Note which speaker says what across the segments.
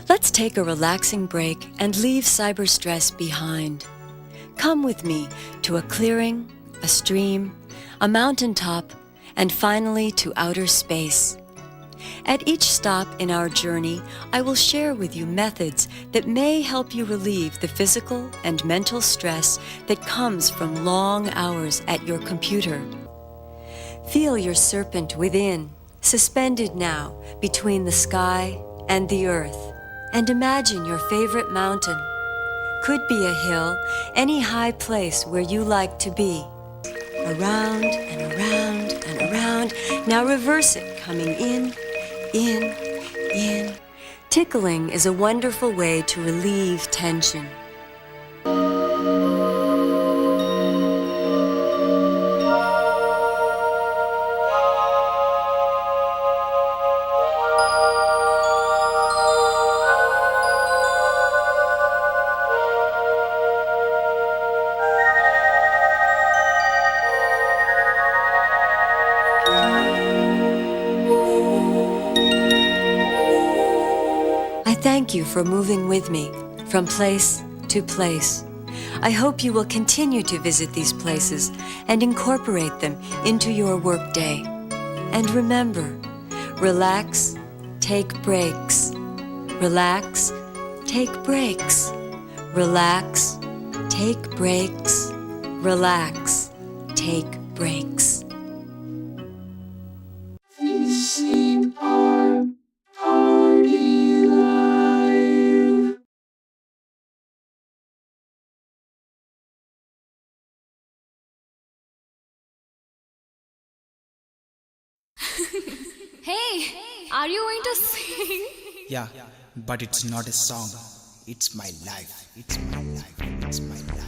Speaker 1: Let's take a relaxing break and leave cyber stress behind. Come with me to a clearing, a stream, a mountaintop, and finally to outer space. At each stop in our journey, I will share with you methods that may help you relieve the physical and mental stress that comes from long hours at your computer. Feel your serpent within, suspended now between the sky and the earth, and imagine your favorite mountain. Could be a hill, any high place where you like to be. Around and around and around. Now reverse it, coming in. Tickling is a wonderful way to relieve tension. Thank you for moving with me from place to place. I hope you will continue to visit these places and incorporate them into your workday. And remember, relax, take breaks. Relax, take breaks. Relax, take breaks. Relax, take breaks.
Speaker 2: Hey, are you going to sing?
Speaker 3: Yeah, but it's not a song. It's my life. It's my life. It's my life.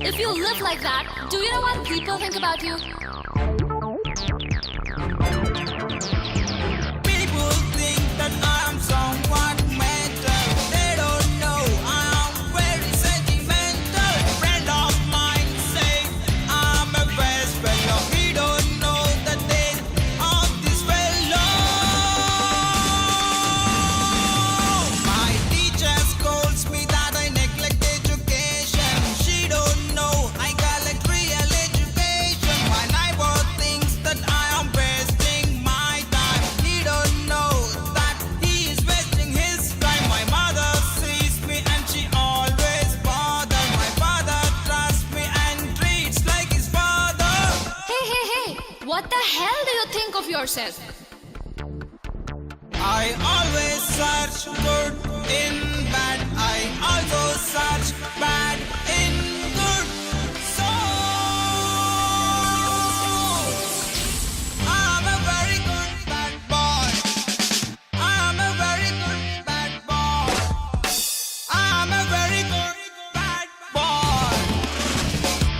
Speaker 2: If you live like that, do you know what people think about you?
Speaker 3: People think that I am somewhat mental. They don't know I am very sentimental. A friend of mine say I'm a best fellow. He don't know the days of this fellow. My teacher scolds me that I neglect education. She don't know I collect real education. My neighbor thinks that I am wasting my time. He don't know that he is wasting his time. My mother sees me and she always bothers. My father trusts me and treats like his father.
Speaker 2: Hey, what the hell do you think of yourself?
Speaker 3: I always search good in bad. I also search bad in good. So I'm a very good bad boy. I'm a very good bad boy. I'm a very good bad boy.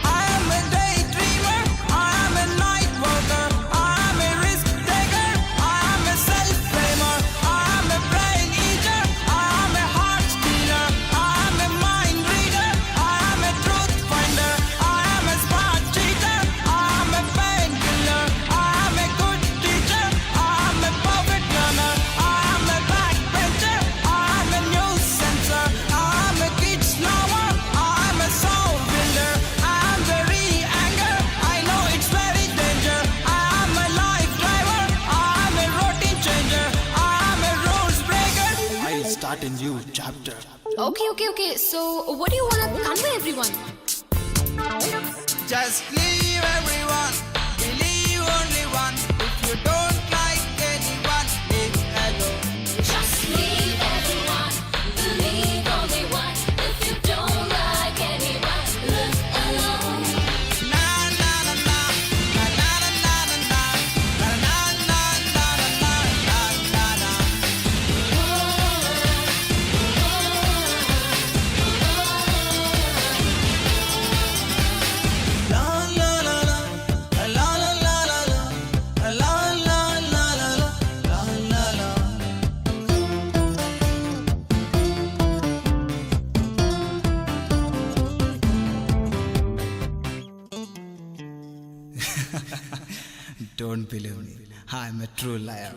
Speaker 3: I am a daydreamer. I am a night worker. I am a risk taker. I am a self-blamer. I am a brain eater. I am a
Speaker 4: start a new chapter.
Speaker 2: Okay. So, what do you want to convey everyone?
Speaker 3: Just leave everyone, believe only one. If you don't like anyone, leave alone.
Speaker 2: Just leave everyone, believe only one. If you don't like anyone, live alone.
Speaker 3: Na na na na, na na na na na, na na na na na na na na. La la la la, la la la la la, la la la la la, la la la. Don't believe me, I'm a true liar.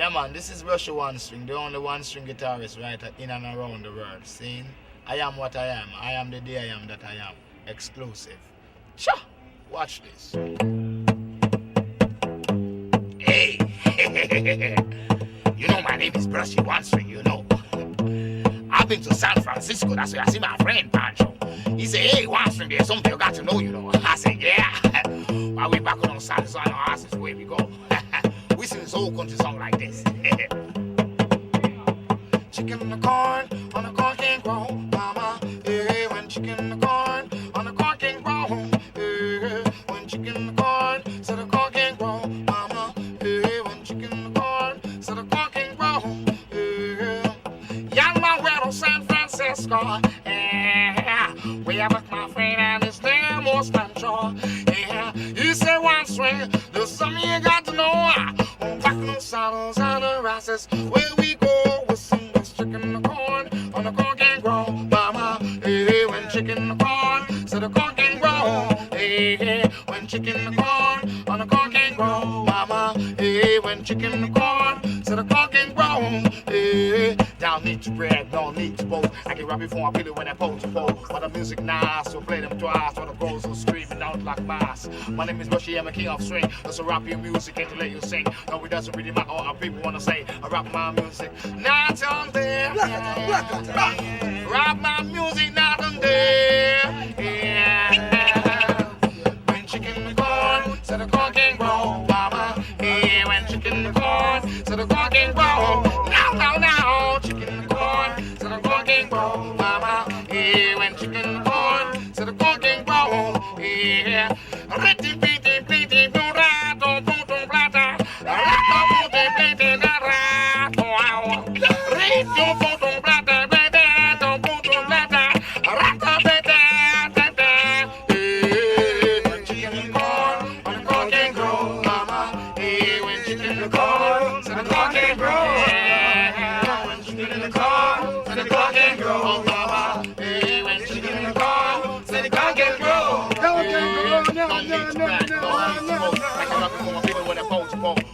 Speaker 4: Yeah, man, this is Russia One String, the only one string guitarist right in and around the world. See? I am what I am. I am the day I am that I am. Exclusive. Sure. Watch this. Hey. You know my name is Brushy One String, you know. I've been to San Francisco, that's where I see my friend Pancho. He said, hey, One String, there's something you got to know, you know. I said, yeah. While we back on San Francisco, that's where we go. We sing this whole country song like this. Chicken in the corn, on the corn can't grow, mama. Hey, when chicken in the corn, on the corn can't grow. Hey, when chicken in the corn, so the corn can't grow, mama. Hey, when chicken in the corn, so the corn can't grow. Hey, young man, we're on San Francisco. Yeah, we have with my friend and his name was Pancho. Yeah, he said One String, there's something you got to know. Back on the saddles and the rasses, where we go with some chicken in the corn, on the corn can grow, mama. Hey, when chicken in the corn, so the corn can grow. Hey, when chicken in the corn, on the corn can grow, mama. Hey, when chicken in the corn, so the corn can grow. Hey, down need to brag, no need to boast. I can rap before I feel it when I pose to pose. But the music nice, so play them twice. While the girls are screaming out like mass. My name is Bushy, I'm a king of swing. That's a rap your music and to let you sing. No, it doesn't really matter what people wanna say. I rap my music, not on there. Rap my music, not on there. Yeah. When chicken in the corn, so the corn can grow, mama. Yeah, when chicken in the corn, so the corn can grow. Now, chicken in the corn, so the corn can grow, mama. Yeah, when chicken in the corn, so the corn can grow. Yeah. Ritty, pitty, pitty, do rato, puto, plata. Rato, puto, plata, da rato, wow. Ritty, puto, plata, plata, puto, plata. Rato, plata, plata. When chicken in the corn, when the corn can grow, mama. Yeah, when chicken in the corn, so the corn can grow. Yeah, when chicken in the corn, so the corn can grow, mama. Yeah, when chicken in the corn, so the corn can grow.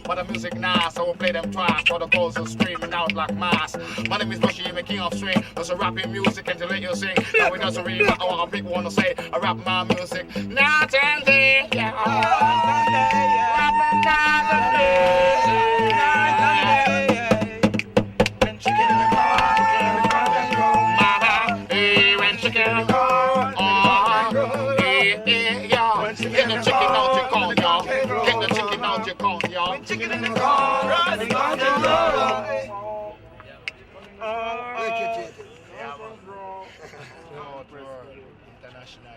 Speaker 4: But the music nice, so we'll play them twice. While the girls are screaming out like mass. My name is Bushy, I'm a king of swing. There's a rapping music and to let you sing. Now it doesn't really matter what people wanna say. I rap my music night and day. Yeah, rap night and day. When chicken in the corn, mama. Hey, when chicken in the corn, yeah. Get the chicken out your corn, y'all. Get the chicken out your corn, y'all. Chicken in the corn, the corn can grow. International,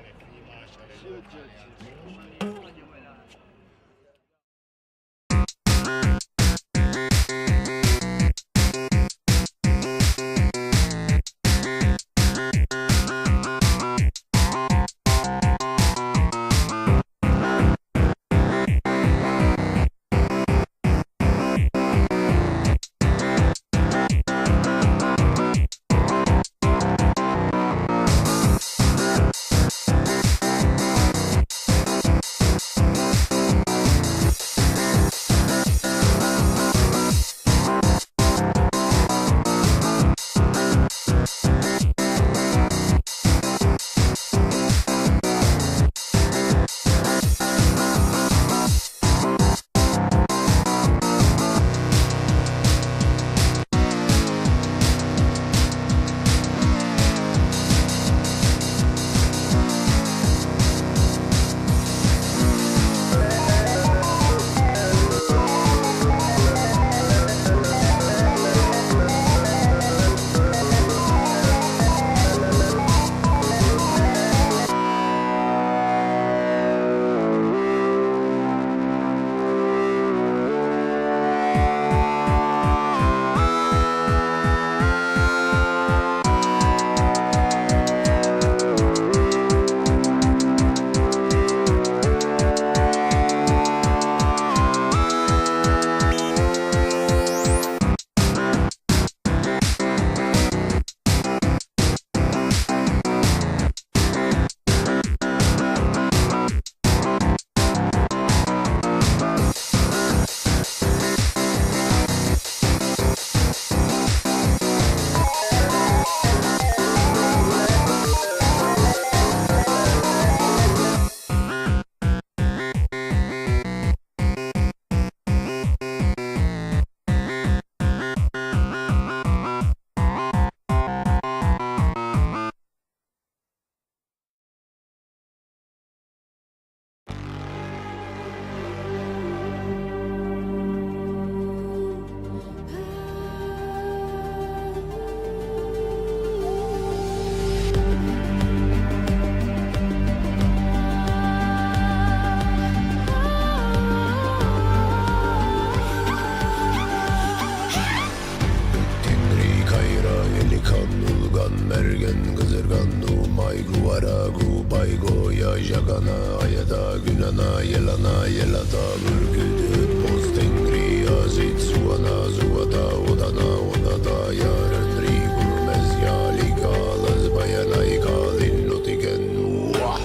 Speaker 5: Jagana, Ayada, Günana, Yelana, Yelata, Mürküdüt, Postengri, Azit, Suana, Zuata, Odana, Odata, Yaren, Rigul, Mezyalika, Lazbayanaika, Linnotiken, Wah!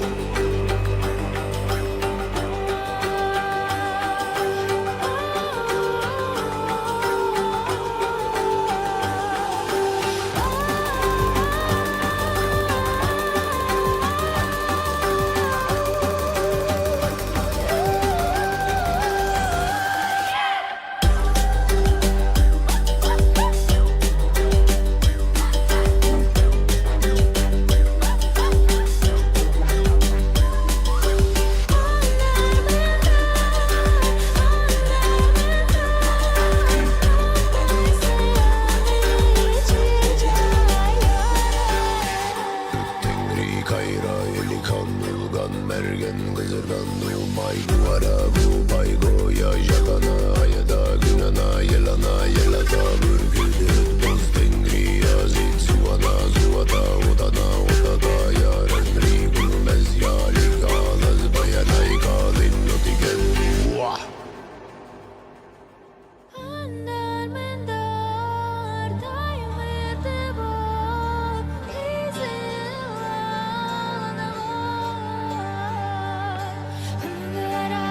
Speaker 5: Tengri, Kayra, Elikan, Ulgan, Mergen, Kızırgan, Dumay, Duvara, Gubay, Goya, Jagana, Ayada, Günana, Yelana, Yelata, Mürküdüt, Postengri, Azit, Suana, Zuata, Odana, Odata, Yaren, Rigul, Mezyalika, Lazbayanaika, Linnotiken, Wah!
Speaker 2: Andar mendar daimete bak izilana Hungara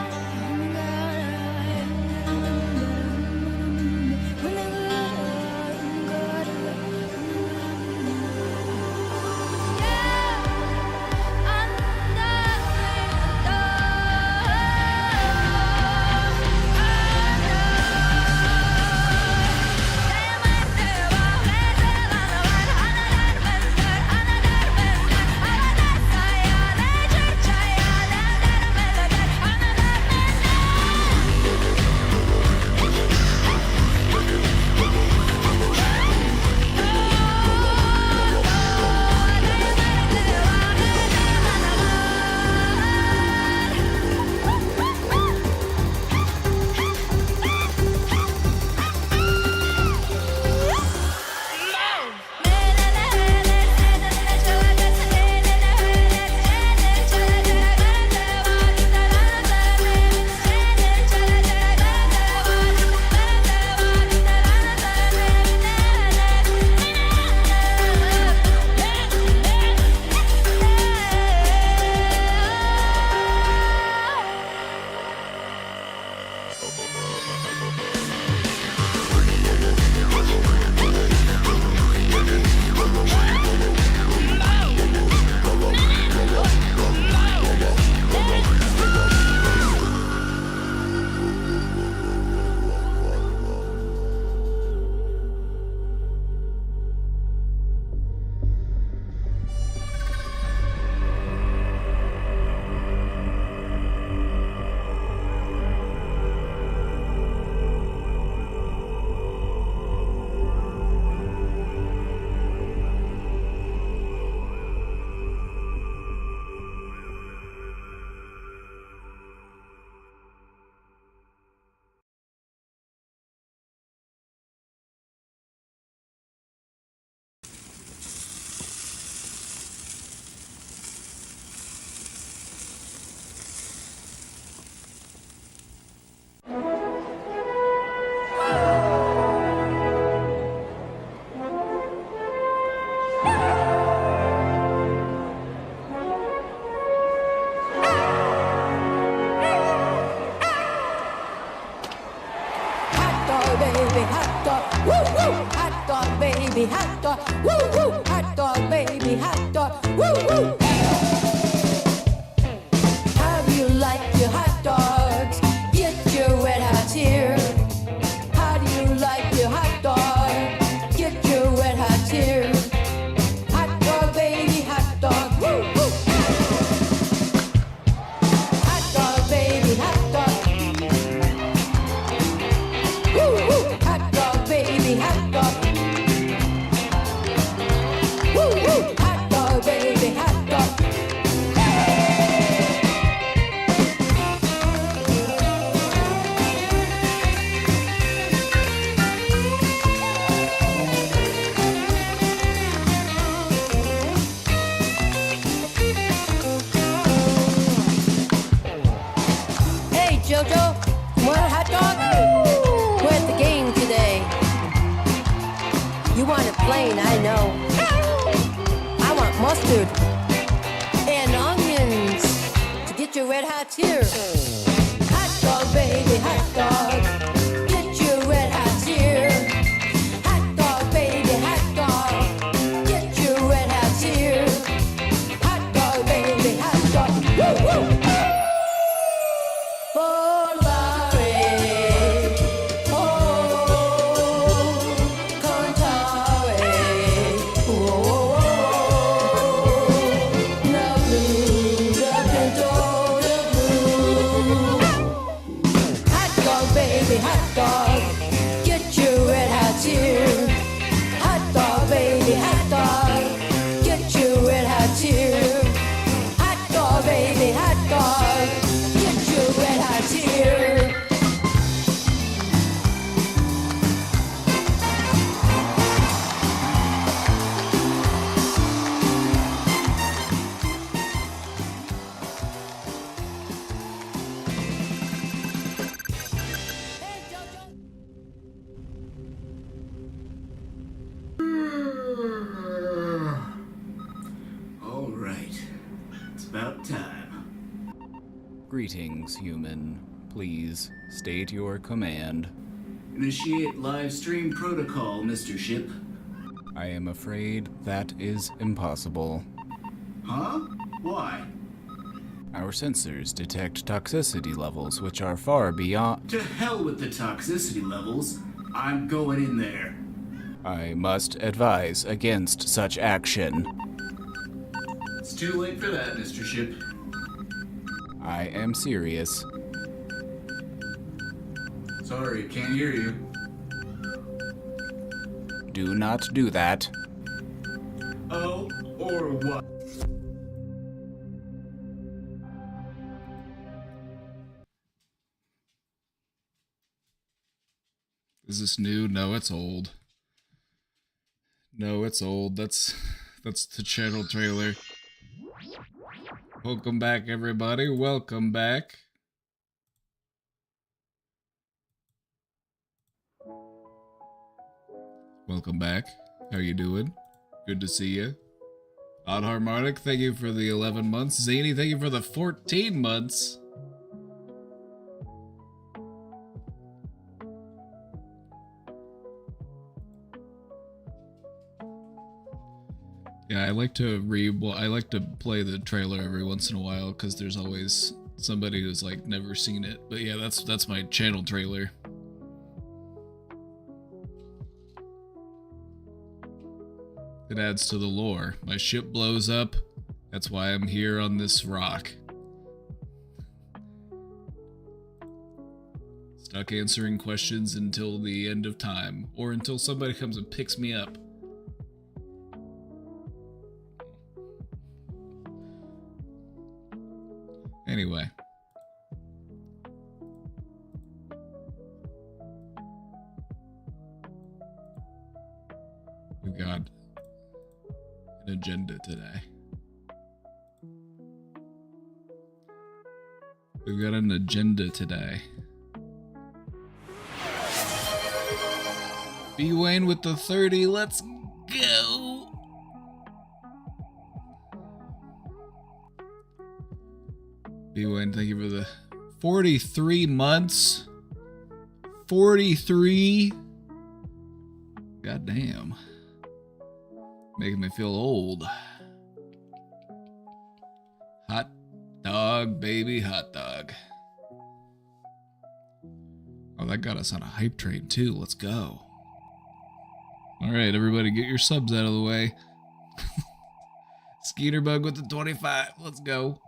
Speaker 6: baby, hot dog, woo woo, hot dog, baby, hot dog, woo woo. How do you like your hot dogs? Get your red hot here. How do you like your hot dog? Get your red hot here. Hot dog, baby, hot dog, woo woo. Hot dog, baby, hot dog. Woo woo. Hot dog, baby, hot dog. plain, I know. I want mustard and onions to get your red hot tear. Hot dog, baby, hot dog. Get your red hot tear. Hot dog, baby, hot dog. Get your red hot tear. Hot dog, baby, hot dog. Woo, woo. Oh, Larry. Oh, Contare. Oh, the blue, the pinto, the blue. Hot dog, baby, hot dog. Get your red hot tear. Hot dog, baby, hot dog. Get your red hot tear. Hot dog, baby, hot dog. Get your red hot tear.
Speaker 7: All right. It's about time.
Speaker 8: Greetings, human. Please state your command.
Speaker 7: Initiate live stream protocol, Mr. Ship.
Speaker 8: I am afraid that is impossible.
Speaker 7: Huh? Why?
Speaker 8: Our sensors detect toxicity levels which are far beyond.
Speaker 7: To hell with the toxicity levels. I'm going in there.
Speaker 8: I must advise against such action.
Speaker 7: It's too late for that, Mr. Ship.
Speaker 8: I am serious.
Speaker 7: Sorry, can't hear you.
Speaker 8: Do not do that.
Speaker 7: Oh, or what?
Speaker 9: Is this new? No, it's old. No, it's old. That's the channel trailer. Welcome back, everybody. Welcome back. Welcome back. How you doing? Good to see you. Odd Harmonic, thank you for the 11 months. Zany, thank you for the 14 months. Yeah, I like to play the trailer every once in a while because there's always somebody who's like never seen it. But yeah, that's my channel trailer. It adds to the lore. My ship blows up. That's why I'm here on this rock. Stuck answering questions until the end of time, or until somebody comes and picks me up. Anyway. We've got an agenda today. We've got an agenda today. B. Wayne with the 30, let's go! B. Wayne, thank you for the 43 months. 43? Goddamn. Making me feel old. Hot dog, baby, hot dog. Oh, that got us on a hype train too. Let's go. Alright, everybody get your subs out of the way. Skeeterbug with the 25. Let's go.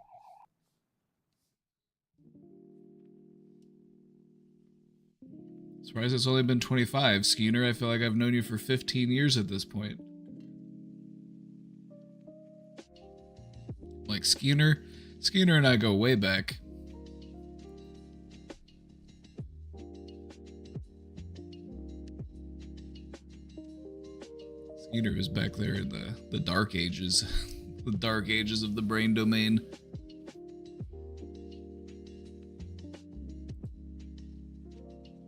Speaker 9: Surprised it's only been 25. Skeeter, I feel like I've known you for 15 years at this point. Like Skeeter and I go way back. Skeeter was back there in the dark ages. The dark ages of the brain domain.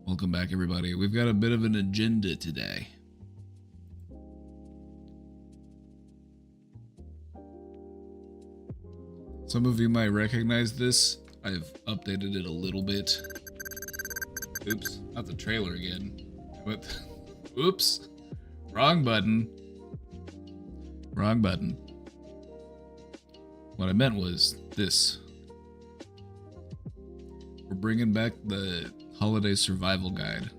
Speaker 9: Welcome back, everybody. We've got a bit of an agenda today. Some of you might recognize this. I've updated it a little bit. Oops, not the trailer again. What? Oops. Wrong button. Wrong button. What I meant was this. We're bringing back the Holiday Survival Guide.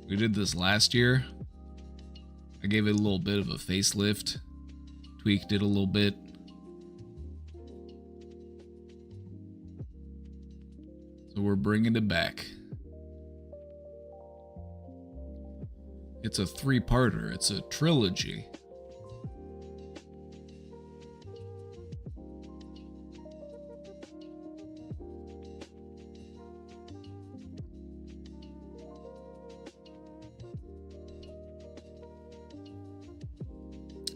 Speaker 9: We did this last year. I gave it a little bit of a facelift. Tweaked it a little bit. So we're bringing it back. It's a 3-parter. It's a trilogy.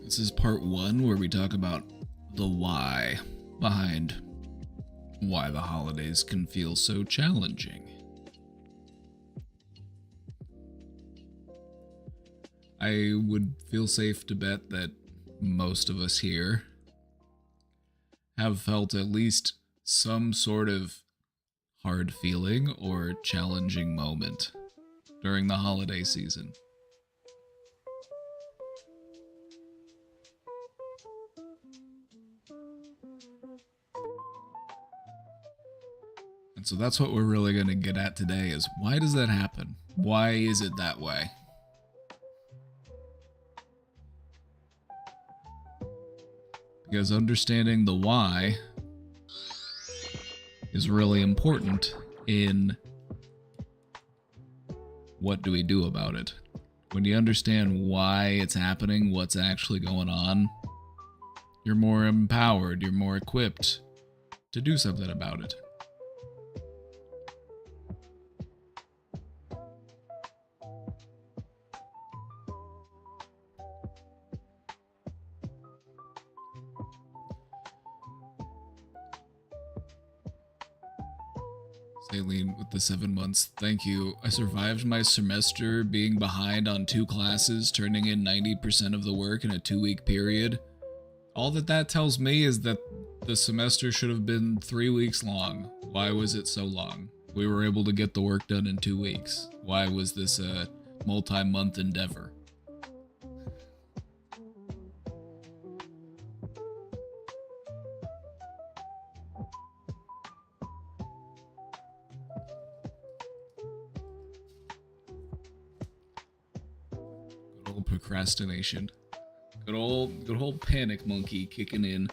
Speaker 9: This is part 1 where we talk about the why behind why the holidays can feel so challenging. I would feel safe to bet that most of us here have felt at least some sort of hard feeling or challenging moment during the holiday season. And so that's what we're really going to get at today is why does that happen? Why is it that way? Because understanding the why is really important in what do we do about it. When you understand why it's happening, what's actually going on, you're more empowered, you're more equipped to do something about it. Aileen with the 7 months. Thank you. I survived my semester being behind on 2 classes, turning in 90% of the work in a 2-week period. All that tells me is that the semester should have been 3 weeks long. Why was it so long? We were able to get the work done in 2 weeks. Why was this a multi-month endeavor? Procrastination. Good old panic monkey kicking in.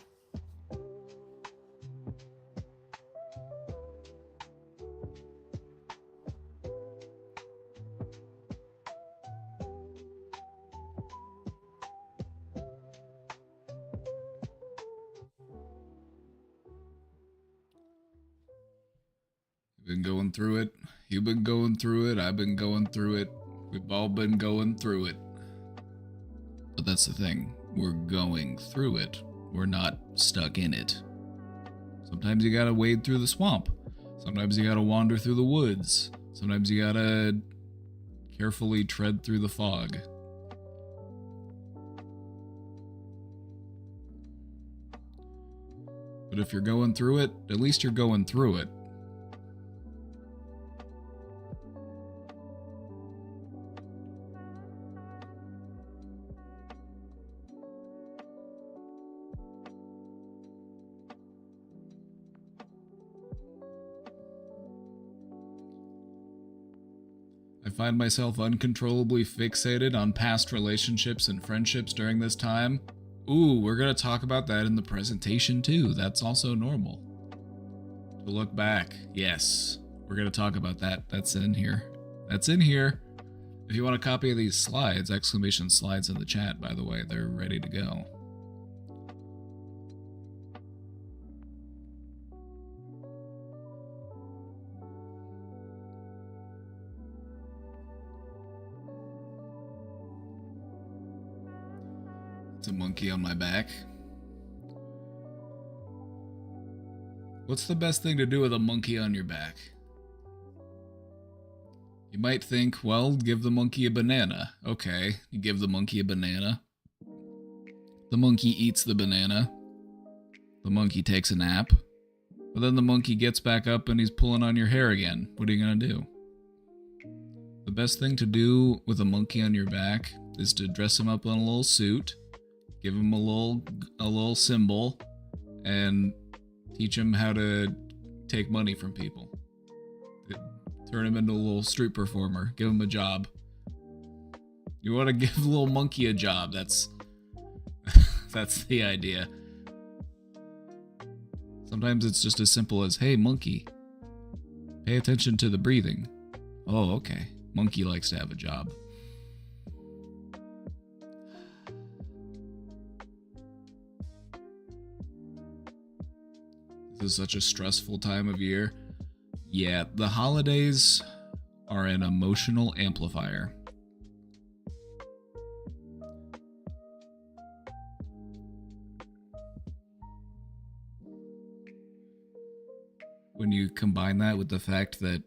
Speaker 9: Been going through it. You've been going through it. I've been going through it. We've all been going through it. But that's the thing. We're going through it. We're not stuck in it. Sometimes you gotta wade through the swamp. Sometimes you gotta wander through the woods. Sometimes you gotta carefully tread through the fog. But if you're going through it, at least you're going through it. I find myself uncontrollably fixated on past relationships and friendships during this time. Ooh, we're gonna talk about that in the presentation too. That's also normal. To look back, yes, we're gonna talk about that. That's in here. That's in here. If you want a copy of these slides, exclamation slides in the chat, by the way, they're ready to go. It's a monkey on my back. What's the best thing to do with a monkey on your back? You might think, well, give the monkey a banana. Okay, you give the monkey a banana. The monkey eats the banana. The monkey takes a nap. But then the monkey gets back up and he's pulling on your hair again. What are you going to do? The best thing to do with a monkey on your back is to dress him up in a little suit, give him a little symbol, and teach him how to take money from people. Turn him into a little street performer. Give him a job. You want to give a little monkey a job. That's the idea. Sometimes it's just as simple as, hey, monkey, pay attention to the breathing. Oh, okay. Monkey likes to have a job. This is such a stressful time of year. Yeah, the holidays are an emotional amplifier. When you combine that with the fact that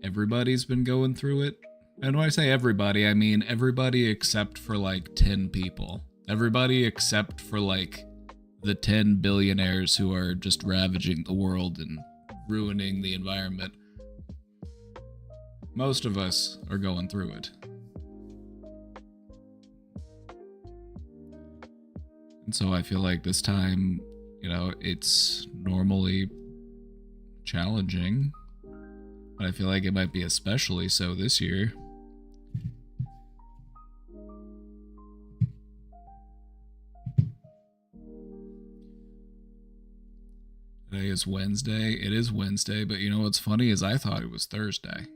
Speaker 9: everybody's been going through it, and when I say everybody, I mean everybody except for like 10 people. Everybody except for like the 10 billionaires who are just ravaging the world and ruining the environment. Most of us are going through it. And so I feel like this time, it's normally challenging, but I feel like it might be especially so this year. Today is Wednesday. It is Wednesday, but you know what's funny is I thought it was Thursday.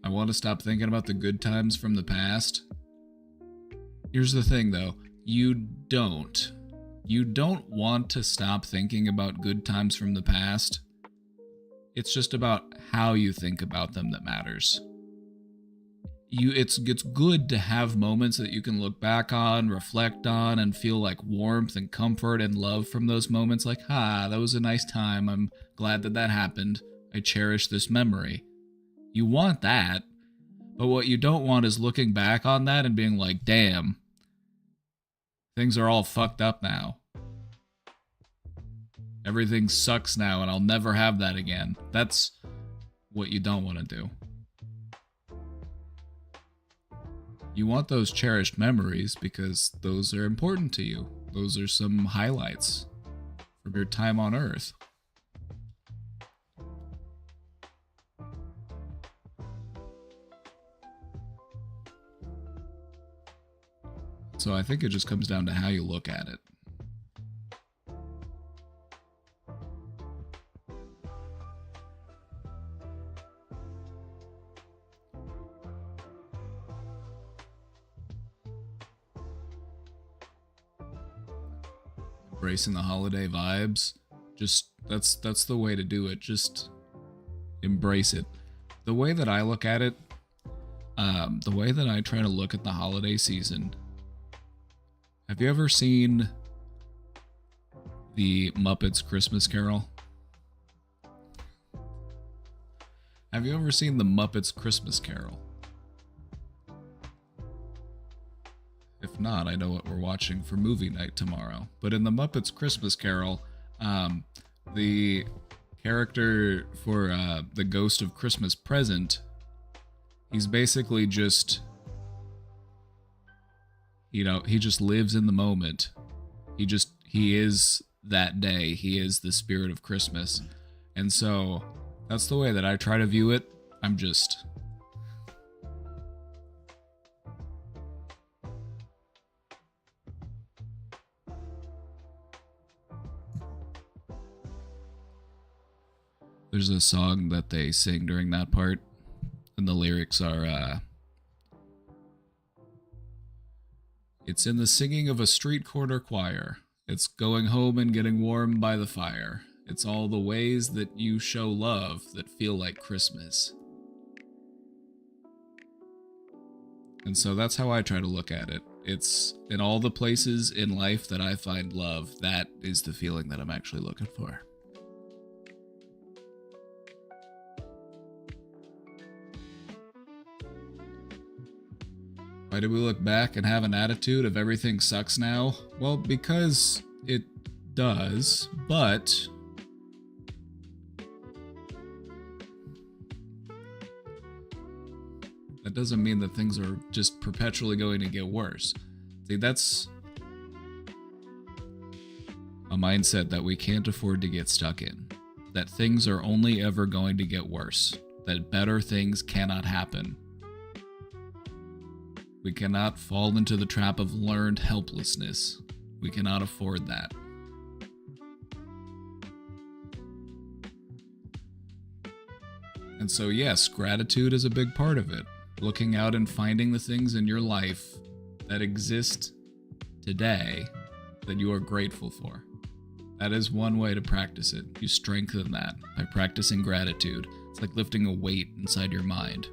Speaker 9: I want to stop thinking about the good times from the past. Here's the thing, though. You don't want to stop thinking about good times from the past. It's just about how you think about them that matters. It's good to have moments that you can look back on, reflect on, and feel like warmth and comfort and love from those moments. Like, that was a nice time. I'm glad that happened. I cherish this memory. You want that, but what you don't want is looking back on that and being like, damn, things are all fucked up now. Everything sucks now and I'll never have that again. That's what you don't want to do. You want those cherished memories because those are important to you. Those are some highlights from your time on Earth. So I think it just comes down to how you look at it. Embracing the holiday vibes. Just that's the way to do it. Just embrace it. The way that I look at it, the way that I try to look at the holiday season. Have you ever seen the Muppets Christmas Carol? Have you ever seen the Muppets Christmas Carol? If not, I know what we're watching for movie night tomorrow. But in the Muppets Christmas Carol, the character for the Ghost of Christmas Present, he's basically just... he just lives in the moment. He is that day. He is the spirit of Christmas. And so that's the way that I try to view it. I'm just... There's a song that they sing during that part, and the lyrics are, it's in the singing of a street corner choir. It's going home and getting warm by the fire. It's all the ways that you show love that feel like Christmas. And so that's how I try to look at it. It's in all the places in life that I find love, that is the feeling that I'm actually looking for. Why do we look back and have an attitude of everything sucks now? Well, because it does, but that doesn't mean that things are just perpetually going to get worse. See, that's a mindset that we can't afford to get stuck in. That things are only ever going to get worse. That better things cannot happen. We cannot fall into the trap of learned helplessness. We cannot afford that. And so yes, gratitude is a big part of it. Looking out and finding the things in your life that exist today that you are grateful for. That is one way to practice it. You strengthen that by practicing gratitude. It's like lifting a weight inside your mind.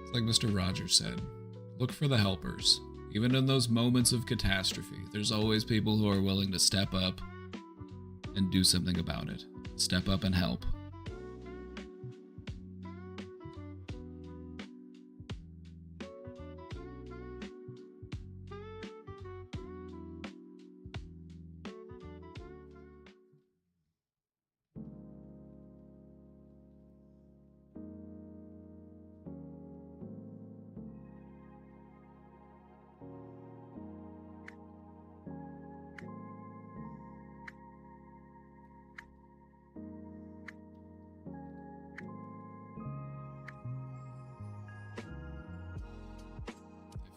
Speaker 9: It's like Mr. Rogers said, look for the helpers. Even in those moments of catastrophe, there's always people who are willing to step up and do something about it. Step up and help.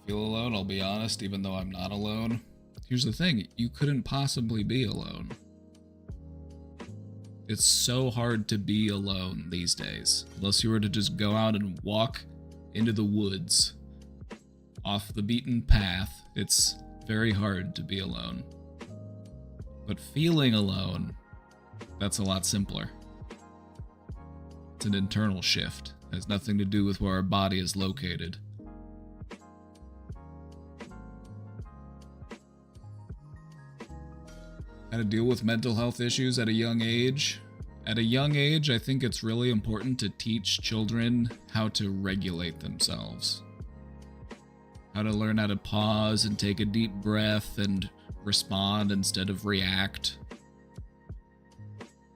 Speaker 9: Feel alone, I'll be honest, even though I'm not alone. Here's the thing, you couldn't possibly be alone. It's so hard to be alone these days, unless you were to just go out and walk into the woods, off the beaten path. It's very hard to be alone. But feeling alone, that's a lot simpler. It's an internal shift. It has nothing to do with where our body is located. How to deal with mental health issues at a young age. At a young age, I think it's really important to teach children how to regulate themselves. How to learn how to pause and take a deep breath and respond instead of react.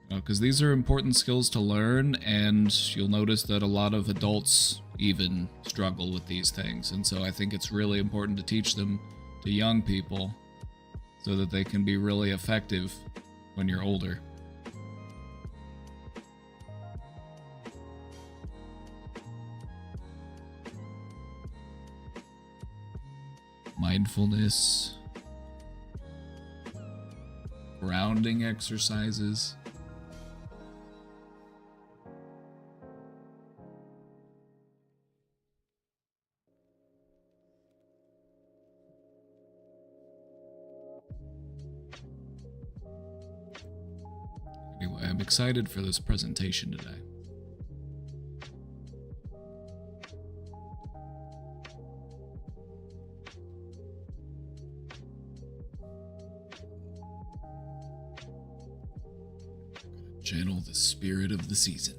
Speaker 9: Because these are important skills to learn, and you'll notice that a lot of adults even struggle with these things. And so I think it's really important to teach them to young people so that they can be really effective when you're older. Mindfulness, grounding exercises. Anyway, I'm excited for this presentation today. Channel the spirit of the season.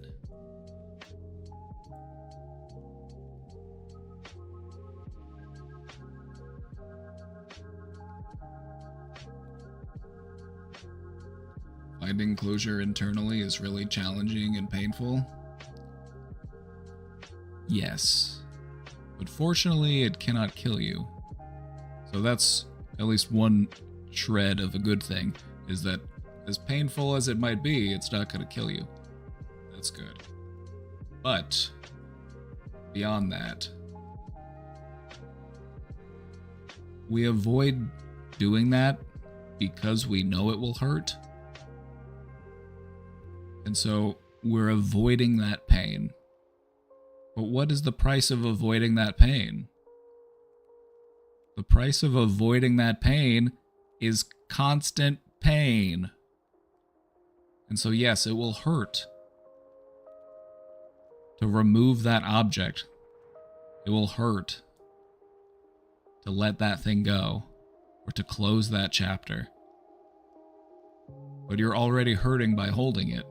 Speaker 9: Finding closure internally is really challenging and painful. Yes, but fortunately it cannot kill you. So that's at least one shred of a good thing, is that as painful as it might be, it's not going to kill you. That's good. But beyond that, we avoid doing that because we know it will hurt. And so we're avoiding that pain. But what is the price of avoiding that pain? The price of avoiding that pain is constant pain. And so yes, it will hurt to remove that object. It will hurt to let that thing go or to close that chapter. But you're already hurting by holding it.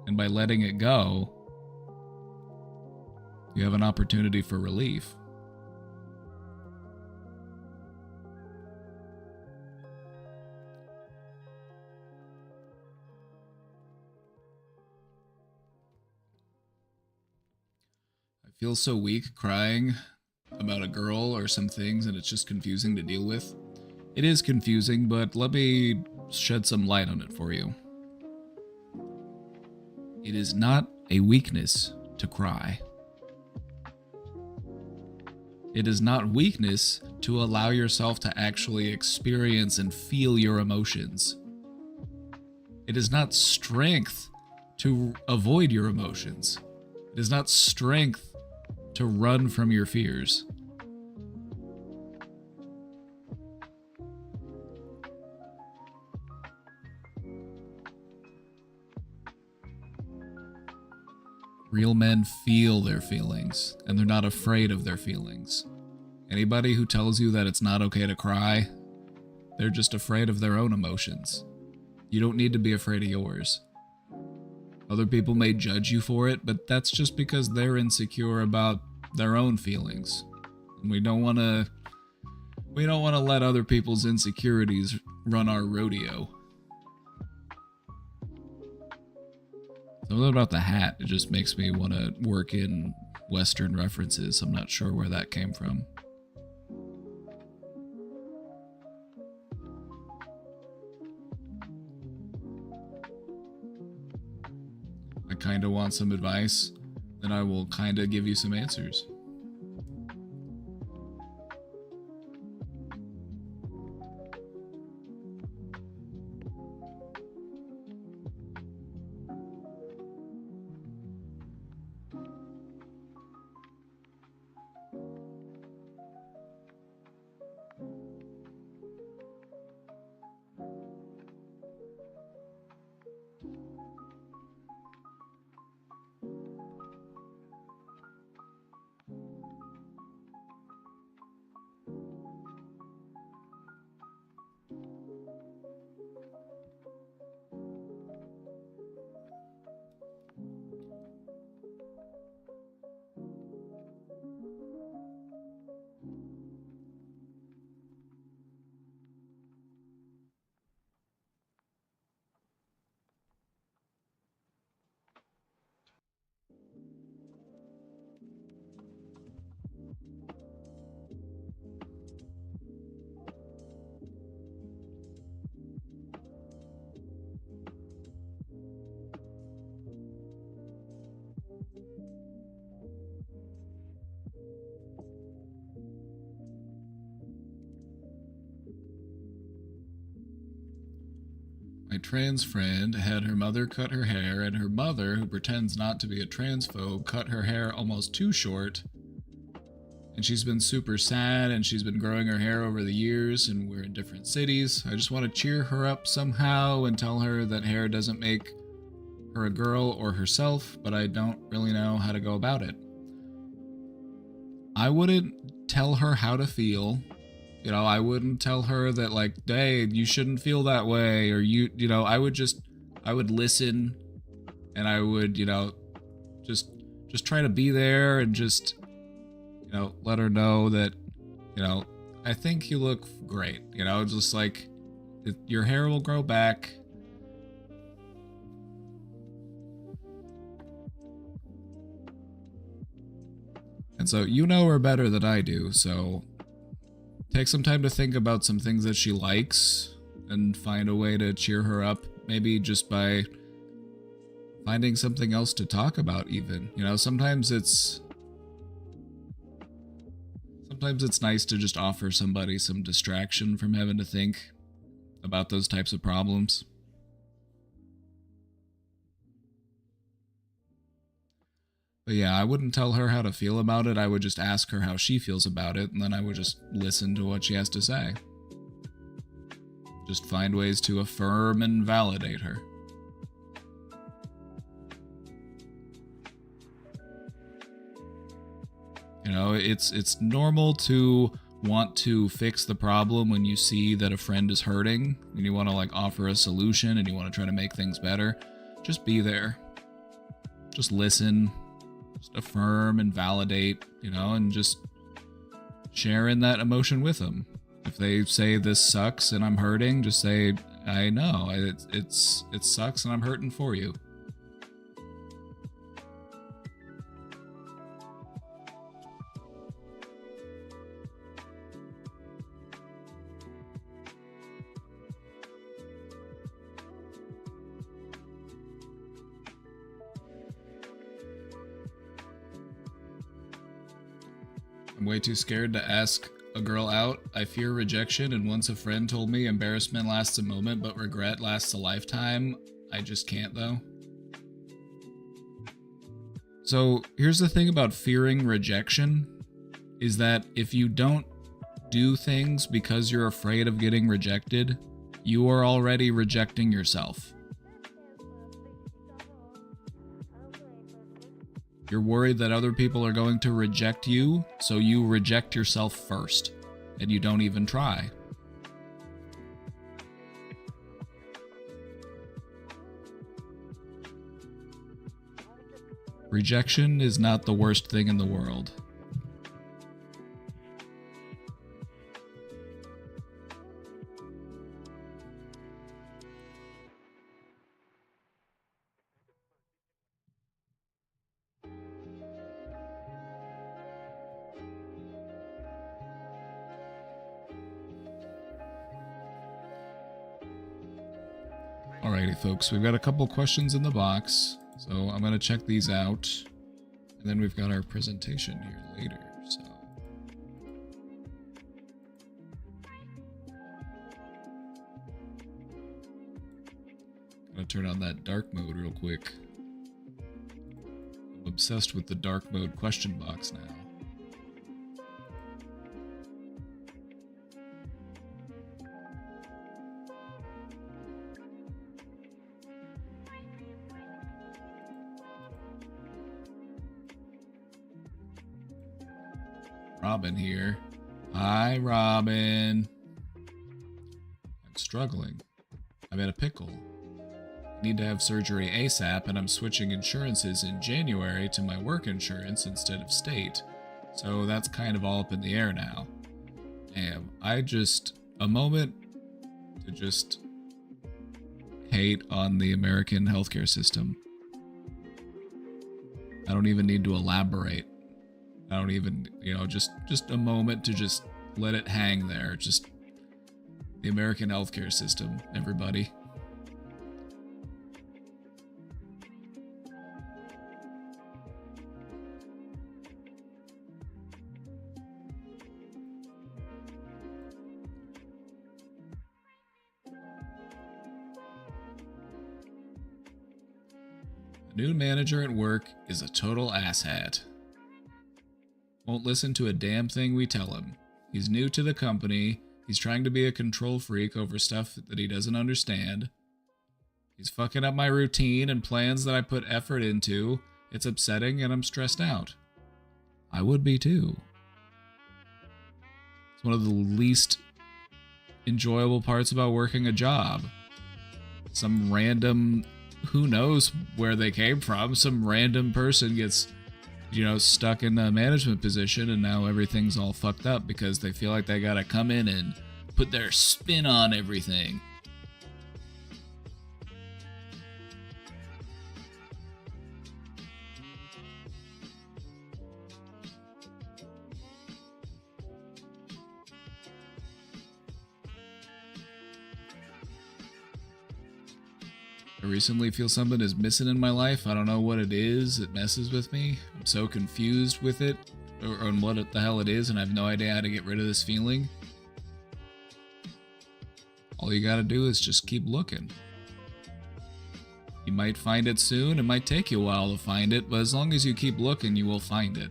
Speaker 9: And by letting it go, you have an opportunity for relief. I feel so weak crying about a girl or some things, and it's just confusing to deal with. It is confusing, but let me shed some light on it for you. It is not a weakness to cry. It is not weakness to allow yourself to actually experience and feel your emotions. It is not strength to avoid your emotions. It is not strength to run from your fears. Real men feel their feelings, and they're not afraid of their feelings. Anybody who tells you that it's not okay to cry, they're just afraid of their own emotions. You don't need to be afraid of yours. Other people may judge you for it, but that's just because they're insecure about their own feelings. And we don't want to let other people's insecurities run our rodeo. Something about the hat, it just makes me want to work in Western references. I'm not sure where that came from. I kind of want some advice, then I will kind of give you some answers. My trans friend had her mother cut her hair, and her mother, who pretends not to be a transphobe, cut her hair almost too short. And she's been super sad, and she's been growing her hair over the years, and we're in different cities. I just want to cheer her up somehow and tell her that hair doesn't make her a girl or herself, but I don't really know how to go about it. I wouldn't tell her how to feel. You know, I wouldn't tell her that, like, hey, you shouldn't feel that way, or I would listen, and I would, just try to be there and just, let her know that, I think you look great, just like, your hair will grow back. And so, you know her better than I do, so take some time to think about some things that she likes and find a way to cheer her up, maybe just by finding something else to talk about even. Sometimes it's nice to just offer somebody some distraction from having to think about those types of problems. But yeah, I wouldn't tell her how to feel about it. I would just ask her how she feels about it, and then I would just listen to what she has to say. Just find ways to affirm and validate her. You know, it's normal to want to fix the problem when you see that a friend is hurting, and you want to like offer a solution and you want to try to make things better. Just be there. Just listen. Just affirm and validate, you know, and just share in that emotion with them. If they say this sucks and I'm hurting, just say, I know, it sucks and I'm hurting for you. I'm way too scared to ask a girl out. I fear rejection, and once a friend told me embarrassment lasts a moment, but regret lasts a lifetime. I just can't, though. So here's the thing about fearing rejection, is that if you don't do things because you're afraid of getting rejected, you are already rejecting yourself. You're worried that other people are going to reject you, so you reject yourself first, and you don't even try. Rejection is not the worst thing in the world. Alrighty, folks, we've got a couple questions in the box, so I'm going to check these out, and then we've got our presentation here later, so. Gotta turn on that dark mode real quick. I'm obsessed with the dark mode question box now. Robin here. Hi, Robin. I'm struggling. I'm in a pickle. I need to have surgery ASAP, and I'm switching insurances in January to my work insurance instead of state. So that's kind of all up in the air now. Damn, a moment to just hate on the American healthcare system. I don't even need to elaborate. I don't even, just a moment to just let it hang there. Just the American healthcare system, everybody. The new manager at work is a total asshat. Won't listen to a damn thing we tell him. He's new to the company. He's trying to be a control freak over stuff that he doesn't understand. He's fucking up my routine and plans that I put effort into. It's upsetting and I'm stressed out. I would be too. It's one of the least enjoyable parts about working a job. Some random, who knows where they came from, some random person gets stuck in a management position, and now everything's all fucked up because they feel like they gotta come in and put their spin on everything. I recently feel something is missing in my life. I don't know what it is. It messes with me. I'm so confused with it, or on what the hell it is, and I have no idea how to get rid of this feeling. All you gotta do is just keep looking. You might find it soon. It might take you a while to find it, but as long as you keep looking, you will find it.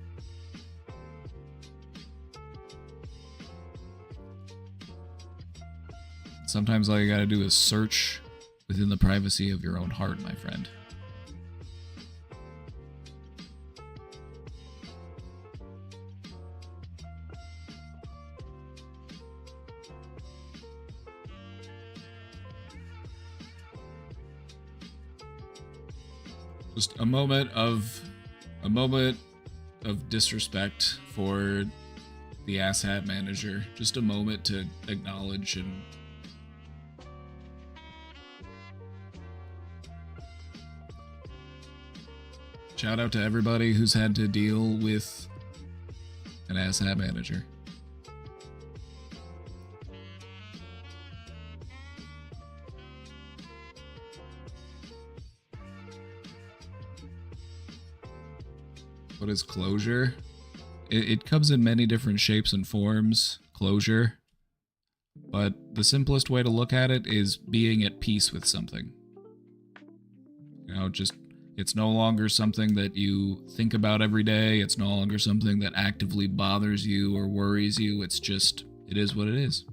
Speaker 9: Sometimes all you gotta do is search within the privacy of your own heart, my friend. Just a moment of disrespect for the asshat manager. Just a moment to acknowledge and shout out to everybody who's had to deal with an asshat manager. What is closure? It comes in many different shapes and forms, closure. But the simplest way to look at it is being at peace with something. You know, just, it's no longer something that you think about every day. It's no longer something that actively bothers you or worries you. It's just, it is what it is.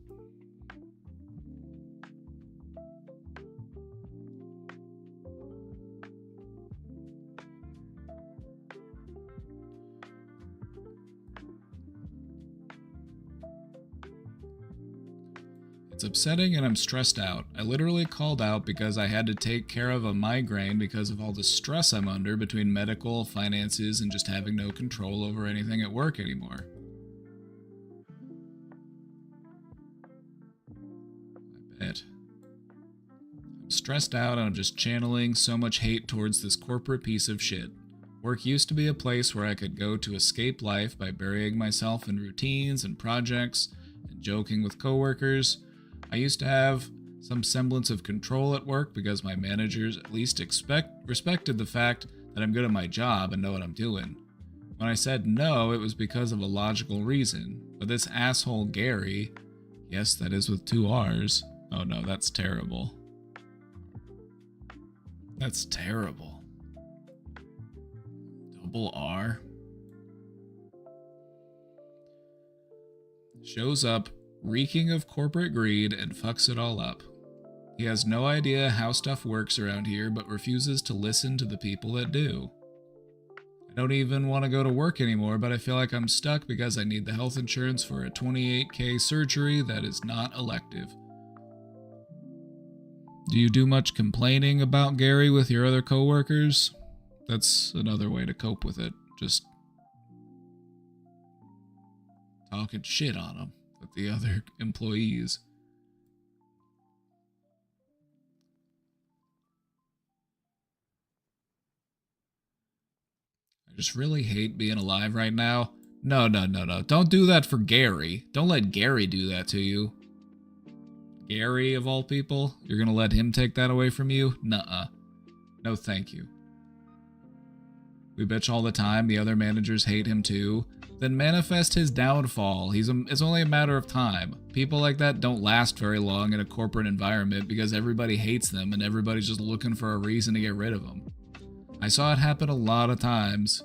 Speaker 9: It's upsetting and I'm stressed out. I literally called out because I had to take care of a migraine because of all the stress I'm under between medical, finances, and just having no control over anything at work anymore. I bet. I'm stressed out and I'm just channeling so much hate towards this corporate piece of shit. Work used to be a place where I could go to escape life by burying myself in routines and projects and joking with coworkers. I used to have some semblance of control at work because my managers at least respected the fact that I'm good at my job and know what I'm doing. When I said no, it was because of a logical reason. But this asshole Gary, yes, that is with 2 R's. Oh no, that's terrible. That's terrible. Double R? Shows up reeking of corporate greed and fucks it all up. He has no idea how stuff works around here, but refuses to listen to the people that do. I don't even want to go to work anymore, but I feel like I'm stuck because I need the health insurance for a $28,000 surgery that is not elective. Do you do much complaining about Gary with your other coworkers? That's another way to cope with it. Just talking shit on him with the other employees. I just really hate being alive right now. No. Don't do that for Gary. Don't let Gary do that to you. Gary, of all people? You're gonna let him take that away from you? Nuh-uh. No thank you. We bitch all the time the other managers hate him too. Then manifest his downfall. It's only a matter of time. People like that don't last very long in a corporate environment because everybody hates them and everybody's just looking for a reason to get rid of them. I saw it happen a lot of times.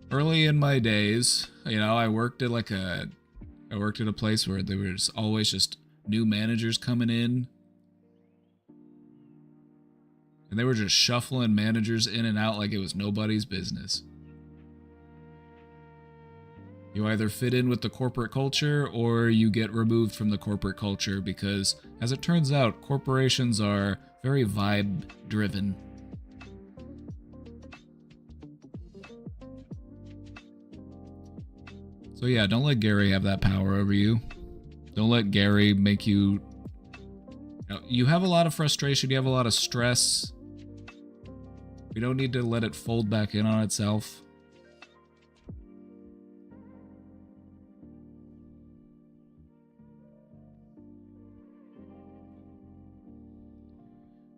Speaker 9: Early in my days, I worked at a place where there was always just new managers coming in. And they were just shuffling managers in and out like it was nobody's business. You either fit in with the corporate culture or you get removed from the corporate culture because, as it turns out, corporations are very vibe driven. So yeah, don't let Gary have that power over you. Don't let Gary make you... You have a lot of frustration, you have a lot of stress. We don't need to let it fold back in on itself.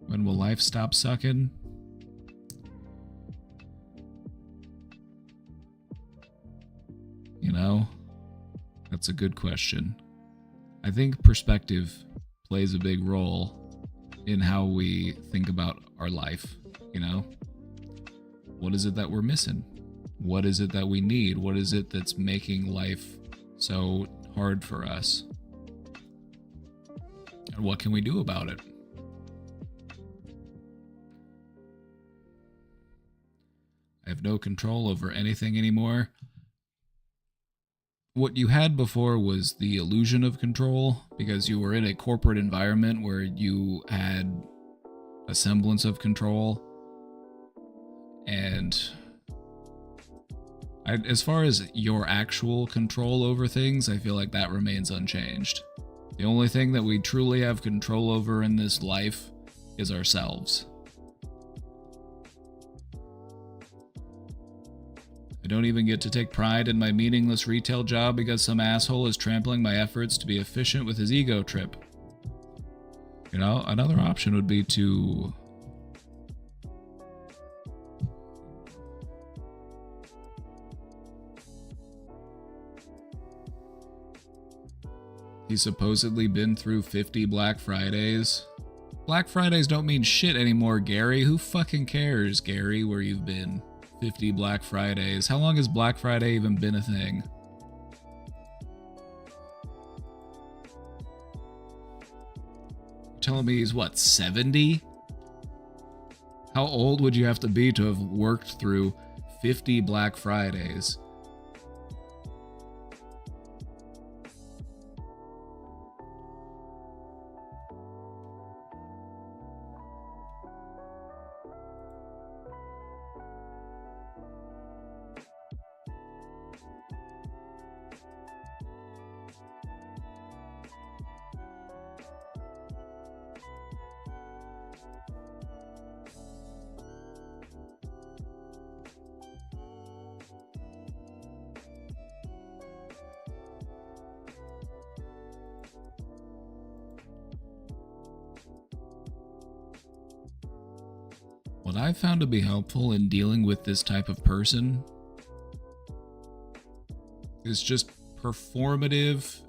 Speaker 9: When will life stop sucking? That's a good question. I think perspective plays a big role in how we think about our life, What is it that we're missing? What is it that we need? What is it that's making life so hard for us? And what can we do about it? I have no control over anything anymore. What you had before was the illusion of control because you were in a corporate environment where you had a semblance of control. And as far as your actual control over things, I feel like that remains unchanged. The only thing that we truly have control over in this life is ourselves. I don't even get to take pride in my meaningless retail job because some asshole is trampling my efforts to be efficient with his ego trip. You know, another option would be to... He's supposedly been through 50 Black Fridays. Black Fridays don't mean shit anymore, Gary. Who fucking cares, Gary, where you've been? 50 Black Fridays. How long has Black Friday even been a thing? You're telling me he's what, 70? How old would you have to be to have worked through 50 Black Fridays? What I've found to be helpful in dealing with this type of person is just performative.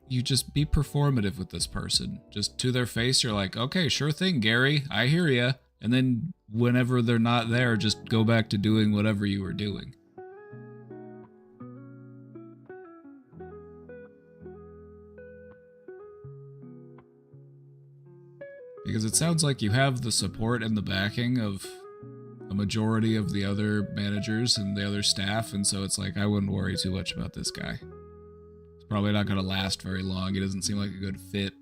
Speaker 9: You just be performative with this person. Just to their face, you're like, okay, sure thing, Gary, I hear ya. And then whenever they're not there, just go back to doing whatever you were doing. Because it sounds like you have the support and the backing of a majority of the other managers and the other staff, and so it's like, I wouldn't worry too much about this guy. He's probably not going to last very long. He doesn't seem like a good fit.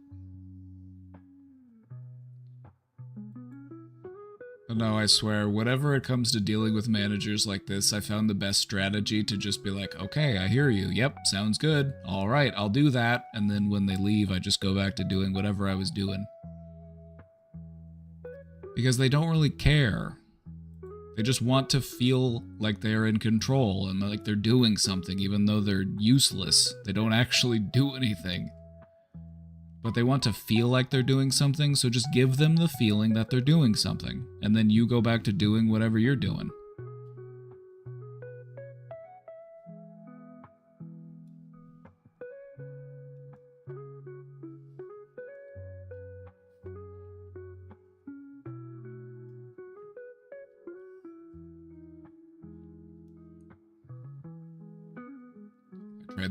Speaker 9: But no, I swear, whenever it comes to dealing with managers like this, I found the best strategy to just be like, okay, I hear you. Yep, sounds good. All right, I'll do that. And then when they leave, I just go back to doing whatever I was doing. Because they don't really care. They just want to feel like they're in control and like they're doing something, even though they're useless. They don't actually do anything. But they want to feel like they're doing something, so just give them the feeling that they're doing something. And then you go back to doing whatever you're doing.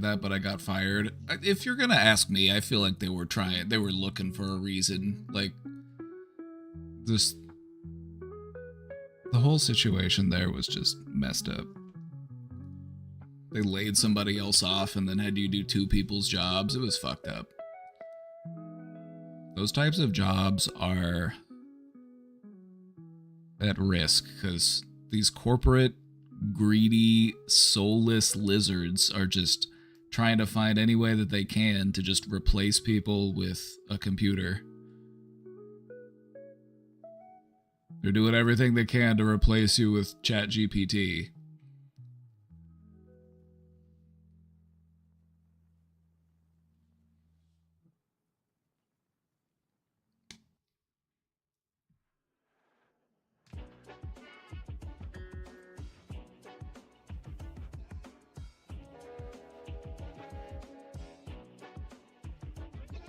Speaker 9: That, but I got fired. If you're gonna ask me, I feel like they were looking for a reason. Like, the whole situation there was just messed up. They laid somebody else off and then had you do two people's jobs. It was fucked up. Those types of jobs are at risk because these corporate, greedy, soulless lizards are just trying to find any way that they can to just replace people with a computer. They're doing everything they can to replace you with ChatGPT.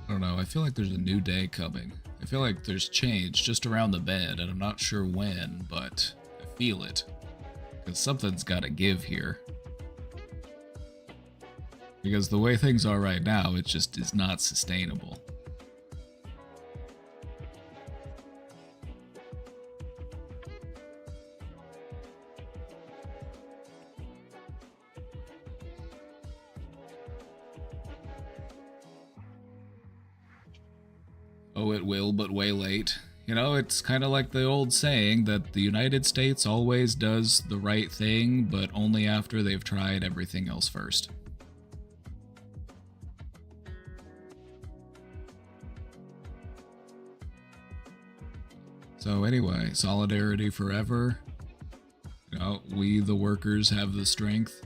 Speaker 9: I don't know, I feel like there's a new day coming. I feel like there's change just around the bend, and I'm not sure when, but I feel it. Because something's gotta give here. Because the way things are right now, it just is not sustainable. Oh, it will, but way late. You know, it's kind of like the old saying that the United States always does the right thing, but only after they've tried everything else first. So anyway, solidarity forever. You know, we the workers have the strength.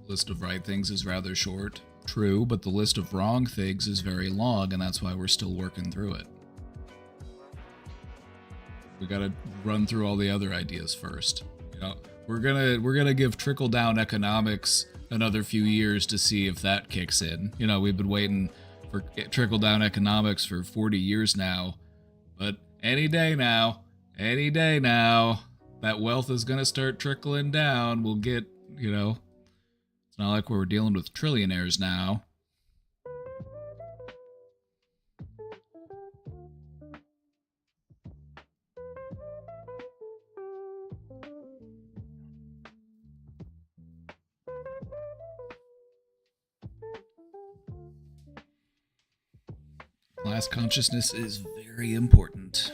Speaker 9: List of right things is rather short. True, but the list of wrong things is very long, and that's why we're still working through it. We gotta run through all the other ideas first. You know, we're gonna give trickle-down economics another few years to see if that kicks in. You know, we've been waiting for trickle-down economics for 40 years now, but any day now, that wealth is gonna start trickling down. We'll get, you know, it's not like we're dealing with trillionaires now. Class consciousness is very important,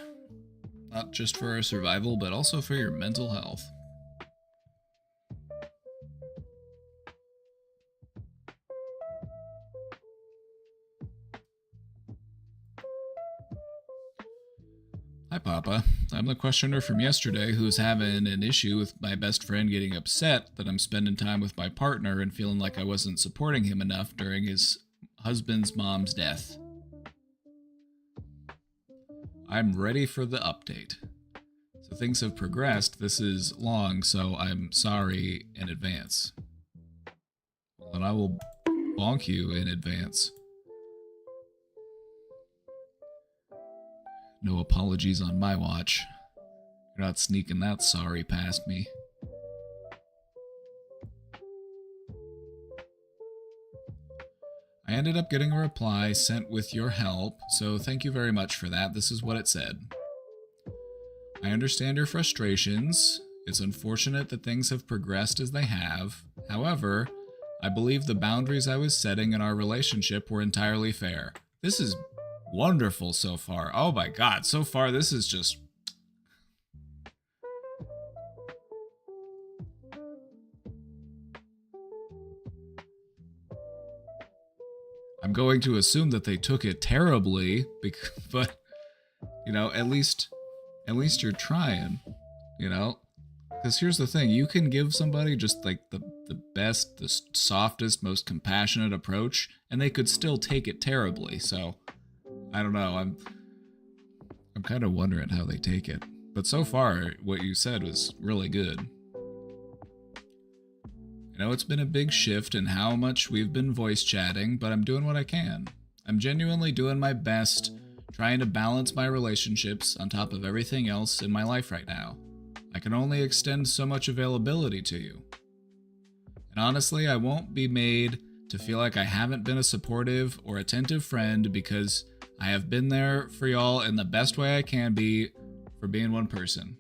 Speaker 9: not just for our survival, but also for your mental health. Hi, Papa. I'm the questioner from yesterday who's having an issue with my best friend getting upset that I'm spending time with my partner and feeling like I wasn't supporting him enough during his husband's mom's death. I'm ready for the update. So things have progressed. This is long, so I'm sorry in advance. Well, and I will bonk you in advance. No apologies on my watch. You're not sneaking that sorry past me. I ended up getting a reply sent with your help, so thank you very much for that. This is what it said. I understand your frustrations. It's unfortunate that things have progressed as they have. However, I believe the boundaries I was setting in our relationship were entirely fair. This is wonderful so far. Oh my god, so far this is just... I'm going to assume that they took it terribly, but, you know, at least you're trying, you know? Because here's the thing, you can give somebody just like the best, the softest, most compassionate approach, and they could still take it terribly, so... I don't know, I'm kind of wondering how they take it. But so far, what you said was really good. You know, it's been a big shift in how much we've been voice chatting, but I'm doing what I can. I'm genuinely doing my best, trying to balance my relationships on top of everything else in my life right now. I can only extend so much availability to you. And honestly, I won't be made to feel like I haven't been a supportive or attentive friend because I have been there for y'all in the best way I can be for being one person.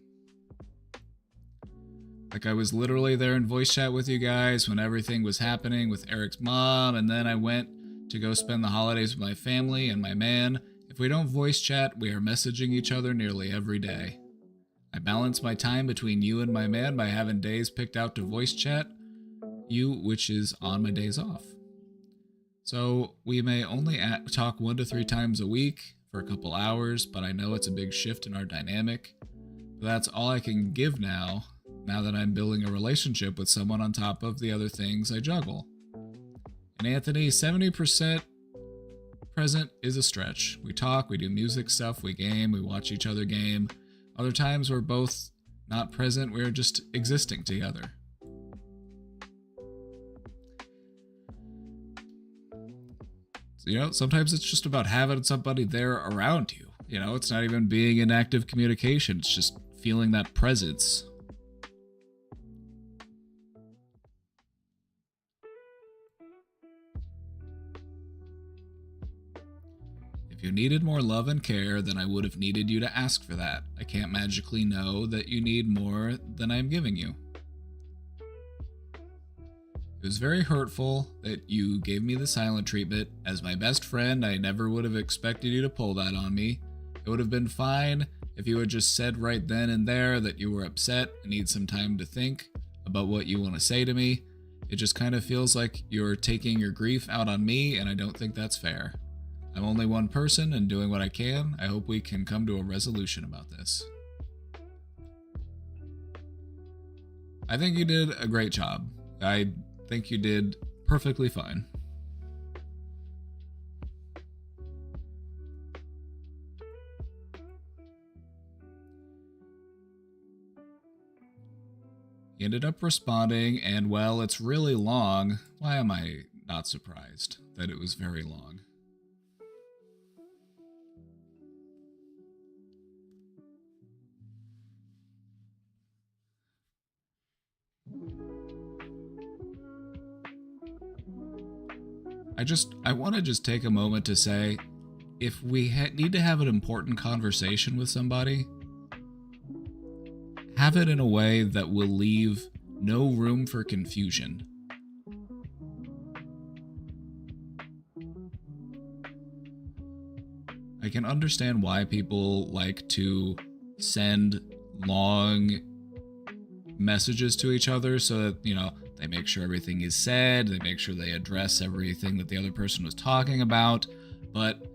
Speaker 9: Like I was literally there in voice chat with you guys when everything was happening with Eric's mom, and then I went to go spend the holidays with my family and my man. If we don't voice chat, we are messaging each other nearly every day. I balance my time between you and my man by having days picked out to voice chat you, which is on my days off. So we may only talk 1 to 3 times a week for a couple hours, but I know it's a big shift in our dynamic. But that's all I can give now that I'm building a relationship with someone on top of the other things I juggle. And Anthony, 70% present is a stretch. We talk, we do music stuff, we game, we watch each other game. Other times we're both not present, we're just existing together. You know, sometimes it's just about having somebody there around you. You know, it's not even being in active communication. It's just feeling that presence. If If you needed more love and care, then I would have needed you to ask for that. I can't magically know that you need more than I am giving you. It was very hurtful that you gave me the silent treatment. As my best friend, I never would have expected you to pull that on me. It would have been fine if you had just said right then and there that you were upset and need some time to think about what you want to say to me. It just kind of feels like you're taking your grief out on me, and I don't think that's fair. I'm only one person and doing what I can. I hope we can come to a resolution about this. I think you did a great job. I think you did perfectly fine. He ended up responding, and well, it's really long. Why am I not surprised that it was very long? I want to just take a moment to say, if we need to have an important conversation with somebody, have it in a way that will leave no room for confusion. I can understand why people like to send long messages to each other so that, they make sure everything is said, they make sure they address everything that the other person was talking about, but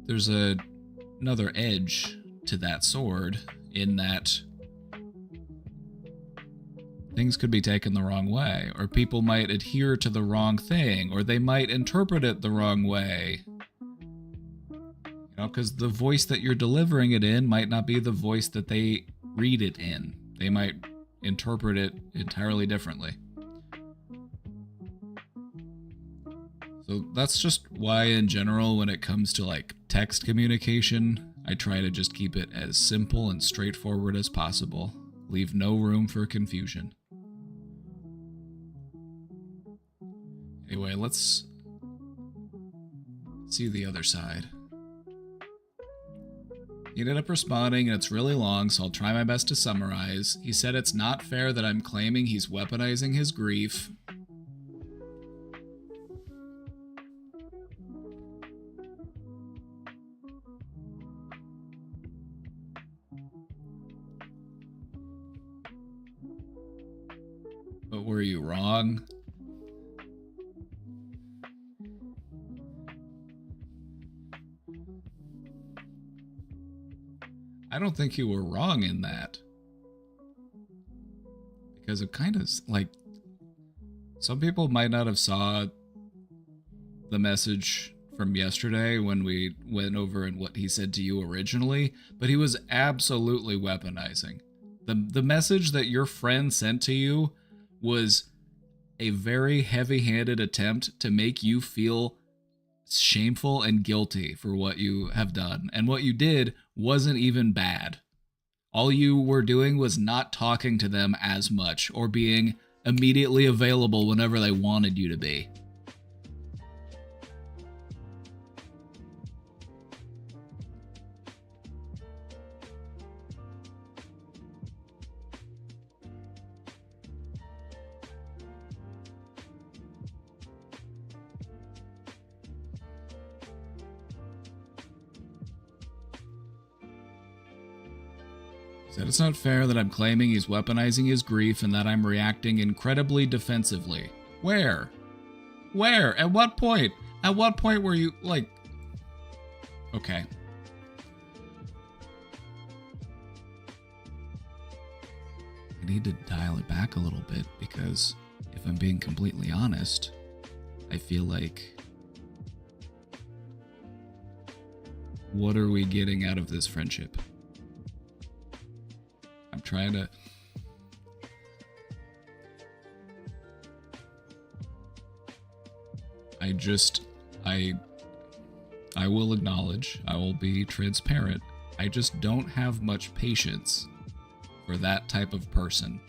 Speaker 9: there's another edge to that sword in that things could be taken the wrong way, or people might adhere to the wrong thing, or they might interpret it the wrong way. Because the voice that you're delivering it in might not be the voice that they read it in. They might interpret it entirely differently. So that's just why, in general, when it comes to text communication, I try to just keep it as simple and straightforward as possible. Leave no room for confusion. Anyway, let's see the other side. He ended up responding, and it's really long, so I'll try my best to summarize. He said it's not fair that I'm claiming he's weaponizing his grief. But were you wrong? I don't think you were wrong in that. Because it kind of, some people might not have saw the message from yesterday when we went over and what he said to you originally, but he was absolutely weaponizing. The message that your friend sent to you was a very heavy-handed attempt to make you feel shameful and guilty for what you have done. And what you did wasn't even bad. All you were doing was not talking to them as much or being immediately available whenever they wanted you to be. Said it's not fair that I'm claiming he's weaponizing his grief and that I'm reacting incredibly defensively. Where? Where? At what point? At what point were you, Okay. I need to dial it back a little bit because, if I'm being completely honest, I feel like... What are we getting out of this friendship? I'm trying to... I will acknowledge, I will be transparent. I just don't have much patience for that type of person.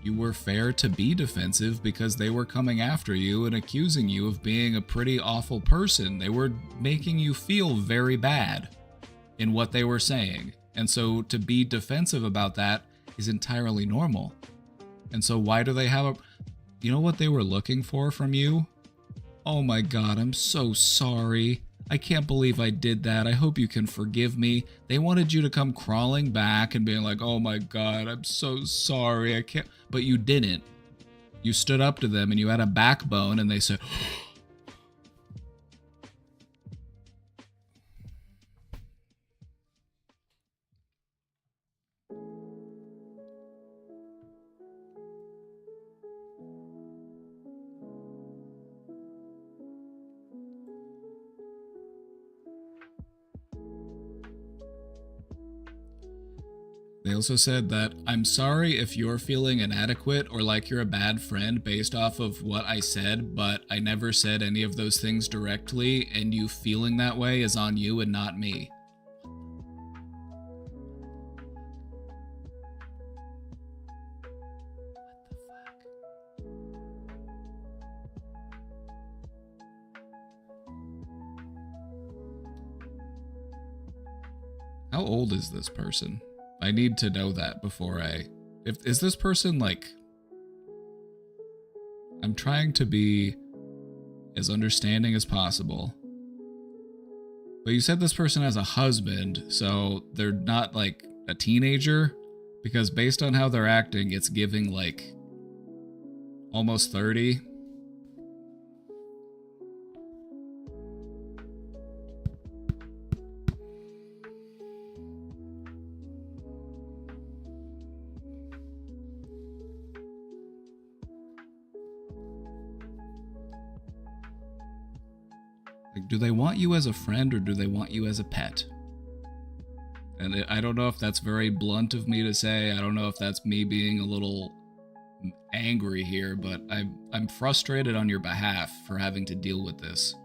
Speaker 9: you were fair to be defensive because they were coming after you and accusing you of being a pretty awful person. They were making you feel very bad in what they were saying. And so to be defensive about that is entirely normal. And so why do they have a... You know what they were looking for from you? Oh my God, I'm so sorry. I can't believe I did that. I hope you can forgive me. They wanted you to come crawling back and being like, oh my God, I'm so sorry. I can't. But you didn't. You stood up to them and you had a backbone and they said, They also said that, I'm sorry if you're feeling inadequate or like you're a bad friend based off of what I said, but I never said any of those things directly, and you feeling that way is on you and not me. How old is this person? I need to know that before is this person like... I'm trying to be as understanding as possible. But you said this person has a husband, so they're not like a teenager? Because based on how they're acting, it's giving like almost 30. Like, do they want you as a friend or do they want you as a pet? And I don't know if that's very blunt of me to say. I don't know if that's me being a little angry here, but I'm frustrated on your behalf for having to deal with this.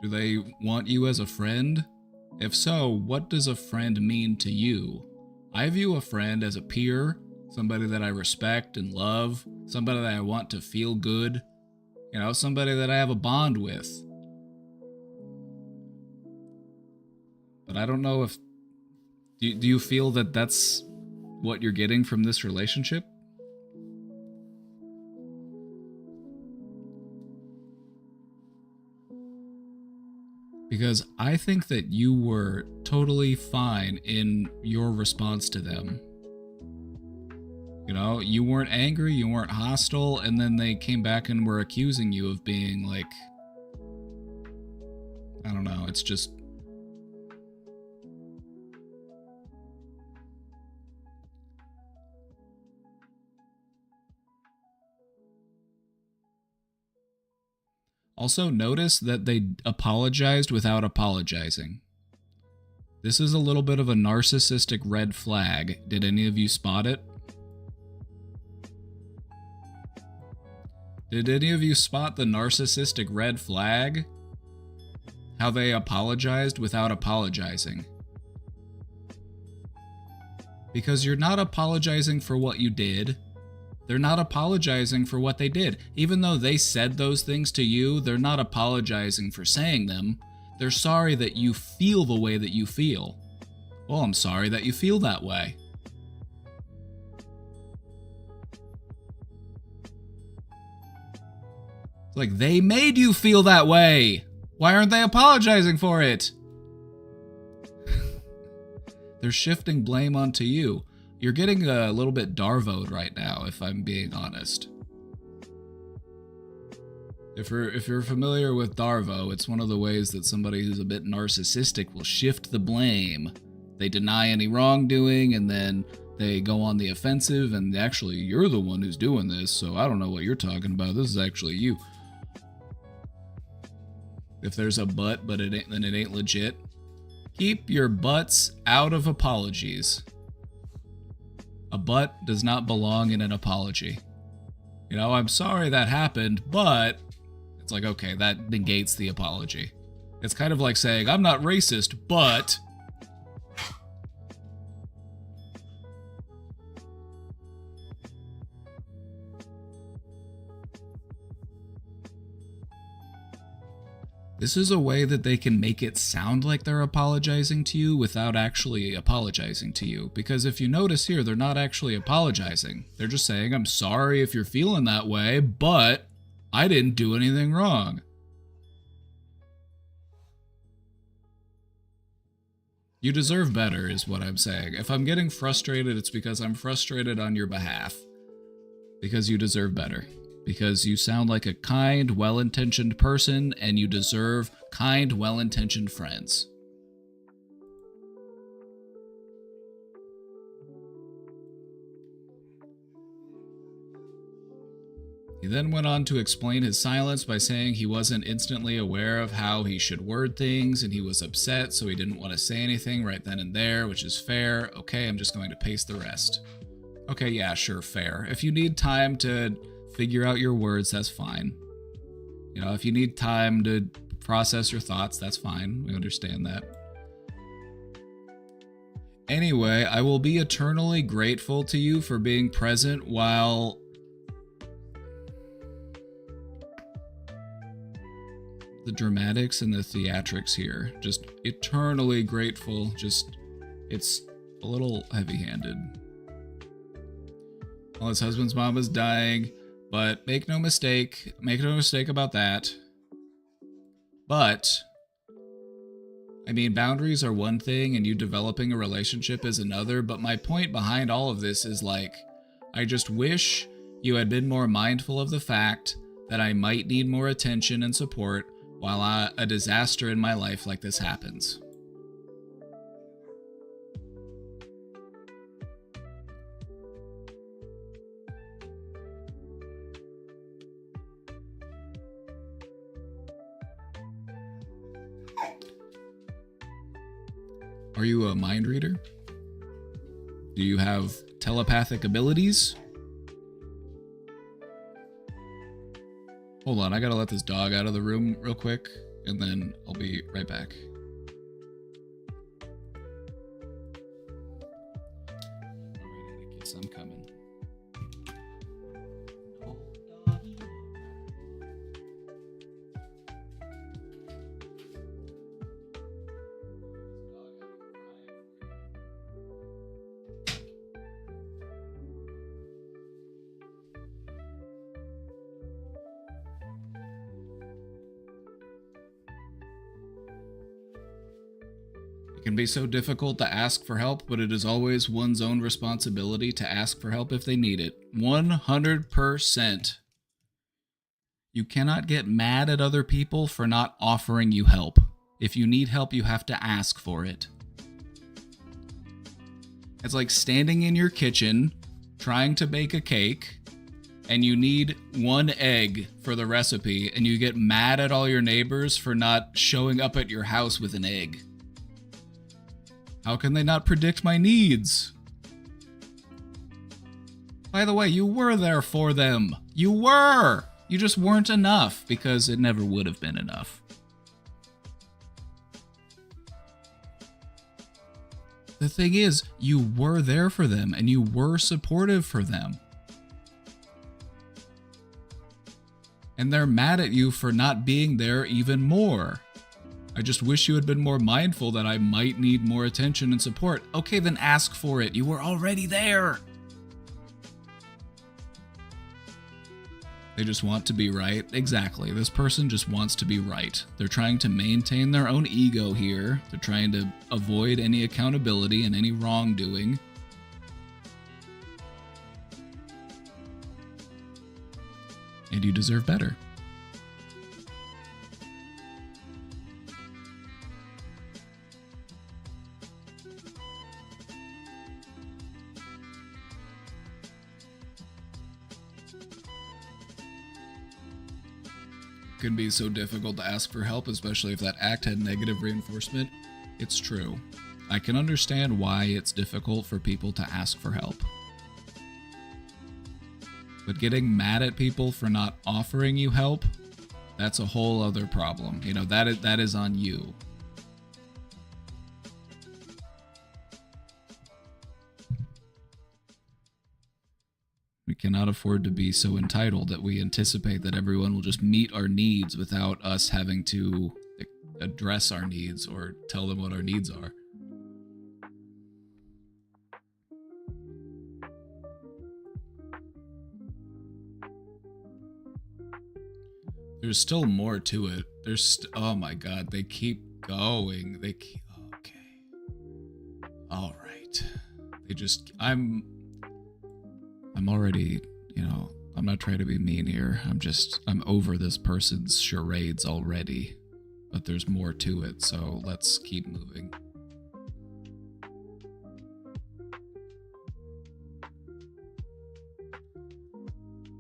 Speaker 9: Do they want you as a friend? If so, what does a friend mean to you? I view a friend as a peer, somebody that I respect and love, somebody that I want to feel good, you know, somebody that I have a bond with. But I don't know if... Do you feel that that's what you're getting from this relationship? Because I think that you were totally fine in your response to them. You know, you weren't angry, you weren't hostile, and then they came back and were accusing you of being like... I don't know, it's just... Also, notice that they apologized without apologizing. This is a little bit of a narcissistic red flag. Did any of you spot it? Did any of you spot the narcissistic red flag? How they apologized without apologizing. Because you're not apologizing for what you did. They're not apologizing for what they did. Even though they said those things to you, they're not apologizing for saying them. They're sorry that you feel the way that you feel. Well, I'm sorry that you feel that way. It's like, they made you feel that way. Why aren't they apologizing for it? They're shifting blame onto you. You're getting a little bit Darvoed right now, if I'm being honest. If you're familiar with Darvo, it's one of the ways that somebody who's a bit narcissistic will shift the blame. They deny any wrongdoing, and then they go on the offensive, and actually, you're the one who's doing this, so I don't know what you're talking about. This is actually you. If there's a but then it ain't legit. Keep your butts out of apologies. A but does not belong in an apology. You know, I'm sorry that happened, but it's like, okay, that negates the apology. It's kind of like saying, I'm not racist, but This is a way that they can make it sound like they're apologizing to you without actually apologizing to you. Because if you notice here, they're not actually apologizing. They're just saying, I'm sorry if you're feeling that way, but I didn't do anything wrong. You deserve better, is what I'm saying. If I'm getting frustrated, it's because I'm frustrated on your behalf. Because you deserve better. Because you sound like a kind, well-intentioned person, and you deserve kind, well-intentioned friends. He then went on to explain his silence by saying he wasn't instantly aware of how he should word things, and he was upset, so he didn't want to say anything right then and there, which is fair. Okay, I'm just going to paste the rest. Okay, yeah, sure, fair. If you need time to figure out your words, that's fine. You know, if you need time to process your thoughts, that's fine. We understand that. Anyway, I will be eternally grateful to you for being present while... The dramatics and the theatrics here. Just eternally grateful. Just, it's a little heavy-handed. While his husband's mom is dying, but make no mistake about that. But, I mean, boundaries are one thing and you developing a relationship is another, but my point behind all of this is like, I just wish you had been more mindful of the fact that I might need more attention and support while a disaster in my life like this happens. Are you a mind reader? Do you have telepathic abilities? Hold on, I gotta let this dog out of the room real quick, and then I'll be right back. Alright, I guess I'm coming. It can be so difficult to ask for help, but it is always one's own responsibility to ask for help if they need it. 100%. You cannot get mad at other people for not offering you help. If you need help, you have to ask for it. It's like standing in your kitchen, trying to bake a cake, and you need 1 egg for the recipe, and you get mad at all your neighbors for not showing up at your house with an egg. How can they not predict my needs? By the way, you were there for them. You were! You just weren't enough, because it never would have been enough. The thing is, you were there for them, and you were supportive for them. And they're mad at you for not being there even more. I just wish you had been more mindful that I might need more attention and support. Okay, then ask for it. You were already there. They just want to be right. Exactly. This person just wants to be right. They're trying to maintain their own ego here. They're trying to avoid any accountability and any wrongdoing. And you deserve better. Can be so difficult to ask for help, especially if that act had negative reinforcement. It's true. I can understand why it's difficult for people to ask for help. But getting mad at people for not offering you help, that's a whole other problem. You know, that is on you. We cannot afford to be so entitled that we anticipate that everyone will just meet our needs without us having to address our needs or tell them what our needs are. There's still more to it. Oh my god, they keep going. Okay. All right. I'm already, I'm not trying to be mean here. I'm over this person's charades already. But there's more to it, so let's keep moving.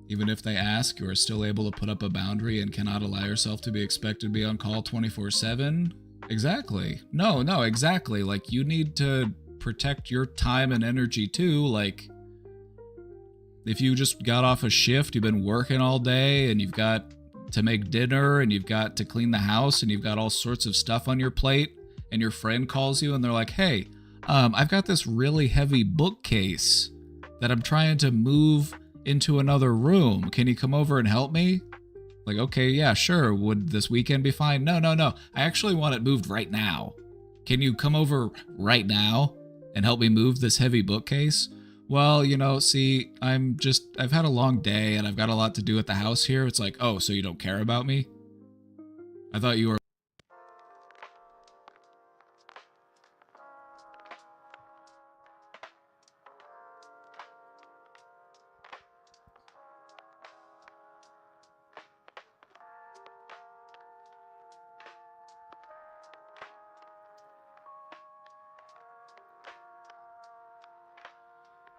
Speaker 9: Even if they ask, you are still able to put up a boundary and cannot allow yourself to be expected to be on call 24/7? Exactly. No, exactly. Like, you need to protect your time and energy too. Like, if you just got off a shift, you've been working all day, and you've got to make dinner, and you've got to clean the house, and you've got all sorts of stuff on your plate, and your friend calls you and they're like, hey, I've got this really heavy bookcase that I'm trying to move into another room. Can you come over and help me? Like, okay, yeah, sure. Would this weekend be fine? No. I actually want it moved right now. Can you come over right now and help me move this heavy bookcase? Well, see, I've had a long day and I've got a lot to do at the house here. It's like, oh, so you don't care about me? I thought you were...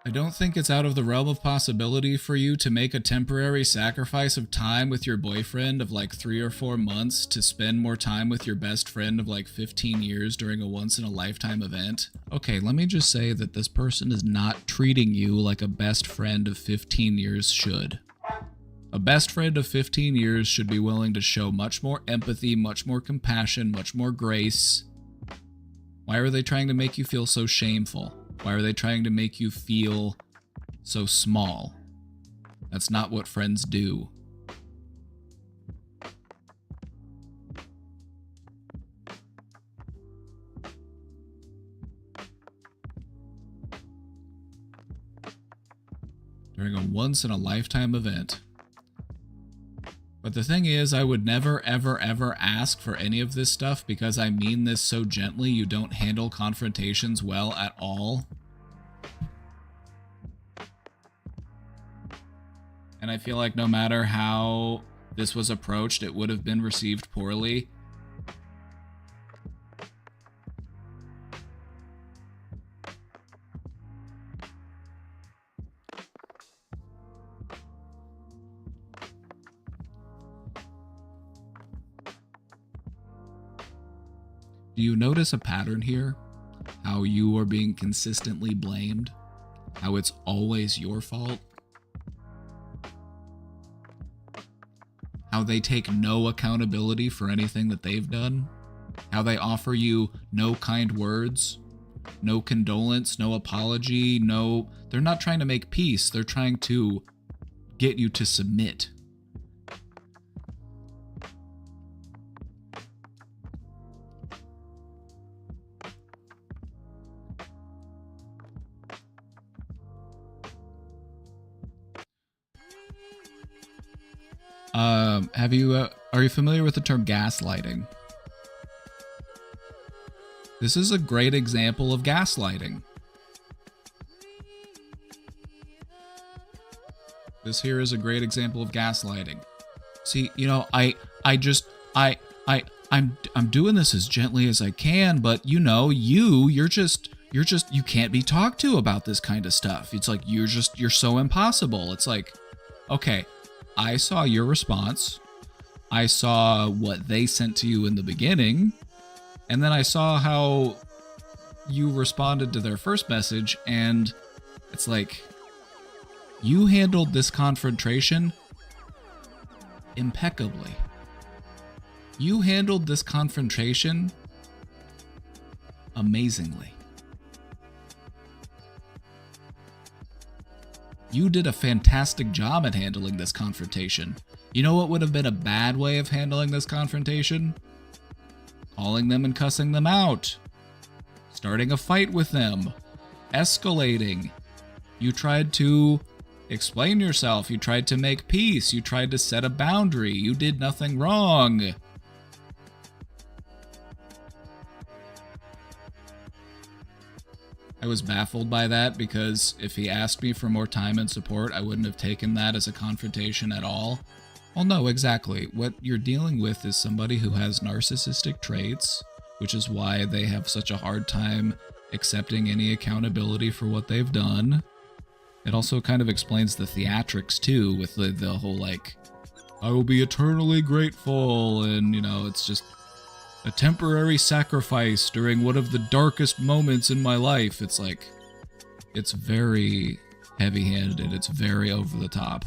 Speaker 9: I don't think it's out of the realm of possibility for you to make a temporary sacrifice of time with your boyfriend of like 3 or 4 months to spend more time with your best friend of like 15 years during a once-in-a-lifetime event. Okay, let me just say that this person is not treating you like a best friend of 15 years should. A best friend of 15 years should be willing to show much more empathy, much more compassion, much more grace. Why are they trying to make you feel so shameful? Why are they trying to make you feel so small? That's not what friends do. During a once-in-a-lifetime event. But the thing is, I would never, ever, ever ask for any of this stuff because I mean this so gently. You don't handle confrontations well at all. And I feel like no matter how this was approached, it would have been received poorly. Do you notice a pattern here? How you are being consistently blamed? How it's always your fault? How they take no accountability for anything that they've done? How they offer you no kind words? No condolence, no apology, they're not trying to make peace, they're trying to get you to submit. Are you familiar with the term gaslighting? This is a great example of gaslighting. This here is a great example of gaslighting. See, I'm doing this as gently as I can, but you can't be talked to about this kind of stuff. It's like you're so impossible. It's like, okay, I saw your response. I saw what they sent to you in the beginning, and then I saw how you responded to their first message, and it's like, you handled this confrontation impeccably. You handled this confrontation amazingly. You did a fantastic job at handling this confrontation. You know what would have been a bad way of handling this confrontation? calling them and cussing them out, starting a fight with them, escalating. You tried to explain yourself. You tried to make peace. You tried to set a boundary. You did nothing wrong. I was baffled by that because if he asked me for more time and support, I wouldn't have taken that as a confrontation at all. Well, no, exactly. What you're dealing with is somebody who has narcissistic traits, which is why they have such a hard time accepting any accountability for what they've done. It also kind of explains the theatrics too, with the whole like, I will be eternally grateful, and it's just a temporary sacrifice during one of the darkest moments in my life. It's like, it's very heavy-handed. It's very over the top.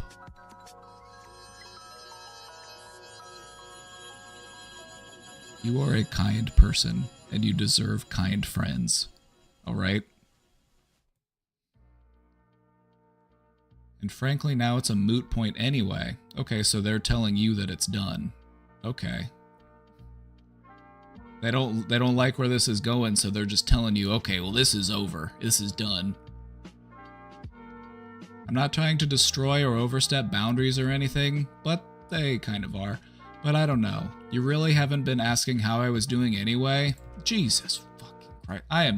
Speaker 9: You are a kind person, and you deserve kind friends. All right? And frankly, now it's a moot point anyway. Okay, so they're telling you that it's done. Okay. They don't like where this is going, so they're just telling you, okay, well, this is over. This is done. I'm not trying to destroy or overstep boundaries or anything, but they kind of are. But I don't know. You really haven't been asking how I was doing anyway? Jesus fucking Christ.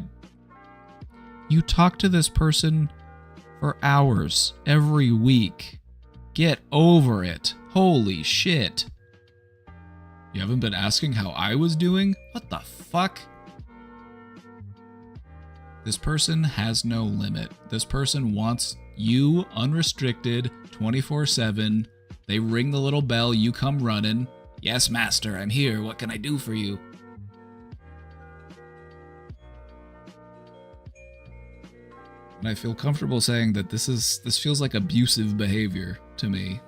Speaker 9: You talk to this person for hours every week. Get over it. Holy shit. You haven't been asking how I was doing? What the fuck? This person has no limit. This person wants you unrestricted 24/7. They ring the little bell, you come running. Yes, master, I'm here. What can I do for you? And I feel comfortable saying that this feels like abusive behavior to me.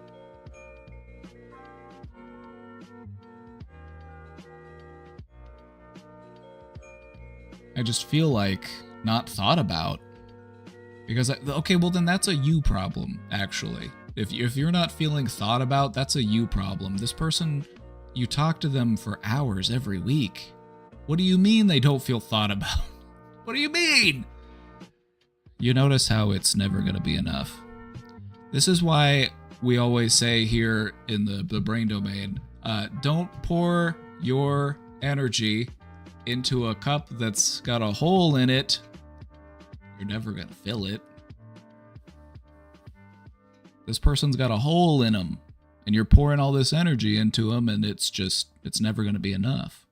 Speaker 9: I just feel like not thought about. Because, okay, well then that's a you problem, actually. If you're not feeling thought about, that's a you problem. This person, you talk to them for hours every week. What do you mean they don't feel thought about? What do you mean? You notice how it's never going to be enough. This is why we always say here in the brain domain, don't pour your energy into a cup that's got a hole in it. You're never going to fill it. This person's got a hole in them, and you're pouring all this energy into them, and it's never going to be enough.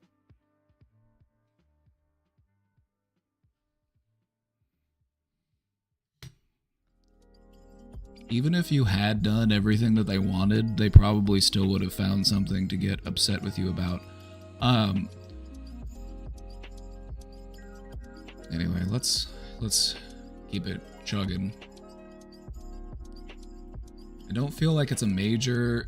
Speaker 9: Even if you had done everything that they wanted, they probably still would have found something to get upset with you about. Anyway, let's keep it chugging. I don't feel like it's a major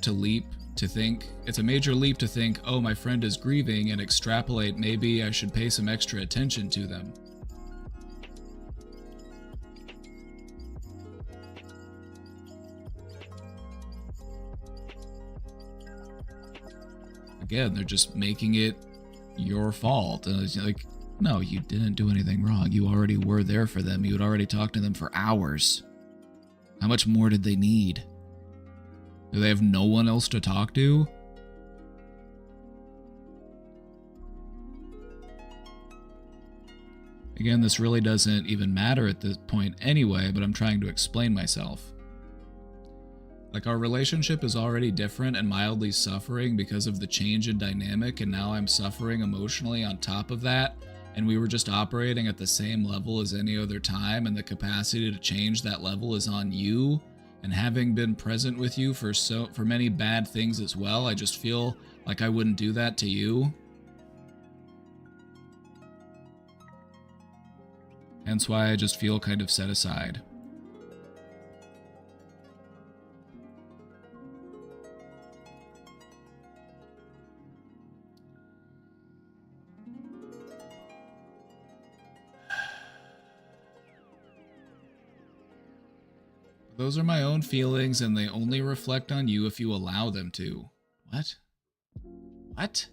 Speaker 9: leap to think. It's a major leap to think, oh, my friend is grieving, and extrapolate, maybe I should pay some extra attention to them. Again, they're just making it your fault. And it's like, no, you didn't do anything wrong. You already were there for them. You had already talked to them for hours. How much more did they need? Do they have no one else to talk to? Again, this really doesn't even matter at this point anyway, but I'm trying to explain myself. Like, our relationship is already different and mildly suffering because of the change in dynamic, and now I'm suffering emotionally on top of that, and we were just operating at the same level as any other time, and the capacity to change that level is on you, and having been present with you for many bad things as well, I just feel like I wouldn't do that to you. Hence why I just feel kind of set aside. Those are my own feelings, and they only reflect on you if you allow them to. What? What?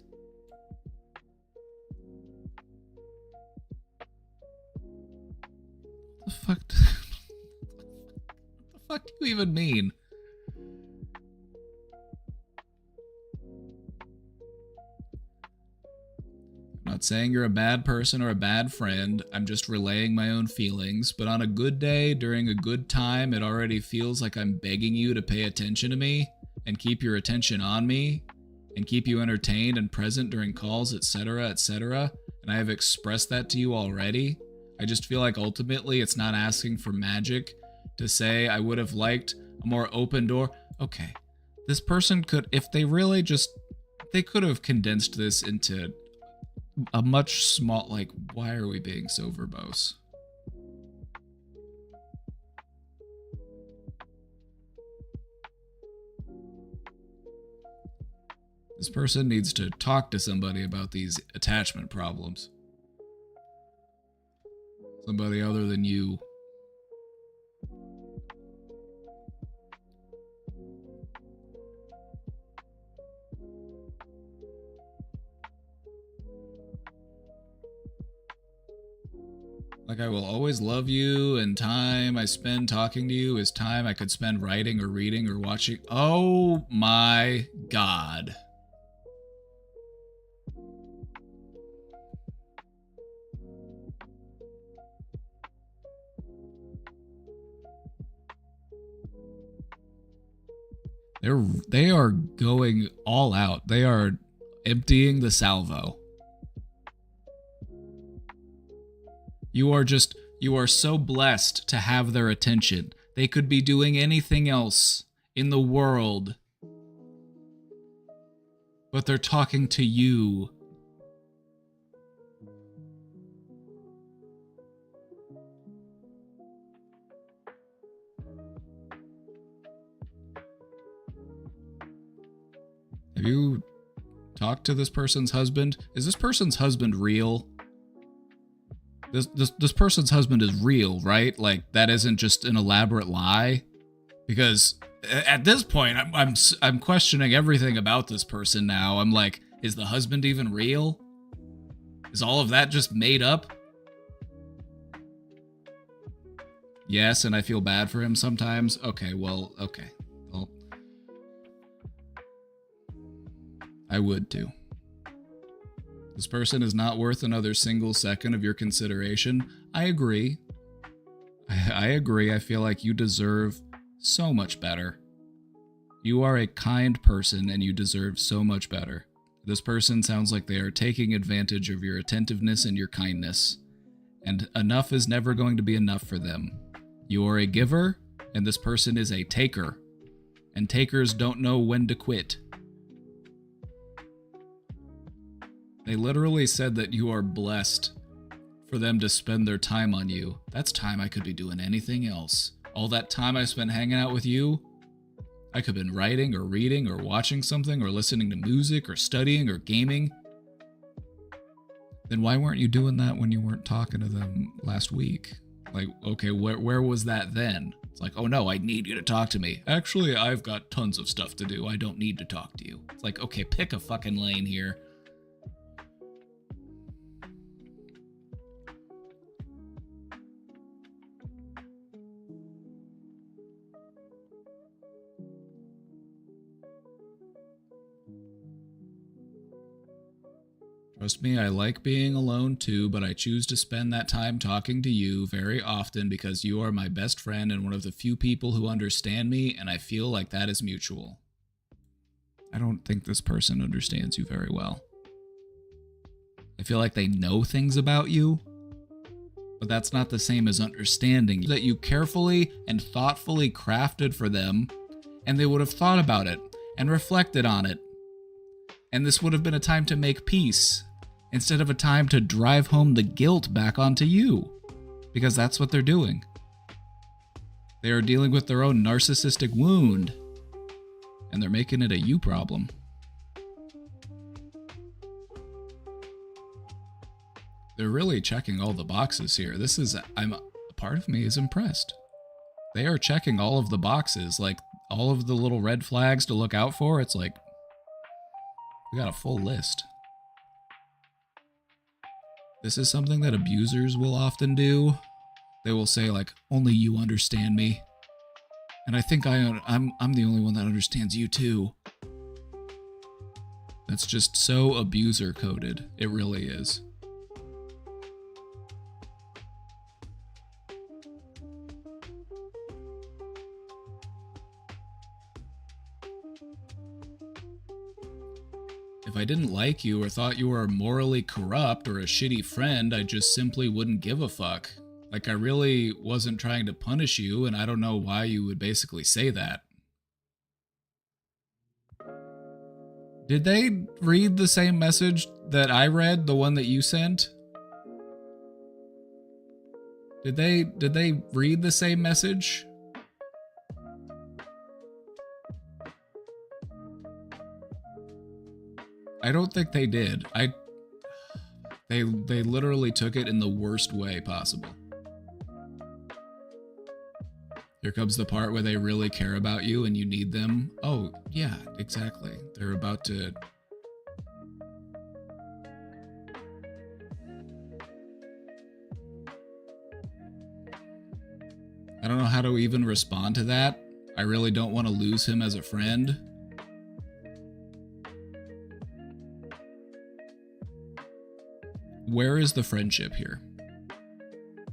Speaker 9: The fuck? What the fuck do you even mean? I'm not saying you're a bad person or a bad friend. I'm just relaying my own feelings. But on a good day, during a good time, it already feels like I'm begging you to pay attention to me and keep your attention on me and keep you entertained and present during calls, etc., etc. And I have expressed that to you already. I just feel like ultimately it's not asking for magic to say I would have liked a more open door. Okay, this person could, if they really just, they could have condensed this into a much small, like, why are we being so verbose? This person needs to talk to somebody about these attachment problems. Somebody other than you. Like, I will always love you, and time I spend talking to you is time I could spend writing or reading or watching. Oh my God. They are going all out. They are emptying the salvo. You are so blessed to have their attention. They could be doing anything else in the world, but they're talking to you. Have you talked to this person's husband? Is this person's husband real? This person's husband is real, right? Like, that isn't just an elaborate lie? Because at this point, I'm questioning everything about this person now. I'm like, is the husband even real? Is all of that just made up? Yes, and I feel bad for him sometimes. Okay, well, okay. Well, I would too. This person is not worth another single second of your consideration. I agree. I agree. I feel like you deserve so much better. You are a kind person and you deserve so much better. This person sounds like they are taking advantage of your attentiveness and your kindness. And enough is never going to be enough for them. You are a giver, and this person is a taker. And takers don't know when to quit. They literally said that you are blessed for them to spend their time on you. That's time I could be doing anything else. All that time I spent hanging out with you, I could have been writing or reading or watching something or listening to music or studying or gaming. Then why weren't you doing that when you weren't talking to them last week? Like, okay, where was that then? It's like, oh no, I need you to talk to me. Actually, I've got tons of stuff to do. I don't need to talk to you. It's like, okay, pick a fucking lane here. Trust me, I like being alone too, but I choose to spend that time talking to you very often because you are my best friend and one of the few people who understand me, and I feel like that is mutual. I don't think this person understands you very well. I feel like they know things about you, but that's not the same as understanding. That you carefully and thoughtfully crafted for them, and they would have thought about it and reflected on it. And this would have been a time to make peace, instead of a time to drive home the guilt back onto you. Because that's what they're doing. They are dealing with their own narcissistic wound, and they're making it a you problem. They're really checking all the boxes here. Part of me is impressed. They are checking all of the boxes, like all of the little red flags to look out for. It's like, We got a full list. This is something that abusers will often do. They will say like, only you understand me. And I think I'm the only one that understands you too. That's just so abuser coded. It really is. If I didn't like you or thought you were morally corrupt or a shitty friend, I just simply wouldn't give a fuck. Like, I really wasn't trying to punish you, and I don't know why you would basically say that. Did they read the same message that I read, the one that you sent? Did they read the same message? I don't think they did. They literally took it in the worst way possible. Here comes the part where they really care about you and you need them. Oh, yeah, exactly. They're about to... I don't know how to even respond to that. I really don't want to lose him as a friend. Where is the friendship here?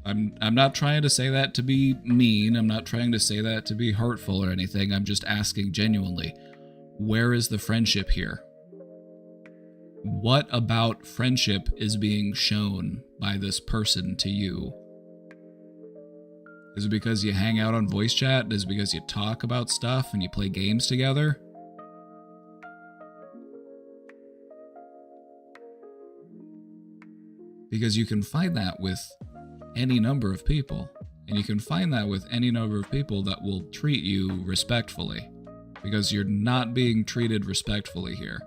Speaker 9: I'm not trying to say that to be mean. I'm not trying to say that to be hurtful or anything. I'm just asking genuinely, where is the friendship here? What about friendship is being shown by this person to you? Is it because you hang out on voice chat? Is it because you talk about stuff and you play games together? Because you can find that with any number of people. And you can find that with any number of people that will treat you respectfully. Because you're not being treated respectfully here.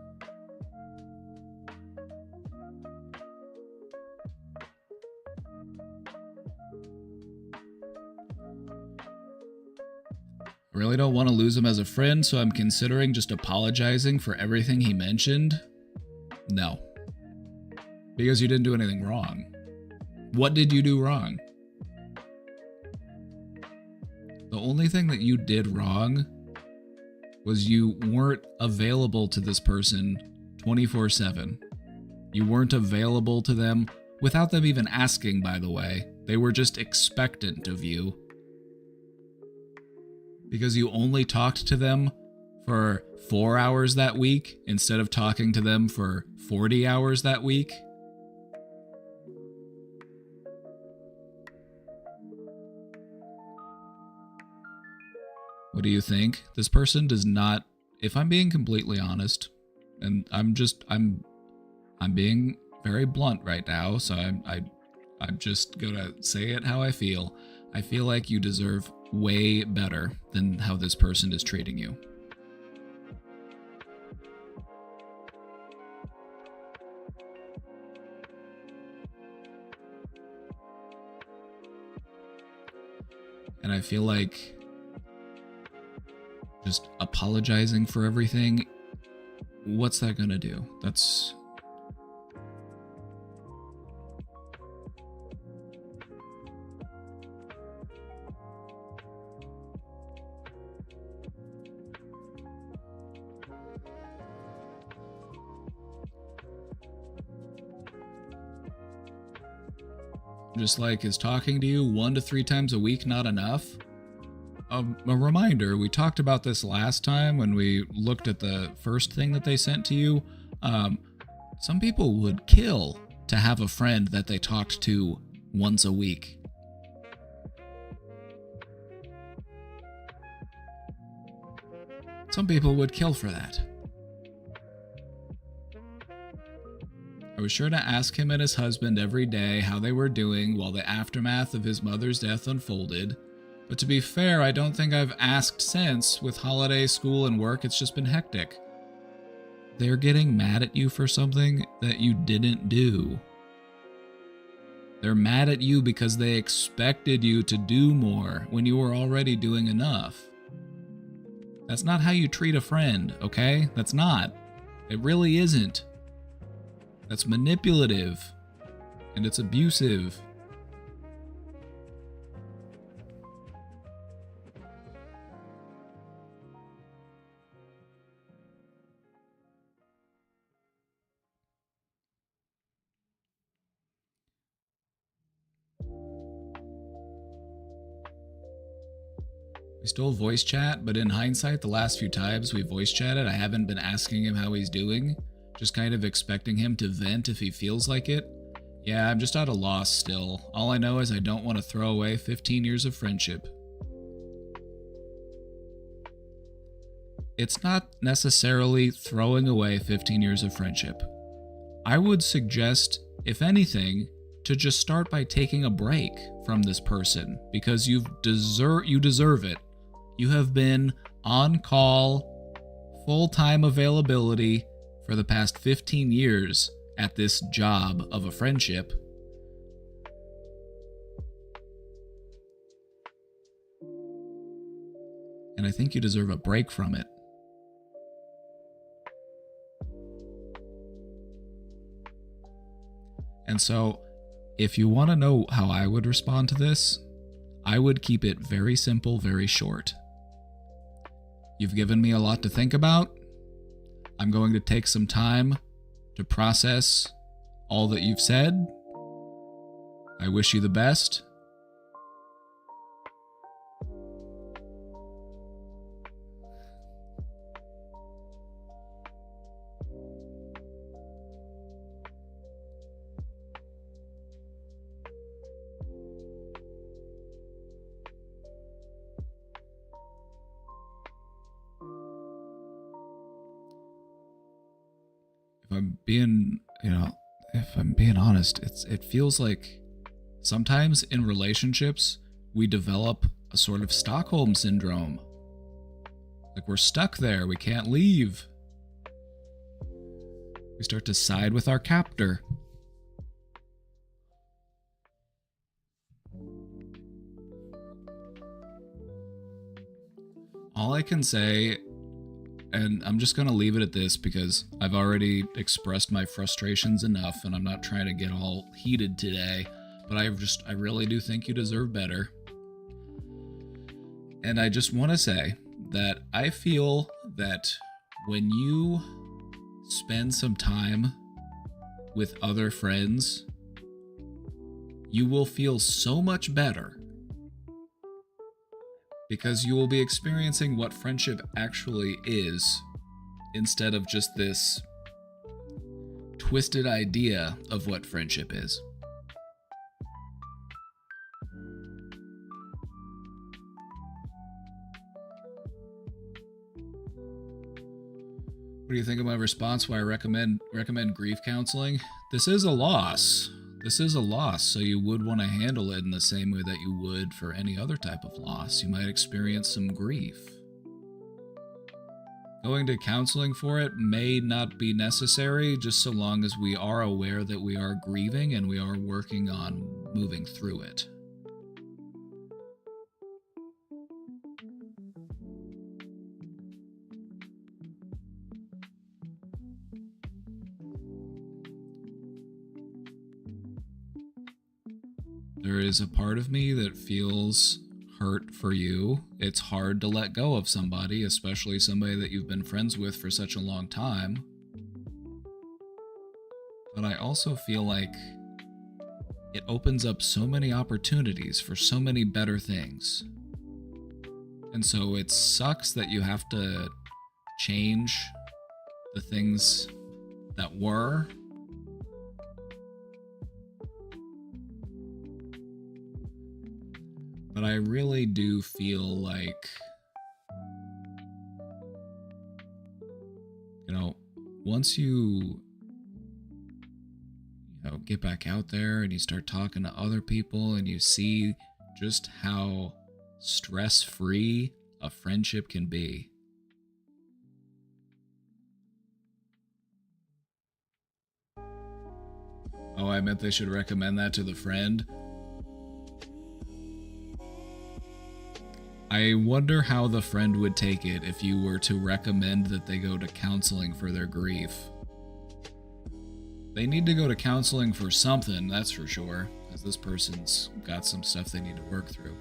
Speaker 9: I really don't want to lose him as a friend, so I'm considering just apologizing for everything he mentioned. No. Because you didn't do anything wrong. What did you do wrong? The only thing that you did wrong was you weren't available to this person 24/7. You weren't available to them without them even asking, by the way. They were just expectant of you. Because you only talked to them for 4 hours that week instead of talking to them for 40 hours that week. What do you think? This person does not, if I'm being completely honest, and I'm being very blunt right now, so I'm just gonna say it how I feel. I feel like you deserve way better than how this person is treating you. And I feel like just apologizing for everything, what's that gonna do? That's... Just like, is talking to you 1 to 3 times a week not enough? A reminder, we talked about this last time when we looked at the first thing that they sent to you. Some people would kill to have a friend that they talked to once a week. Some people would kill for that. I was sure to ask him and his husband every day how they were doing while the aftermath of his mother's death unfolded. But to be fair, I don't think I've asked since. With holiday, school, and work, it's just been hectic. They're getting mad at you for something that you didn't do. They're mad at you because they expected you to do more when you were already doing enough. That's not how you treat a friend, okay? That's not. It really isn't. That's manipulative. And it's abusive. We still voice chat, but in hindsight, the last few times we voice chatted, I haven't been asking him how he's doing, just kind of expecting him to vent if he feels like it. Yeah, I'm just at a loss still. All I know is I don't want to throw away 15 years of friendship. It's not necessarily throwing away 15 years of friendship. I would suggest, if anything, to just start by taking a break from this person because you deserve it. You have been on call, full-time availability for the past 15 years at this job of a friendship. And I think you deserve a break from it. And so, if you want to know how I would respond to this, I would keep it very simple, very short. You've given me a lot to think about. I'm going to take some time to process all that you've said. I wish you the best. If I'm being honest, it feels like sometimes in relationships, we develop a sort of Stockholm syndrome. Like we're stuck there, we can't leave. We start to side with our captor. All I can say, and I'm just going to leave it at this because I've already expressed my frustrations enough and I'm not trying to get all heated today, but I really do think you deserve better. And I just want to say that I feel that when you spend some time with other friends, you will feel so much better because you will be experiencing what friendship actually is instead of just this twisted idea of what friendship is. What do you think of my response why I recommend grief counseling? This is a loss. This is a loss, so you would want to handle it in the same way that you would for any other type of loss. You might experience some grief. Going to counseling for it may not be necessary, just so long as we are aware that we are grieving and we are working on moving through it. There is a part of me that feels hurt for you. It's hard to let go of somebody, especially somebody that you've been friends with for such a long time. But I also feel like it opens up so many opportunities for so many better things. And so it sucks that you have to change the things that were. But I really do feel like, once you get back out there and you start talking to other people and you see just how stress-free a friendship can be. Oh, I meant they should recommend that to the friend. I wonder how the friend would take it if you were to recommend that they go to counseling for their grief. They need to go to counseling for something, that's for sure, because this person's got some stuff they need to work through.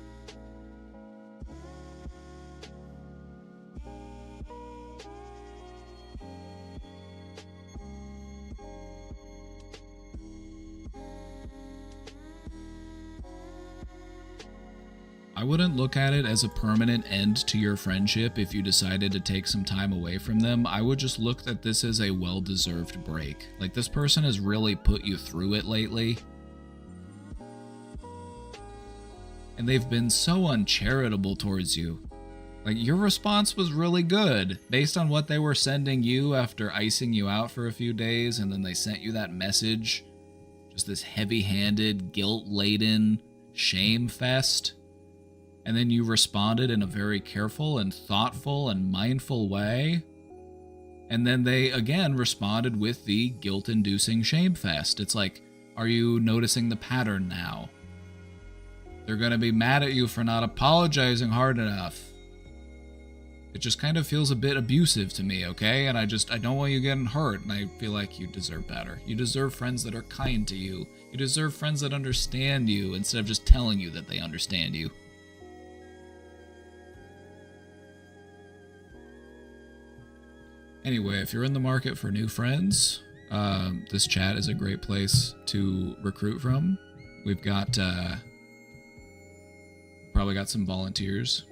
Speaker 9: I wouldn't look at it as a permanent end to your friendship if you decided to take some time away from them. I would just look at this as a well-deserved break. Like, this person has really put you through it lately. And they've been so uncharitable towards you. Like, your response was really good based on what they were sending you after icing you out for a few days, and then they sent you that message. Just this heavy-handed, guilt-laden shame fest. And then you responded in a very careful and thoughtful and mindful way. And then they, again, responded with the guilt-inducing shame fest. It's like, are you noticing the pattern now? They're going to be mad at you for not apologizing hard enough. It just kind of feels a bit abusive to me, okay? And I don't want you getting hurt, and I feel like you deserve better. You deserve friends that are kind to you. You deserve friends that understand you instead of just telling you that they understand you. Anyway, if you're in the market for new friends, this chat is a great place to recruit from. We've got, probably got some volunteers.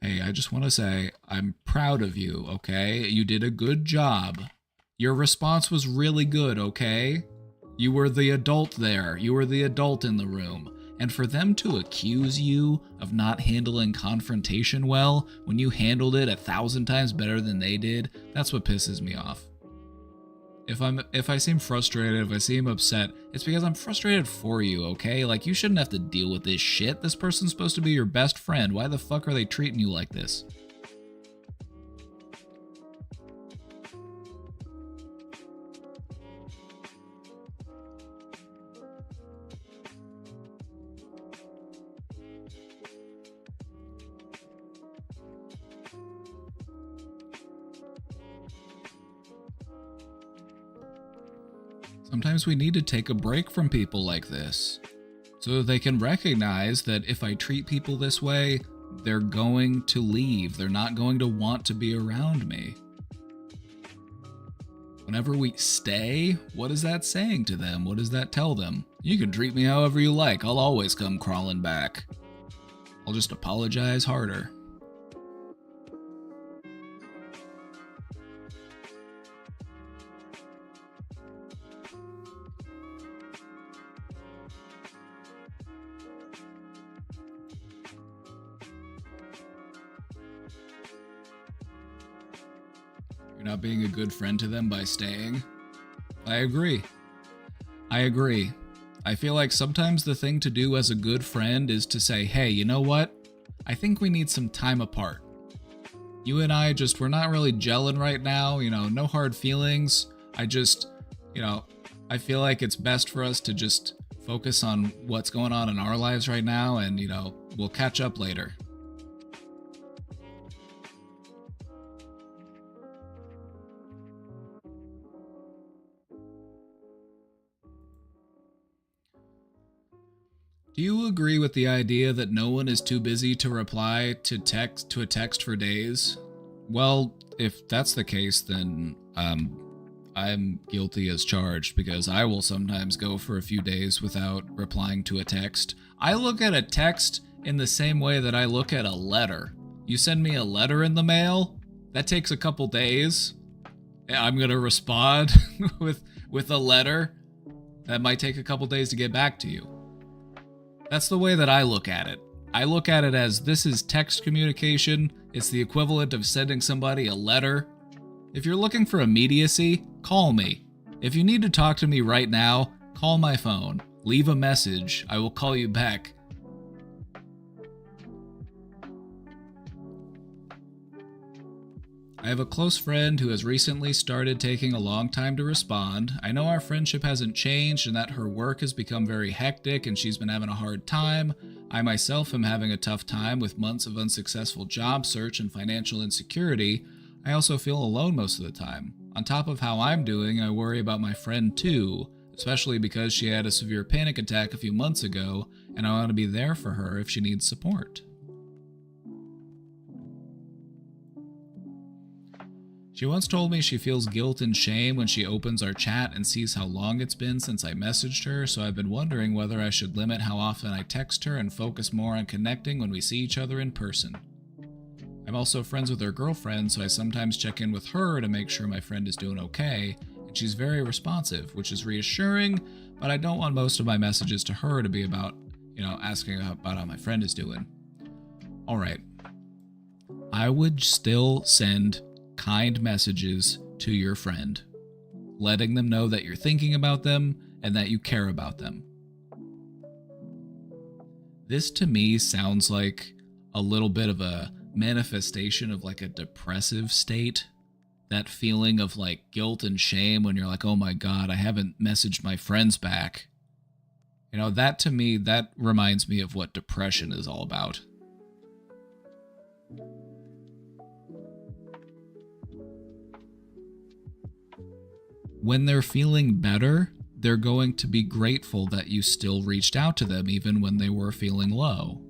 Speaker 9: Hey, I just want to say, I'm proud of you, okay? You did a good job. Your response was really good, okay? You were the adult there. You were the adult in the room. And for them to accuse you of not handling confrontation well when you handled it 1,000 times better than they did, that's what pisses me off. If I seem frustrated, if I seem upset, it's because I'm frustrated for you, okay? Like, you shouldn't have to deal with this shit. This person's supposed to be your best friend. Why the fuck are they treating you like this? Sometimes we need to take a break from people like this, so that they can recognize that if I treat people this way, they're going to leave. They're not going to want to be around me. Whenever we stay, what is that saying to them? What does that tell them? You can treat me however you like. I'll always come crawling back. I'll just apologize harder. Not being a good friend to them by staying. I agree. I feel like sometimes the thing to do as a good friend is to say, hey, you know what? I think we need some time apart. You and I we're not really gelling right now, no hard feelings. I feel like it's best for us to just focus on what's going on in our lives right now, and, we'll catch up later. Do you agree with the idea that no one is too busy to reply to a text for days? Well, if that's the case, then I'm guilty as charged, because I will sometimes go for a few days without replying to a text. I look at a text in the same way that I look at a letter. You send me a letter in the mail, that takes a couple days. I'm gonna respond with a letter that might take a couple days to get back to you. That's the way that I look at it. I look at it as this is text communication. It's the equivalent of sending somebody a letter. If you're looking for immediacy, call me. If you need to talk to me right now, call my phone. Leave a message. I will call you back. I have a close friend who has recently started taking a long time to respond. I know our friendship hasn't changed and that her work has become very hectic and she's been having a hard time. I myself am having a tough time with months of unsuccessful job search and financial insecurity. I also feel alone most of the time. On top of how I'm doing, I worry about my friend too, especially because she had a severe panic attack a few months ago, and I want to be there for her if she needs support. She once told me she feels guilt and shame when she opens our chat and sees how long it's been since I messaged her, so I've been wondering whether I should limit how often I text her and focus more on connecting when we see each other in person. I'm also friends with her girlfriend, so I sometimes check in with her to make sure my friend is doing okay, and she's very responsive, which is reassuring, but I don't want most of my messages to her to be about, asking about how my friend is doing. Alright. I would still send kind messages to your friend, letting them know that you're thinking about them and that you care about them. This to me sounds like a little bit of a manifestation of like a depressive state, that feeling of like guilt and shame when you're like, oh my god, I haven't messaged my friends back. That to me, that reminds me of what depression is all about. When they're feeling better, they're going to be grateful that you still reached out to them even when they were feeling low.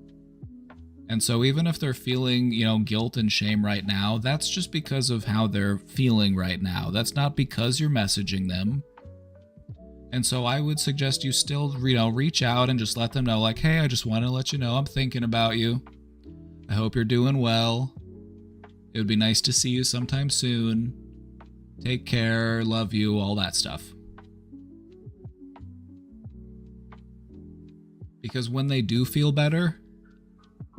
Speaker 9: And so even if they're feeling, guilt and shame right now, that's just because of how they're feeling right now. That's not because you're messaging them. And so I would suggest you still, reach out and just let them know, like, hey, I just want to let you know I'm thinking about you. I hope you're doing well. It would be nice to see you sometime soon. Take care, love you, all that stuff. Because when they do feel better,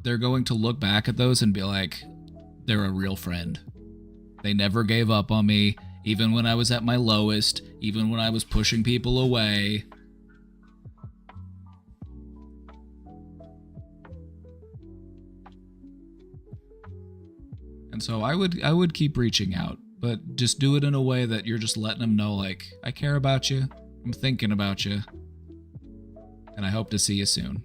Speaker 9: they're going to look back at those and be like, they're a real friend. They never gave up on me, even when I was at my lowest, even when I was pushing people away. And so I would keep reaching out. But just do it in a way that you're just letting them know, like, I care about you, I'm thinking about you, and I hope to see you soon.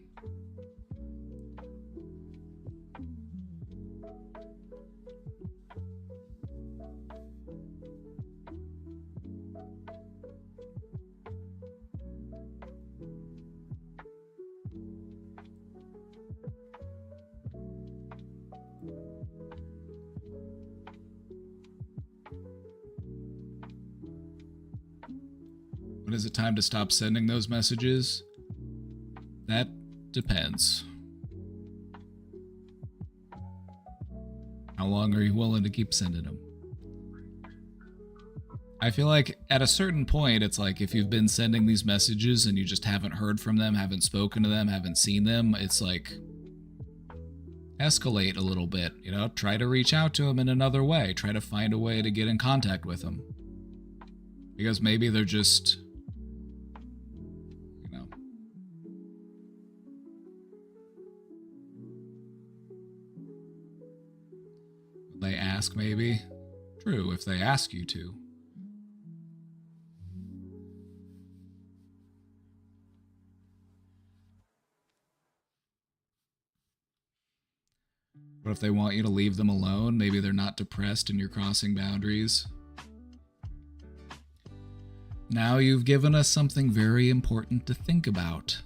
Speaker 9: When is it time to stop sending those messages? That depends. How long are you willing to keep sending them? I feel like at a certain point, it's like if you've been sending these messages and you just haven't heard from them, haven't spoken to them, haven't seen them, it's like escalate a little bit, try to reach out to them in another way, try to find a way to get in contact with them. Because maybe they're just, they ask maybe. True, if they ask you to. But if they want you to leave them alone, maybe they're not depressed and you're crossing boundaries. Now you've given us something very important to think about.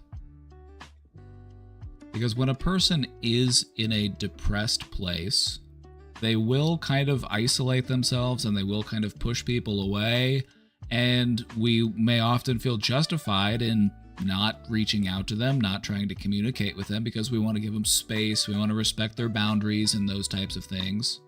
Speaker 9: Because when a person is in a depressed place, they will kind of isolate themselves and they will kind of push people away. And we may often feel justified in not reaching out to them, not trying to communicate with them because we want to give them space, we want to respect their boundaries and those types of things.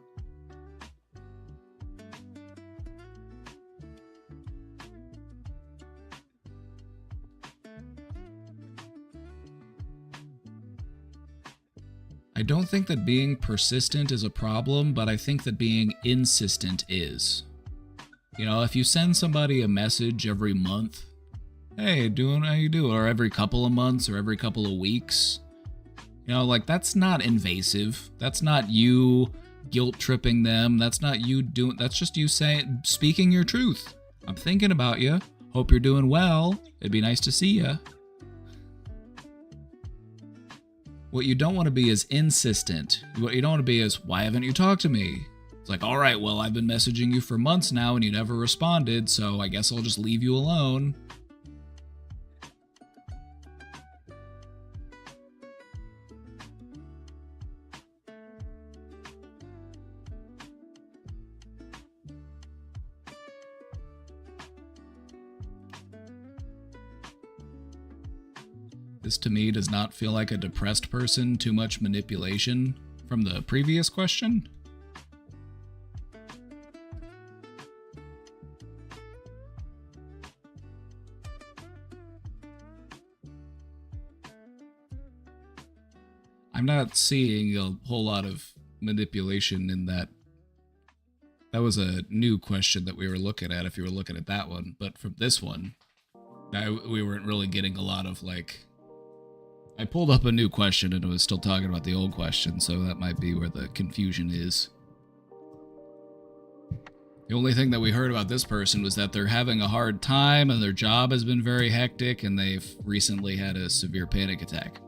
Speaker 9: I don't think that being persistent is a problem, but I think that being insistent is. If you send somebody a message every month, hey, how you doing? Or every couple of months or every couple of weeks, that's not invasive. That's not you guilt tripping them. That's not you doing, that's just you speaking your truth. I'm thinking about you. Hope you're doing well. It'd be nice to see you. What you don't want to be is insistent. What you don't want to be is, why haven't you talked to me? It's like, all right, well, I've been messaging you for months now and you never responded, so I guess I'll just leave you alone. This to me does not feel like a depressed person, too much manipulation from the previous question. I'm not seeing a whole lot of manipulation in that. That was a new question that we were looking at if you were looking at that one, but from this one, we weren't really getting a lot of like... I pulled up a new question and it was still talking about the old question, so that might be where the confusion is. The only thing that we heard about this person was that they're having a hard time and their job has been very hectic and they've recently had a severe panic attack.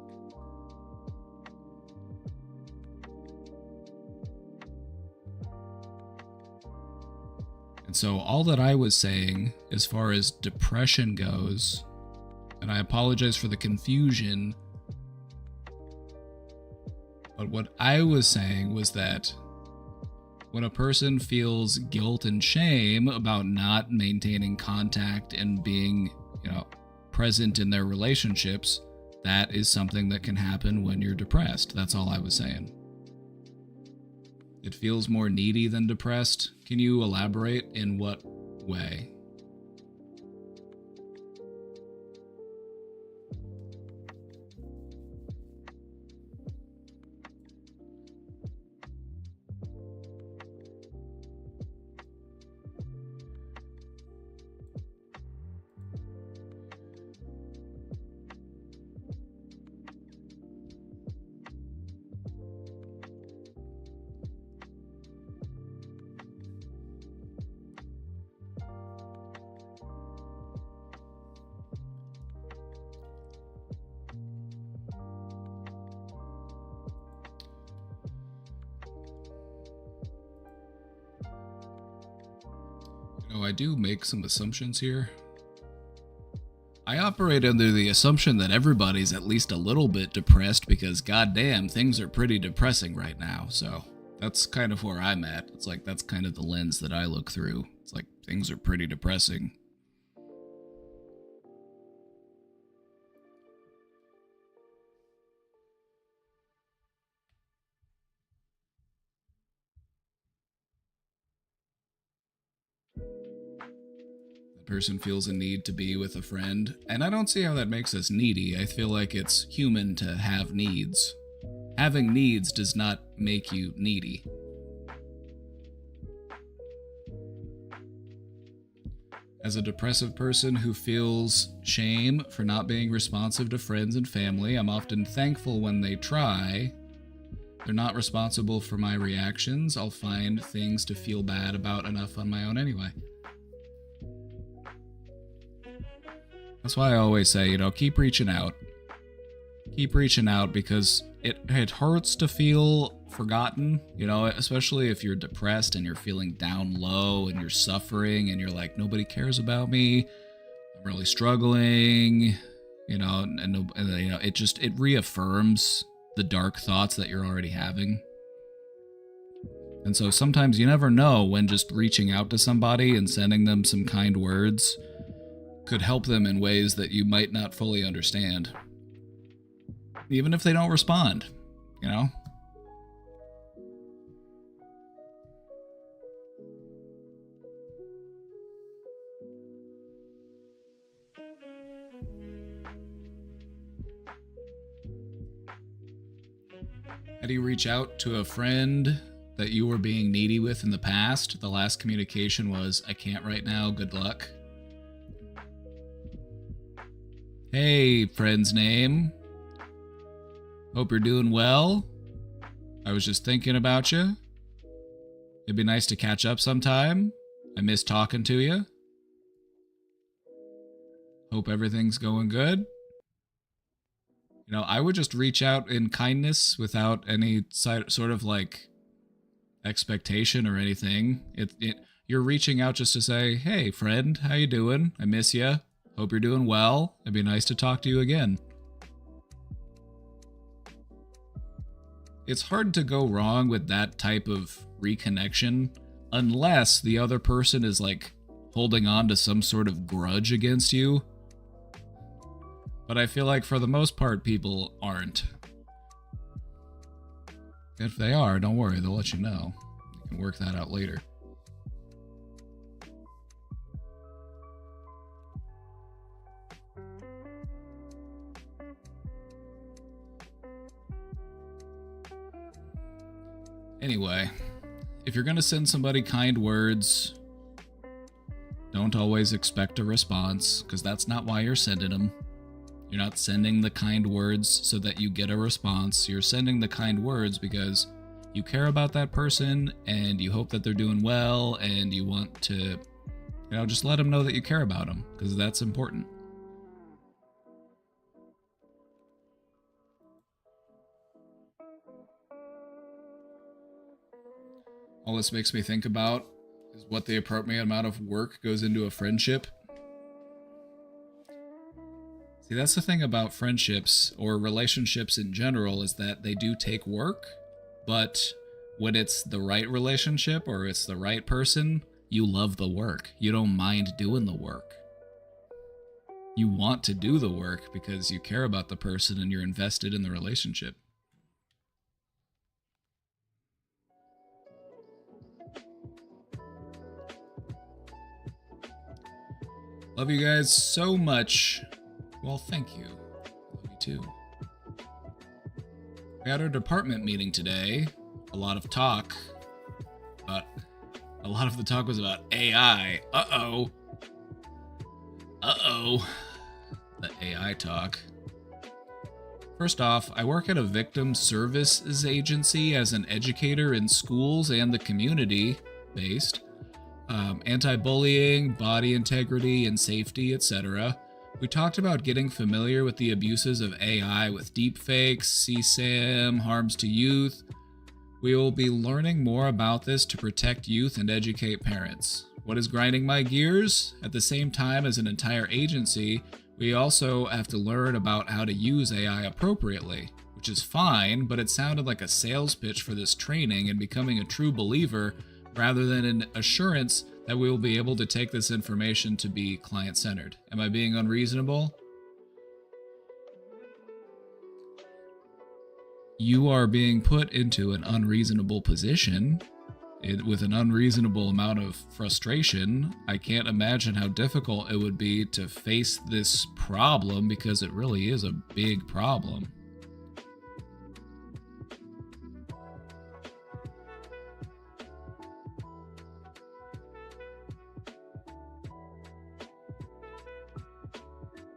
Speaker 9: And so all that I was saying as far as depression goes, and I apologize for the confusion, but what I was saying was that when a person feels guilt and shame about not maintaining contact and being, present in their relationships, that is something that can happen when you're depressed. That's all I was saying. It feels more needy than depressed. Can you elaborate in what way? I do make some assumptions here. I operate under the assumption that everybody's at least a little bit depressed because goddamn, things are pretty depressing right now. So that's kind of where I'm at. It's like that's kind of the lens that I look through. It's like things are pretty depressing. Person feels a need to be with a friend, and I don't see how that makes us needy. I feel like it's human to have needs. Having needs does not make you needy. As a depressive person who feels shame for not being responsive to friends and family, I'm often thankful when they try. They're not responsible for my reactions. I'll find things to feel bad about enough on my own anyway. That's why I always say, keep reaching out. Keep reaching out because it hurts to feel forgotten, especially if you're depressed and you're feeling down low and you're suffering and you're like, nobody cares about me. I'm really struggling, and it reaffirms the dark thoughts that you're already having. And so sometimes you never know when just reaching out to somebody and sending them some kind words could help them in ways that you might not fully understand. Even if they don't respond, How do you reach out to a friend that you were being needy with in the past? The last communication was, I can't right now, good luck. Hey, friend's name. Hope you're doing well. I was just thinking about you. It'd be nice to catch up sometime. I miss talking to you. Hope everything's going good. You know, I would just reach out in kindness without any sort of like expectation or anything. You're reaching out just to say, hey, friend, how you doing? I miss you. Hope you're doing well. It'd be nice to talk to you again. It's hard to go wrong with that type of reconnection unless the other person is like holding on to some sort of grudge against you. But I feel like for the most part, people aren't. If they are, don't worry, they'll let you know. You can work that out later. Anyway, if you're gonna send somebody kind words, don't always expect a response, because that's not why you're sending them. You're not sending the kind words so that you get a response. You're sending the kind words because you care about that person and you hope that they're doing well and you want to, you know, just let them know that you care about them, because that's important. All this makes me think about is what the appropriate amount of work goes into a friendship. See, that's the thing about friendships or relationships in general, is that they do take work, but when it's the right relationship or it's the right person, you love the work. You don't mind doing the work. You want to do the work because you care about the person and you're invested in the relationship. Love you guys so much. Well, thank you. Love you too. We had our department meeting today. A lot of the talk was about AI. Uh-oh. The AI talk. First off, I work at a victim services agency as an educator in schools and the community based. Anti-bullying, body integrity and safety, etc. We talked about getting familiar with the abuses of AI with deepfakes, CSAM, harms to youth. We will be learning more about this to protect youth and educate parents. What is grinding my gears? At the same time as an entire agency, we also have to learn about how to use AI appropriately, which is fine, but it sounded like a sales pitch for this training and becoming a true believer rather than an assurance that we will be able to take this information to be client-centered. Am I being unreasonable? You are being put into an unreasonable position with an unreasonable amount of frustration. I can't imagine how difficult it would be to face this problem, because it really is a big problem.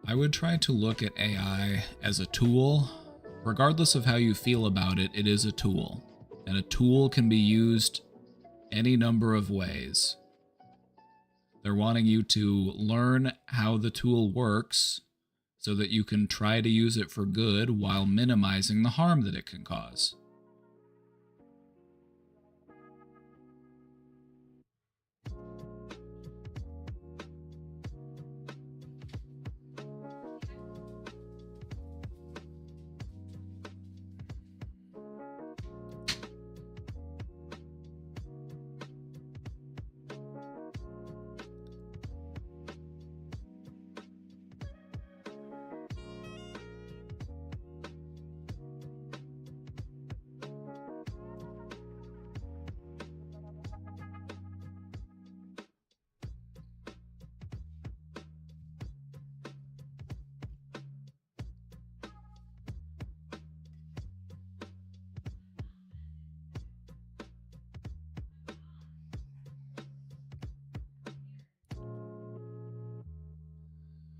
Speaker 9: I would try to look at AI as a tool. Regardless of how you feel about it, it is a tool. And a tool can be used any number of ways. They're wanting you to learn how the tool works so that you can try to use it for good while minimizing the harm that it can cause.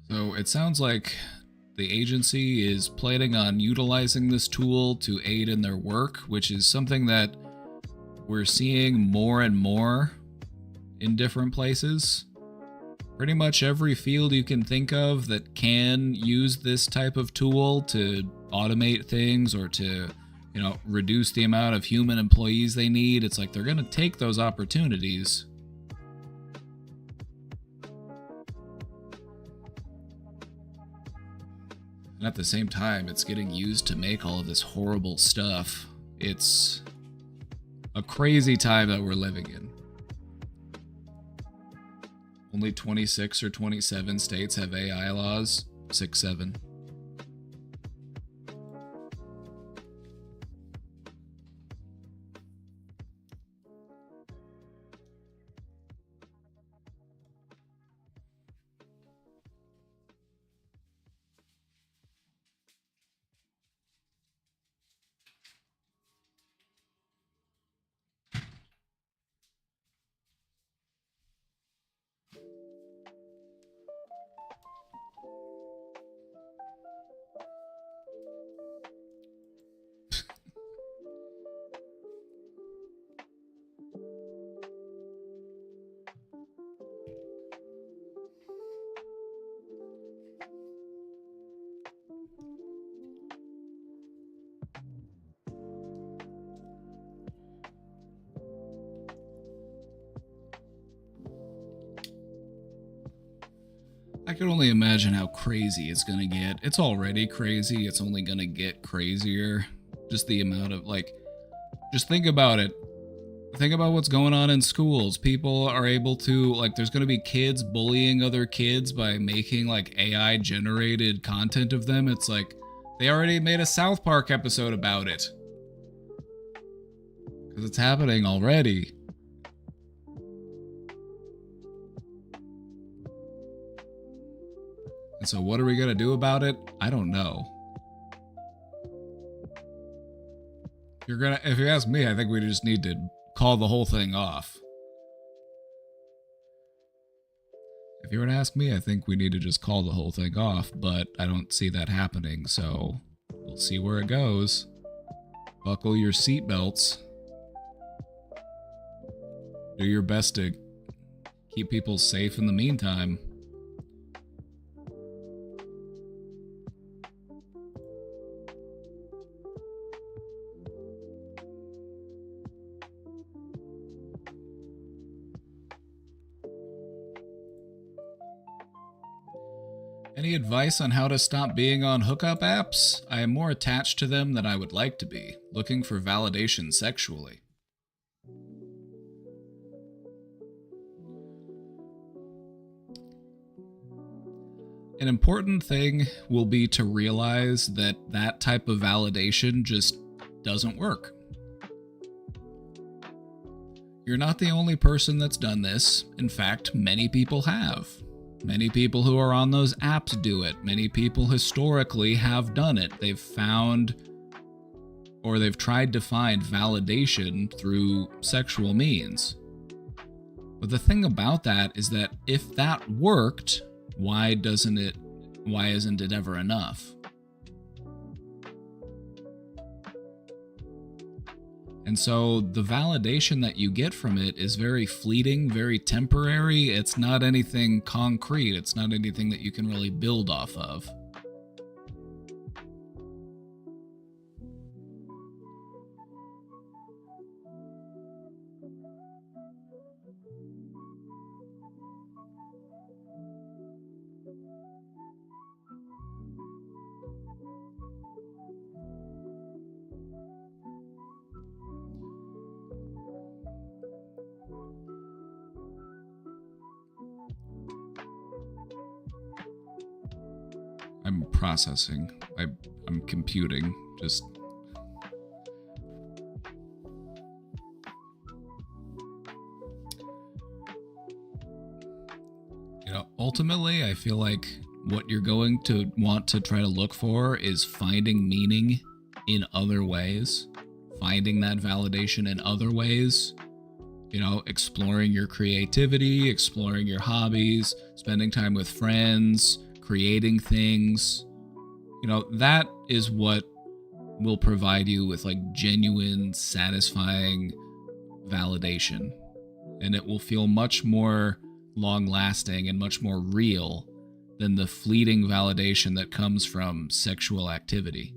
Speaker 9: So it sounds like the agency is planning on utilizing this tool to aid in their work, which is something that we're seeing more and more in different places. Pretty much every field you can think of that can use this type of tool to automate things or to, reduce the amount of human employees they need, it's like they're going to take those opportunities. And at the same time, it's getting used to make all of this horrible stuff. It's a crazy time that we're living in. Only 26 or 27 states have AI laws. 6, 7. I can only imagine how crazy it's gonna get. It's already crazy. It's only gonna get crazier. Just the amount of, just think about it. Think about what's going on in schools. People are able to, there's gonna be kids bullying other kids by making, AI generated content of them. It's like, they already made a South Park episode about it. Because it's happening already. And so what are we gonna do about it? I don't know. If you ask me, I think we just need to call the whole thing off. If you were to ask me, I think we need to just call the whole thing off, but I don't see that happening, so we'll see where it goes. Buckle your seatbelts. Do your best to keep people safe in the meantime. Any advice on how to stop being on hookup apps? I am more attached to them than I would like to be, looking for validation sexually. An important thing will be to realize that that type of validation just doesn't work. You're not the only person that's done this. In fact, many people have. Many people who are on those apps do it. Many people historically have done it. They've found, or they've tried to find validation through sexual means. But the thing about that is that if that worked, why isn't it ever enough? And so the validation that you get from it is very fleeting, very temporary. It's not anything concrete. It's not anything that you can really build off of. I'm processing. I'm computing. Just... ultimately, I feel like what you're going to want to try to look for is finding meaning in other ways. Finding that validation in other ways. Exploring your creativity, exploring your hobbies, spending time with friends, creating things. That is what will provide you with genuine, satisfying validation, and it will feel much more long-lasting and much more real than the fleeting validation that comes from sexual activity.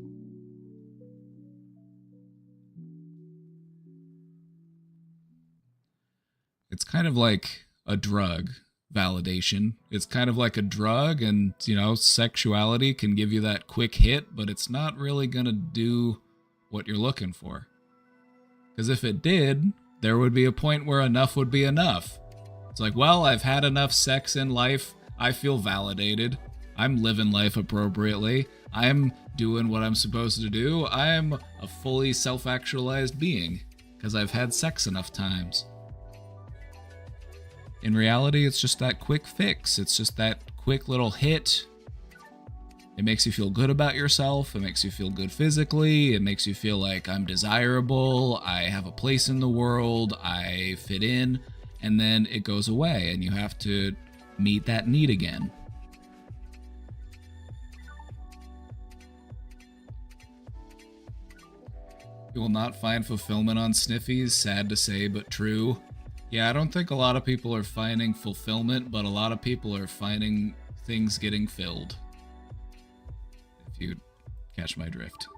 Speaker 9: It's kind of like a drug, validation. It's kind of like a drug, and, you know, sexuality can give you that quick hit, but it's not really going to do what you're looking for. Because if it did, there would be a point where enough would be enough. It's like, well, I've had enough sex in life. I feel validated. I'm living life appropriately. I'm doing what I'm supposed to do. I'm a fully self-actualized being because I've had sex enough times. In reality, it's just that quick fix. It's just that quick little hit. It makes you feel good about yourself. It makes you feel good physically. It makes you feel like I'm desirable. I have a place in the world. I fit in. And then it goes away and you have to meet that need again. You will not find fulfillment on Sniffies, sad to say, but true. Yeah, I don't think a lot of people are finding fulfillment, but a lot of people are finding things getting filled. If you catch my drift.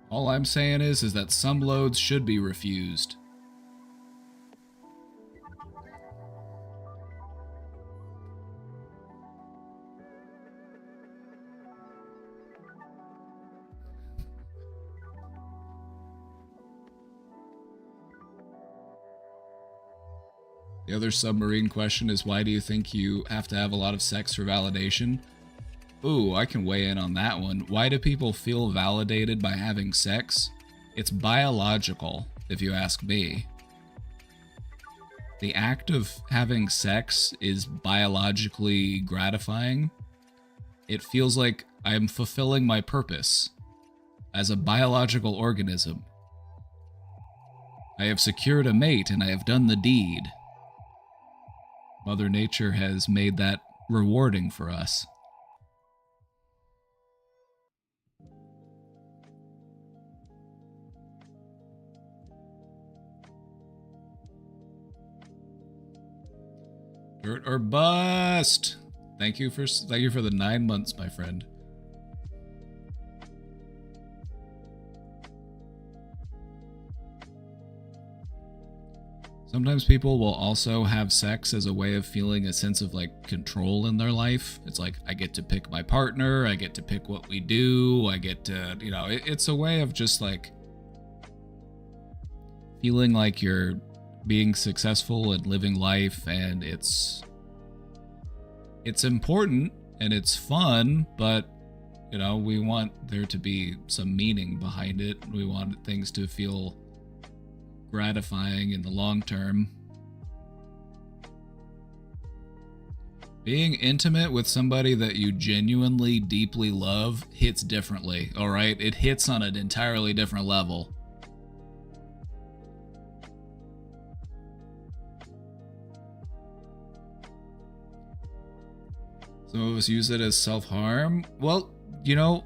Speaker 9: All I'm saying is that some loads should be refused. The other submarine question is, why do you think you have to have a lot of sex for validation? Ooh, I can weigh in on that one. Why do people feel validated by having sex? It's biological, if you ask me. The act of having sex is biologically gratifying. It feels like I'm fulfilling my purpose as a biological organism. I have secured a mate and I have done the deed. Mother Nature has made that rewarding for us. Dirt or bust. Thank you for the 9 months, my friend. Sometimes people will also have sex as a way of feeling a sense of like control in their life. It's like, I get to pick my partner, I get to pick what we do, I get to, you know, it's a way of just like feeling like you're being successful and living life, and it's important and it's fun, but you know, we want there to be some meaning behind it. We want things to feel gratifying in the long term. Being intimate with somebody that you genuinely deeply love hits differently, all right? It hits on an entirely different level. Some of us use it as self-harm. Well, you know,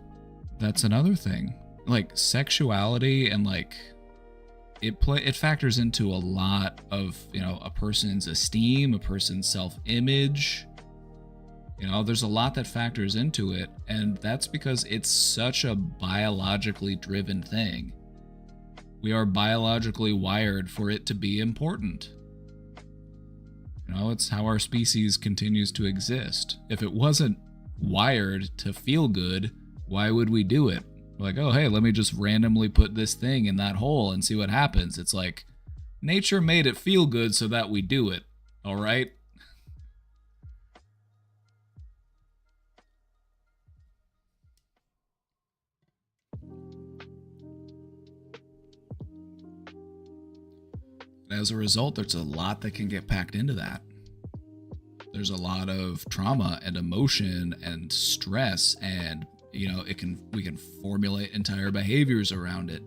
Speaker 9: that's another thing. Like sexuality and like it factors into a lot of, you know, a person's esteem, a person's self-image. You know, there's a lot that factors into it, and that's because it's such a biologically driven thing. We are biologically wired for it to be important. You know, it's how our species continues to exist. If it wasn't wired to feel good, why would we do it? Like, oh, hey, let me just randomly put this thing in that hole and see what happens. It's like, nature made it feel good so that we do it, all right? As a result, there's a lot that can get packed into that. There's a lot of trauma and emotion and stress, and you know, we can formulate entire behaviors around it.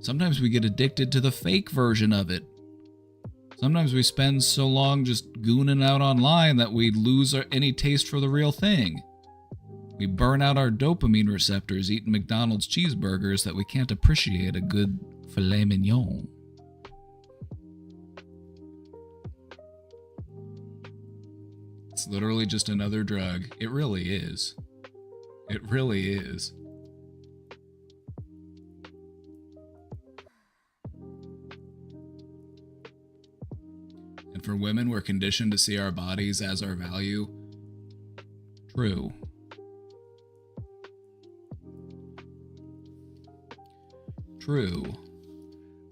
Speaker 9: Sometimes we get addicted to the fake version of it. Sometimes we spend so long just gooning out online that we lose any taste for the real thing. We burn out our dopamine receptors eating McDonald's cheeseburgers that we can't appreciate a good filet mignon. It's literally just another drug. It really is. It really is. And for women, we're conditioned to see our bodies as our value. True. True.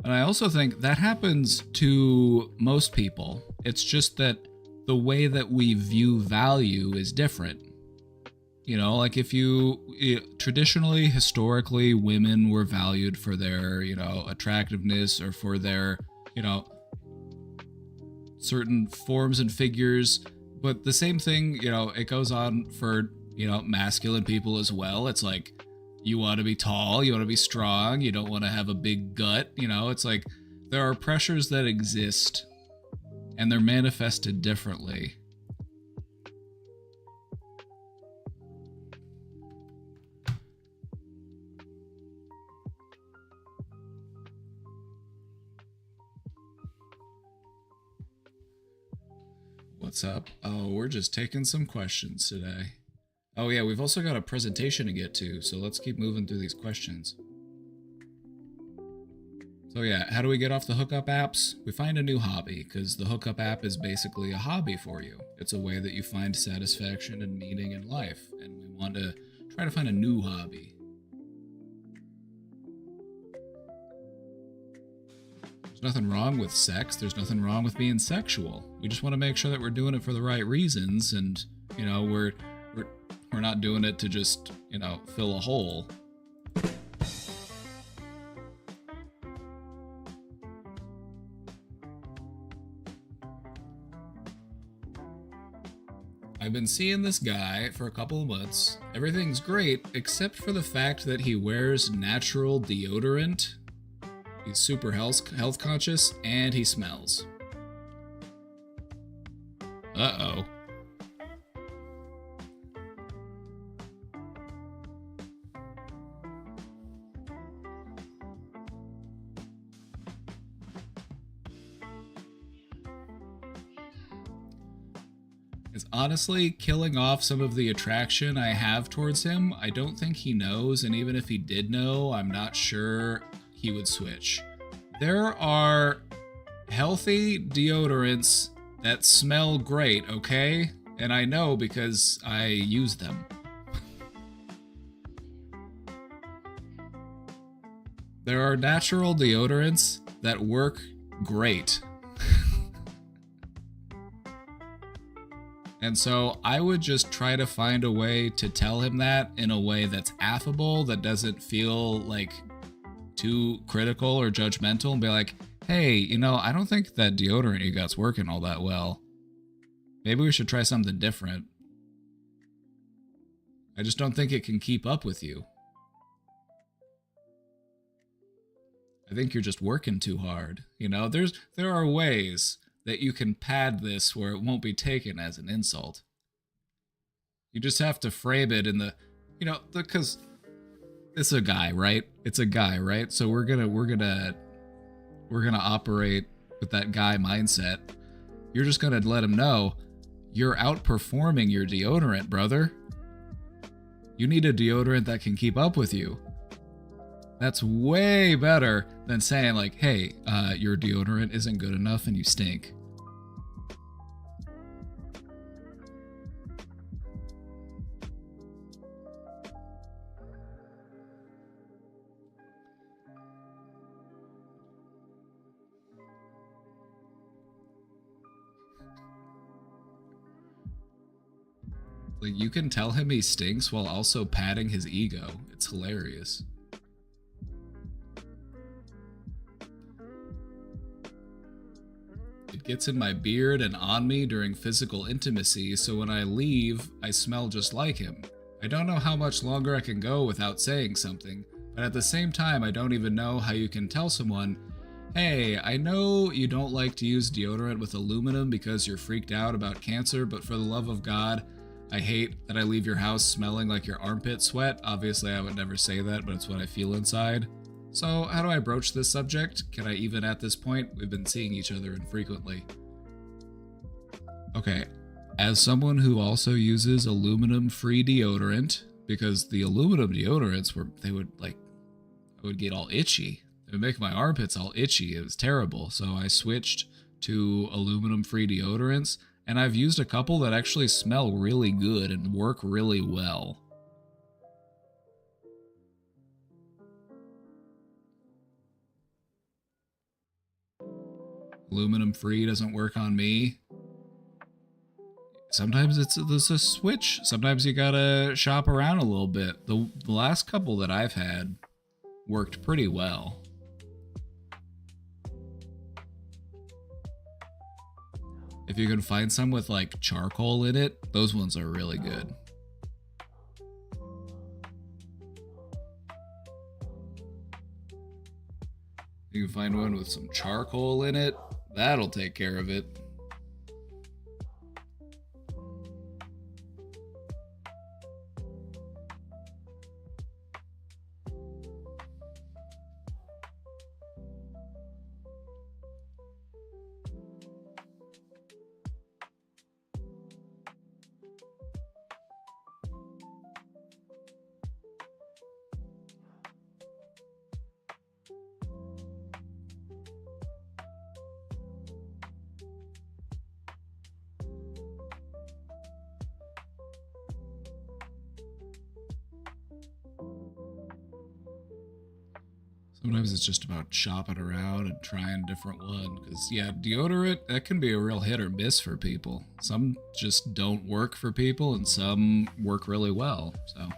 Speaker 9: And I also think that happens to most people. It's just that the way that we view value is different. You know, like if traditionally, historically, women were valued for their, attractiveness or for their, certain forms and figures. But the same thing, it goes on for, masculine people as well. It's like, you want to be tall, you want to be strong, you don't want to have a big gut. It's like there are pressures that exist and they're manifested differently. What's up? Oh, we're just taking some questions today. Oh yeah, we've also got a presentation to get to, so let's keep moving through these questions. So yeah, how do we get off the hookup apps? We find a new hobby, because the hookup app is basically a hobby for you. It's a way that you find satisfaction and meaning in life, and we want to try to find a new hobby. There's nothing wrong with sex, there's nothing wrong with being sexual. We just want to make sure that we're doing it for the right reasons, and, we're not doing it to just, fill a hole. I've been seeing this guy for a couple of months. Everything's great, except for the fact that he wears natural deodorant. He's super health conscious, and he smells. Uh-oh. It's honestly killing off some of the attraction I have towards him. I don't think he knows, and even if he did know, I'm not sure he would switch. There are healthy deodorants that smell great, okay? And I know because I use them. There are natural deodorants that work great. And so I would just try to find a way to tell him that in a way that's affable, that doesn't feel like too critical or judgmental, and be like, hey, I don't think that deodorant you got's working all that well. Maybe we should try something different. I just don't think it can keep up with you. I think you're just working too hard. There are ways that you can pad this where it won't be taken as an insult. You just have to frame it in the, because it's a guy, right? It's a guy, right? So we're gonna operate with that guy mindset. You're just gonna let him know you're outperforming your deodorant, brother. You need a deodorant that can keep up with you. That's way better than saying like, hey, your deodorant isn't good enough and you stink. Like, you can tell him he stinks while also patting his ego. It's hilarious. It gets in my beard and on me during physical intimacy, so when I leave, I smell just like him. I don't know how much longer I can go without saying something, but at the same time, I don't even know how you can tell someone, hey, I know you don't like to use deodorant with aluminum because you're freaked out about cancer, but for the love of God, I hate that I leave your house smelling like your armpit sweat. Obviously, I would never say that, but it's what I feel inside. So, how do I broach this subject? Can I even at this point? We've been seeing each other infrequently. Okay, as someone who also uses aluminum-free deodorant, because the aluminum deodorants I would get all itchy. It would make my armpits all itchy. It was terrible. So I switched to aluminum-free deodorants, and I've used a couple that actually smell really good and work really well. Aluminum-free doesn't work on me. Sometimes there's a switch. Sometimes you gotta shop around a little bit. The last couple that I've had worked pretty well. If you can find some with like charcoal in it, those ones are really good. You can find one with some charcoal in it, that'll take care of it. Sometimes it's just about shopping around and trying a different one. Because, yeah, deodorant, that can be a real hit or miss for people. Some just don't work for people, and some work really well, so.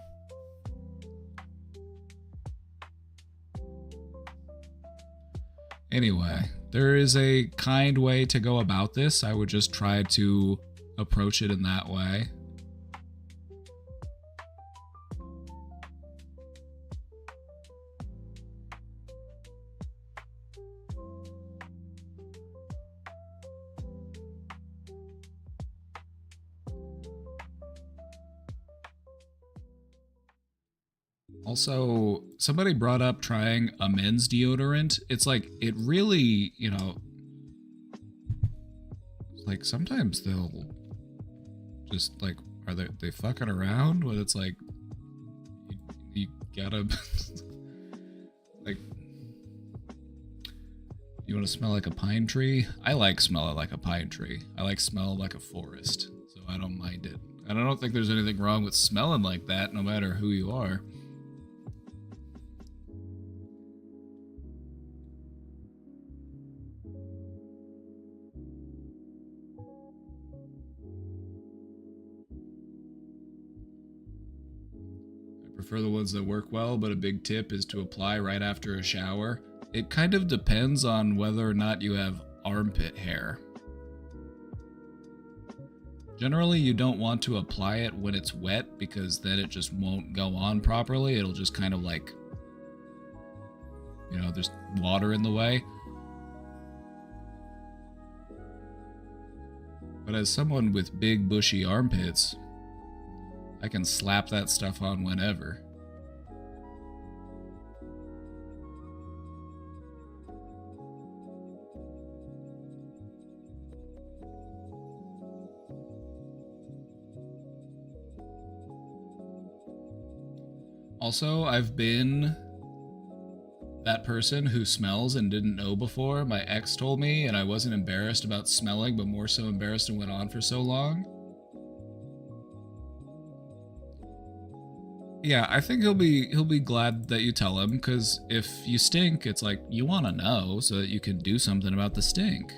Speaker 9: Anyway, there is a kind way to go about this. I would just try to approach it in that way. Also, somebody brought up trying a men's deodorant. It's like, it really, you know, like sometimes they'll just like, are they fucking around? But it's like, you gotta, like, you want to smell like a pine tree? I like smelling like a pine tree. I like smelling like a forest, so I don't mind it. And I don't think there's anything wrong with smelling like that, no matter who you are. Prefer the ones that work well, but a big tip is to apply right after a shower. It kind of depends on whether or not you have armpit hair. Generally, you don't want to apply it when it's wet because then it just won't go on properly. It'll just kind of like, you know, there's water in the way. But as someone with big bushy armpits, I can slap that stuff on whenever. Also, I've been that person who smells and didn't know before. My ex told me, and I wasn't embarrassed about smelling, but more so embarrassed and went on for so long. Yeah, I think he'll be glad that you tell him, because if you stink, it's like, you want to know so that you can do something about the stink.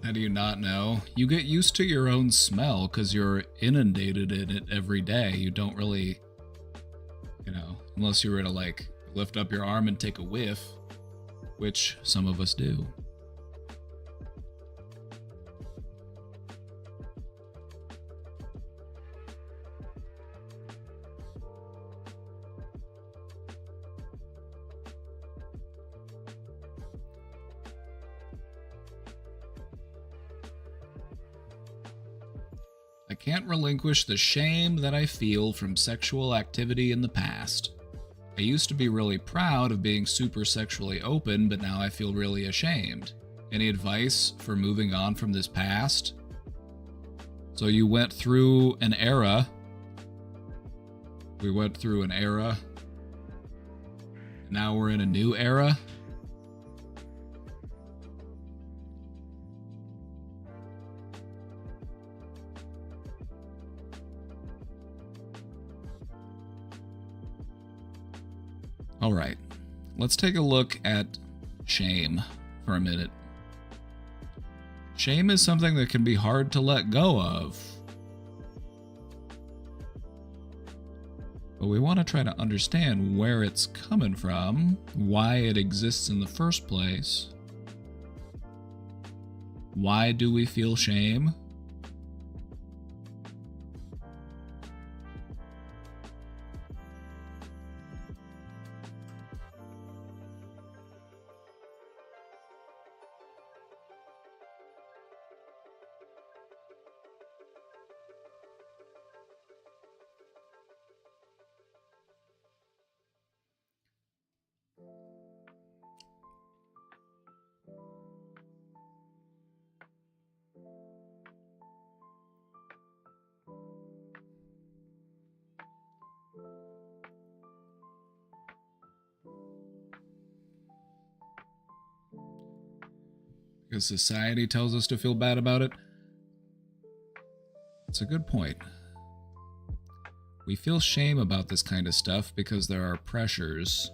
Speaker 9: How do you not know? You get used to your own smell because you're inundated in it every day. You don't really, unless you were to like lift up your arm and take a whiff, which some of us do. I can't relinquish the shame that I feel from sexual activity in the past. I used to be really proud of being super sexually open, but now I feel really ashamed. Any advice for moving on from this past? So you went through an era. We went through an era. Now we're in a new era. All right, let's take a look at shame for a minute. Shame is something that can be hard to let go of. But we want to try to understand where it's coming from, why it exists in the first place. Why do we feel shame? Because society tells us to feel bad about it? That's a good point. We feel shame about this kind of stuff because there are pressures,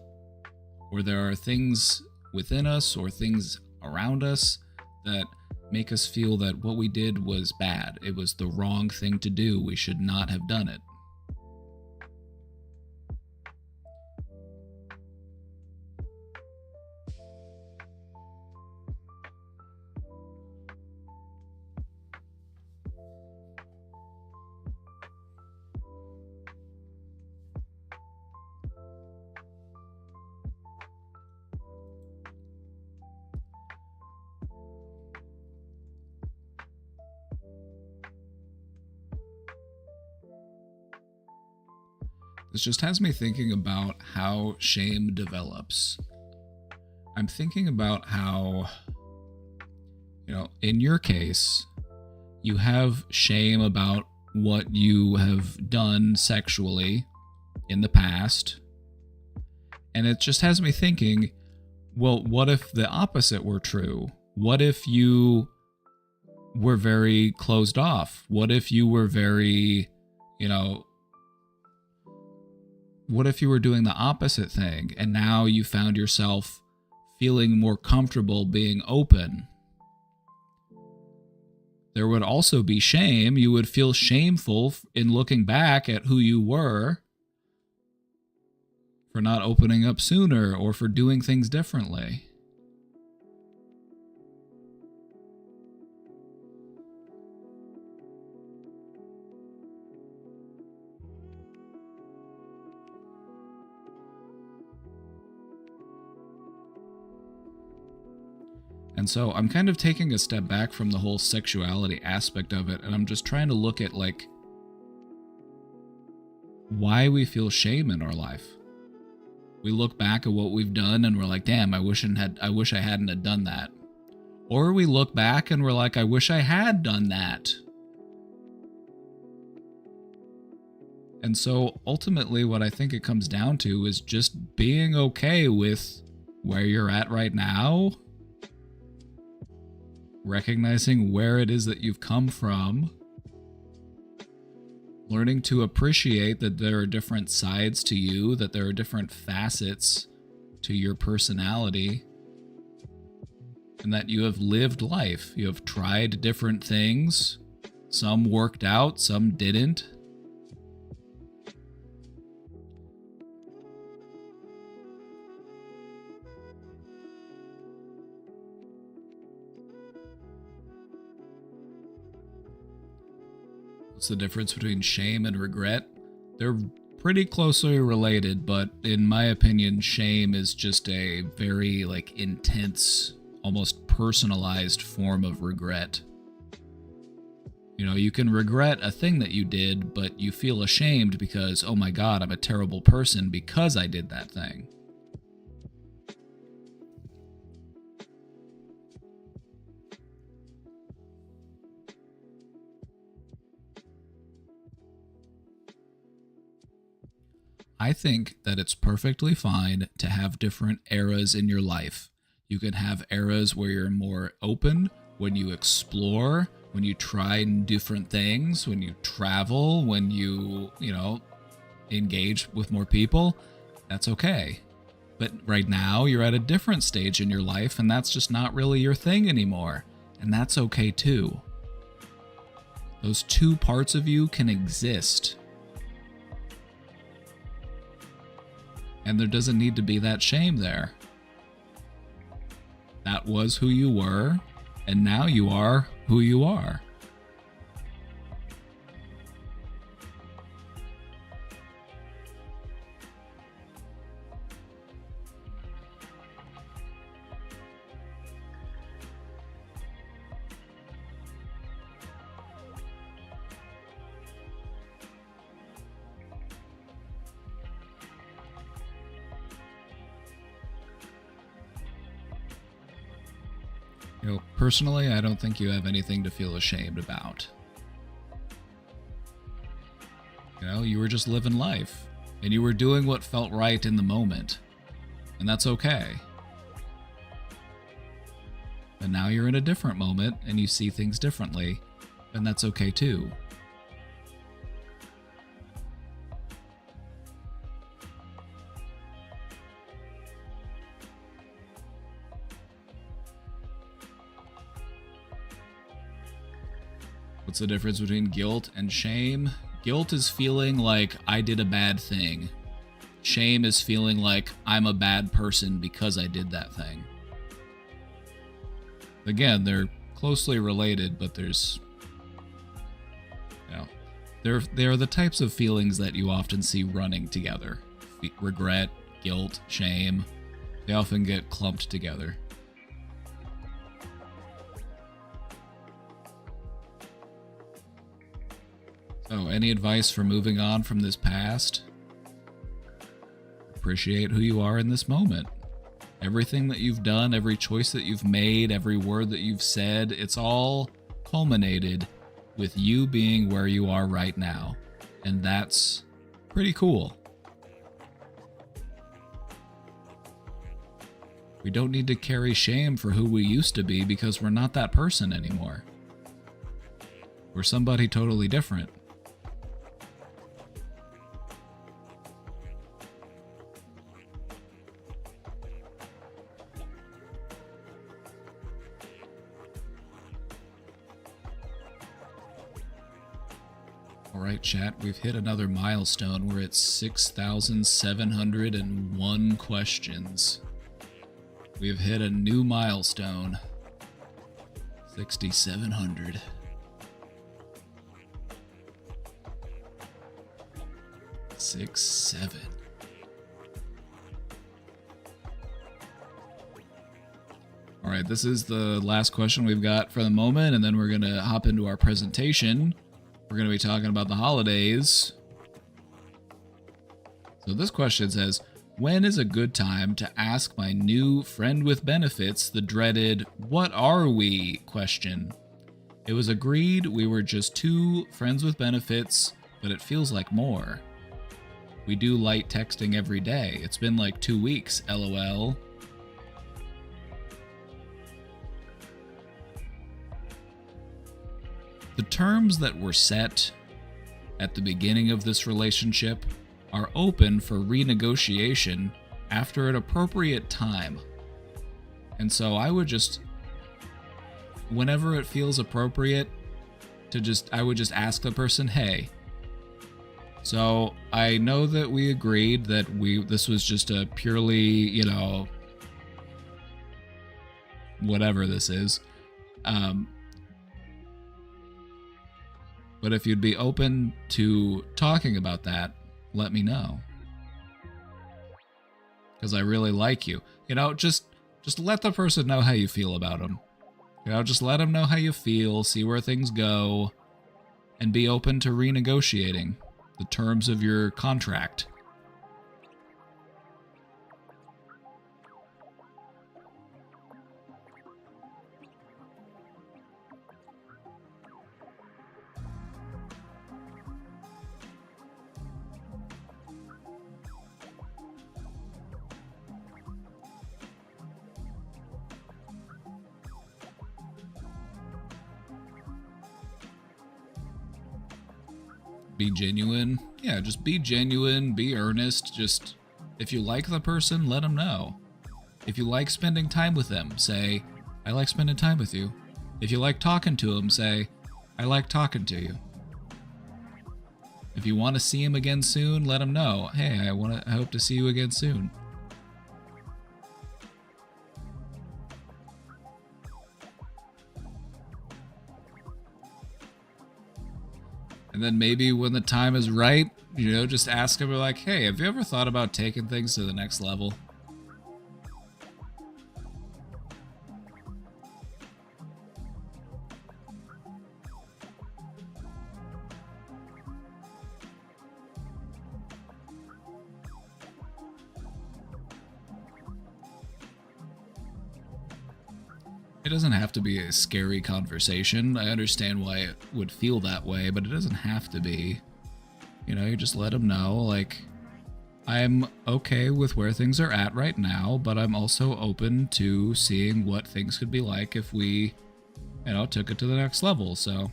Speaker 9: or there are things within us or things around us that make us feel that what we did was bad. It was the wrong thing to do. We should not have done it. This just has me thinking about how shame develops. I'm thinking about how, in your case, you have shame about what you have done sexually in the past. And it just has me thinking, well, what if the opposite were true? What if you were very closed off? What if you were very, what if you were doing the opposite thing and now you found yourself feeling more comfortable being open? There would also be shame. You would feel shameful in looking back at who you were for not opening up sooner or for doing things differently. And so I'm kind of taking a step back from the whole sexuality aspect of it, and I'm just trying to look at why we feel shame in our life. We look back at what we've done and we're like, damn, I wish I hadn't have done that. Or we look back and we're like, I wish I had done that. And so ultimately what I think it comes down to is just being okay with where you're at right now, recognizing where it is that you've come from, learning to appreciate that there are different sides to you, that there are different facets to your personality, and that you have lived life. You have tried different things. Some worked out, some didn't. What's the difference between shame and regret? They're pretty closely related, but in my opinion, shame is just a very intense, almost personalized form of regret. You know, you can regret a thing that you did, but you feel ashamed because, oh my God, I'm a terrible person because I did that thing. I think that it's perfectly fine to have different eras in your life. You can have eras where you're more open, when you explore, when you try different things, when you travel, when you engage with more people. That's okay. But right now, you're at a different stage in your life, and that's just not really your thing anymore. And that's okay too. Those two parts of you can exist. And there doesn't need to be that shame there. That was who you were, and now you are who you are. Personally, I don't think you have anything to feel ashamed about. You were just living life, and you were doing what felt right in the moment, and that's okay. And now you're in a different moment, and you see things differently, and that's okay too. What's the difference between guilt and shame? Guilt is feeling like I did a bad thing. Shame is feeling like I'm a bad person because I did that thing. Again, they're closely related, but there's, they're the types of feelings that you often see running together. Regret, guilt, shame, they often get clumped together. So, any advice for moving on from this past? Appreciate who you are in this moment. Everything that you've done, every choice that you've made, every word that you've said, it's all culminated with you being where you are right now. And that's pretty cool. We don't need to carry shame for who we used to be because we're not that person anymore. We're somebody totally different. Alright, chat, we've hit another milestone. We're at 6,701 questions. We've hit a new milestone. 6,700. Six, 7. Alright, this is the last question we've got for the moment, and then we're going to hop into our presentation. We're going to be talking about the holidays. So this question says, when is a good time to ask my new friend with benefits the dreaded, "What are we?" question? It was agreed we were just 2 friends with benefits, but it feels like more. We do light texting every day. It's been like 2 weeks, LOL. The terms that were set at the beginning of this relationship are open for renegotiation after an appropriate time. And so I would just whenever it feels appropriate I would just ask the person, hey, so I know that we agreed that this was just a purely, whatever this is. But if you'd be open to talking about that, let me know. Because I really like you. Just let the person know how you feel about them. Just let them know how you feel, see where things go, and be open to renegotiating the terms of your contract. Be genuine. Yeah, just be genuine, be earnest. Just, if you like the person, let them know. If you like spending time with them, say, I like spending time with you. If you like talking to them, say, I like talking to you. If you want to see him again soon, let him know. Hey, I hope to see you again soon. And then maybe when the time is right, just ask him like, hey, have you ever thought about taking things to the next level? It doesn't have to be a scary conversation. I understand why it would feel that way, but it doesn't have to be. You just let them know, like, I'm okay with where things are at right now, but I'm also open to seeing what things could be like if we, took it to the next level. So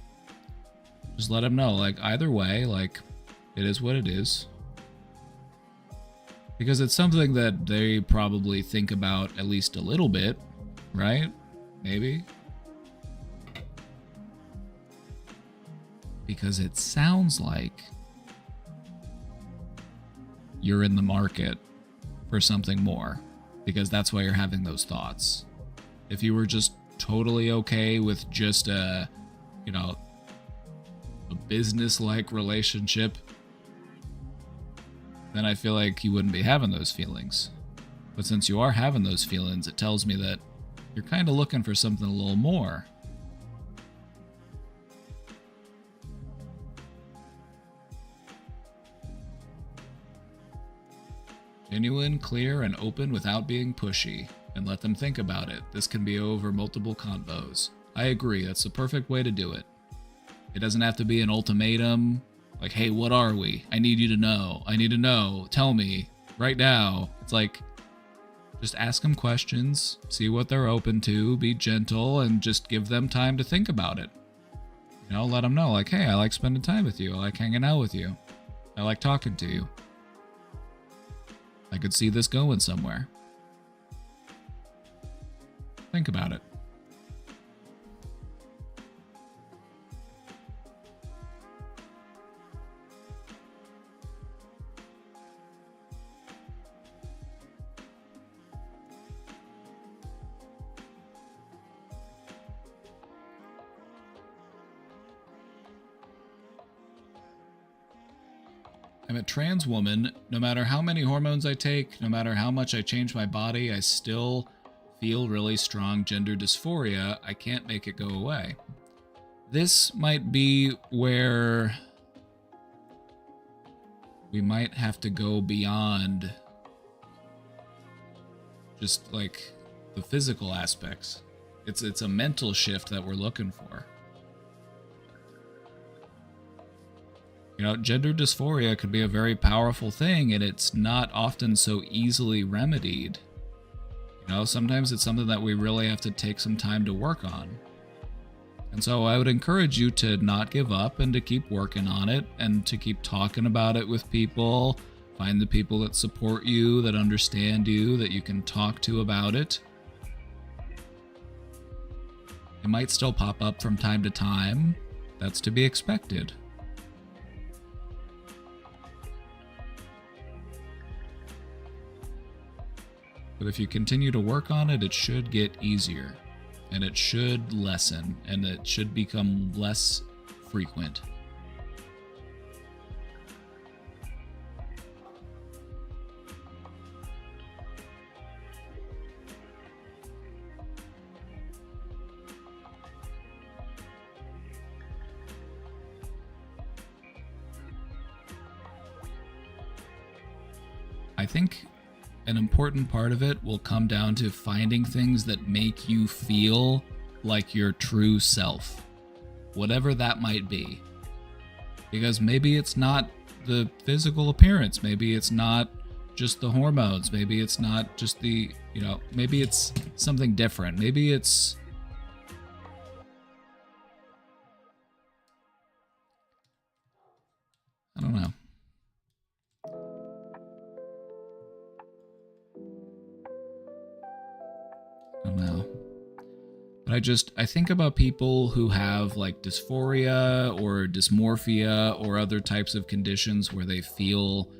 Speaker 9: just let them know, like, either way, like, it is what it is. Because it's something that they probably think about at least a little bit, right? Maybe. Because it sounds like you're in the market for something more. Because that's why you're having those thoughts. If you were just totally okay with just a business-like relationship, then I feel like you wouldn't be having those feelings. But since you are having those feelings, it tells me that you're kind of looking for something a little more. Genuine, clear, and open without being pushy. And let them think about it. This can be over multiple convos. I agree, that's the perfect way to do it. It doesn't have to be an ultimatum. Like, hey, what are we? I need you to know. I need to know. Tell me. Right now. It's like, just ask them questions, see what they're open to, be gentle, and just give them time to think about it. Let them know, like, hey, I like spending time with you. I like hanging out with you. I like talking to you. I could see this going somewhere. Think about it. I'm a trans woman. No matter how many hormones I take, no matter how much I change my body, I still feel really strong gender dysphoria. I can't make it go away. This might be where we might have to go beyond just like the physical aspects. It's a mental shift that we're looking for. Gender dysphoria could be a very powerful thing, and it's not often so easily remedied. Sometimes it's something that we really have to take some time to work on. And so I would encourage you to not give up and to keep working on it and to keep talking about it with people. Find the people that support you, that understand you, that you can talk to about it. It might still pop up from time to time. That's to be expected. But if you continue to work on it, it should get easier. And it should lessen. And it should become less frequent. I think an important part of it will come down to finding things that make you feel like your true self, whatever that might be. Because maybe it's not the physical appearance, maybe it's not just the hormones, maybe it's not just the, maybe it's something different. Maybe it's I don't know. But I think about people who have like dysphoria or dysmorphia or other types of conditions where they feel,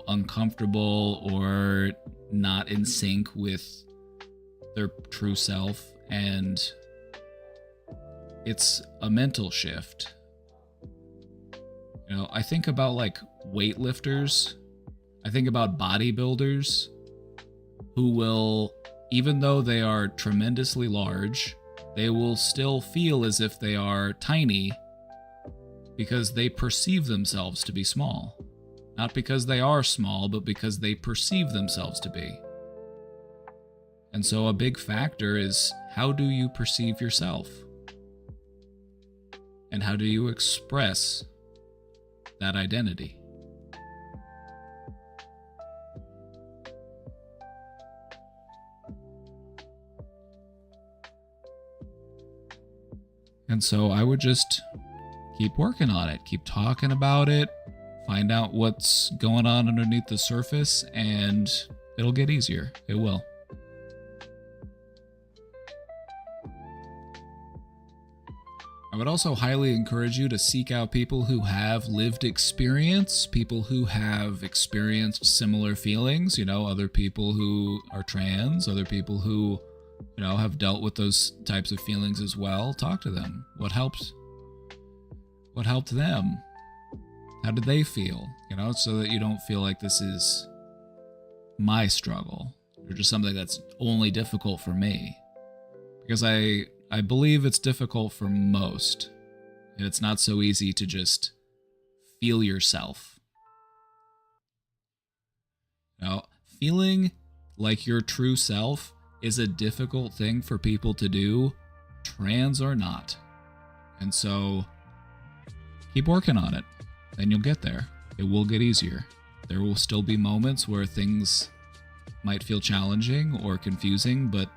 Speaker 9: uncomfortable or not in sync with their true self. And it's a mental shift. I think about like weightlifters. I think about bodybuilders who will, even though they are tremendously large, they will still feel as if they are tiny because they perceive themselves to be small. Not because they are small, but because they perceive themselves to be. And so a big factor is, how do you perceive yourself? And how do you express that identity? And so I would just keep working on it, keep talking about it, find out what's going on underneath the surface, and it'll get easier. It will. I would also highly encourage you to seek out people who have lived experience, people who have experienced similar feelings, other people who are trans, other people who have dealt with those types of feelings as well. Talk to them. What helped them? How did they feel? So that you don't feel like this is my struggle or just something that's only difficult for me. Because I believe it's difficult for most. And it's not so easy to just feel yourself. Feeling like your true self is a difficult thing for people to do, trans or not. And so keep working on it, and you'll get there. It will get easier. There will still be moments where things might feel challenging or confusing, but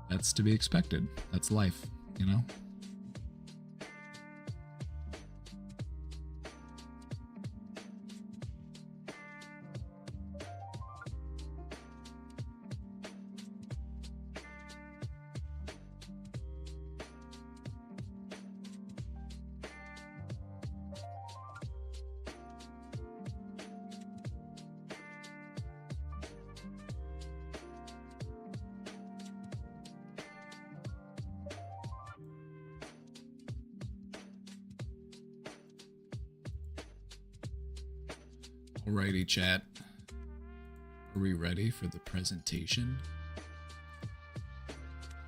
Speaker 9: that's to be expected. That's life, Alrighty, chat. Are we ready for the presentation?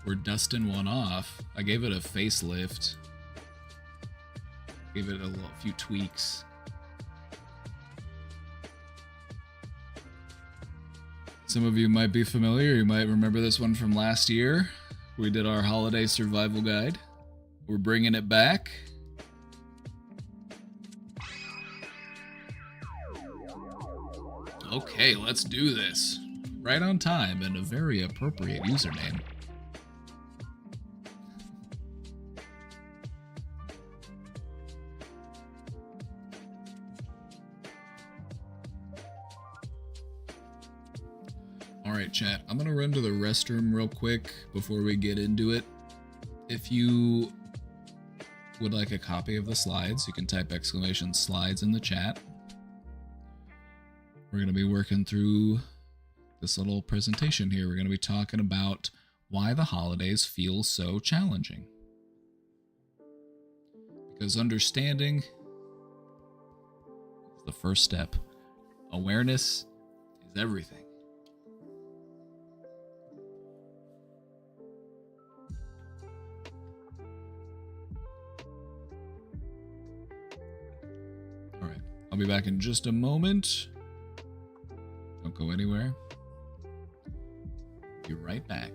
Speaker 9: We're dusting one off. I gave it a facelift. Gave it a few tweaks. Some of you might be familiar. You might remember this one from last year. We did our holiday survival guide. We're bringing it back. Okay, let's do this. Right on time and a very appropriate username. Alright, chat. I'm gonna run to the restroom real quick before we get into it. If you would like a copy of the slides, you can type !slides in the chat. We're going to be working through this little presentation here. We're going to be talking about why the holidays feel so challenging. Because understanding is the first step. Awareness is everything. All right, I'll be back in just a moment. Don't go anywhere. Be right back.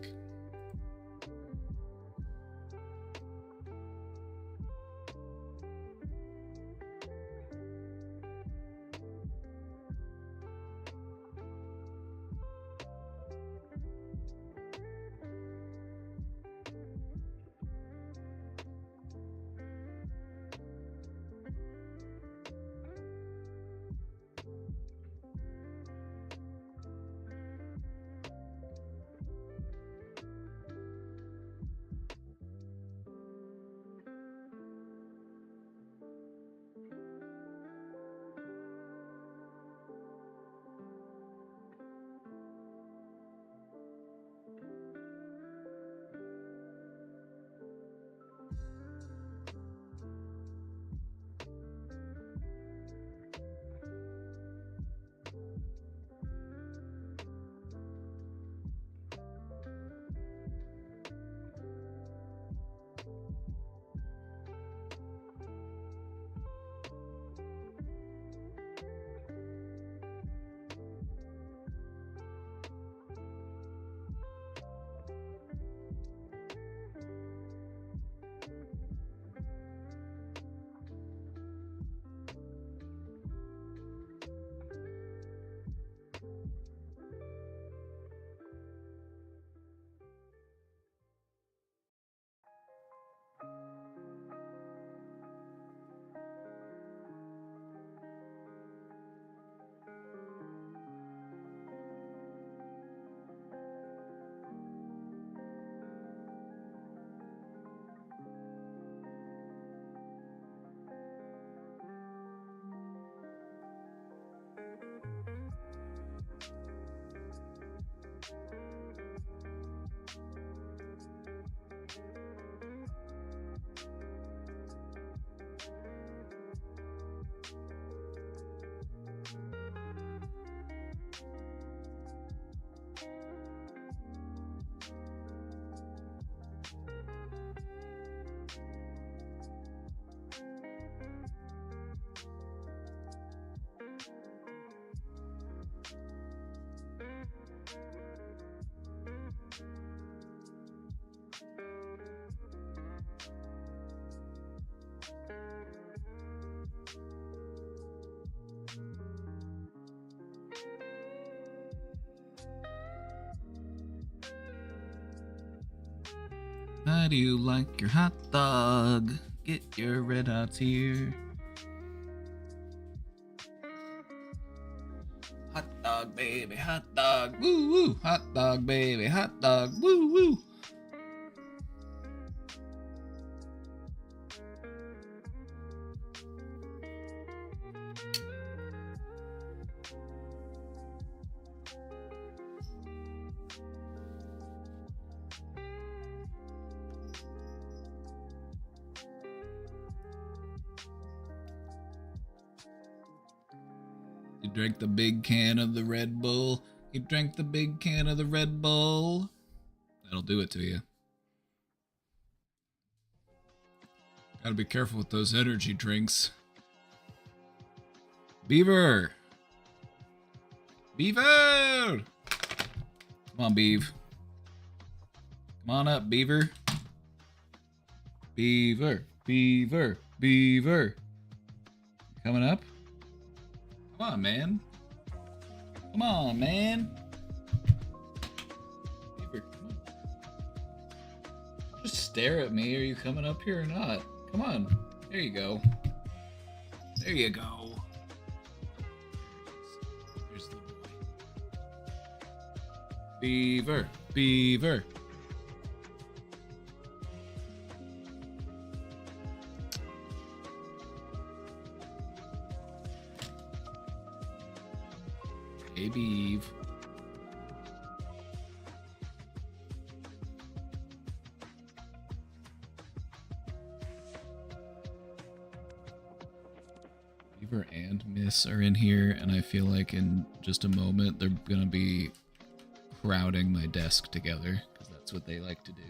Speaker 9: How do you like your hot dog? Get your red hots here. Hot dog, baby, hot dog, woo woo. Hot dog, baby, hot dog, woo woo. You drank the big can of the Red Bull. You drank the big can of the Red Bull. That'll do it to you. Gotta be careful with those energy drinks. Beaver! Beaver! Come on, Beav. Come on up, Beaver. Beaver, Beaver, Beaver. Coming up? Come on, man. Come on, man. Beaver, come on. Just stare at me. Are you coming up here or not? Come on. There you go. There you go. Here's the boy. Beaver, Beaver. Baby Eve. Beaver and Miss are in here, and I feel like in just a moment they're gonna be crowding my desk together, because that's what they like to do.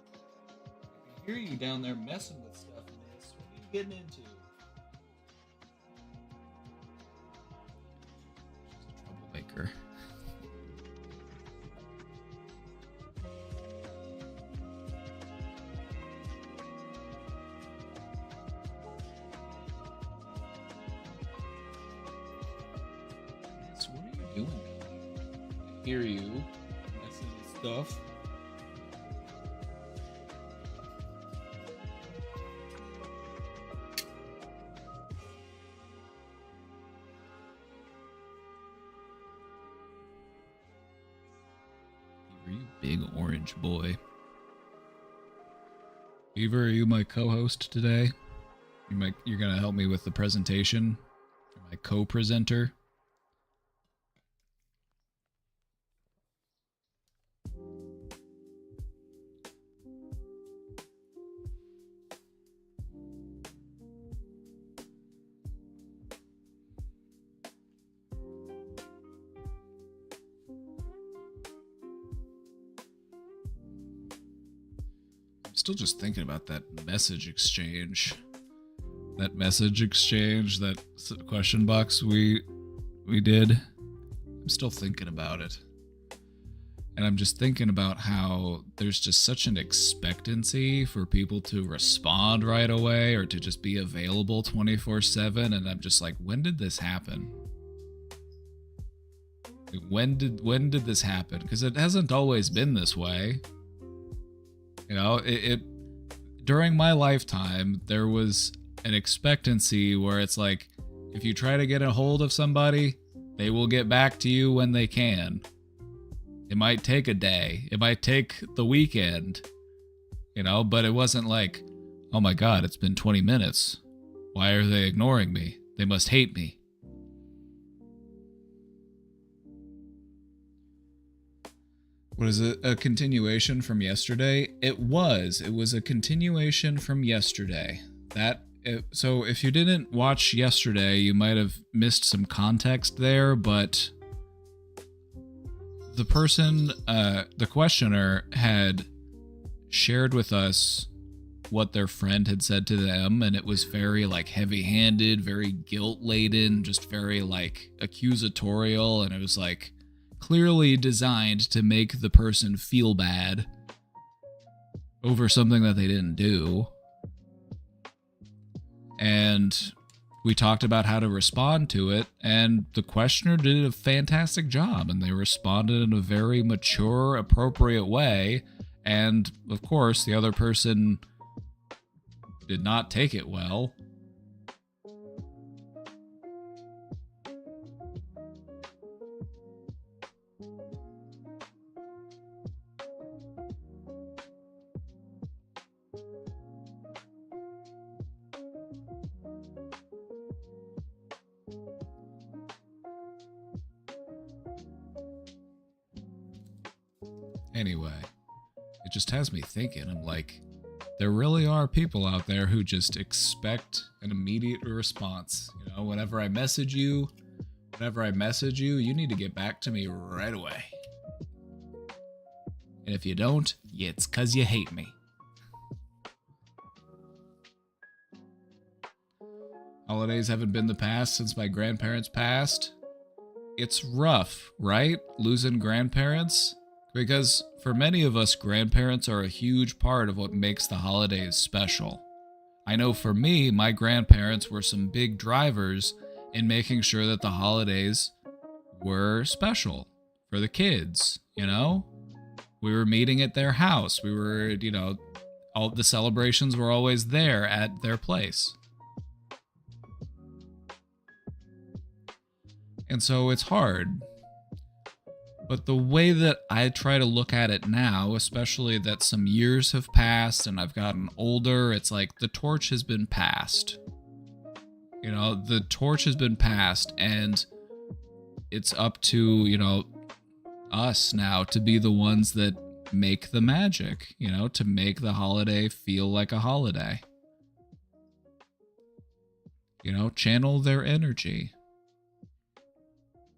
Speaker 9: I hear you down there messing with stuff, Miss. What are you getting into? She's a troublemaker. Miss, what are you doing down there? I hear you messing with stuff. Beaver, you big orange boy. Beaver, are you my co-host today? You're gonna help me with the presentation? You're my co-presenter? I'm still just thinking about that message exchange. That question box we did. I'm still thinking about it. And I'm just thinking about how there's just such an expectancy for people to respond right away or to just be available 24/7, and I'm just like, when did this happen? Like, when did this happen? Because it hasn't always been this way. You know, it during my lifetime, there was an expectancy where it's like, if you try to get a hold of somebody, they will get back to you when they can. It might take a day. It might take the weekend, you know, but it wasn't like, oh my God, it's been 20 minutes. Why are they ignoring me? They must hate me. What is it? A continuation from yesterday? It was a continuation from yesterday. So if you didn't watch yesterday, you might have missed some context there, but the person, the questioner, had shared with us what their friend had said to them, and it was very like heavy-handed, very guilt-laden, just very like accusatorial, and it was like clearly designed to make the person feel bad over something that they didn't do. And we talked about how to respond to it, and the questioner did a fantastic job, and they responded in a very mature, appropriate way. And of course, the other person did not take it well. Anyway, it just has me thinking. I'm like, there really are people out there who just expect an immediate response. You know, whenever I message you, you need to get back to me right away. And if you don't, it's 'cause you hate me. Holidays haven't been the past since my grandparents passed. It's rough, right? Losing grandparents. Because for many of us, grandparents are a huge part of what makes the holidays special. I know for me, my grandparents were some big drivers in making sure that the holidays were special for the kids, you know? We were meeting at their house. We were, you know, all the celebrations were always there at their place. And so it's hard. But the way that I try to look at it now, especially that some years have passed and I've gotten older, it's like the torch has been passed. You know, the torch has been passed, and it's up to, us now to be the ones that make the magic, to make the holiday feel like a holiday. Channel their energy.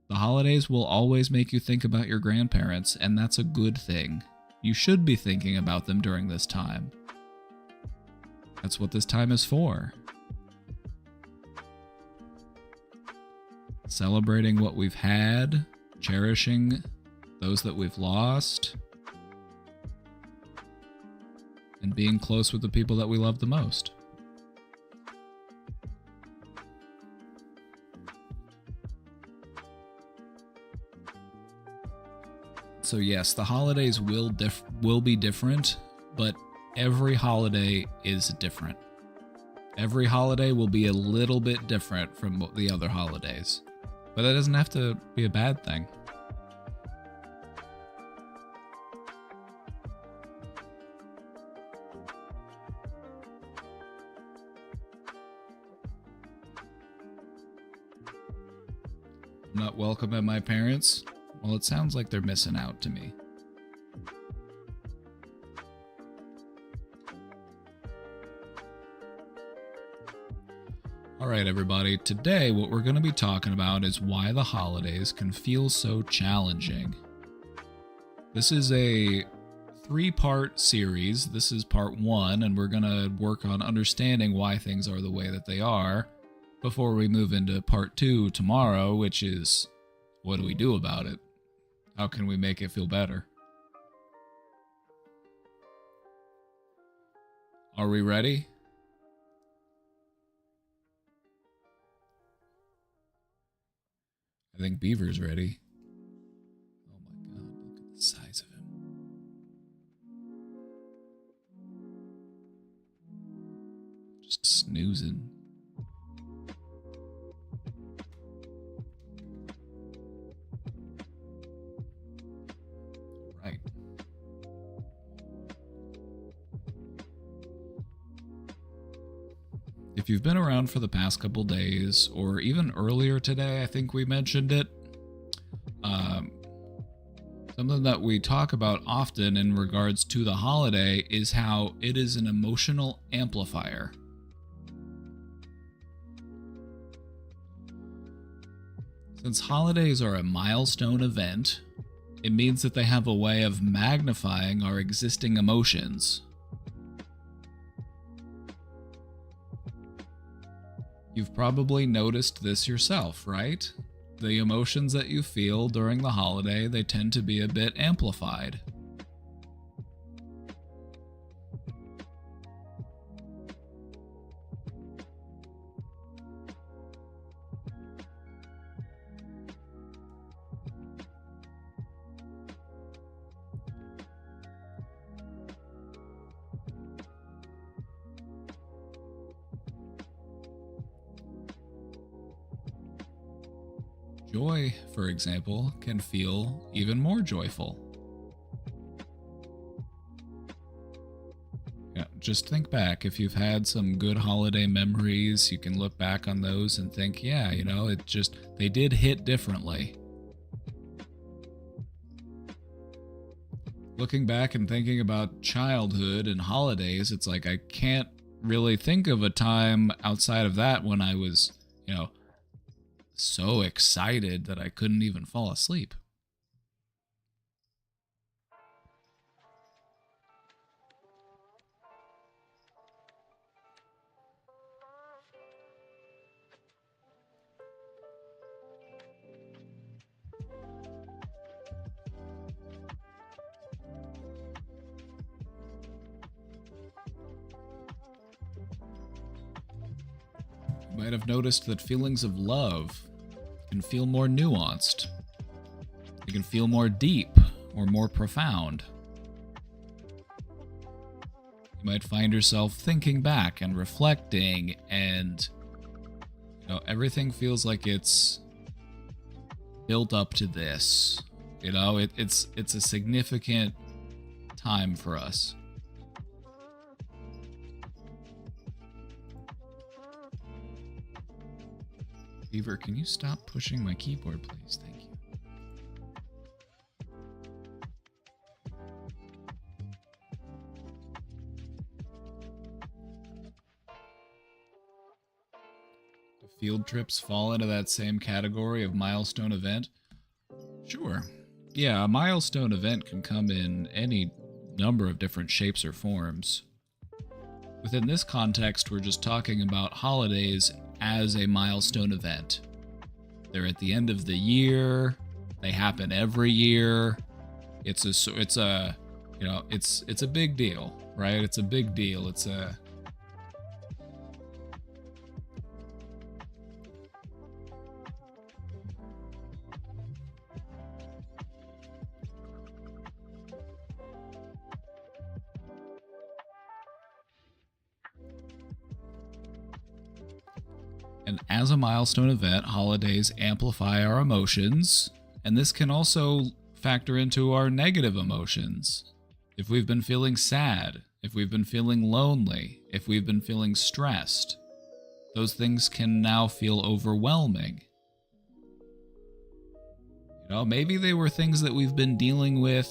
Speaker 9: The holidays will always make you think about your grandparents, and that's a good thing. You should be thinking about them during this time. That's what this time is for. Celebrating what we've had, cherishing those that we've lost, and being close with the people that we love the most. So yes, the holidays will be different, but every holiday is different. Every holiday will be a little bit different from the other holidays, but that doesn't have to be a bad thing. Not welcome at my parents'? Well, it sounds like they're missing out to me. Alright everybody, today what we're going to be talking about is why the holidays can feel so challenging. This is a 3-part series. This is part 1, and we're going to work on understanding why things are the way that they are before we move into part 2 tomorrow, which is, what do we do about it? How can we make it feel better? Are we ready? I think Beaver's ready. Oh my god, look at the size of him. Just snoozing. If you've been around for the past couple days, or even earlier today, I think we mentioned it, something that we talk about often in regards to the holiday is how it is an emotional amplifier. Since holidays are a milestone event, it means that they have a way of magnifying our existing emotions. You've probably noticed this yourself, right? The emotions that you feel during the holiday, they tend to be a bit amplified. Joy, for example, can feel even more joyful. Yeah, just think back. If you've had some good holiday memories, you can look back on those and think, yeah, they did hit differently. Looking back and thinking about childhood and holidays, it's like I can't really think of a time outside of that when I was, so excited that I couldn't even fall asleep. You might have noticed that feelings of love can feel more nuanced. They can feel more deep or more profound. You might find yourself thinking back and reflecting, and everything feels like it's built up to this. It's a significant time for us. Beaver, can you stop pushing my keyboard, please? Thank you. field trips fall into that same category of milestone event? Sure. Yeah, a milestone event can come in any number of different shapes or forms. Within this context, we're just talking about holidays as a milestone event. They're at the end of the year. They happen every year. It's a big deal, right? It's a big deal. And as a milestone event, holidays amplify our emotions, and this can also factor into our negative emotions. If we've been feeling sad, if we've been feeling lonely, if we've been feeling stressed, those things can now feel overwhelming. Maybe they were things that we've been dealing with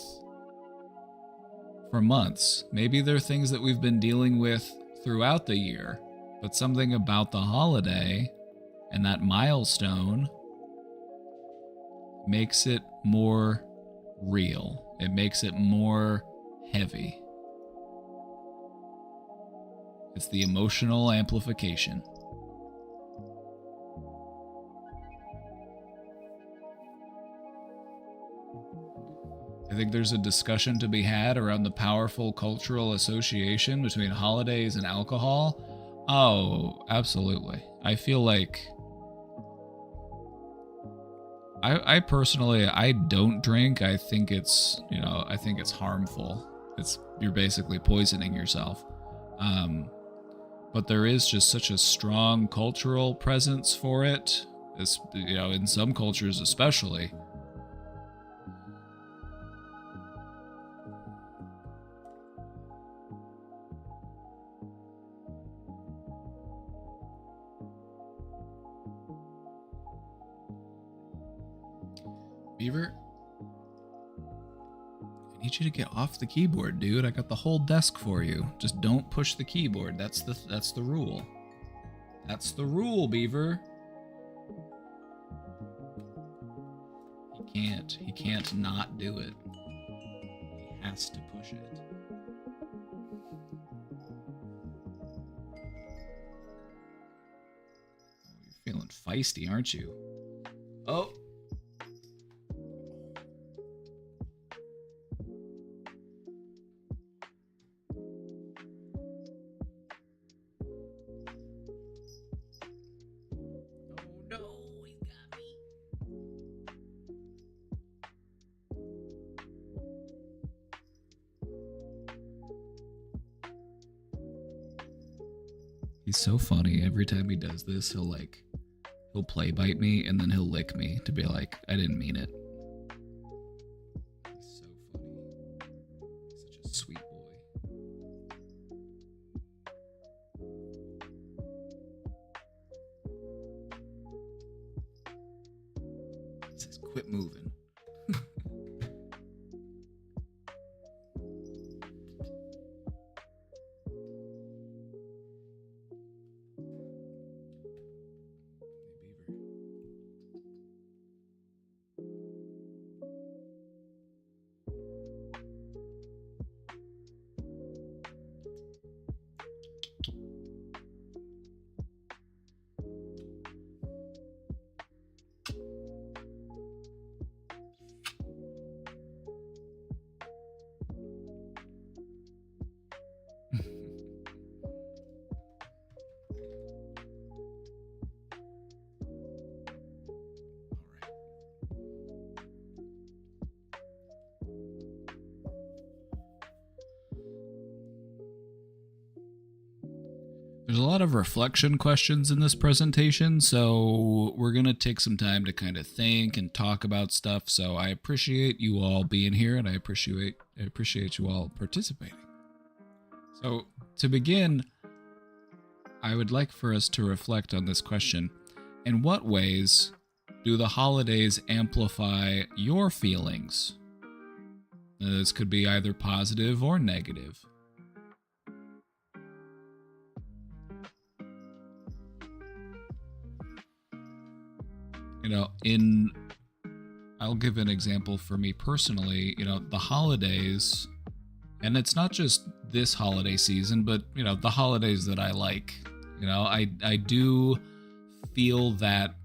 Speaker 9: for months. Maybe they're things that we've been dealing with throughout the year. But something about the holiday and that milestone makes it more real. It makes it more heavy. It's the emotional amplification. I think there's a discussion to be had around the powerful cultural association between holidays and alcohol. Oh, absolutely. I feel like I personally, I don't drink. I think it's harmful. You're basically poisoning yourself. But there is just such a strong cultural presence for it. In some cultures especially. Beaver, I need you to get off the keyboard, dude. I got the whole desk for you. Just don't push the keyboard. That's the rule. That's the rule, Beaver. He can't not do it. He has to push it. Oh, you're feeling feisty, aren't you? Oh. He's so funny. Every time he does this, he'll play bite me and then he'll lick me to be like, I didn't mean it. He's so funny. Such a sweet boy. He says, quit moving. There's a lot of reflection questions in this presentation, so we're going to take some time to kind of think and talk about stuff. So I appreciate you all being here, and I appreciate you all participating. So to begin, I would like for us to reflect on this question. In what ways do the holidays amplify your feelings? Now, this could be either positive or negative. I'll give an example for me personally, the holidays, and it's not just this holiday season, but, the holidays that I like, I do feel that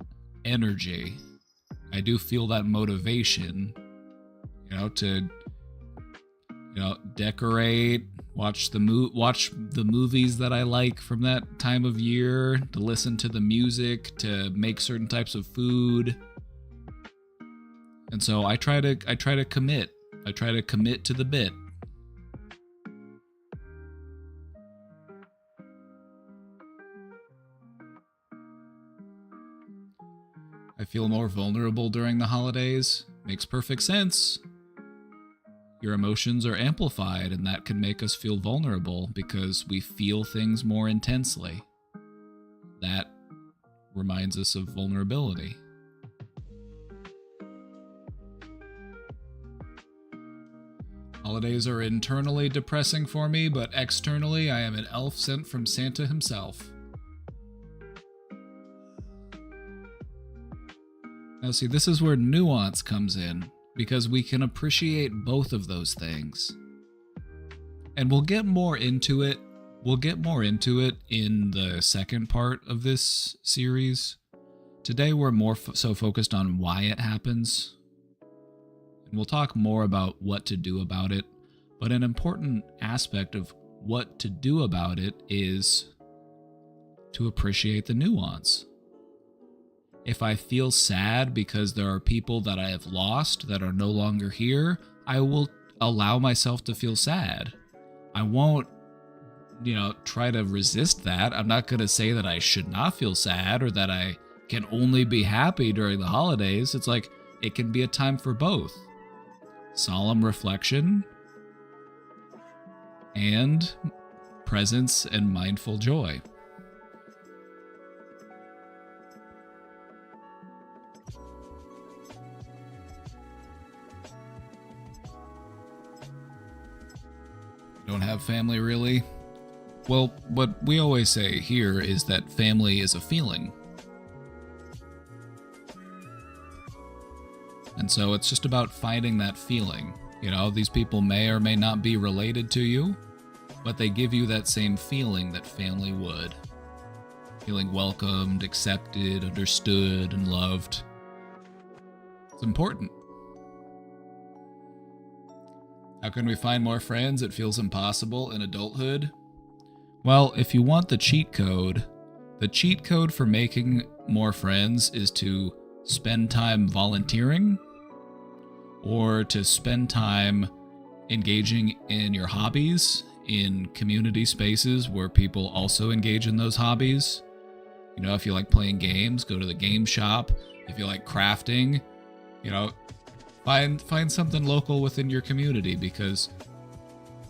Speaker 9: energy. I do feel that motivation, to, decorate, watch the movies that I like from that time of year, to listen to the music, to make certain types of food. And so I try to commit. I try to commit to the bit. I feel more vulnerable during the holidays. Makes perfect sense. Your emotions are amplified, and that can make us feel vulnerable because we feel things more intensely. That reminds us of vulnerability. Holidays are internally depressing for me, but externally I am an elf sent from Santa himself. Now see, this is where nuance comes in, because we can appreciate both of those things. And we'll get more into it. We'll get more into it in the second part of this series. Today we're more so focused on why it happens. And we'll talk more about what to do about it. But an important aspect of what to do about it is to appreciate the nuance. If I feel sad because there are people that I have lost that are no longer here, I will allow myself to feel sad. I won't, try to resist that. I'm not going to say that I should not feel sad or that I can only be happy during the holidays. It's like it can be a time for both. Solemn reflection and presence and mindful joy. Don't have family, really? Well, what we always say here is that family is a feeling. And so it's just about finding that feeling. These people may or may not be related to you, but they give you that same feeling that family would. Feeling welcomed, accepted, understood, and loved. It's important. How can we find more friends? It feels impossible in adulthood. Well, if you want the cheat code for making more friends is to spend time volunteering or to spend time engaging in your hobbies in community spaces where people also engage in those hobbies. If you like playing games, go to the game shop. If you like crafting, find something local within your community, because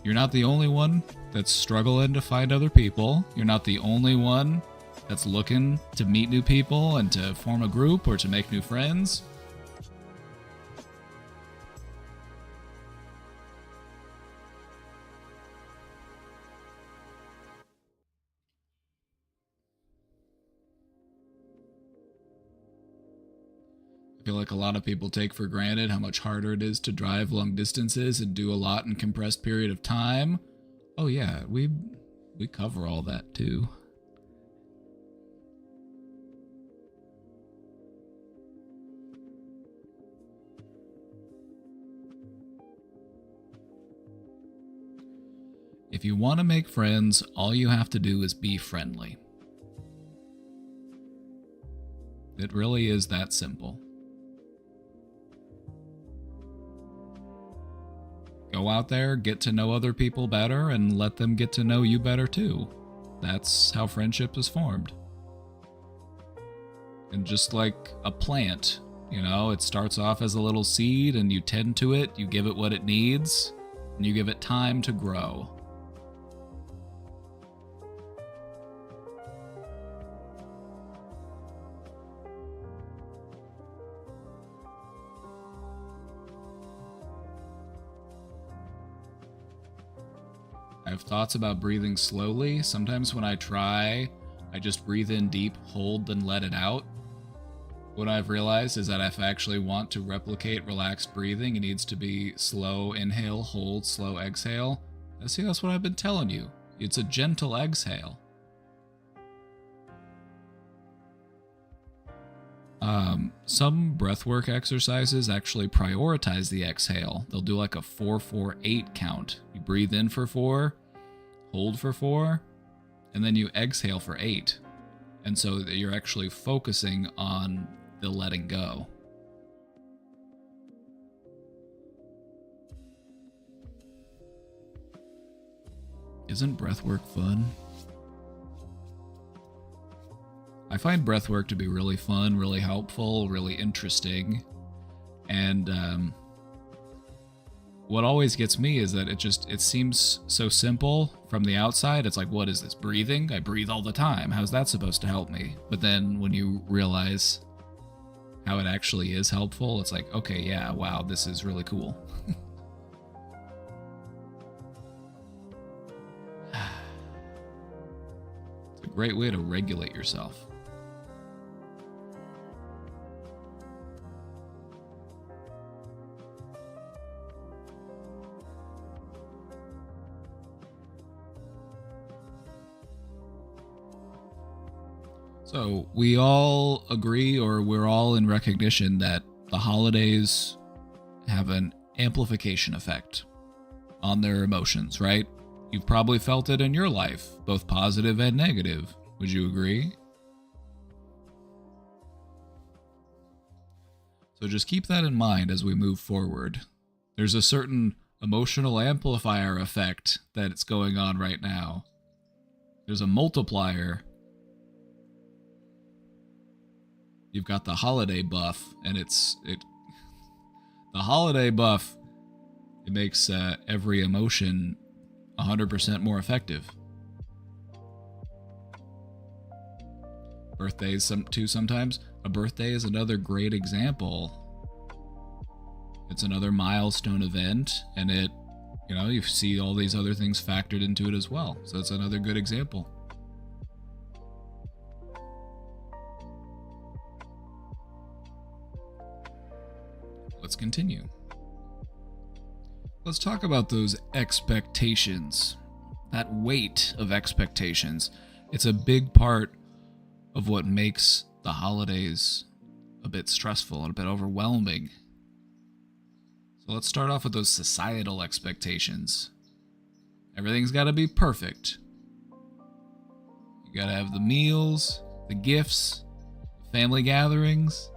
Speaker 9: you're not the only one that's struggling to find other people. You're not the only one that's looking to meet new people and to form a group or to make new friends. I feel like a lot of people take for granted how much harder it is to drive long distances and do a lot in a compressed period of time. Oh yeah, we cover all that too. If you want to make friends, all you have to do is be friendly. It really is that simple. Go out there, get to know other people better, and let them get to know you better too. That's how friendship is formed. And just like a plant, it starts off as a little seed and you tend to it, you give it what it needs, and you give it time to grow. I have thoughts about breathing slowly. Sometimes when I try, I just breathe in deep, hold, then let it out. What I've realized is that if I actually want to replicate relaxed breathing, it needs to be slow inhale, hold, slow exhale. See, that's what I've been telling you. It's a gentle exhale. Some breathwork exercises actually prioritize the exhale. They'll do like a 4-4-8 count. You breathe in for 4, hold for 4, and then you exhale for 8. And so that you're actually focusing on the letting go. Isn't breathwork fun? I find breathwork to be really fun, really helpful, really interesting. And what always gets me is that it seems so simple from the outside. It's like, what is this, breathing? I breathe all the time. How's that supposed to help me? But then when you realize how it actually is helpful, it's like, okay, yeah, wow, this is really cool. It's a great way to regulate yourself. So we all agree, or we're all in recognition, that the holidays have an amplification effect on their emotions, right? You've probably felt it in your life, both positive and negative. Would you agree? So just keep that in mind as we move forward. There's a certain emotional amplifier effect that's going on right now. There's a multiplier. You've got the holiday buff, and the holiday buff, it makes every emotion 100% more effective. Birthdays too sometimes. A birthday is another great example. It's another milestone event, and you see all these other things factored into it as well. So it's another good example. Let's continue. Let's talk about those expectations. That weight of expectations. It's a big part of what makes the holidays a bit stressful and a bit overwhelming. So let's start off with those societal expectations. Everything's got to be perfect. You got to have the meals, the gifts, family gatherings,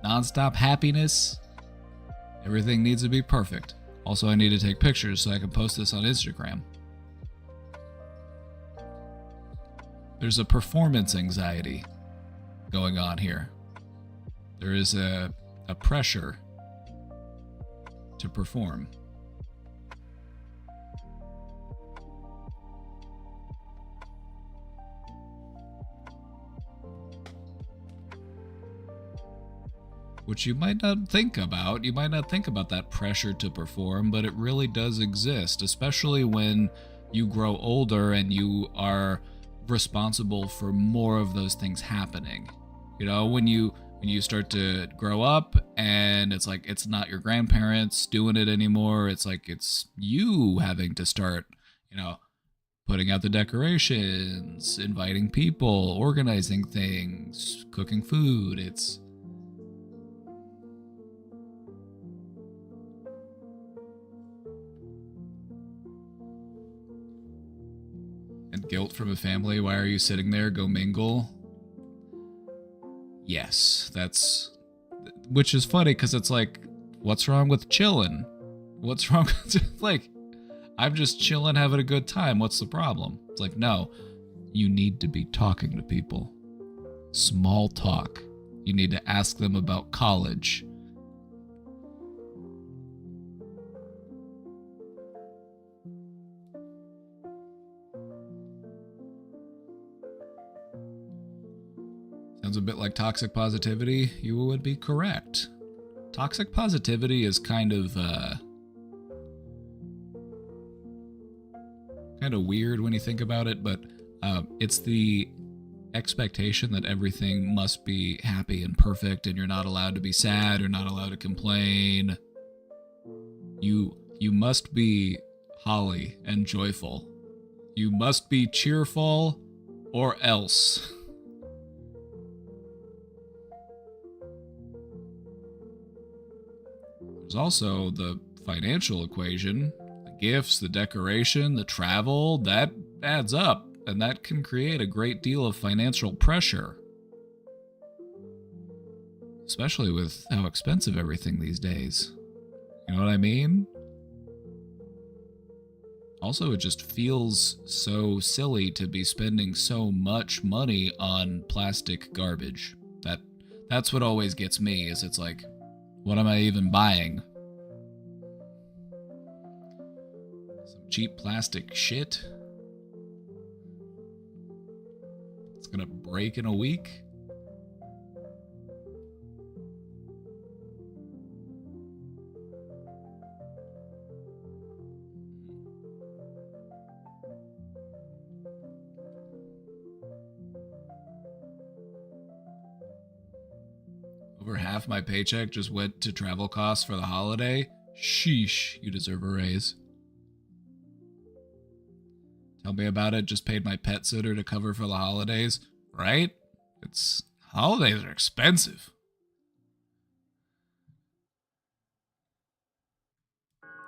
Speaker 9: nonstop happiness. Everything needs to be perfect. Also, I need to take pictures so I can post this on Instagram. There's a performance anxiety going on here. There is a pressure to perform. Which you might not think about. You might not think about that pressure to perform, but it really does exist, especially when you grow older and you are responsible for more of those things happening. When you start to grow up and it's like it's not your grandparents doing it anymore, it's like it's you having to start, putting out the decorations, inviting people, organizing things, cooking food. And guilt from a family. Why are you sitting there? Go mingle. Yes, which is funny because it's like, what's wrong with chilling? What's wrong with, like, I'm just chilling, having a good time. What's the problem? It's like, no, you need to be talking to people. Small talk. You need to ask them about college. Sounds a bit like toxic positivity. You would be correct. Toxic positivity is kind of weird when you think about it, but it's the expectation that everything must be happy and perfect and you're not allowed to be sad, you're not allowed to complain. You must be holly and joyful. You must be cheerful or else. There's also the financial equation, the gifts, the decoration, the travel, that adds up, and that can create a great deal of financial pressure. Especially with how expensive everything these days. You know what I mean? Also, it just feels so silly to be spending so much money on plastic garbage. That's what always gets me, is it's like, what am I even buying? Some cheap plastic shit? It's gonna break in a week? Over half my paycheck just went to travel costs for the holiday. Sheesh, you deserve a raise. Tell me about it, just paid my pet sitter to cover for the holidays. Right? Holidays are expensive.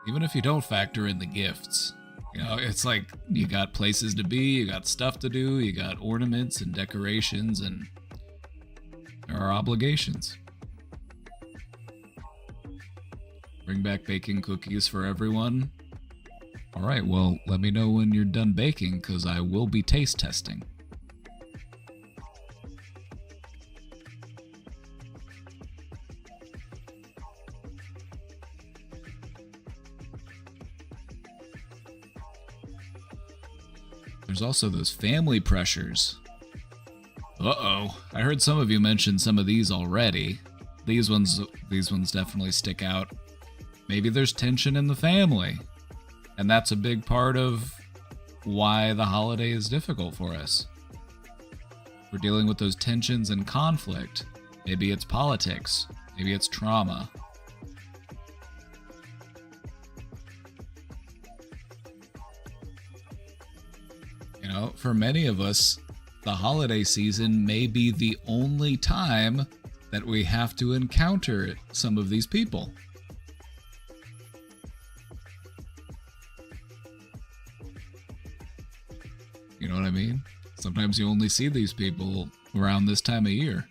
Speaker 9: Even if you don't factor in the gifts. You know, it's like you got places to be, you got stuff to do, you got ornaments and decorations, and there are obligations. Bring back baking cookies for everyone. Alright, well, let me know when you're done baking, because I will be taste testing. There's also those family pressures. Uh-oh, I heard some of you mention some of these already. These ones definitely stick out. Maybe there's tension in the family, and that's a big part of why the holiday is difficult for us. We're dealing with those tensions and conflict. Maybe it's politics. Maybe it's trauma. You know, for many of us, the holiday season may be the only time that we have to encounter some of these people. You know what I mean? Sometimes you only see these people around this time of year.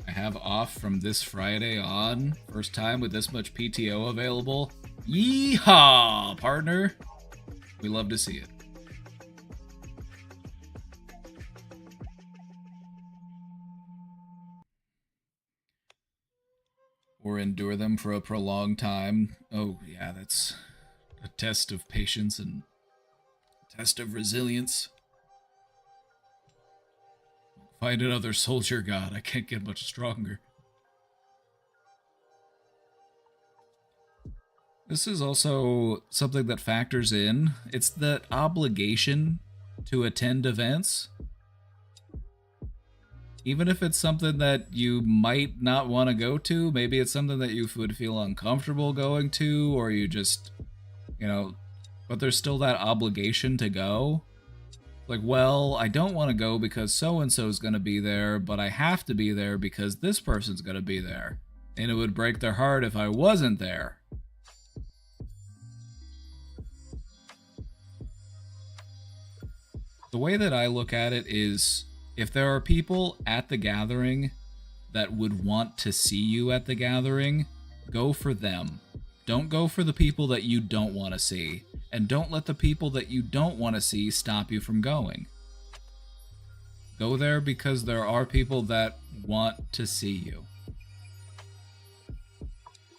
Speaker 9: I have off from this Friday on. First time with this much PTO available. Yeehaw, partner! We love to see it. Or endure them for a prolonged time. Oh, yeah, that's a test of patience and a test of resilience. Find another soldier god. I can't get much stronger. This is also something that factors in. It's the obligation to attend events. Even if it's something that you might not want to go to, maybe it's something that you would feel uncomfortable going to, or you just, you know, but there's still that obligation to go. Like, well, I don't want to go because so-and-so is going to be there, but I have to be there because this person's going to be there. And it would break their heart if I wasn't there. The way that I look at it is, if there are people at the gathering that would want to see you at the gathering, go for them. Don't go for the people that you don't want to see. And don't let the people that you don't want to see stop you from going. Go there because there are people that want to see you.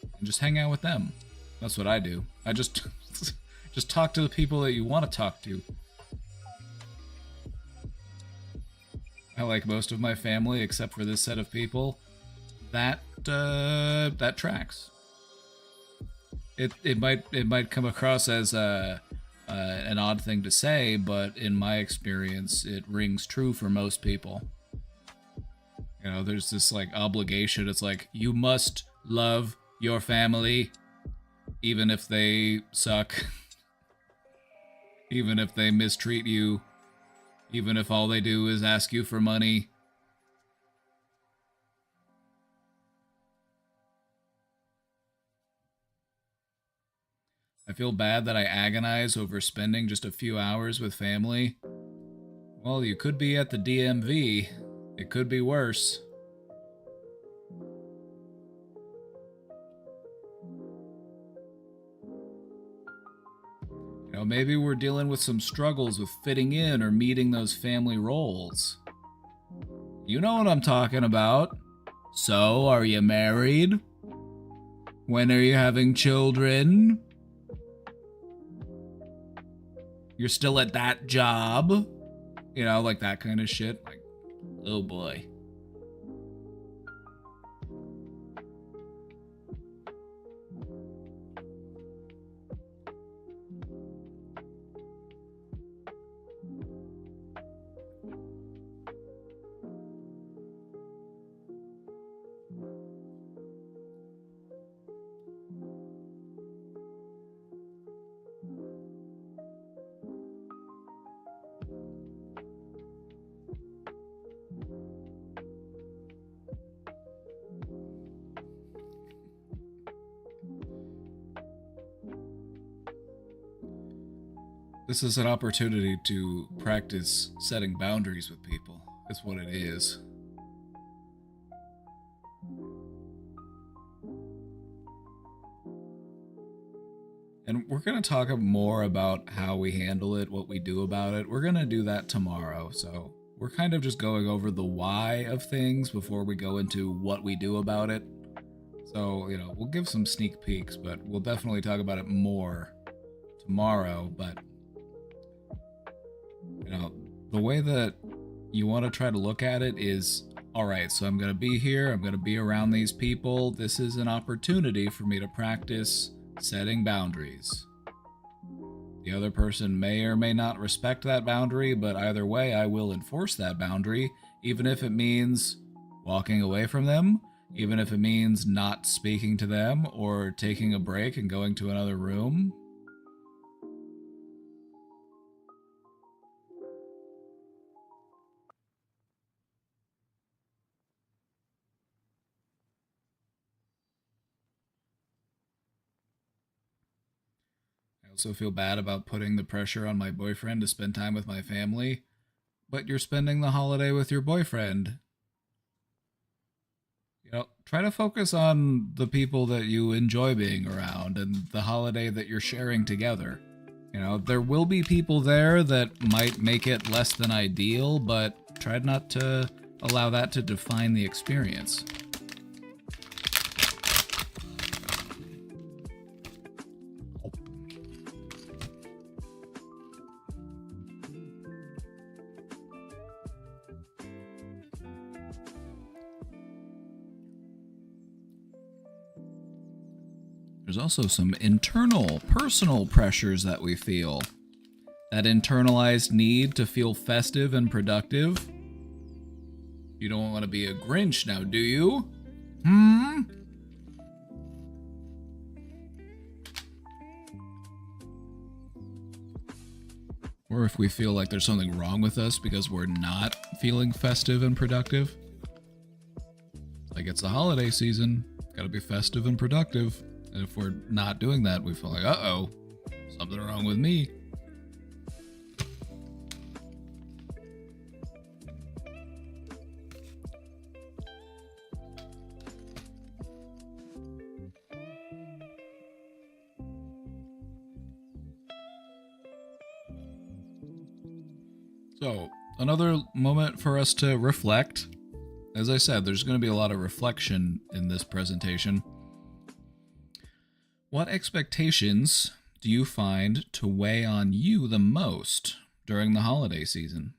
Speaker 9: And just hang out with them. That's what I do. I just talk to the people that you want to talk to. I like most of my family except for this set of people. That tracks. It might come across as an odd thing to say, but in my experience, it rings true for most people. You know, there's this like obligation. It's like you must love your family, even if they suck, even if they mistreat you, even if all they do is ask you for money. I feel bad that I agonize over spending just a few hours with family. Well, you could be at the DMV. It could be worse. You know, maybe we're dealing with some struggles with fitting in or meeting those family roles. You know what I'm talking about. So, are you married? When are you having children? You're still at that job? You know, like that kind of shit. Like, oh boy. This is an opportunity to practice setting boundaries with people. That's what it is. And we're going to talk more about how we handle it, what we do about it. We're going to do that tomorrow. So we're kind of just going over the why of things before we go into what we do about it. So, you know, we'll give some sneak peeks, but we'll definitely talk about it more tomorrow. But you know, the way that you want to try to look at it is, all right, so I'm going to be here. I'm going to be around these people. This is an opportunity for me to practice setting boundaries. The other person may or may not respect that boundary, but either way, I will enforce that boundary, even if it means walking away from them, even if it means not speaking to them or taking a break and going to another room. I also feel bad about putting the pressure on my boyfriend to spend time with my family, but you're spending the holiday with your boyfriend. You know, try to focus on the people that you enjoy being around and the holiday that you're sharing together. You know, there will be people there that might make it less than ideal, but try not to allow that to define the experience. There's also some internal, personal pressures that we feel. That internalized need to feel festive and productive. You don't want to be a Grinch now, do you? Or if we feel like there's something wrong with us because we're not feeling festive and productive. Like, it's the holiday season, gotta be festive and productive. And if we're not doing that, we feel like, uh-oh, something wrong with me. So, another moment for us to reflect. As I said, there's going to be a lot of reflection in this presentation. What expectations do you find to weigh on you the most during the holiday season?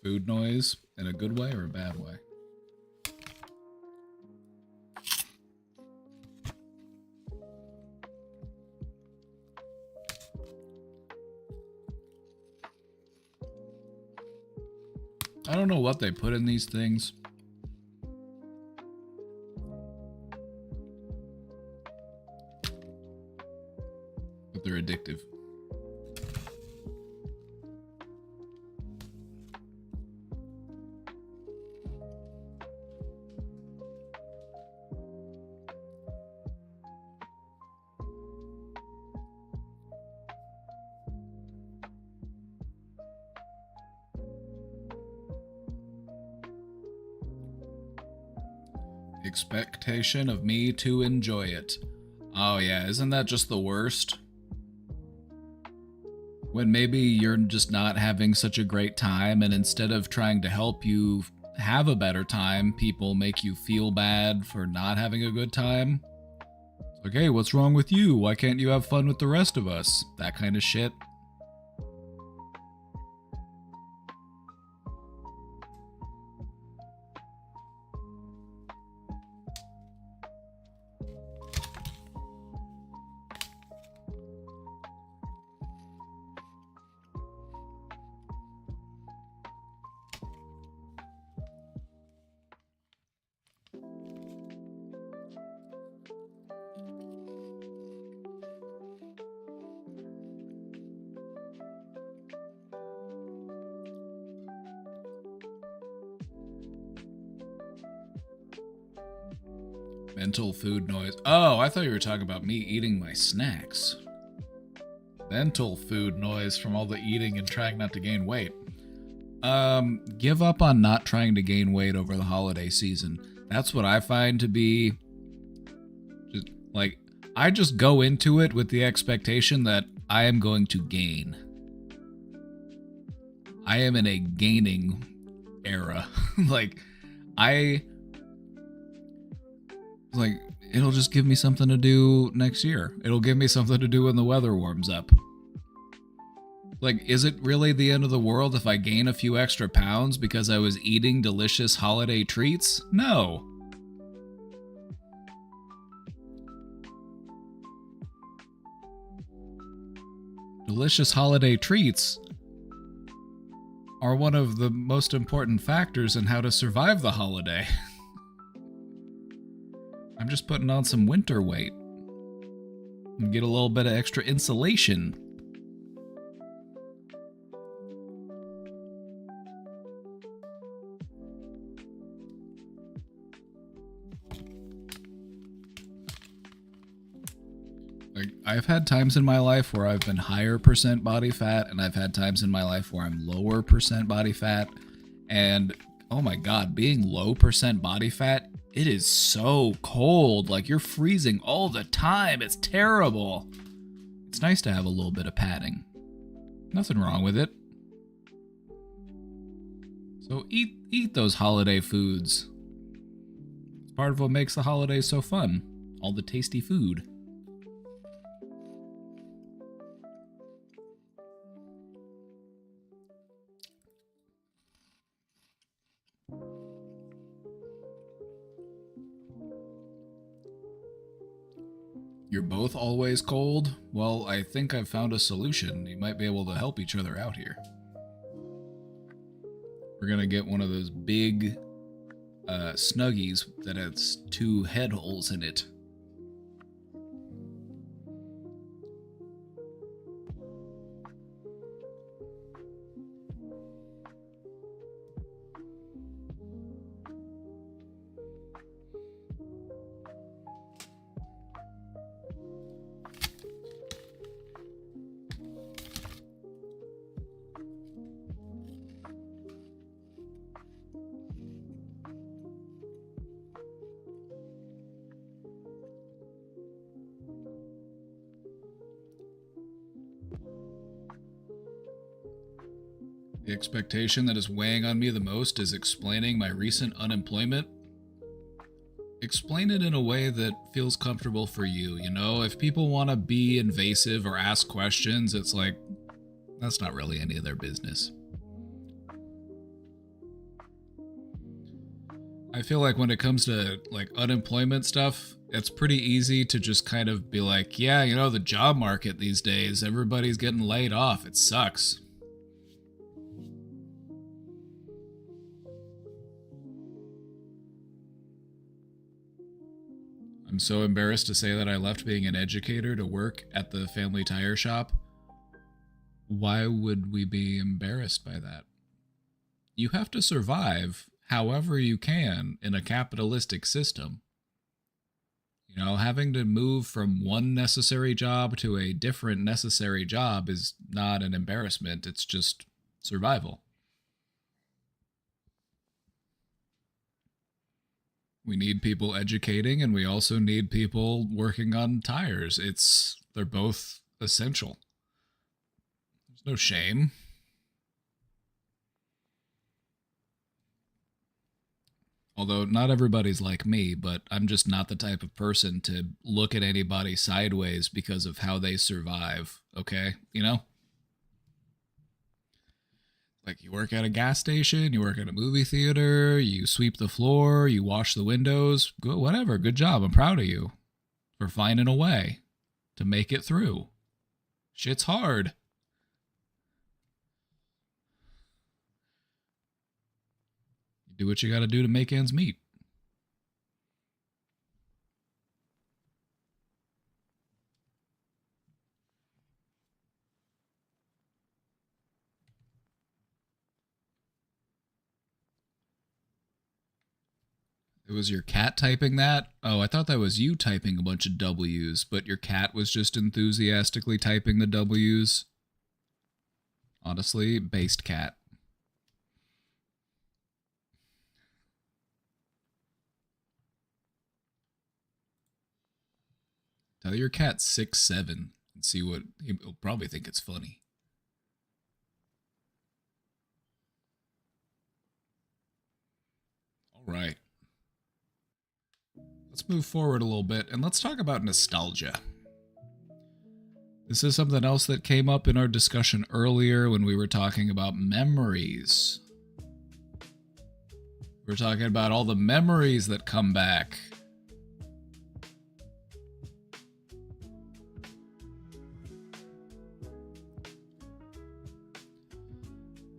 Speaker 9: Food noise in a good way or a bad way? I don't know what they put in these things. But they're addictive. Expectation of me to enjoy it. Oh yeah, isn't that just the worst? When maybe you're just not having such a great time, and instead of trying to help you have a better time, people make you feel bad for not having a good time. It's like, hey, what's wrong with you? Why can't you have fun with the rest of us? That kind of shit. Mental food noise. Oh, I thought you were talking about me eating my snacks. Mental food noise from all the eating and trying not to gain weight. Give up on not trying to gain weight over the holiday season. That's what I find to be just, like, I just go into it with the expectation that I am going to gain. I am in a gaining era. It'll just give me something to do next year. It'll give me something to do when the weather warms up. Like, is it really the end of the world if I gain a few extra pounds because I was eating delicious holiday treats? No. Delicious holiday treats are one of the most important factors in how to survive the holiday. I'm just putting on some winter weight and get a little bit of extra insulation. Like, I've had times in my life where I've been higher percent body fat, and I've had times in my life where I'm lower percent body fat. And oh my God, being low percent body fat, it is so cold. Like, you're freezing all the time. It's terrible. It's nice to have a little bit of padding. Nothing wrong with it. So eat those holiday foods. It's part of what makes the holidays so fun. All the tasty food. You're both always cold? Well, I think I've found a solution. You might be able to help each other out here. We're gonna get one of those big Snuggies that has 2 head holes in it. The expectation that is weighing on me the most is explaining my recent unemployment. Explain it in a way that feels comfortable for you. You know, if people want to be invasive or ask questions, it's like, that's not really any of their business. I feel like when it comes to like unemployment stuff, it's pretty easy to just kind of be like, yeah, you know, the job market these days, everybody's getting laid off. It sucks. I'm so embarrassed to say that I left being an educator to work at the family tire shop. Why would we be embarrassed by that? You have to survive however you can in a capitalistic system. You know, having to move from one necessary job to a different necessary job is not an embarrassment, it's just survival. We need people educating, and we also need people working on tires. They're both essential. There's no shame. Although not everybody's like me, but I'm just not the type of person to look at anybody sideways because of how they survive, okay? You know? Like, you work at a gas station, you work at a movie theater, you sweep the floor, you wash the windows, whatever, good job, I'm proud of you for finding a way to make it through. Shit's hard. Do what you gotta do to make ends meet. It was your cat typing that? Oh, I thought that was you typing a bunch of W's, but your cat was just enthusiastically typing the W's. Honestly, based cat. Tell your cat 6'7" and see what he'll probably think it's funny. All right. Let's move forward a little bit and let's talk about nostalgia. This is something else that came up in our discussion earlier when we were talking about memories. We're talking about all the memories that come back.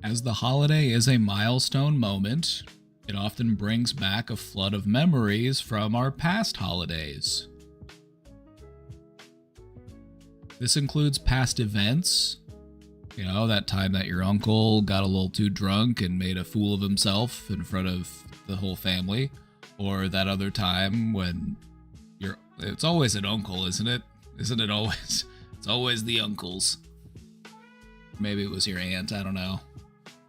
Speaker 9: As the holiday is a milestone moment, it often brings back a flood of memories from our past holidays. This includes past events. You know, that time that your uncle got a little too drunk and made a fool of himself in front of the whole family. Or that other time when it's always an uncle, isn't it? Isn't it always? It's always the uncles. Maybe it was your aunt, I don't know.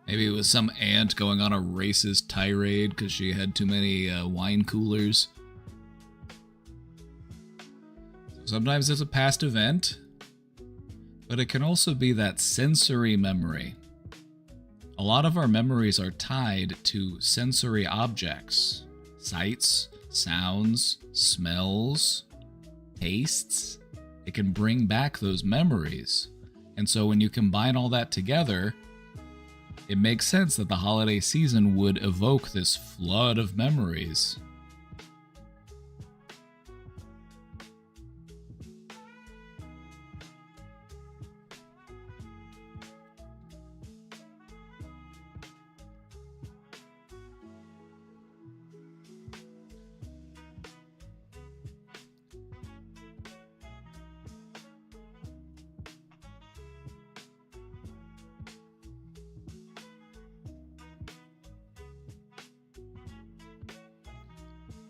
Speaker 9: Maybe it was some aunt going on a racist tirade because she had too many wine coolers. Sometimes it's a past event, but it can also be that sensory memory. A lot of our memories are tied to sensory objects, sights, sounds, smells, tastes. It can bring back those memories. And so when you combine all that together, it makes sense that the holiday season would evoke this flood of memories.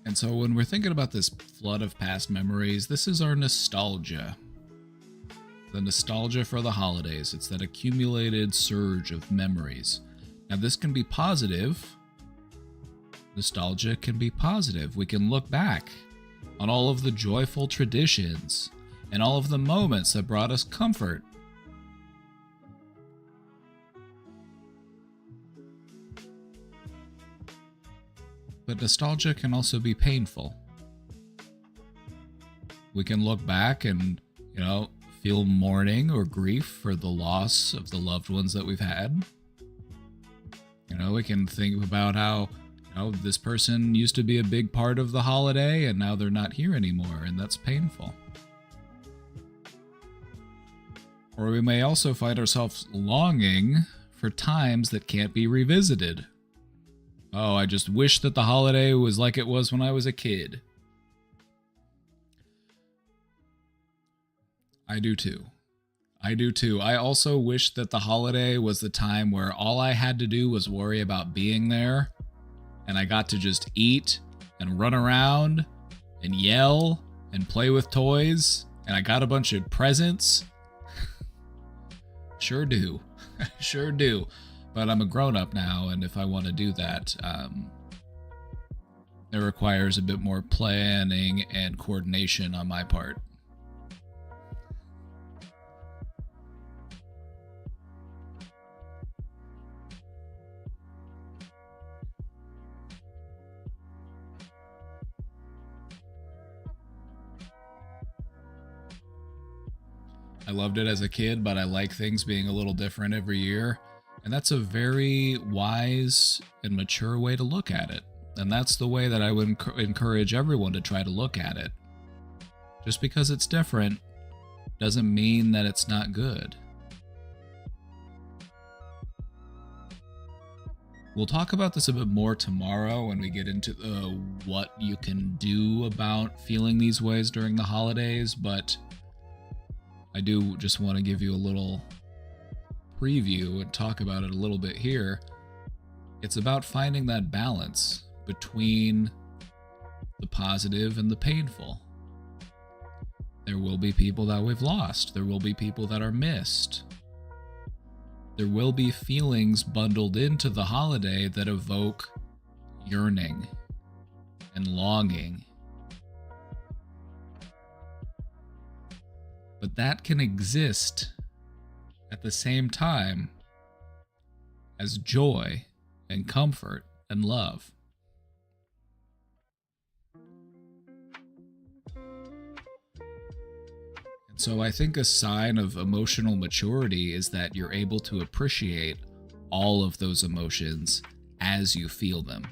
Speaker 9: And so when we're thinking about this flood of past memories, this is our nostalgia. The nostalgia for the holidays. It's that accumulated surge of memories. Now this can be positive. Nostalgia can be positive. We can look back on all of the joyful traditions and all of the moments that brought us comfort. But nostalgia can also be painful. We can look back and, feel mourning or grief for the loss of the loved ones that we've had. We can think about how, this person used to be a big part of the holiday and now they're not here anymore, and that's painful. Or we may also find ourselves longing for times that can't be revisited. Oh, I just wish that the holiday was like it was when I was a kid. I do too. I do too. I also wish that the holiday was the time where all I had to do was worry about being there, and I got to just eat and run around and yell and play with toys, and I got a bunch of presents. Sure do. Sure do. But I'm a grown-up now, and if I want to do that, it requires a bit more planning and coordination on my part. I loved it as a kid, but I like things being a little different every year. And that's a very wise and mature way to look at it. And that's the way that I would encourage everyone to try to look at it. Just because it's different doesn't mean that it's not good. We'll talk about this a bit more tomorrow when we get into what you can do about feeling these ways during the holidays, but I do just want to give you a little preview and talk about it a little bit here. It's about finding that balance between the positive and the painful. There will be people that we've lost. There will be people that are missed. There will be feelings bundled into the holiday that evoke yearning and longing. But that can exist at the same time as joy and comfort and love. And so I think a sign of emotional maturity is that you're able to appreciate all of those emotions as you feel them.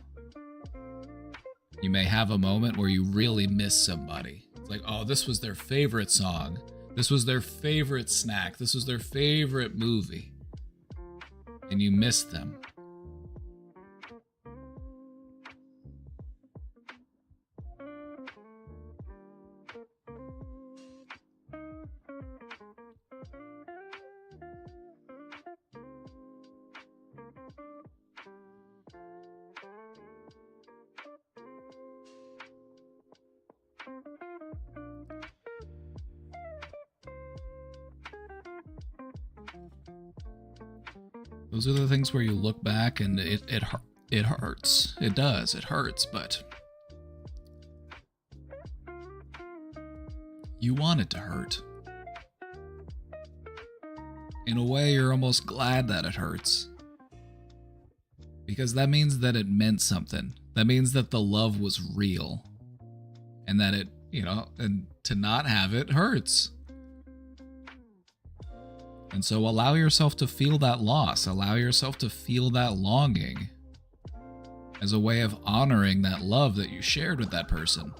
Speaker 9: You may have a moment where you really miss somebody. It's like, oh, this was their favorite song. This was their favorite snack. This was their favorite movie. And you miss them. Those are the things where you look back and it hurts. It does. It hurts, but you want it to hurt. In a way, you're almost glad that it hurts. Because that means that it meant something. That means that the love was real. And that it, and to not have it hurts. And so allow yourself to feel that loss. Allow yourself to feel that longing as a way of honoring that love that you shared with that person.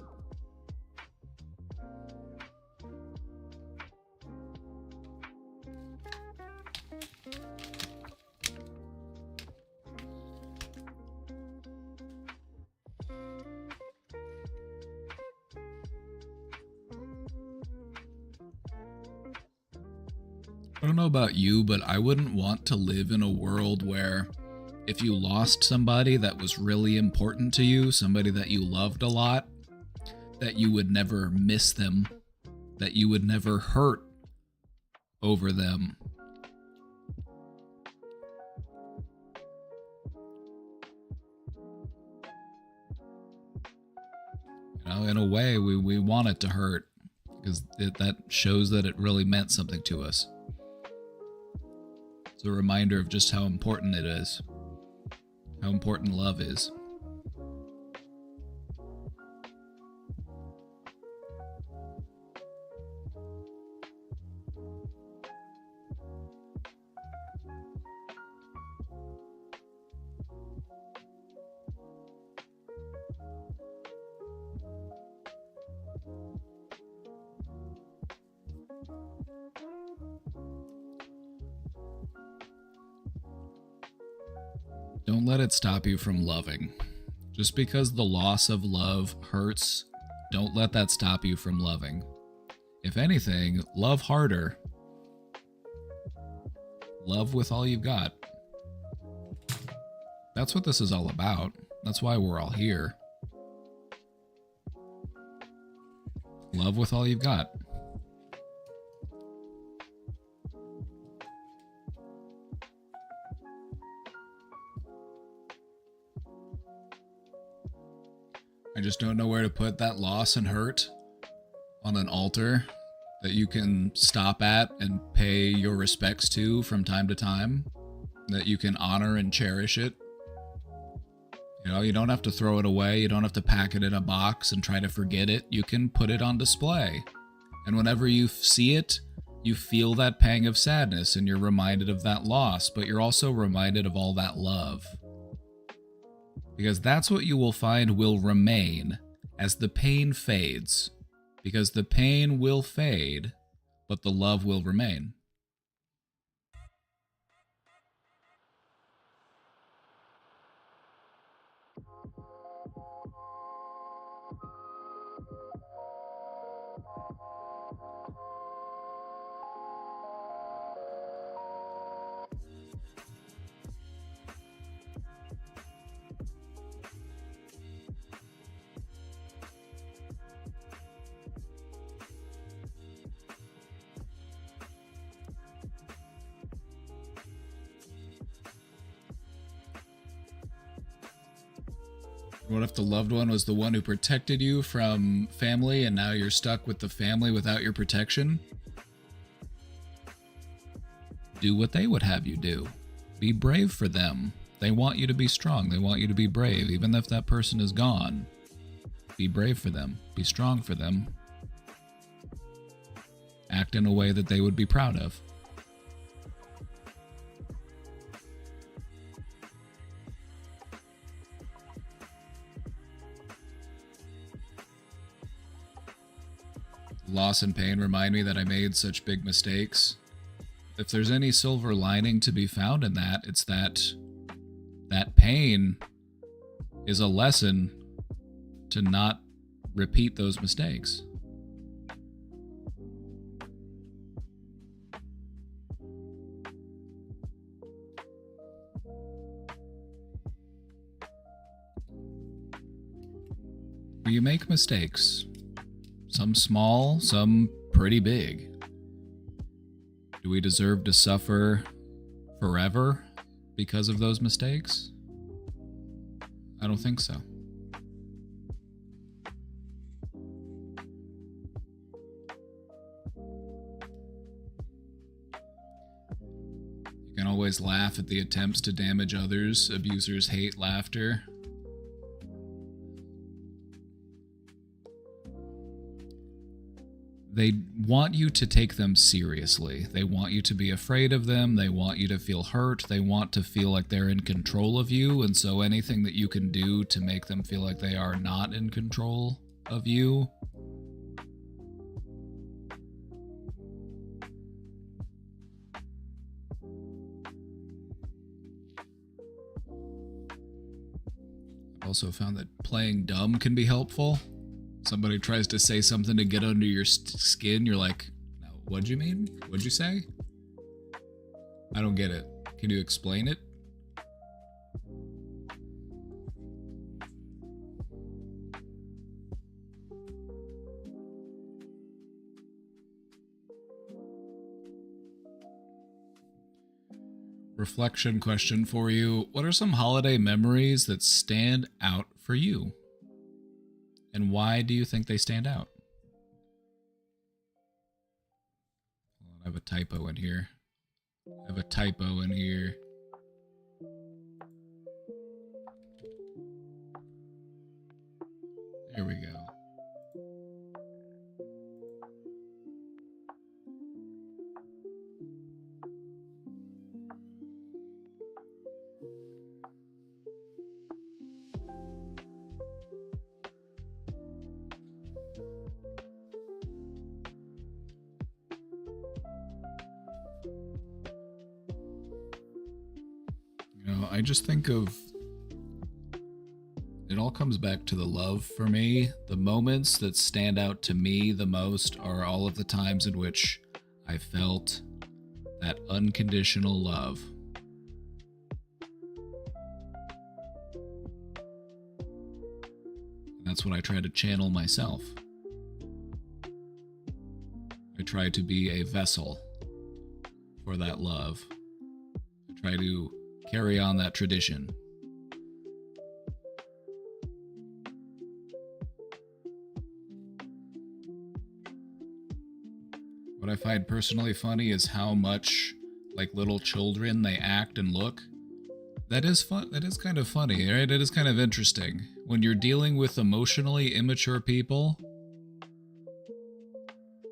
Speaker 9: I don't know about you, but I wouldn't want to live in a world where if you lost somebody that was really important to you, somebody that you loved a lot, that you would never miss them, that you would never hurt over them. In a way, we want it to hurt because that shows that it really meant something to us. It's a reminder of just how important it is, how important love is. Don't let it stop you from loving. Just because the loss of love hurts, don't let that stop you from loving. If anything, love harder. Love with all you've got. That's what this is all about. That's why we're all here. Love with all you've got. I just don't know where to put that loss and hurt on an altar that you can stop at and pay your respects to from time to time, that you can honor and cherish it. You know, you don't have to throw it away. You don't have to pack it in a box and try to forget it. You can put it on display. And whenever you see it, you feel that pang of sadness and you're reminded of that loss, but you're also reminded of all that love. Because that's what you will find will remain as the pain fades. Because the pain will fade, but the love will remain. What if the loved one was the one who protected you from family and now you're stuck with the family without your protection? Do what they would have you do. Be brave for them. They want you to be strong. They want you to be brave, even if that person is gone. Be brave for them. Be strong for them. Act in a way that they would be proud of. Loss and pain remind me that I made such big mistakes. If there's any silver lining to be found in that, it's that pain is a lesson to not repeat those mistakes. You make mistakes. Some small, some pretty big. Do we deserve to suffer forever because of those mistakes? I don't think so. You can always laugh at the attempts to damage others. Abusers hate laughter. They want you to take them seriously. They want you to be afraid of them. They want you to feel hurt. They want to feel like they're in control of you. And so anything that you can do to make them feel like they are not in control of you, I've also found that playing dumb can be helpful. Somebody tries to say something to get under your skin, you're like, no, what'd you mean? What'd you say? I don't get it. Can you explain it? Reflection question for you. What are some holiday memories that stand out for you? And why do you think they stand out? I have a typo in here. There we go. I just think of, it all comes back to the love for me. The moments that stand out to me the most are all of the times in which I felt that unconditional love. And that's what I try to channel myself. I try to be a vessel for that love. I try to carry on that tradition. What I find personally funny is how much like little children they act and look. That is fun. That is kind of funny, right? It is kind of interesting. When you're dealing with emotionally immature people,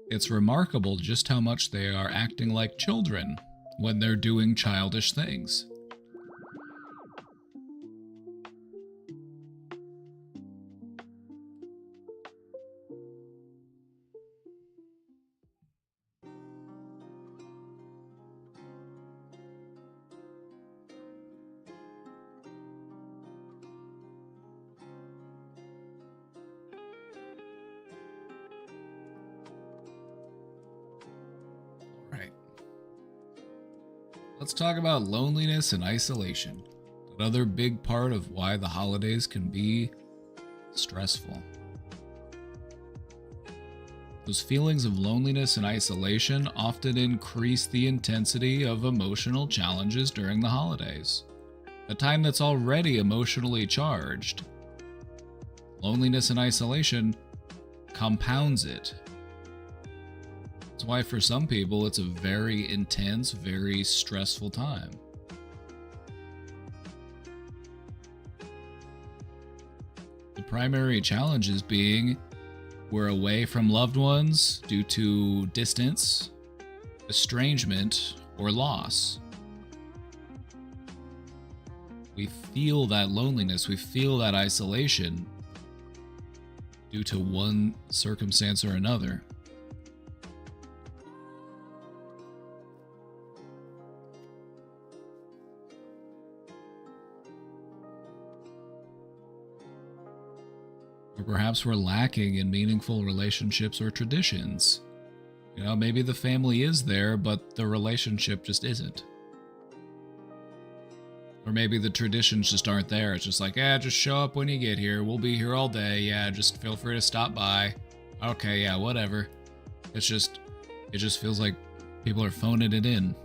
Speaker 9: it's remarkable just how much they are acting like children when they're doing childish things. Right. Let's talk about loneliness and isolation. Another big part of why the holidays can be stressful. Those feelings of loneliness and isolation often increase the intensity of emotional challenges during the holidays, a time that's already emotionally charged. Loneliness and isolation compounds it. That's why for some people it's a very intense, very stressful time. The primary challenges being we're away from loved ones due to distance, estrangement, or loss. We feel that loneliness, we feel that isolation due to one circumstance or another. Or perhaps we're lacking in meaningful relationships or traditions. You know, maybe the family is there, but the relationship just isn't. Or maybe the traditions just aren't there. It's just like, just show up when you get here. We'll be here all day. Yeah, just feel free to stop by. Okay, yeah, whatever. It just feels like people are phoning it in.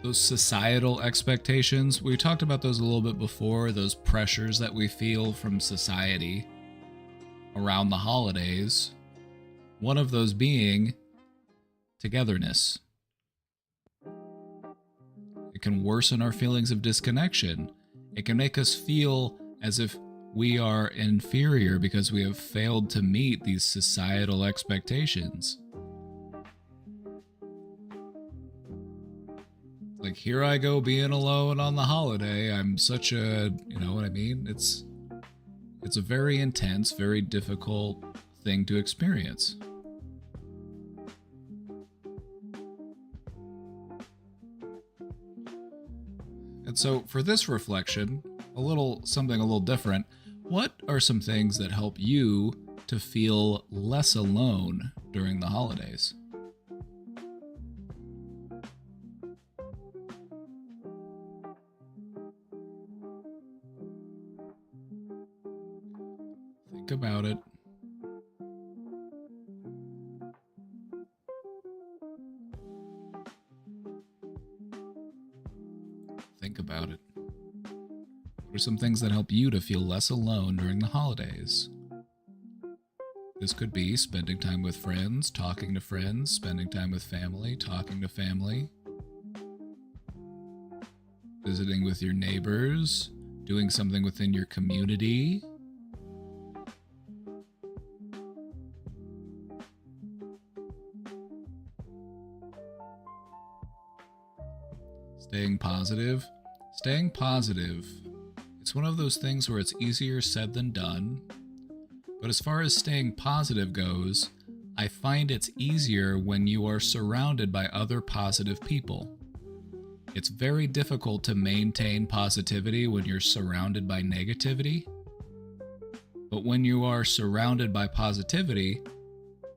Speaker 9: Those societal expectations, we talked about those a little bit before, those pressures that we feel from society around the holidays. One of those being togetherness. It can worsen our feelings of disconnection. It can make us feel as if we are inferior because we have failed to meet these societal expectations. Like, here I go being alone on the holiday. I'm such a, you know what I mean? It's a very intense, very difficult thing to experience. And so for this reflection, something a little different, what are some things that help you to feel less alone during the holidays? Think about it. Think about it. What are some things that help you to feel less alone during the holidays? This could be spending time with friends, talking to friends, spending time with family, talking to family, visiting with your neighbors, doing something within your community. Staying positive. Staying positive. It's one of those things where it's easier said than done. But as far as staying positive goes, I find it's easier when you are surrounded by other positive people. It's very difficult to maintain positivity when you're surrounded by negativity. But when you are surrounded by positivity,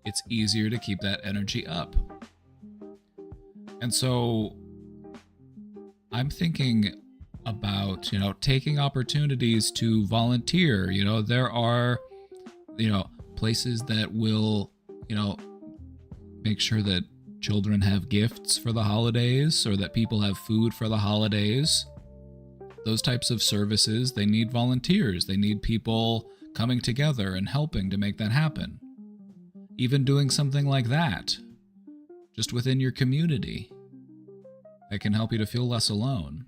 Speaker 9: it's easier to keep that energy up. And so I'm thinking about, taking opportunities to volunteer. There are, places that will, make sure that children have gifts for the holidays or that people have food for the holidays. Those types of services, they need volunteers. They need people coming together and helping to make that happen. Even doing something like that, just within your community, that can help you to feel less alone.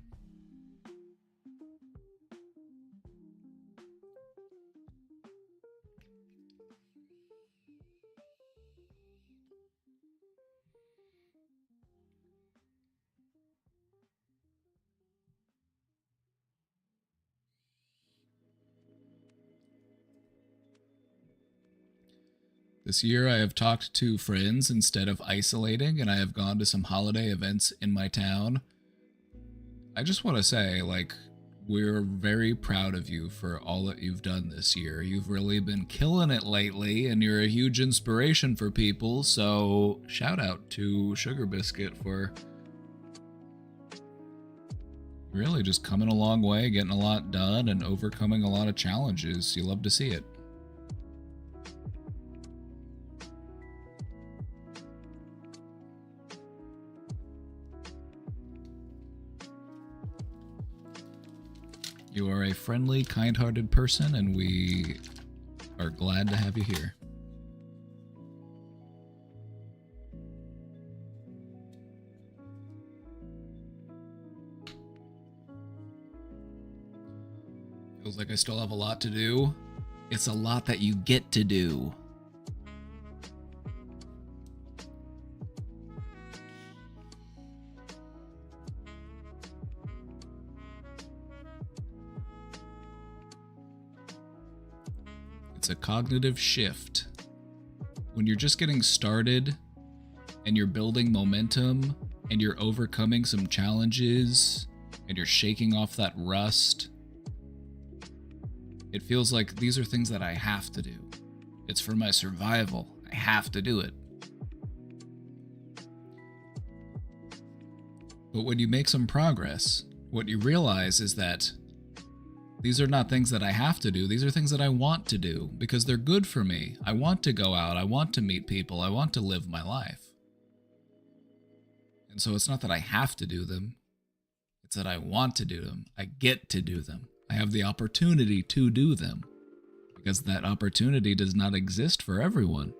Speaker 9: This year I have talked to friends instead of isolating, and I have gone to some holiday events in my town. I just want to say, we're very proud of you for all that you've done this year. You've really been killing it lately, and you're a huge inspiration for people, so shout out to Sugar Biscuit for really just coming a long way, getting a lot done, and overcoming a lot of challenges. You love to see it. You are a friendly, kind-hearted person, and we are glad to have you here. Feels like I still have a lot to do. It's a lot that you get to do. It's a cognitive shift. When you're just getting started and you're building momentum and you're overcoming some challenges and you're shaking off that rust, it feels like these are things that I have to do. It's for my survival. I have to do it. But when you make some progress, what you realize is that these are not things that I have to do. These are things that I want to do because they're good for me. I want to go out. I want to meet people. I want to live my life. And so it's not that I have to do them. It's that I want to do them. I get to do them. I have the opportunity to do them because that opportunity does not exist for everyone.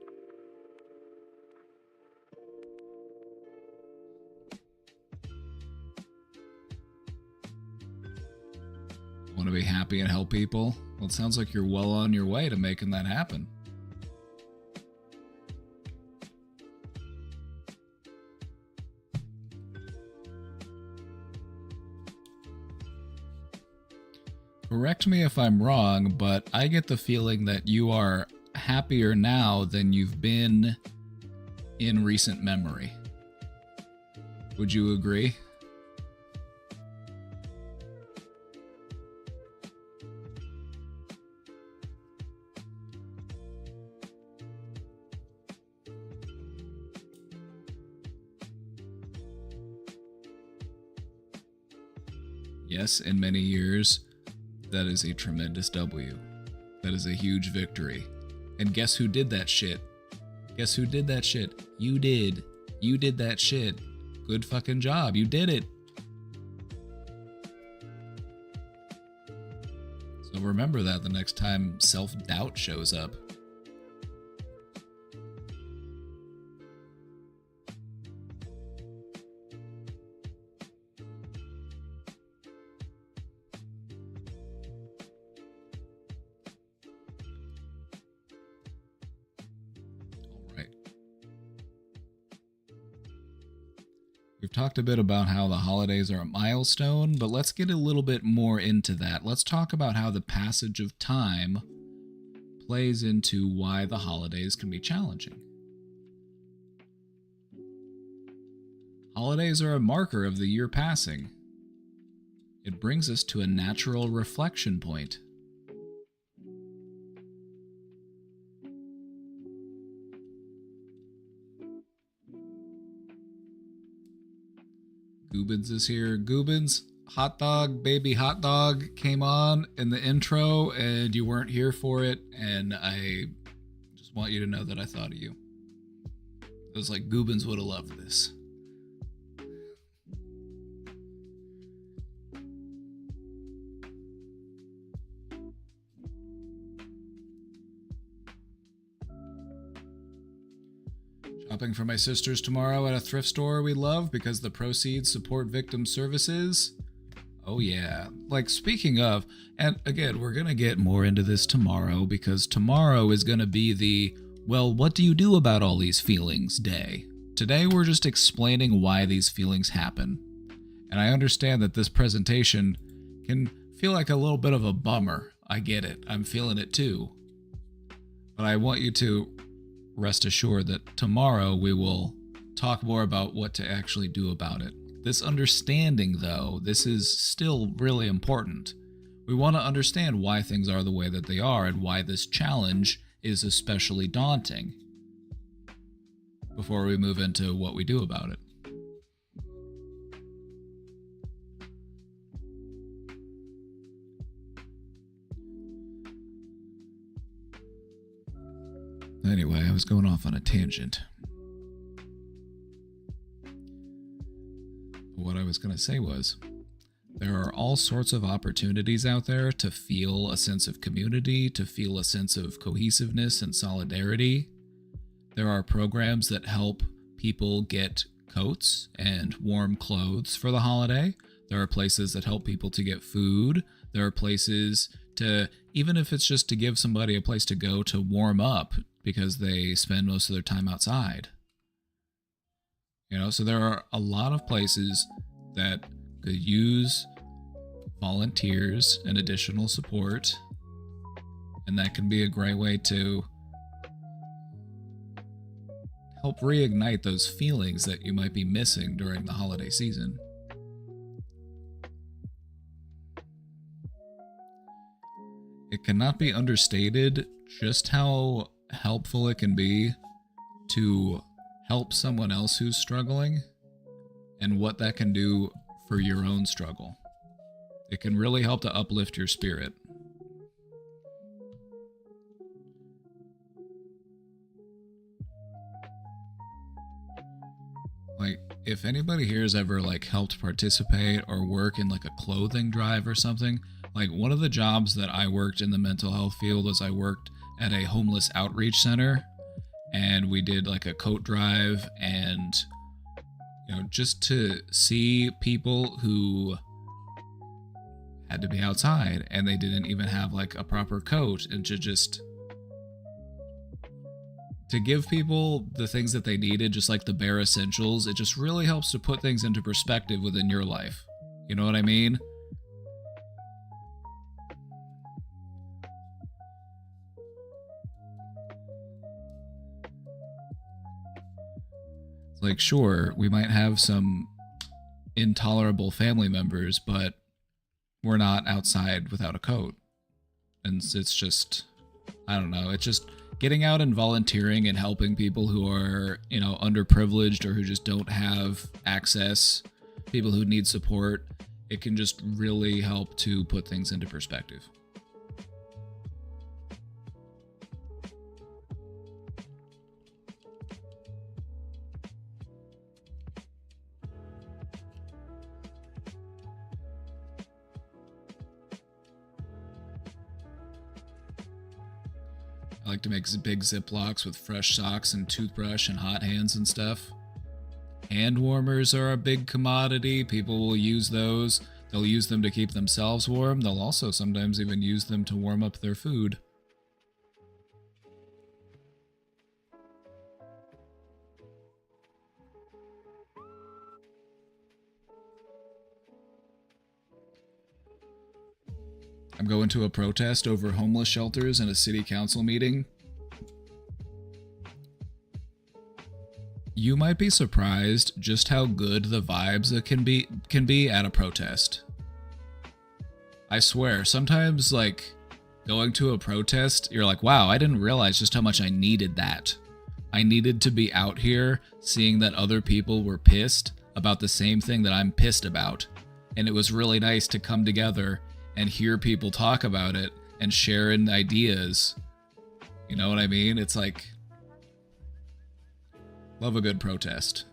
Speaker 9: Want to be happy and help people? Well, it sounds like you're well on your way to making that happen. Correct me if I'm wrong, but I get the feeling that you are happier now than you've been in recent memory. Would you agree? Yes, in many years, that is a tremendous W. That is a huge victory. And guess who did that shit? Guess who did that shit? You did. You did that shit. Good fucking job. You did it. So remember that the next time self-doubt shows up. We've talked a bit about how the holidays are a milestone, but let's get a little bit more into that. Let's talk about how the passage of time plays into why the holidays can be challenging. Holidays are a marker of the year passing. It brings us to a natural reflection point. Goobins is here. Goobins, hot dog, baby hot dog came on in the intro and you weren't here for it, and I just want you to know that I thought of you. It was like Goobins would have loved this. Shopping for my sisters tomorrow at a thrift store we love because the proceeds support victim services. Oh yeah. Like, speaking of, and again, we're gonna get more into this tomorrow because tomorrow is gonna be the, well, what do you do about all these feelings day? Today we're just explaining why these feelings happen. And I understand that this presentation can feel like a little bit of a bummer. I get it. I'm feeling it too. But I want you to rest assured that tomorrow we will talk more about what to actually do about it. This understanding, though, this is still really important. We want to understand why things are the way that they are and why this challenge is especially daunting before we move into what we do about it. Anyway, I was going off on a tangent. What I was going to say was, there are all sorts of opportunities out there to feel a sense of community, to feel a sense of cohesiveness and solidarity. There are programs that help people get coats and warm clothes for the holiday. There are places that help people to get food. There are places to, even if it's just to give somebody a place to go to warm up because they spend most of their time outside. You know, so there are a lot of places that could use volunteers and additional support, and that can be a great way to help reignite those feelings that you might be missing during the holiday season. It cannot be understated just how helpful it can be to help someone else who's struggling and what that can do for your own struggle. It can really help to uplift your spirit. Like, if anybody here has ever like helped participate or work in like a clothing drive or something, like one of the jobs that I worked in the mental health field was I worked at a homeless outreach center, and we did like a coat drive, and you know, just to see people who had to be outside and they didn't even have like a proper coat, and to give people the things that they needed, just like the bare essentials, it just really helps to put things into perspective within your life. You know what I mean? Like, sure, we might have some intolerable family members, but we're not outside without a coat. And it's just, I don't know, it's just getting out and volunteering and helping people who are, you know, underprivileged or who just don't have access, people who need support. It can just really help to put things into perspective. I like to make big Ziplocs with fresh socks and toothbrush and hot hands and stuff. Hand warmers are a big commodity. People will use those. They'll use them to keep themselves warm. They'll also sometimes even use them to warm up their food. I'm going to a protest over homeless shelters in a city council meeting. You might be surprised just how good the vibes that can be at a protest. I swear, sometimes like going to a protest, you're like, wow, I didn't realize just how much I needed that. I needed to be out here seeing that other people were pissed about the same thing that I'm pissed about. And it was really nice to come together and hear people talk about it and share in ideas. You know what I mean? It's like, love a good protest.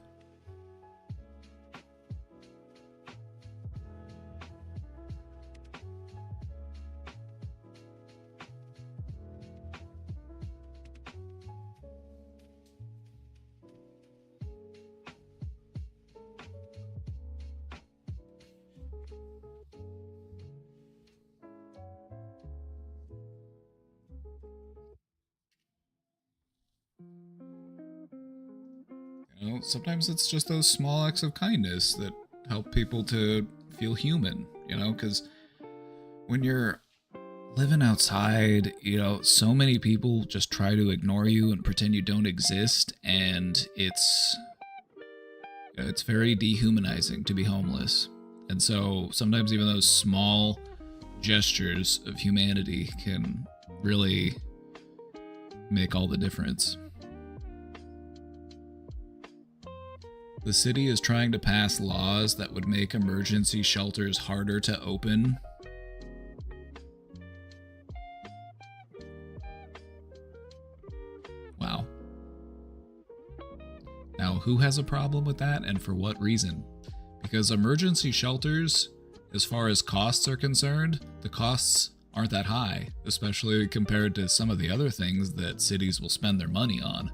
Speaker 9: You know, sometimes it's just those small acts of kindness that help people to feel human, you know, because when you're living outside, you know, so many people just try to ignore you and pretend you don't exist, and it's very dehumanizing to be homeless. And so sometimes even those small gestures of humanity can really make all the difference. The city is trying to pass laws that would make emergency shelters harder to open. Wow. Now, who has a problem with that and for what reason? Because emergency shelters, as far as costs are concerned, the costs aren't that high, especially compared to some of the other things that cities will spend their money on.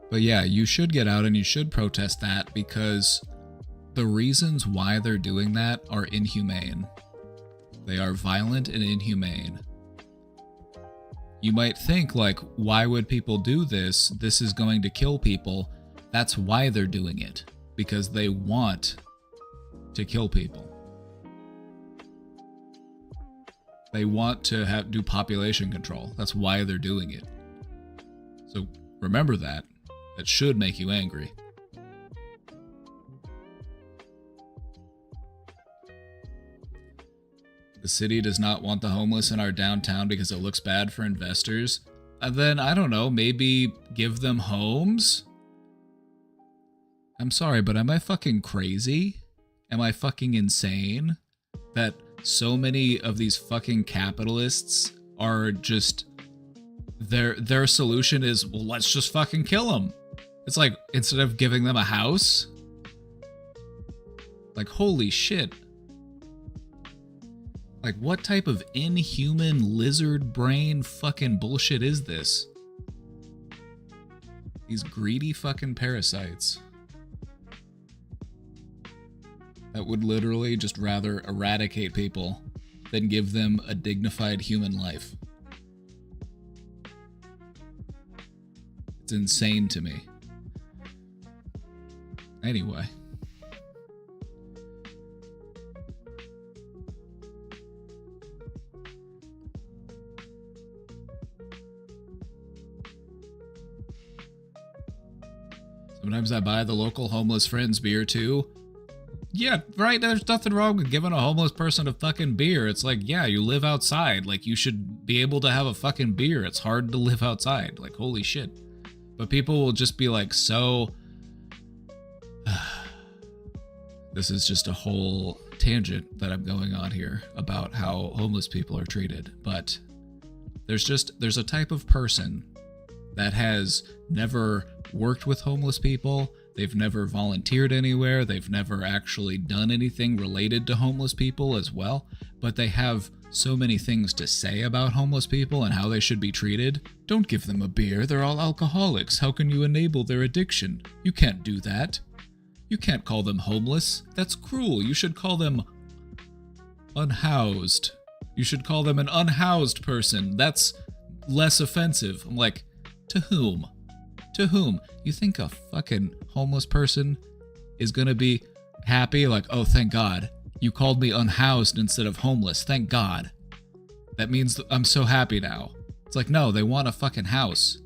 Speaker 9: But yeah, you should get out and you should protest that, because the reasons why they're doing that are inhumane. They are violent and inhumane. You might think, like, why would people do this? This is going to kill people. That's why they're doing it. Because they want to kill people. They want to do population control. That's why they're doing it. So remember that. That should make you angry. The city does not want the homeless in our downtown because it looks bad for investors. And then, I don't know, maybe give them homes? I'm sorry, but am I fucking crazy? Am I fucking insane? That so many of these fucking capitalists are just... Their solution is, well, let's just fucking kill them. It's like, instead of giving them a house? Like, holy shit. Like, what type of inhuman lizard brain fucking bullshit is this? These greedy fucking parasites. That would literally just rather eradicate people than give them a dignified human life. It's insane to me. Anyway. Sometimes I buy the local homeless friends beer too. Yeah, right, there's nothing wrong with giving a homeless person a fucking beer. It's like, yeah, you live outside. Like, you should be able to have a fucking beer. It's hard to live outside. Like, holy shit. But people will just be like, so... This is just a whole tangent that I'm going on here about how homeless people are treated. But there's a type of person that has never worked with homeless people. They've never volunteered anywhere. They've never actually done anything related to homeless people as well. But they have so many things to say about homeless people and how they should be treated. Don't give them a beer. They're all alcoholics. How can you enable their addiction? You can't do that. You can't call them homeless. That's cruel. You should call them unhoused. You should call them an unhoused person. That's less offensive. I'm like, to whom? To whom? You think a fucking homeless person is going to be happy, like, oh, thank God. You called me unhoused instead of homeless. Thank God. That means I'm so happy now. It's like, no, they want a fucking house.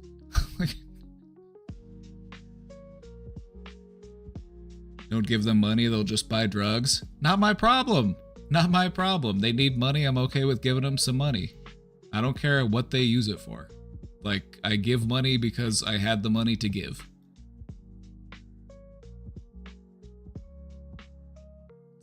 Speaker 9: Don't give them money, they'll just buy drugs. Not my problem. Not my problem. They need money, I'm okay with giving them some money. I don't care what they use it for. Like, I give money because I had the money to give.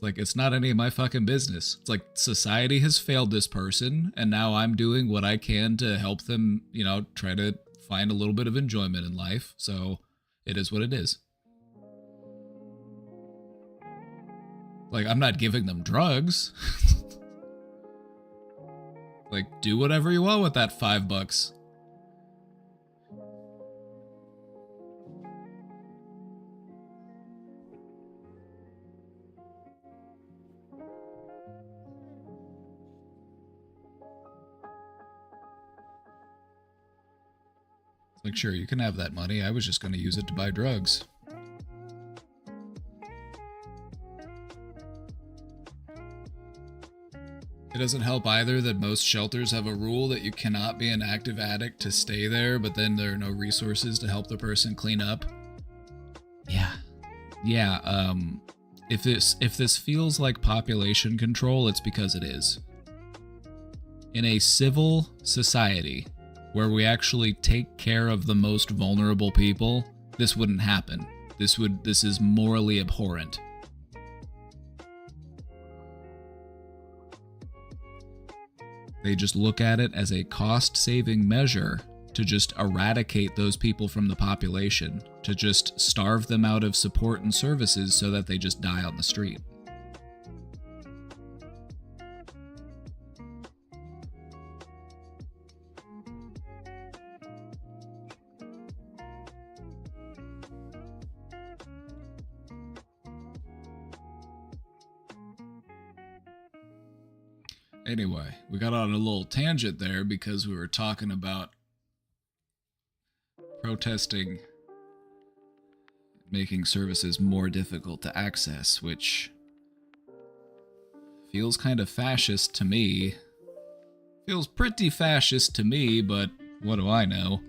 Speaker 9: Like, it's not any of my fucking business. It's like, society has failed this person, and now I'm doing what I can to help them, you know, try to find a little bit of enjoyment in life. So, it is what it is. Like, I'm not giving them drugs. Like, do whatever you want with that $5. Like, sure, you can have that money. I was just going to use it to buy drugs. It doesn't help either that most shelters have a rule that you cannot be an active addict to stay there, but then there are no resources to help the person clean up. Yeah. If this feels like population control, it's because it is. In a civil society where we actually take care of the most vulnerable people, this wouldn't happen. This is morally abhorrent. They just look at it as a cost-saving measure to just eradicate those people from the population, to just starve them out of support and services so that they just die on the street. Anyway, we got on a little tangent there because we were talking about protesting making services more difficult to access, which feels kind of fascist to me. Feels pretty fascist to me, but what do I know?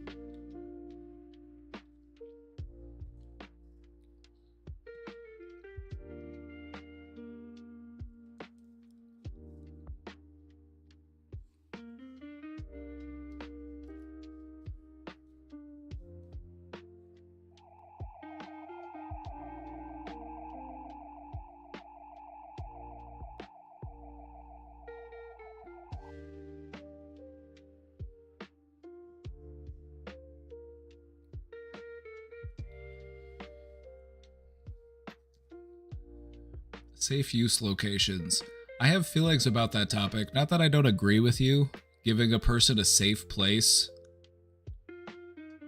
Speaker 9: Safe use locations. I have feelings about that topic. Not that I don't agree with you. Giving a person a safe place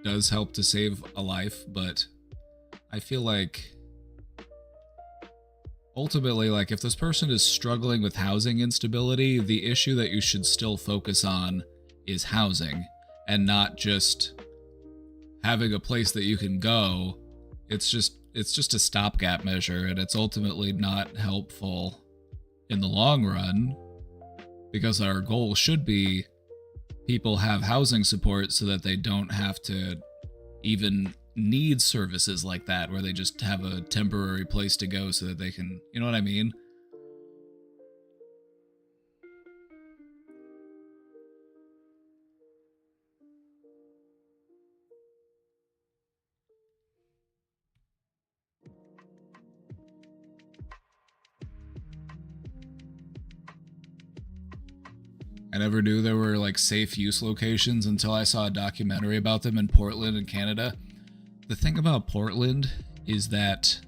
Speaker 9: does help to save a life, but I feel like ultimately, like, if this person is struggling with housing instability, the issue that you should still focus on is housing and not just having a place that you can go. It's just a stopgap measure, and it's ultimately not helpful in the long run, because our goal should be people have housing support so that they don't have to even need services like that, where they just have a temporary place to go so that they can, you know what I mean? I never knew there were like safe use locations until I saw a documentary about them in Portland in Canada. The thing about Portland is that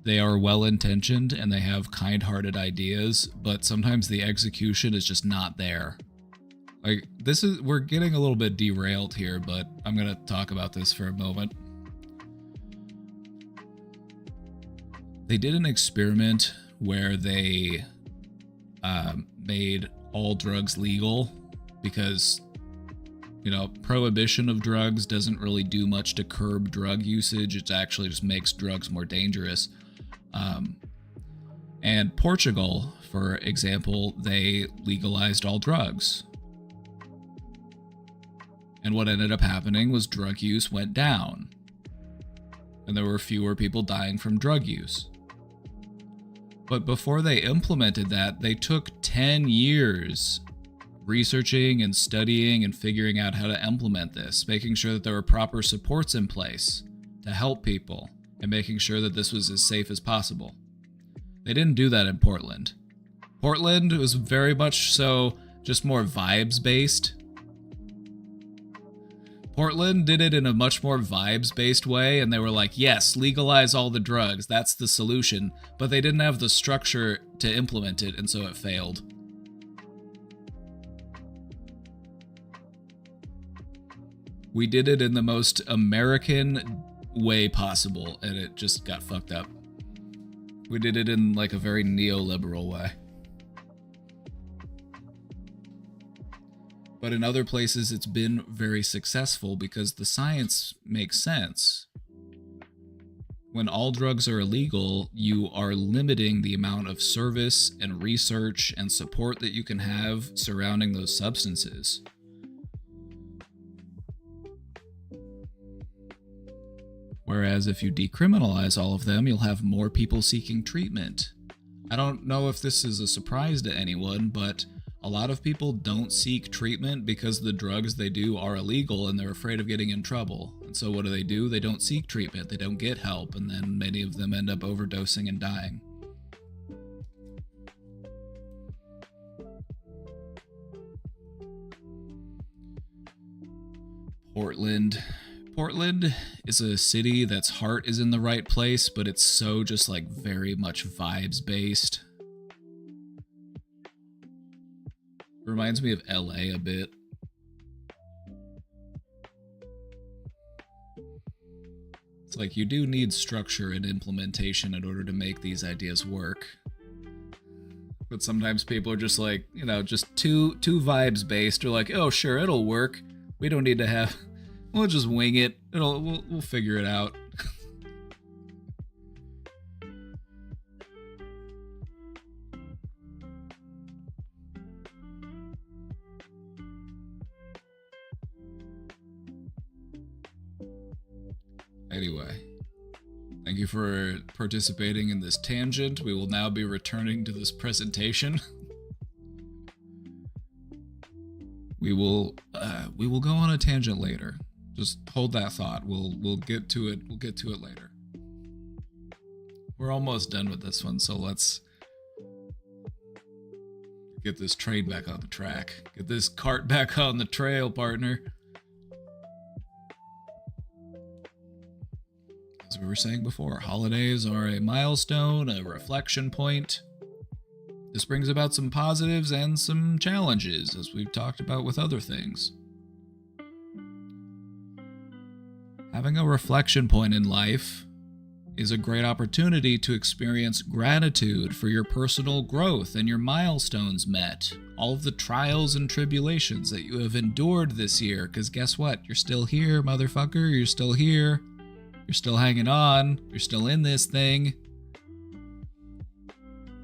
Speaker 9: they are well-intentioned and they have kind-hearted ideas, but sometimes the execution is just not there. Like, we're getting a little bit derailed here, but I'm gonna talk about this for a moment. They did an experiment where they made all drugs legal because, you know, prohibition of drugs doesn't really do much to curb drug usage. It actually just makes drugs more dangerous. And Portugal, for example, they legalized all drugs. And what ended up happening was drug use went down. And there were fewer people dying from drug use. But before they implemented that, they took 10 years researching and studying and figuring out how to implement this, making sure that there were proper supports in place to help people, and making sure that this was as safe as possible. They didn't do that in Portland. Portland was very much so just more vibes based. Portland did it in a much more vibes-based way, and they were like, yes, legalize all the drugs, that's the solution, but they didn't have the structure to implement it, and so it failed. We did it in the most American way possible, and it just got fucked up. We did it in like a very neoliberal way. But in other places, it's been very successful because the science makes sense. When all drugs are illegal, you are limiting the amount of service and research and support that you can have surrounding those substances. Whereas if you decriminalize all of them, you'll have more people seeking treatment. I don't know if this is a surprise to anyone, but a lot of people don't seek treatment because the drugs they do are illegal and they're afraid of getting in trouble. And so what do? They don't seek treatment, they don't get help, and then many of them end up overdosing and dying. Portland is a city that's heart is in the right place, but it's so just like very much vibes based. Reminds me of LA a bit. It's like you do need structure and implementation in order to make these ideas work. But sometimes people are just like, you know, just too vibes based. They're like, oh sure, it'll work. We don't need to have. We'll just wing it. We'll figure it out. Anyway, thank you for participating in this tangent. We will now be returning to this presentation. We will go on a tangent later. Just hold that thought. We'll get to it. We'll get to it later. We're almost done with this one, so let's get this train back on the track. Get this cart back on the trail, partner. As we were saying before, holidays are a milestone, a reflection point. This brings about some positives and some challenges, as we've talked about with other things. Having a reflection point in life is a great opportunity to experience gratitude for your personal growth and your milestones met. All of the trials and tribulations that you have endured this year, because guess what? You're still here, motherfucker. You're still here. You're still hanging on. You're still in this thing.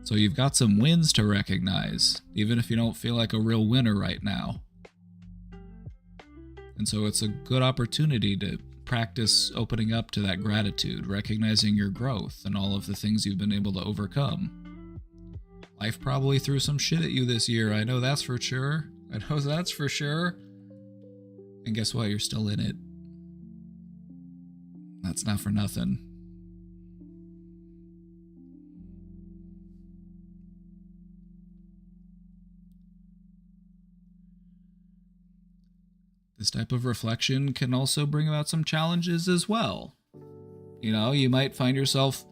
Speaker 9: So you've got some wins to recognize, even if you don't feel like a real winner right now. And so it's a good opportunity to practice opening up to that gratitude, recognizing your growth and all of the things you've been able to overcome. Life probably threw some shit at you this year. I know that's for sure. And guess what? You're still in it. That's not for nothing. This type of reflection can also bring about some challenges as well. You know, you might find yourself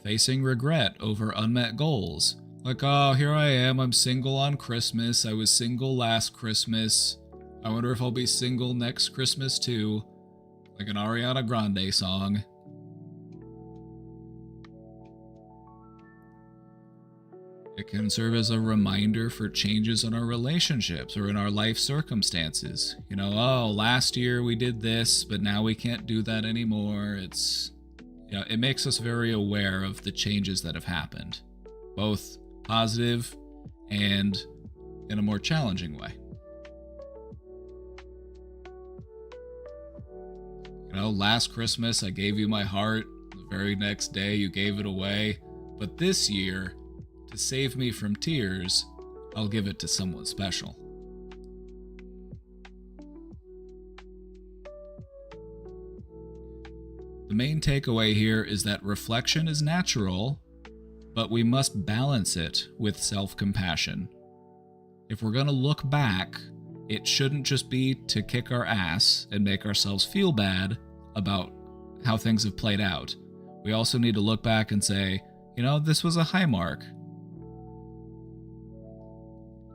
Speaker 9: facing regret over unmet goals. Like, oh, here I am, I'm single on Christmas, I was single last Christmas, I wonder if I'll be single next Christmas too. Like an Ariana Grande song. It can serve as a reminder for changes in our relationships or in our life circumstances. You know, oh, last year we did this, but now we can't do that anymore. It's it makes us very aware of the changes that have happened, both positive and in a more challenging way. Last Christmas I gave you my heart. The very next day you gave it away. But this year, to save me from tears, I'll give it to someone special. The main takeaway here is that reflection is natural, but we must balance it with self-compassion. If we're going to look back, it shouldn't just be to kick our ass and make ourselves feel bad about how things have played out. We also need to look back and say, this was a high mark.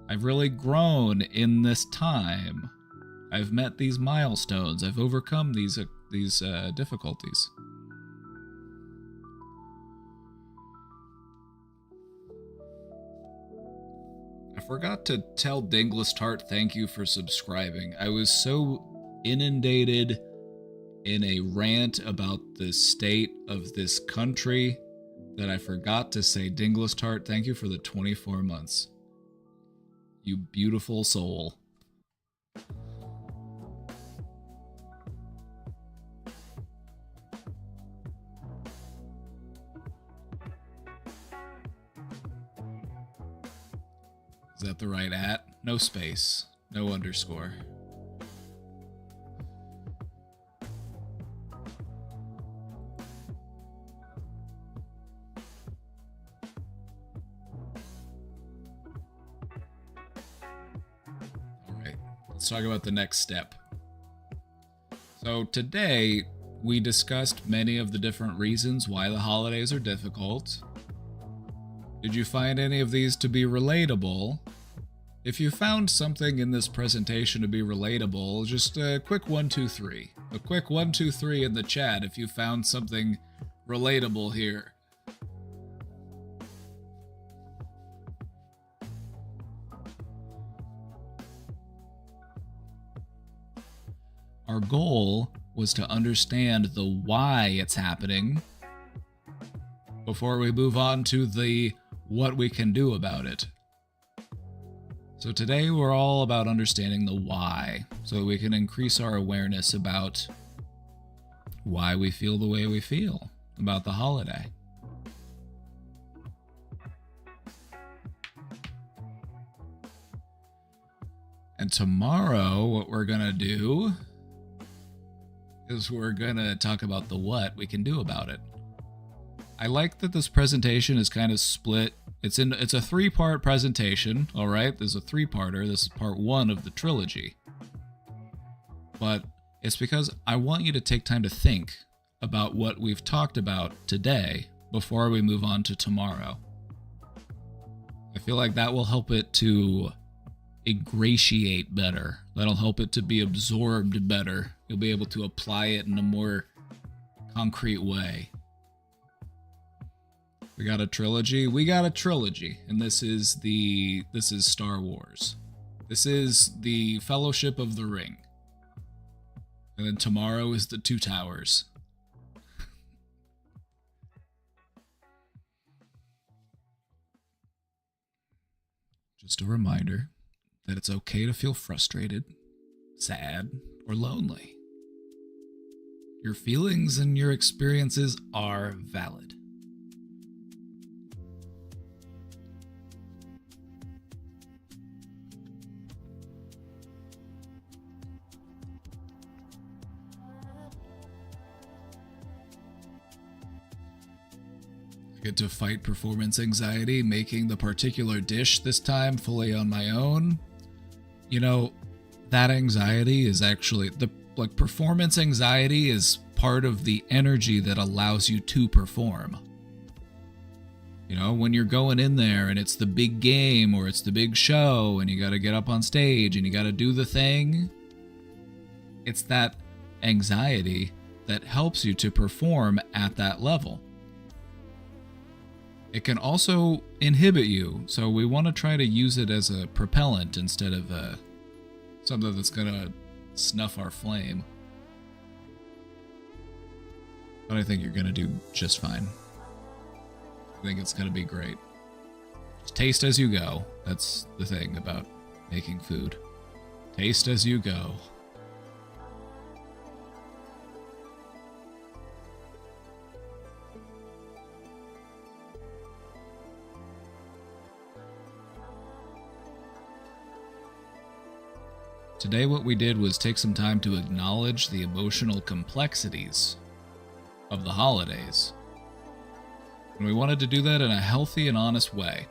Speaker 9: I've really grown in this time. I've met these milestones. I've overcome these difficulties. I forgot to tell Dingless Tart thank you for subscribing. I was so inundated in a rant about the state of this country that I forgot to say, Dingless Tart, thank you for the 24 months. You beautiful soul. Is that the right @ ? No space, no underscore. Let's talk about the next step. So today, we discussed many of the different reasons why the holidays are difficult. Did you find any of these to be relatable? If you found something in this presentation to be relatable, just a quick 1, 2, 3. A quick 1, 2, 3 in the chat if you found something relatable here. Our goal was to understand the why it's happening before we move on to the what we can do about it. So today we're all about understanding the why, so that we can increase our awareness about why we feel the way we feel about the holiday. And tomorrow, what we're gonna do is we're gonna talk about the what we can do about it. I like that this presentation is kind of split. It's a 3-part presentation, all right? There's a 3-parter. This is part 1 of the trilogy. But it's because I want you to take time to think about what we've talked about today before we move on to tomorrow. I feel like that will help it to ingratiate better. That'll help it to be absorbed better. You'll be able to apply it in a more concrete way. We got a trilogy. And this is Star Wars. This is the Fellowship of the Ring. And then tomorrow is the Two Towers. Just a reminder that it's okay to feel frustrated, sad, or lonely. Your feelings and your experiences are valid. I get to fight performance anxiety, making the particular dish this time fully on my own. You know, that anxiety is actually performance anxiety is part of the energy that allows you to perform. You know, when you're going in there and it's the big game or it's the big show and you got to get up on stage and you got to do the thing, it's that anxiety that helps you to perform at that level. It can also inhibit you, so we want to try to use it as a propellant instead of something that's going to snuff our flame. But I think you're going to do just fine. I think it's going to be great. Just taste as you go. That's the thing about making food. Taste as you go. Today what we did was take some time to acknowledge the emotional complexities of the holidays. And we wanted to do that in a healthy and honest way.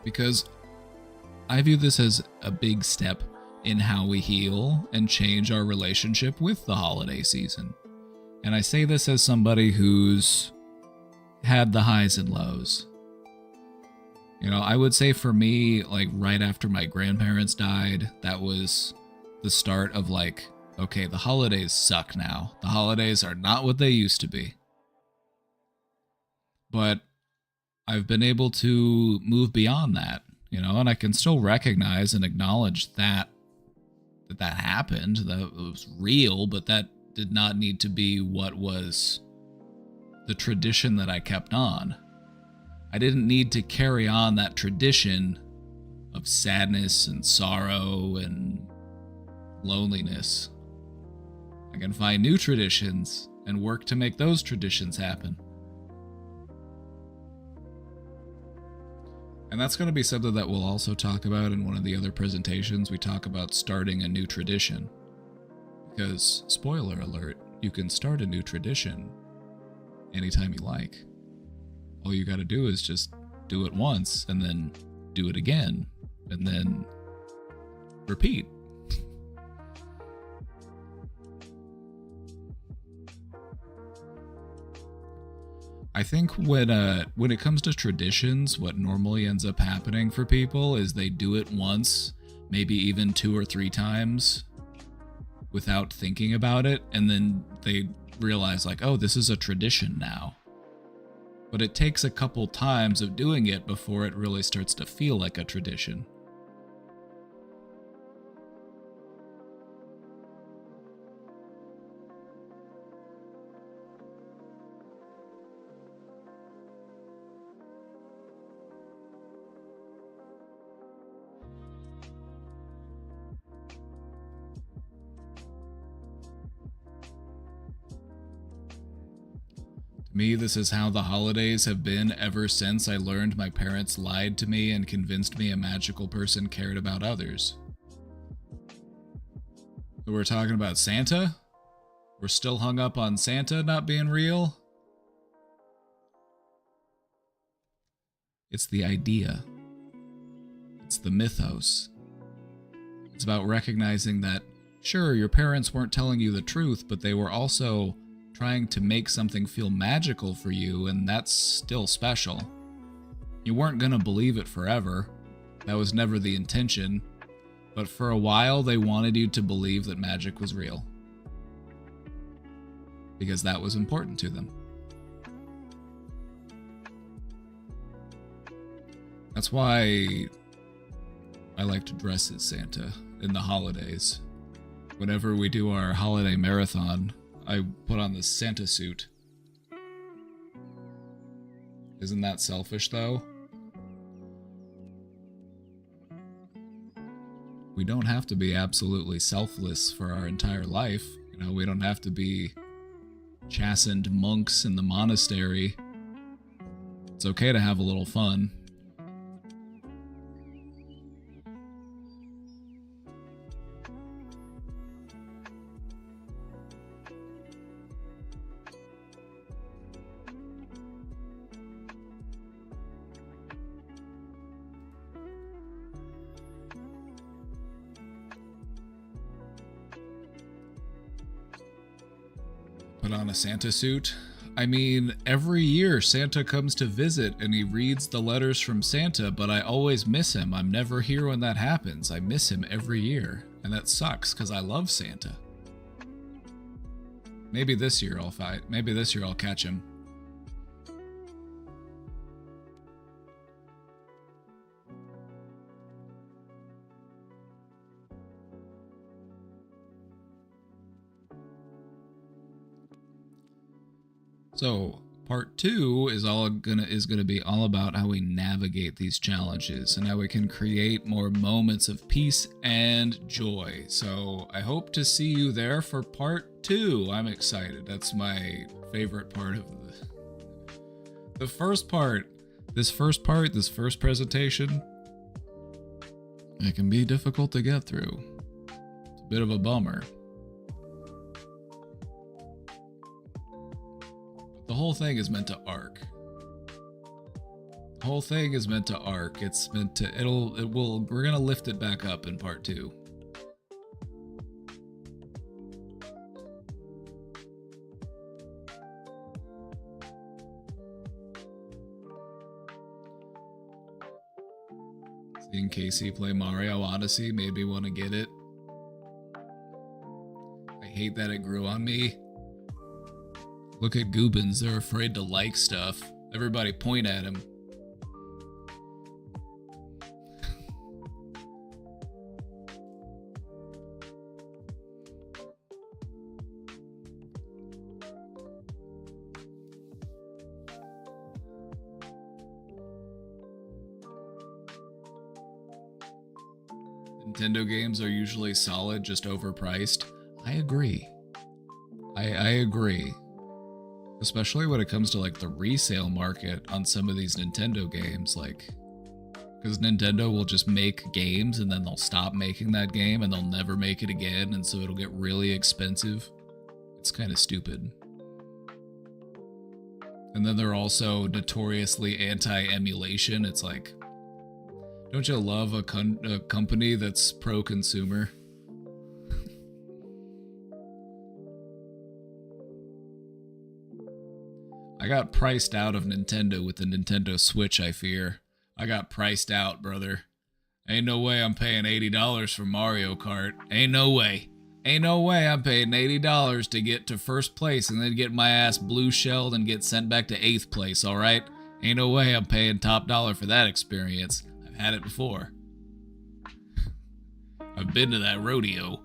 Speaker 9: Because I view this as a big step in how we heal and change our relationship with the holiday season. And I say this as somebody who's had the highs and lows. You know, I would say for me, like right after my grandparents died, that was the start of like, okay, the holidays suck now. The holidays are not what they used to be. But I've been able to move beyond that, you know, and I can still recognize and acknowledge that happened, that it was real, but that did not need to be what was the tradition that I kept on. I didn't need to carry on that tradition of sadness and sorrow and loneliness. I can find new traditions and work to make those traditions happen. And that's going to be something that we'll also talk about in one of the other presentations. We talk about starting a new tradition. Because, spoiler alert, you can start a new tradition anytime you like. All you gotta do is just do it once, and then do it again, and then repeat. I think when it comes to traditions, what normally ends up happening for people is they do it once, maybe even 2 or 3 times, without thinking about it, and then they realize like, oh, this is a tradition now. But it takes a couple times of doing it before it really starts to feel like a tradition. Me, this is how the holidays have been ever since I learned my parents lied to me and convinced me a magical person cared about others. So we're talking about Santa? We're still hung up on Santa not being real? It's the idea. It's the mythos. It's about recognizing that, sure, your parents weren't telling you the truth, but they were also trying to make something feel magical for you, and that's still special. You weren't gonna believe it forever. That was never the intention. But for a while, they wanted you to believe that magic was real. Because that was important to them. That's why I like to dress as Santa in the holidays. Whenever we do our holiday marathon, I put on this Santa suit. Isn't that selfish, though? We don't have to be absolutely selfless for our entire life. You know, we don't have to be chastened monks in the monastery. It's okay to have a little fun. Put on a Santa suit. I mean, every year Santa comes to visit and he reads the letters from Santa, but I always miss him. I'm never here when that happens. I miss him every year, and that sucks because I love Santa. Maybe this year I'll fight. Maybe this year I'll catch him. So part 2 is gonna be all about how we navigate these challenges and how we can create more moments of peace and joy. So I hope to see you there for part 2. I'm excited. That's my favorite part of the first part. This first presentation, it can be difficult to get through. It's a bit of a bummer. The whole thing is meant to arc. The whole thing is meant to arc. It's meant to, we're gonna lift it back up in part 2. Seeing Casey play Mario Odyssey made me want to get it. I hate that it grew on me. Look at Goobins, they're afraid to like stuff. Everybody point at him. Nintendo games are usually solid, just overpriced. I agree. I agree. Especially when it comes to like the resale market on some of these Nintendo games, like, because Nintendo will just make games and then they'll stop making that game and they'll never make it again, and so it'll get really expensive. It's kind of stupid. And then they're also notoriously anti-emulation. It's like, don't you love a company that's pro-consumer? I got priced out of Nintendo with the Nintendo Switch, I fear. I got priced out, brother. Ain't no way I'm paying $80 for Mario Kart. Ain't no way. Ain't no way I'm paying $80 to get to first place and then get my ass blue shelled and get sent back to 8th place, alright? Ain't no way I'm paying top dollar for that experience. I've had it before. I've been to that rodeo.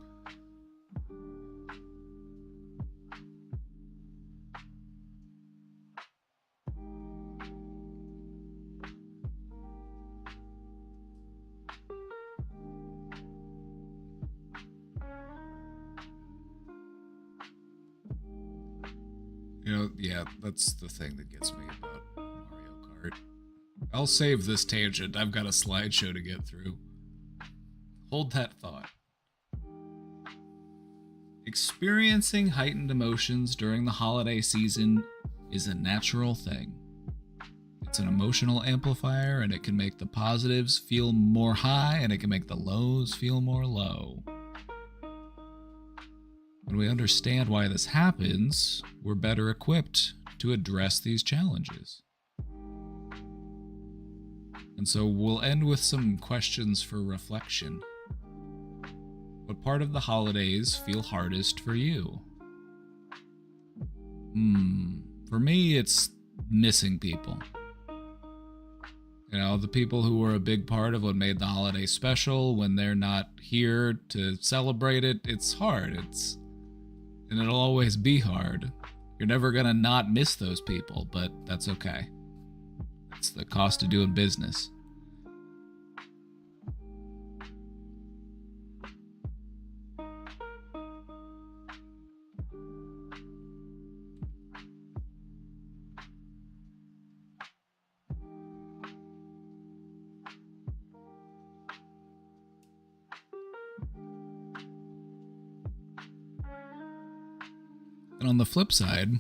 Speaker 9: You know, yeah, that's the thing that gets me about Mario Kart. I'll save this tangent. I've got a slideshow to get through. Hold that thought. Experiencing heightened emotions during the holiday season is a natural thing. It's an emotional amplifier, and it can make the positives feel more high, and it can make the lows feel more low. When we understand why this happens, we're better equipped to address these challenges. And so we'll end with some questions for reflection. What part of the holidays feel hardest for you? For me, it's missing people. You know, the people who were a big part of what made the holiday special, when they're not here to celebrate it, it's hard. And it'll always be hard. You're never gonna not miss those people, but that's okay. It's the cost of doing business. And on the flip side,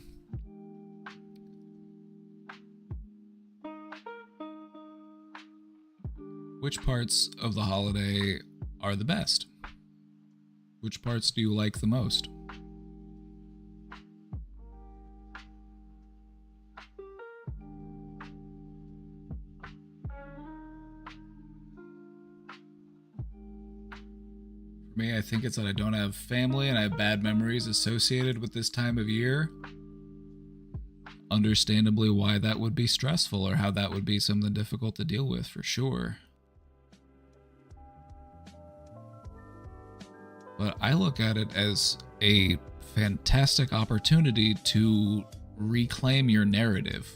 Speaker 9: which parts of the holiday are the best? Which parts do you like the most? For me, I think it's that I don't have family and I have bad memories associated with this time of year. Understandably why that would be stressful, or how that would be something difficult to deal with, for sure. But I look at it as a fantastic opportunity to reclaim your narrative.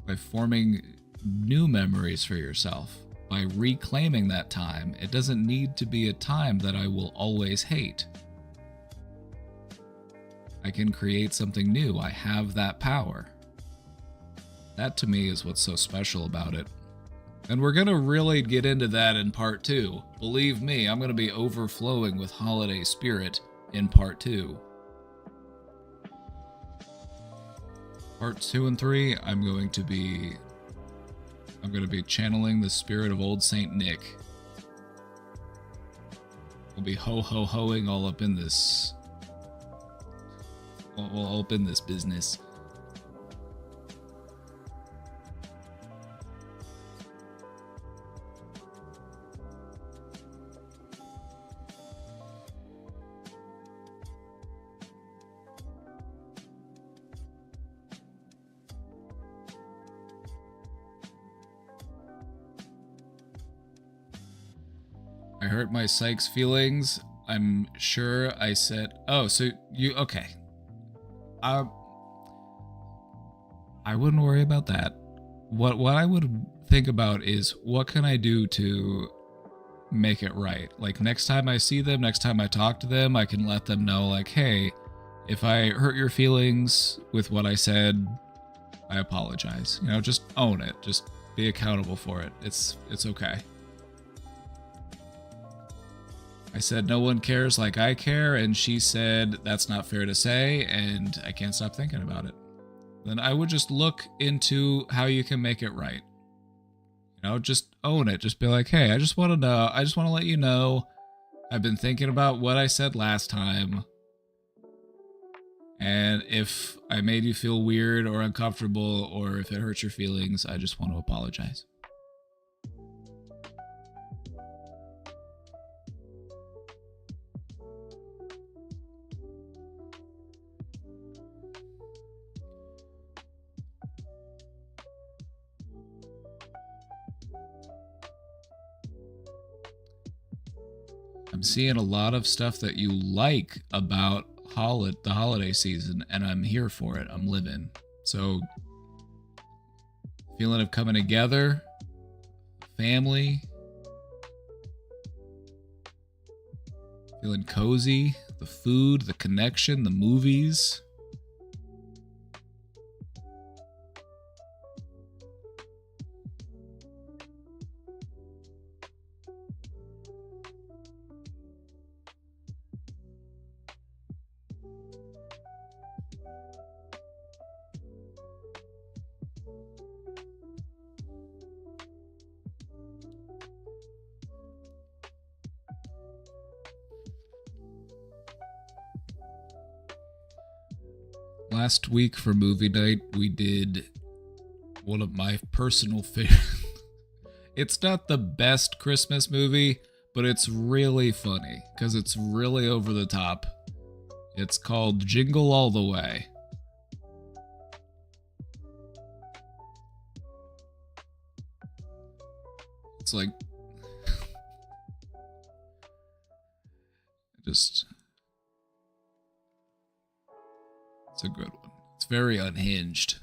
Speaker 9: By forming new memories for yourself. By reclaiming that time, it doesn't need to be a time that I will always hate. I can create something new. I have that power. That to me is what's so special about it. And we're going to really get into that in part 2. Believe me, I'm going to be overflowing with holiday spirit in part 2. Parts 2 and 3, I'm going to be channeling the spirit of old Saint Nick. We'll be ho-ho-hoing all up in this. All up in this business. I hurt my psych's feelings. I'm sure I said, oh, so you, okay. I wouldn't worry about that. What I would think about is, what can I do to make it right? Like, next time I see them, next time I talk to them, I can let them know, like, hey, if I hurt your feelings with what I said, I apologize. You know, just own it. Just be accountable for it. It's okay. I said, no one cares like I care, and she said, that's not fair to say, and I can't stop thinking about it. Then I would just look into how you can make it right. You know, just own it. Just be like, hey, I just want to know. I just want to let you know I've been thinking about what I said last time. And if I made you feel weird or uncomfortable, or if it hurts your feelings, I just want to apologize. I'm seeing a lot of stuff that you like about the holiday season, and I'm here for it. I'm living. So, feeling of coming together, family, feeling cozy, the food, the connection, the movies. Last week for movie night, we did one of my personal favorites. It's not the best Christmas movie, but it's really funny because it's really over the top. It's called Jingle All the Way. It's like it's a good one. It's very unhinged.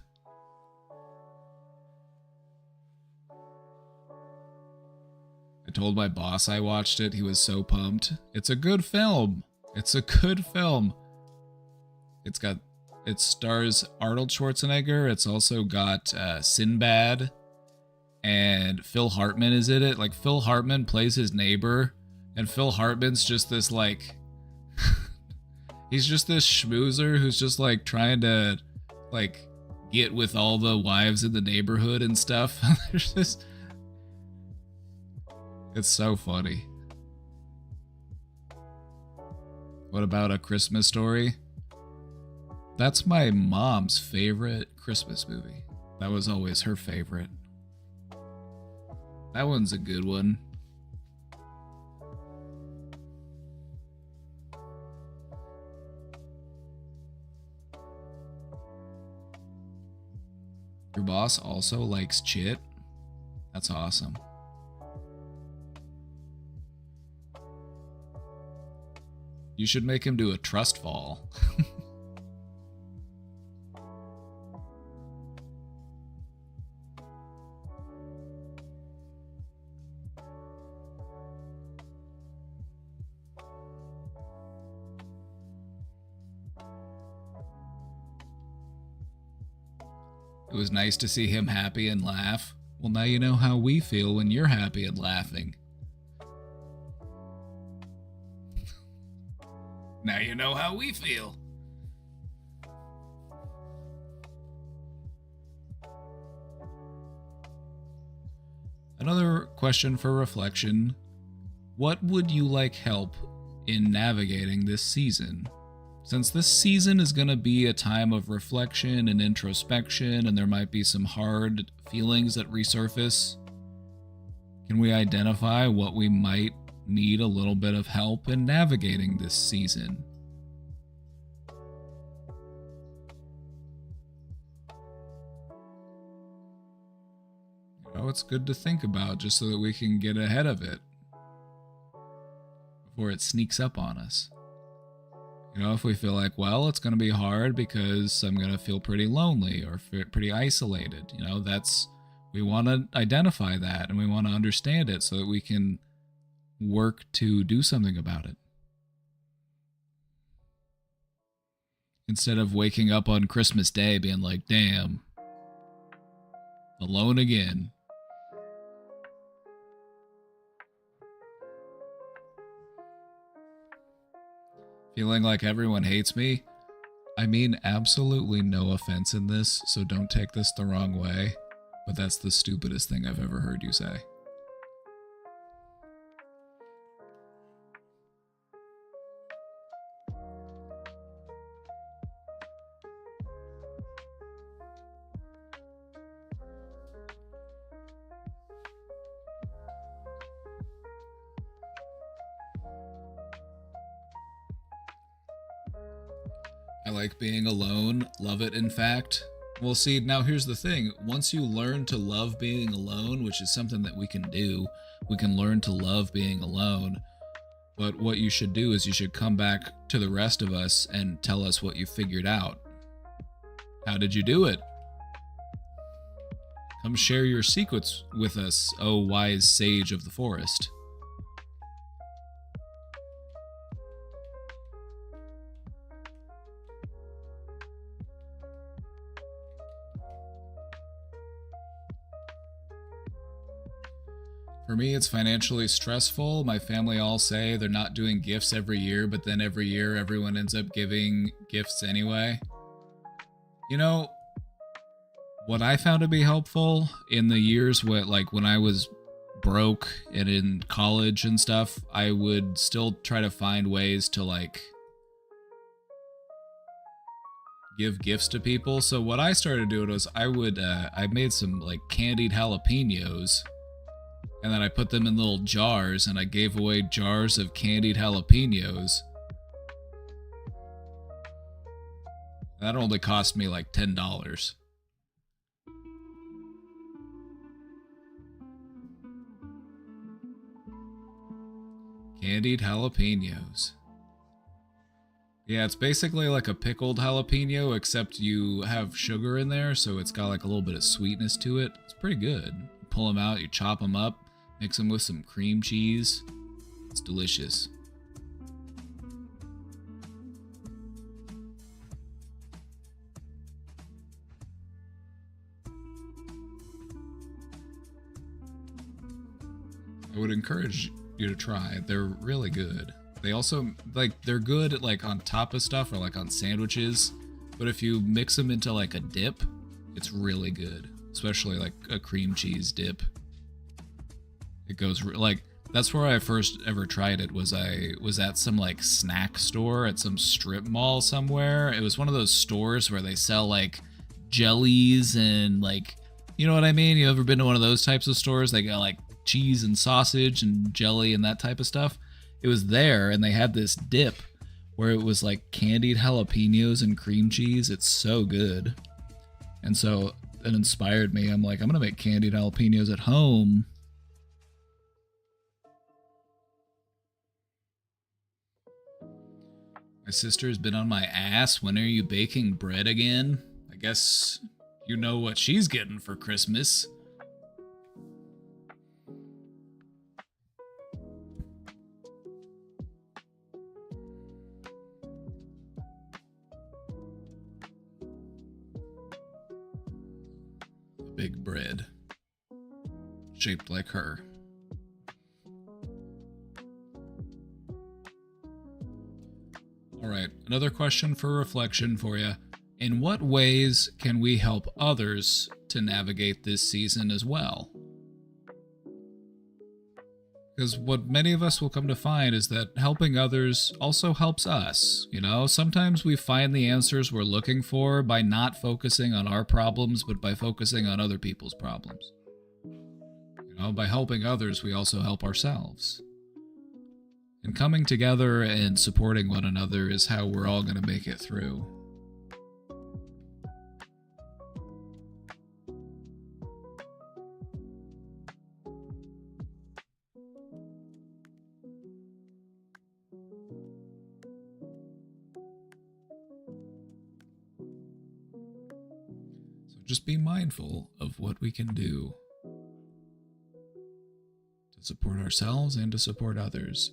Speaker 9: I told my boss I watched it. He was so pumped. It's a good film. It's a good film. It stars Arnold Schwarzenegger. It's also got Sinbad and Phil Hartman is in it. Like, Phil Hartman plays his neighbor, and Phil Hartman's just this like he's just this schmoozer who's just like trying to like get with all the wives in the neighborhood and stuff. There's this. It's so funny. What about A Christmas Story? That's my mom's favorite Christmas movie. That was always her favorite. That one's a good one. Your boss also likes chit? That's awesome. You should make him do a trust fall. It was nice to see him happy and laugh. Well, now you know how we feel when you're happy and laughing. Now you know how we feel. Another question for reflection. What would you like help in navigating this season? Since this season is going to be a time of reflection and introspection, and there might be some hard feelings that resurface, can we identify what we might need a little bit of help in navigating this season? You know, it's good to think about just so that we can get ahead of it before it sneaks up on us. You know, if we feel like, well, it's going to be hard because I'm going to feel pretty lonely or pretty isolated, you know, we want to identify that and we want to understand it so that we can work to do something about it. Instead of waking up on Christmas Day being like, damn, alone again. Feeling like everyone hates me? I mean absolutely no offense in this, so don't take this the wrong way, but that's the stupidest thing I've ever heard you say. I like being alone, love it in fact. Well, see, now here's the thing. Once you learn to love being alone, which is something that we can do, we can learn to love being alone. But what you should do is you should come back to the rest of us and tell us what you figured out. How did you do it? Come share your secrets with us, O wise sage of the forest. For me, it's financially stressful. My family all say they're not doing gifts every year, but then every year everyone ends up giving gifts anyway. You know, what I found to be helpful in the years when I was broke and in college and stuff, I would still try to find ways to give gifts to people. So what I started doing was I made some candied jalapenos. And then I put them in little jars, and I gave away jars of candied jalapenos. That only cost me like $10. Candied jalapenos. Yeah, it's basically like a pickled jalapeno, except you have sugar in there, so it's got like a little bit of sweetness to it. It's pretty good. You pull them out, you chop them up. Mix them with some cream cheese. It's delicious. I would encourage you to try. They're really good. They also, they're good at on top of stuff or on sandwiches. But if you mix them into a dip, it's really good. Especially a cream cheese dip. It goes that's where I first ever tried it. Was at some snack store at some strip mall somewhere. It was one of those stores where they sell jellies and you know what I mean? You ever been to one of those types of stores? They got cheese and sausage and jelly and that type of stuff. It was there, and they had this dip where it was candied jalapenos and cream cheese. It's so good. And so it inspired me. I'm gonna make candied jalapenos at home. My sister's been on my ass. When are you baking bread again? I guess you know what she's getting for Christmas. Big bread. Shaped like her. Alright, another question for reflection for you. In what ways can we help others to navigate this season as well? Because what many of us will come to find is that helping others also helps us. You know, sometimes we find the answers we're looking for by not focusing on our problems, but by focusing on other people's problems. You know, by helping others, we also help ourselves. And coming together and supporting one another is how we're all going to make it through. So just be mindful of what we can do to support ourselves and to support others.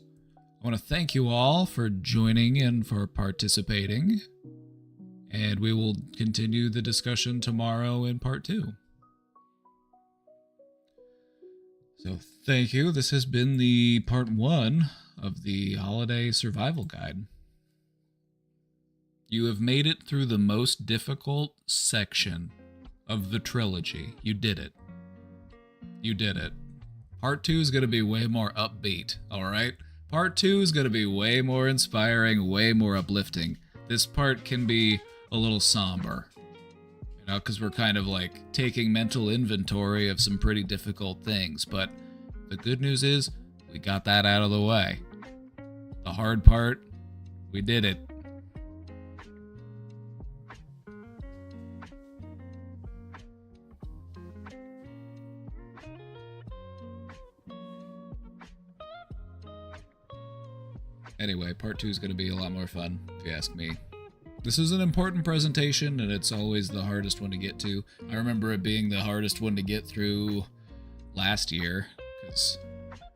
Speaker 9: I want to thank you all for joining and for participating, and we will continue the discussion tomorrow in part 2. So thank you. This has been the part 1 of the Holiday Survival Guide. You have made it through the most difficult section of the trilogy. You did it. You did it. Part 2 is going to be way more upbeat, alright? Part 2 is going to be way more inspiring, way more uplifting. This part can be a little somber, you know, because we're kind of like taking mental inventory of some pretty difficult things. But the good news is we got that out of the way. The hard part, we did it. Anyway, part 2 is going to be a lot more fun, if you ask me. This is an important presentation, and it's always the hardest one to get to. I remember it being the hardest one to get through last year, because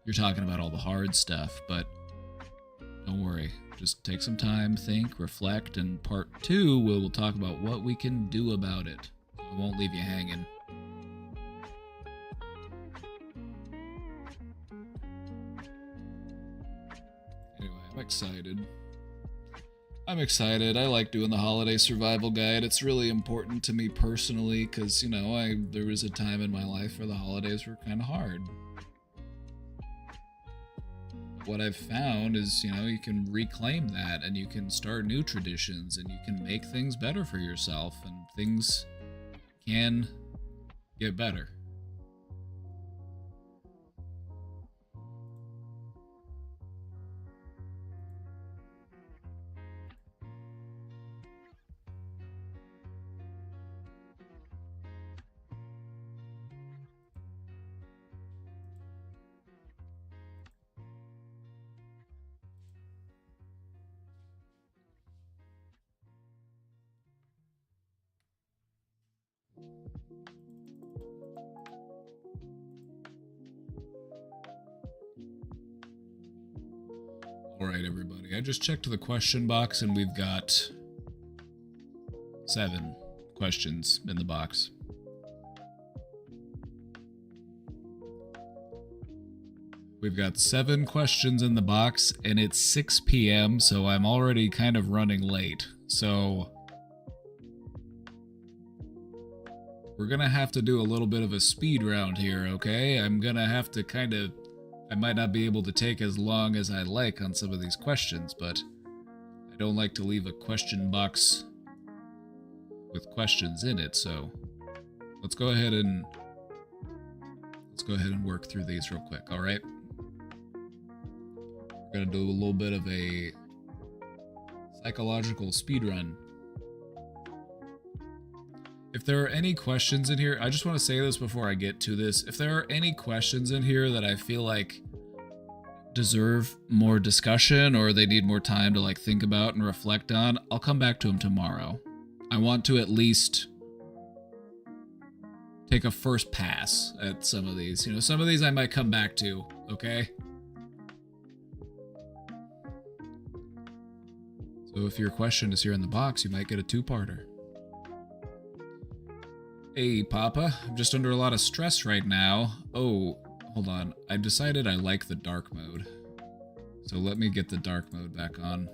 Speaker 9: you're talking about all the hard stuff, but don't worry. Just take some time, think, reflect, and part 2, we'll talk about what we can do about it. I won't leave you hanging. I'm excited. I like doing the Holiday Survival Guide. It's really important to me personally because, you know, there was a time in my life where the holidays were kind of hard. What I've found is, you know, you can reclaim that and you can start new traditions and you can make things better for yourself and things can get better. Alright, everybody. I just checked the question box and we've got 7 questions in the box. We've got 7 questions in the box and it's 6 p.m. so I'm already kind of running late. So we're gonna have to do a little bit of a speed round here, okay? I'm gonna have to I might not be able to take as long as I like on some of these questions, but I don't like to leave a question box with questions in it, so let's go ahead and work through these real quick, alright? We're gonna do a little bit of a psychological speed run. If there are any questions in here, I just want to say this before I get to this. If there are any questions in here that I feel like deserve more discussion or they need more time to like think about and reflect on, I'll come back to them tomorrow. I want to at least take a first pass at some of these. You know, some of these I might come back to, okay? So if your question is here in the box, you might get a two-parter. Hey, Papa, I'm just under a lot of stress right now. Oh, hold on. I decided I like the dark mode. So let me get the dark mode back on.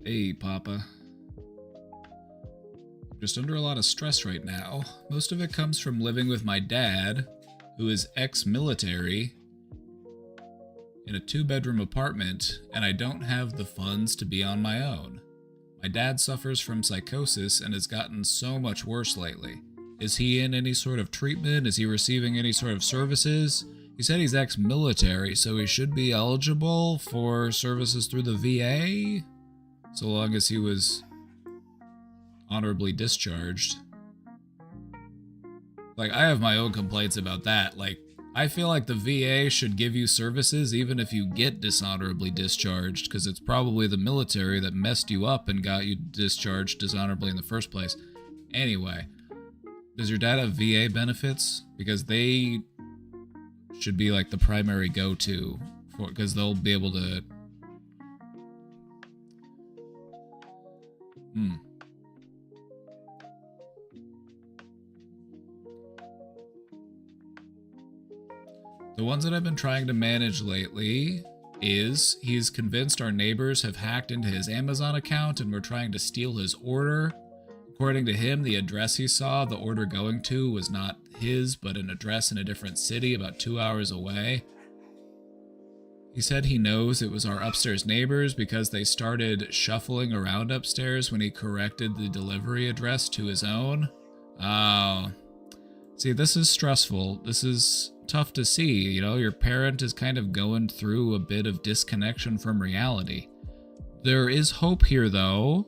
Speaker 9: Hey, Papa. I'm just under a lot of stress right now. Most of it comes from living with my dad, who is ex-military, in a 2-bedroom apartment, and I don't have the funds to be on my own. My dad suffers from psychosis and has gotten so much worse lately. Is he in any sort of treatment? Is he receiving any sort of services? He said he's ex-military, so he should be eligible for services through the VA? So long as he was honorably discharged. Like, I have my own complaints about that. Like, I feel like the VA should give you services even if you get dishonorably discharged, because it's probably the military that messed you up and got you discharged dishonorably in the first place. Anyway, does your dad have VA benefits? Because they should be like the primary go-to, because they'll be able to... The ones that I've been trying to manage lately is he's convinced our neighbors have hacked into his Amazon account and were trying to steal his order. According to him, the address he saw the order going to was not his, but an address in a different city about 2 hours away. He said he knows it was our upstairs neighbors because they started shuffling around upstairs when he corrected the delivery address to his own. Oh. See, this is stressful. This is tough to see. You know, your parent is kind of going through a bit of disconnection from reality. There is hope here, though.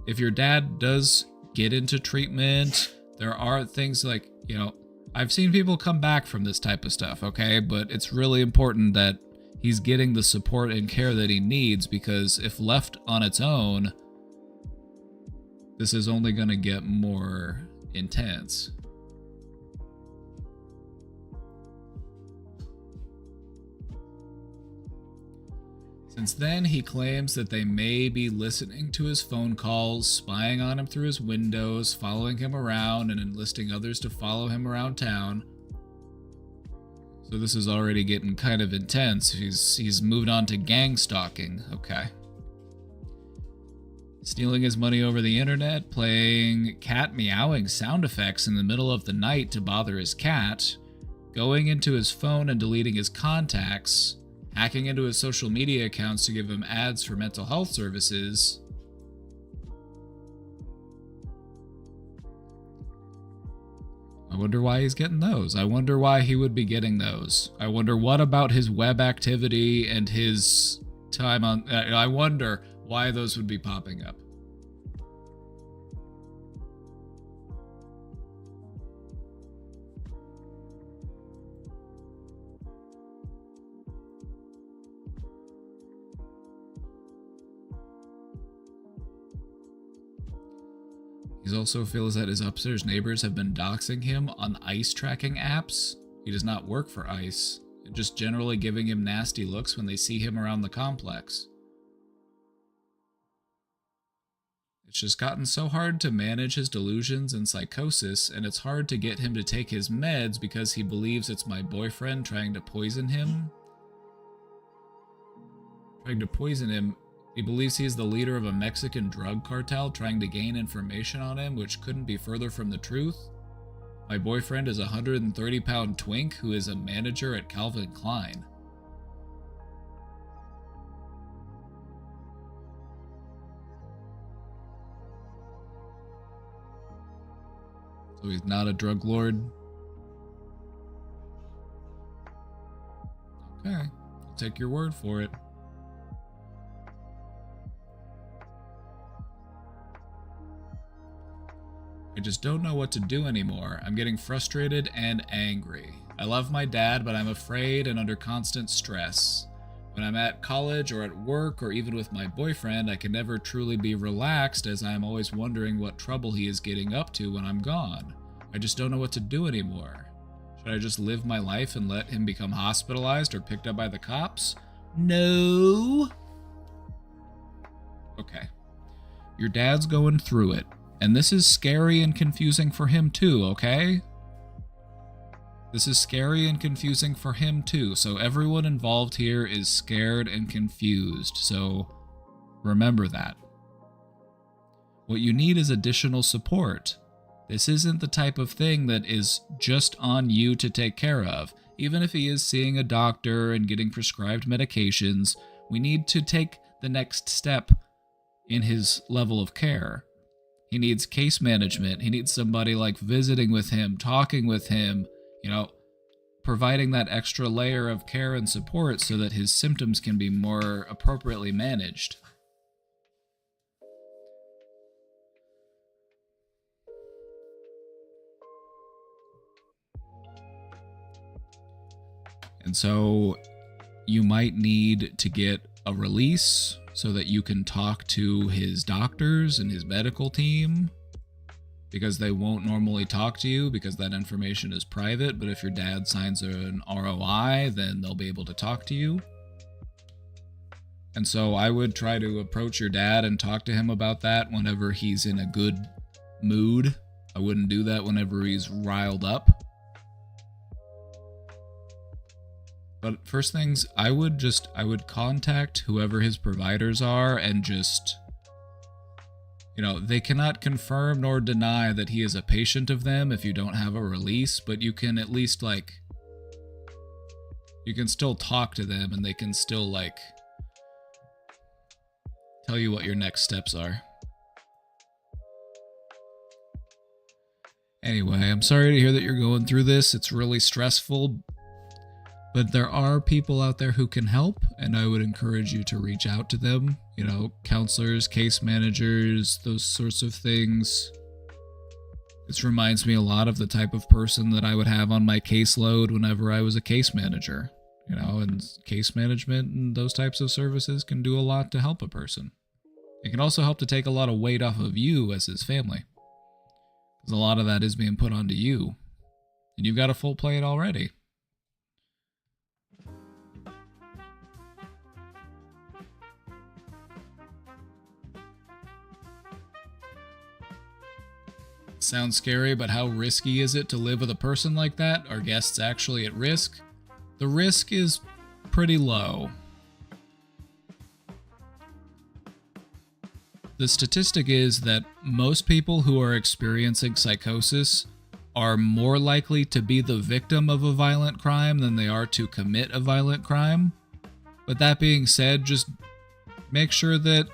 Speaker 9: If your dad does get into treatment, there are things like, you know, I've seen people come back from this type of stuff, okay? But it's really important that he's getting the support and care that he needs, because if left on its own, this is only going to get more intense. Since then, he claims that they may be listening to his phone calls, spying on him through his windows, following him around, and enlisting others to follow him around town. So this is already getting kind of intense. He's moved on to gang stalking. Okay. Stealing his money over the internet, playing cat meowing sound effects in the middle of the night to bother his cat, going into his phone and deleting his contacts, hacking into his social media accounts to give him ads for mental health services. I wonder why he's getting those. I wonder why he would be getting those. I wonder what about his web activity and his time on... I wonder why those would be popping up. He also feels that his upstairs neighbors have been doxing him on ICE tracking apps. He does not work for ICE, and just generally giving him nasty looks when they see him around the complex. It's just gotten so hard to manage his delusions and psychosis, and it's hard to get him to take his meds because he believes it's my boyfriend trying to poison him. He believes he is the leader of a Mexican drug cartel trying to gain information on him, which couldn't be further from the truth. My boyfriend is a 130-pound twink who is a manager at Calvin Klein. So he's not a drug lord. take your word for it. I just don't know what to do anymore. I'm getting frustrated and angry. I love my dad, but I'm afraid and under constant stress. When I'm at college or at work or even with my boyfriend, I can never truly be relaxed as I am always wondering what trouble he is getting up to when I'm gone. I just don't know what to do anymore. Should I just live my life and let him become hospitalized or picked up by the cops? No. Okay. Your dad's going through it, and this is scary and confusing for him too, okay? This is scary and confusing for him too, so everyone involved here is scared and confused, so remember that. What you need is additional support. This isn't the type of thing that is just on you to take care of. Even if he is seeing a doctor and getting prescribed medications, we need to take the next step in his level of care. He needs case management. He needs somebody like visiting with him, talking with him, providing that extra layer of care and support so that his symptoms can be more appropriately managed. And so you might need to get a release so that you can talk to his doctors and his medical team, because they won't normally talk to you because that information is private. But if your dad signs an ROI, then they'll be able to talk to you. And so I would try to approach your dad and talk to him about that whenever he's in a good mood. I wouldn't do that whenever he's riled up. But first things, I would contact whoever his providers are and just, they cannot confirm nor deny that he is a patient of them if you don't have a release, but you can at least, you can still talk to them and they can still, tell you what your next steps are. Anyway, I'm sorry to hear that you're going through this. It's really stressful, but there are people out there who can help, and I would encourage you to reach out to them. Counselors, case managers, those sorts of things. This reminds me a lot of the type of person that I would have on my caseload whenever I was a case manager. And case management and those types of services can do a lot to help a person. It can also help to take a lot of weight off of you as his family, because a lot of that is being put onto you, and you've got a full plate already. Sounds scary, but how risky is it to live with a person like that? Are guests actually at risk? The risk is pretty low. The statistic is that most people who are experiencing psychosis are more likely to be the victim of a violent crime than they are to commit a violent crime. But that being said, just make sure that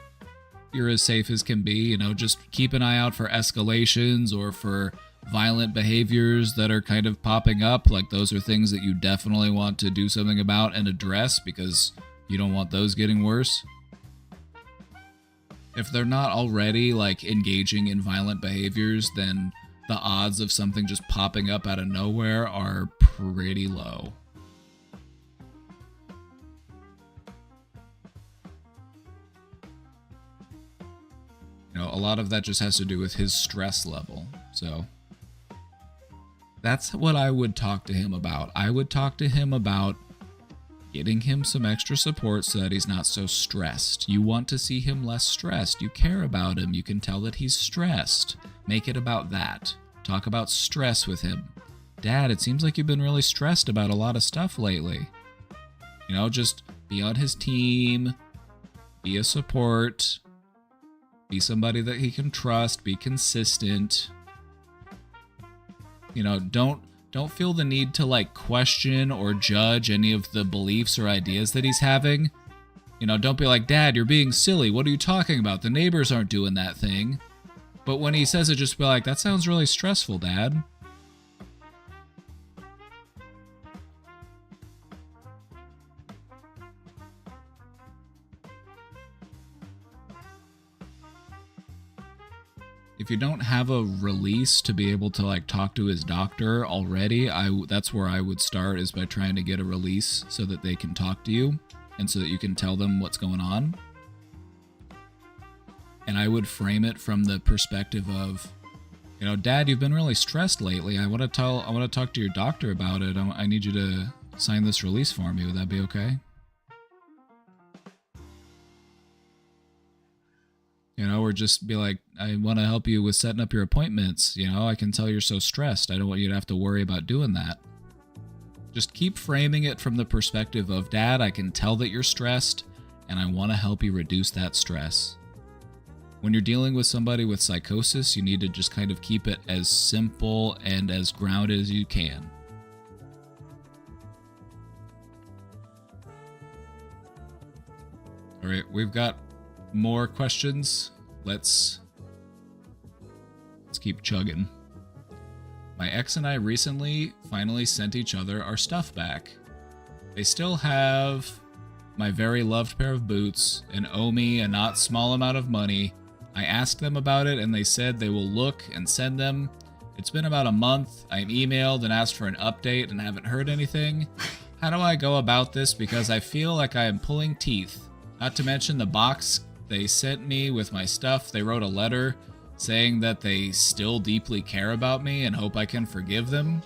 Speaker 9: you're as safe as can be. Just keep an eye out for escalations or for violent behaviors that are kind of popping up. Those are things that you definitely want to do something about and address, because you don't want those getting worse. If they're not already engaging in violent behaviors, then the odds of something just popping up out of nowhere are pretty low. A lot of that just has to do with his stress level. So that's what I would talk to him about. I would talk to him about getting him some extra support so that he's not so stressed. You want to see him less stressed. You care about him. You can tell that he's stressed. Make it about that. Talk about stress with him. Dad, it seems like you've been really stressed about a lot of stuff lately. Just be on his team. Be a support. Be somebody that he can trust. Be consistent. Don't feel the need to question or judge any of the beliefs or ideas that he's having. Don't be like, Dad, you're being silly. What are you talking about? The neighbors aren't doing that thing. But when he says it, just be like, that sounds really stressful, Dad. if you don't have a release to be able to like talk to his doctor already, that's where I would start, is by trying to get a release so that they can talk to you and so that you can tell them what's going on. And I would frame it from the perspective of, you know, Dad, you've been really stressed lately. I want to talk to your doctor about it. I need you to sign this release for me. Would that be okay? You know, or just be like, I want to help you with setting up your appointments. You know, I can tell you're so stressed. I don't want you to have to worry about doing that. Just keep framing it from the perspective of, Dad, I can tell that you're stressed, and I want to help you reduce that stress. When you're dealing with somebody with psychosis, you need to just kind of keep it as simple and as grounded as you can. All right, we've got more questions. Let's keep chugging. My ex and I recently finally sent each other our stuff back. They still have my very loved pair of boots and owe me a not small amount of money. I asked them about it and they said they will look and send them. It's been about a month. I emailed and asked for an update and haven't heard anything. How do I go about this? Because I feel like I am pulling teeth. Not to mention the box they sent me with my stuff. They wrote a letter saying that they still deeply care about me and hope I can forgive them.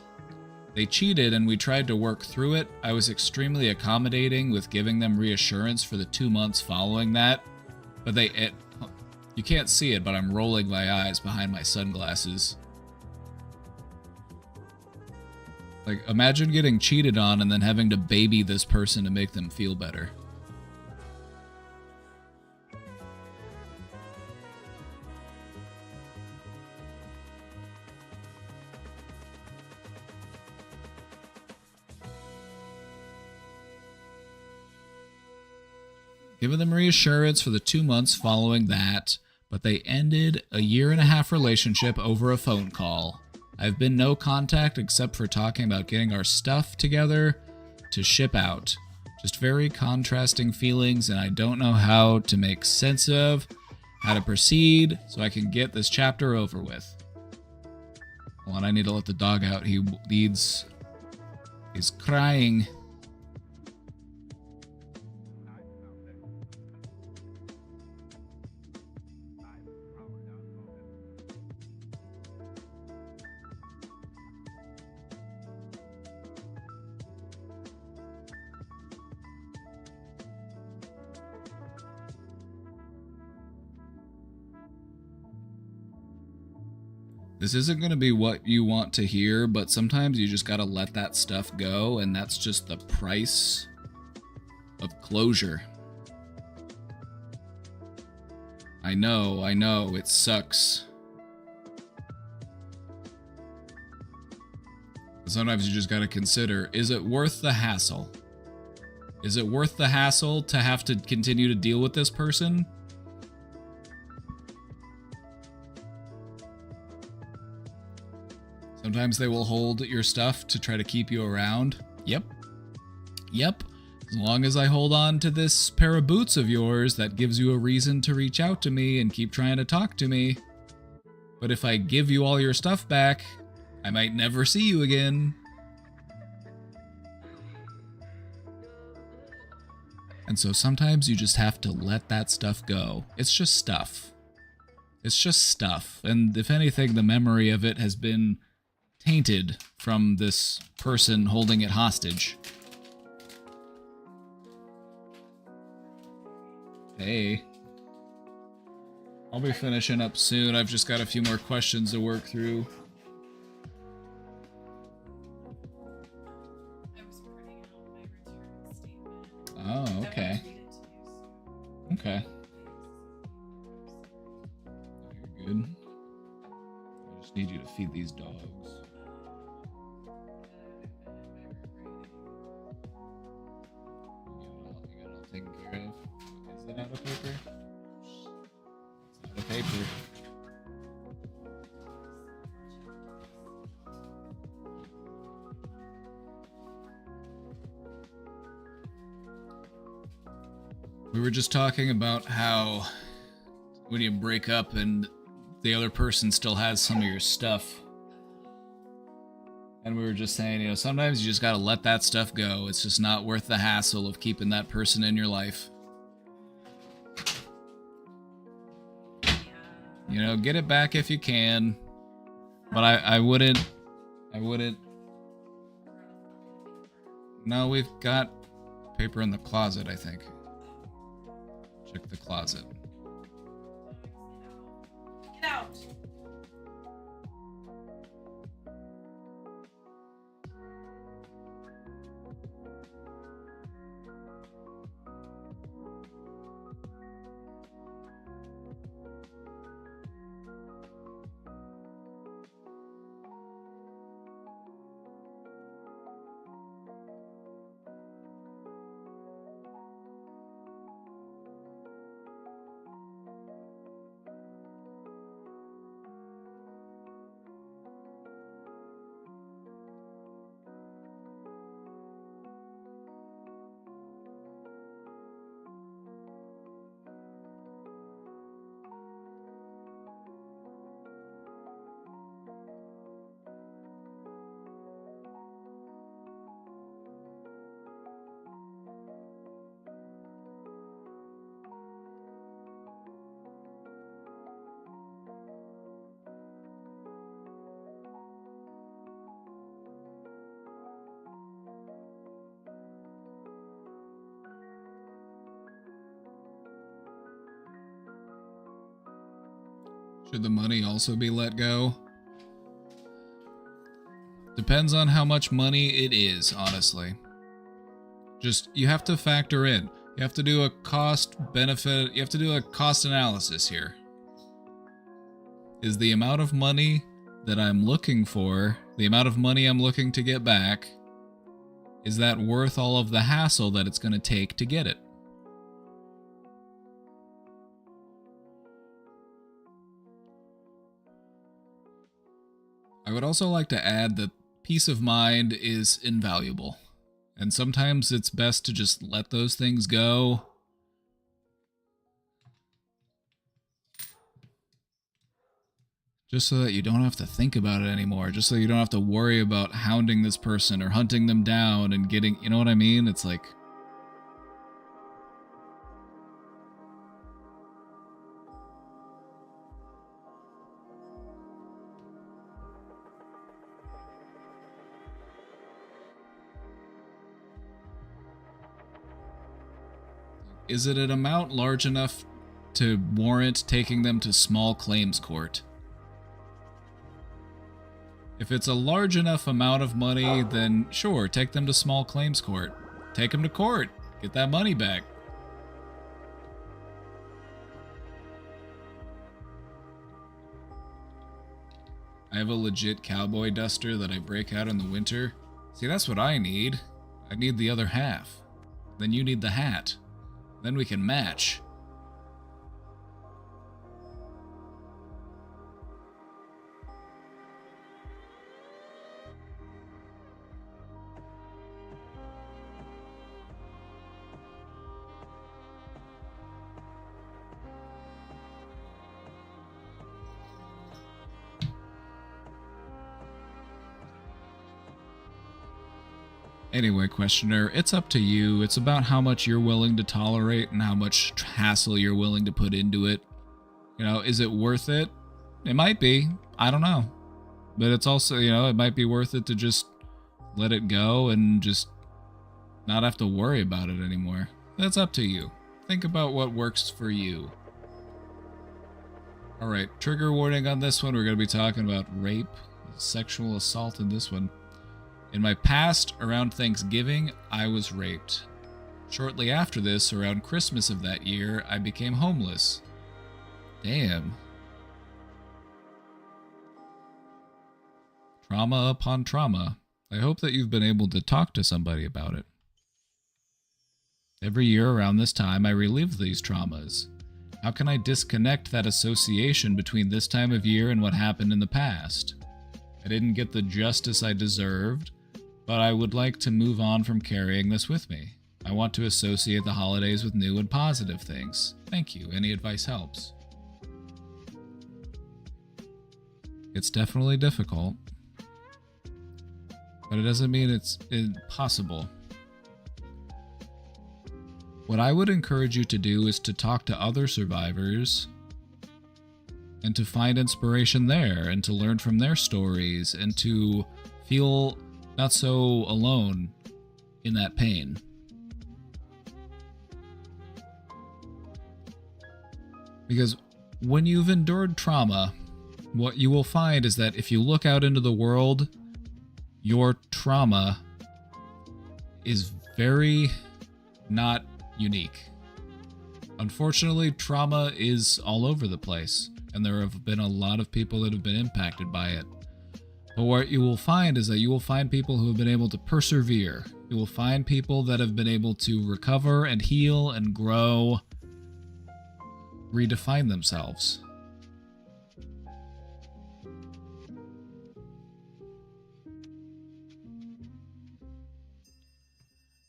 Speaker 9: They cheated and we tried to work through it. I was extremely accommodating with giving them reassurance for the 2 months following that. But you can't see it, but I'm rolling my eyes behind my sunglasses. Like, imagine getting cheated on and then having to baby this person to make them feel better. Giving them reassurance for the 2 months following that, but they ended a 1.5-year relationship over a phone call. I've been no contact except for talking about getting our stuff together to ship out. Just very contrasting feelings, and I don't know how to make sense of, how to proceed, so I can get this chapter over with. Hold on, I need to let the dog out. He's crying. This isn't going to be what you want to hear, but sometimes you just got to let that stuff go, and that's just the price of closure. I know, it sucks. But sometimes you just got to consider, is it worth the hassle? Is it worth the hassle to have to continue to deal with this person? Sometimes they will hold your stuff to try to keep you around. Yep. As long as I hold on to this pair of boots of yours, that gives you a reason to reach out to me and keep trying to talk to me. But if I give you all your stuff back, I might never see you again. And so sometimes you just have to let that stuff go. It's just stuff. And if anything, the memory of it has been tainted from this person holding it hostage. Hey. I'll be finishing up soon. I've just got a few more questions to work through. Oh, okay. Okay. You're good. I just need you to feed these dogs. You got it all taken care of. Is that out of paper? It's out of paper. We were just talking about how when you break up and the other person still has some of your stuff. And we were just saying, you know, sometimes you just gotta let that stuff go. It's just not worth the hassle of keeping that person in your life. You know, get it back if you can. But I wouldn't. No, we've got paper in the closet, I think. Check the closet.
Speaker 10: Get out.
Speaker 9: Should the money also be let go? Depends on how much money it is, honestly. Just, you have to factor in. You have to do a cost benefit, you have to do a cost analysis here. Is the amount of money that I'm looking for, the amount of money I'm looking to get back, is that worth all of the hassle that it's going to take to get it? I would also like to add that peace of mind is invaluable, and sometimes it's best to just let those things go. Just so that you don't have to think about it anymore, just so you don't have to worry about hounding this person or hunting them down and getting, you know what I mean? It's like, is it an amount large enough to warrant taking them to small claims court? If it's a large enough amount of money, then sure, take them to small claims court. Take them to court. Get that money back. I have a legit cowboy duster that I break out in the winter. See, that's what I need. I need the other half. Then you need the hat. Then we can match. Anyway, questioner, it's up to you. It's about how much you're willing to tolerate and how much hassle you're willing to put into it. You know, is it worth it? It might be. I don't know. But it's also, you know, it might be worth it to just let it go and just not have to worry about it anymore. That's up to you. Think about what works for you. Alright, trigger warning on this one. We're going to be talking about rape, sexual assault in this one. In my past, around Thanksgiving, I was raped. Shortly after this, around Christmas of that year, I became homeless. Damn. Trauma upon trauma. I hope that you've been able to talk to somebody about it. Every year around this time, I relive these traumas. How can I disconnect that association between this time of year and what happened in the past? I didn't get the justice I deserved, but I would like to move on from carrying this with me. I want to associate the holidays with new and positive things. Thank you. Any advice helps. It's definitely difficult, but it doesn't mean it's impossible. What I would encourage you to do is to talk to other survivors and to find inspiration there and to learn from their stories and to feel not so alone in that pain. Because when you've endured trauma, what you will find is that if you look out into the world, your trauma is very not unique. Unfortunately, trauma is all over the place, and there have been a lot of people that have been impacted by it. But what you will find is that you will find people who have been able to persevere. You will find people that have been able to recover and heal and grow, redefine themselves.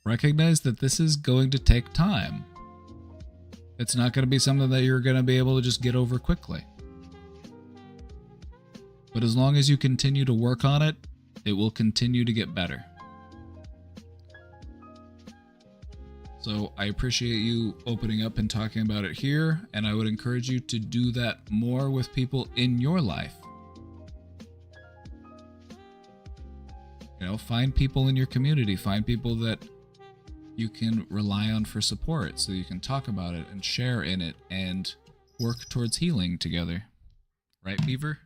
Speaker 9: Recognize that this is going to take time. It's not going to be something that you're going to be able to just get over quickly. But as long as you continue to work on it, it will continue to get better. So I appreciate you opening up and talking about it here, and I would encourage you to do that more with people in your life. You know, find people in your community, find people that you can rely on for support so you can talk about it and share in it and work towards healing together. Right, Beaver?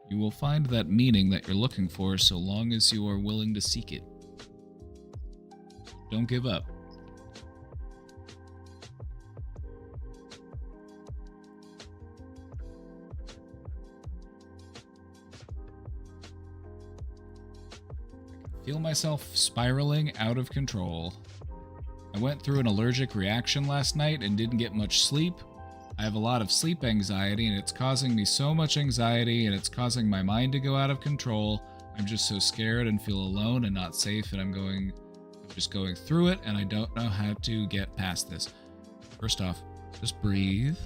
Speaker 9: You will find that meaning that you're looking for so long as you are willing to seek it. Don't give up. I feel myself spiraling out of control. I went through an allergic reaction last night and didn't get much sleep. I have a lot of sleep anxiety, and it's causing me so much anxiety, and it's causing my mind to go out of control. I'm just so scared and feel alone and not safe, and I'm just going through it, and I don't know how to get past this. First off, just breathe.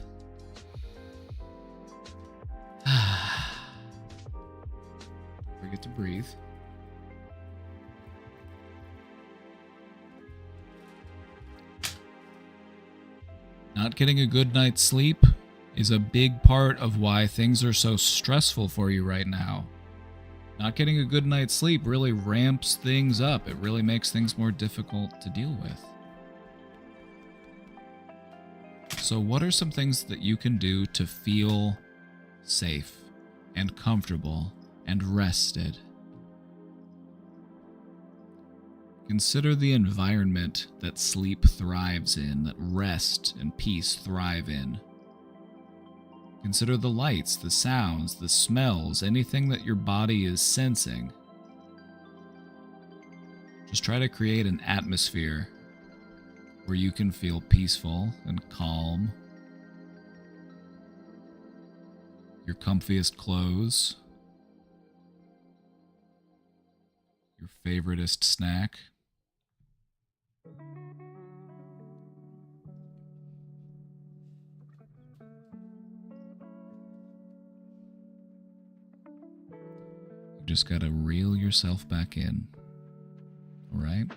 Speaker 9: Forget to breathe. Not getting a good night's sleep is a big part of why things are so stressful for you right now. Not getting a good night's sleep really ramps things up. It really makes things more difficult to deal with. So what are some things that you can do to feel safe and comfortable and rested? Consider the environment that sleep thrives in, that rest and peace thrive in. Consider the lights, the sounds, the smells, anything that your body is sensing. Just try to create an atmosphere where you can feel peaceful and calm. Your comfiest clothes. Your favoritist snack. You just gotta reel yourself back in. Alright?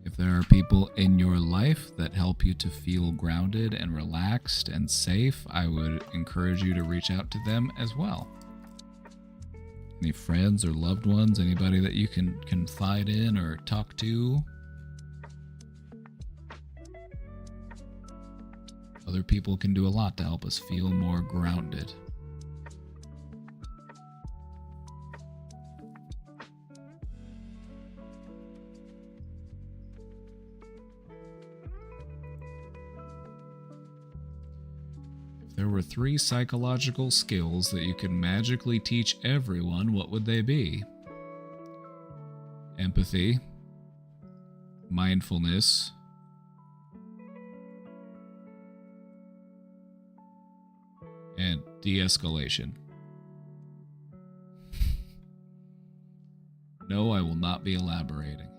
Speaker 9: If there are people in your life that help you to feel grounded and relaxed and safe, I would encourage you to reach out to them as well. Any friends or loved ones, anybody that you can confide in or talk to. Other people can do a lot to help us feel more grounded. If there were 3 psychological skills that you could magically teach everyone, what would they be? Empathy, mindfulness, and de-escalation. No, I will not be elaborating.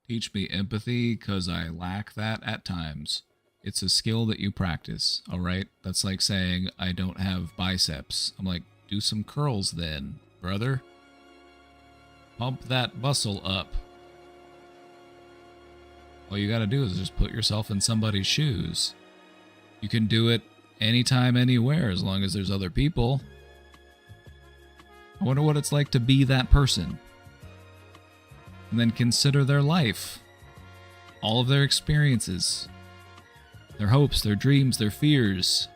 Speaker 9: Teach me empathy, because I lack that at times. It's a skill that you practice, alright? That's like saying, I don't have biceps. I'm like, do some curls then, brother. Pump that muscle up. All you gotta do is just put yourself in somebody's shoes. You can do it anytime, anywhere, as long as there's other people. I wonder what it's like to be that person. And then consider their life, all of their experiences, their hopes, their dreams, their fears.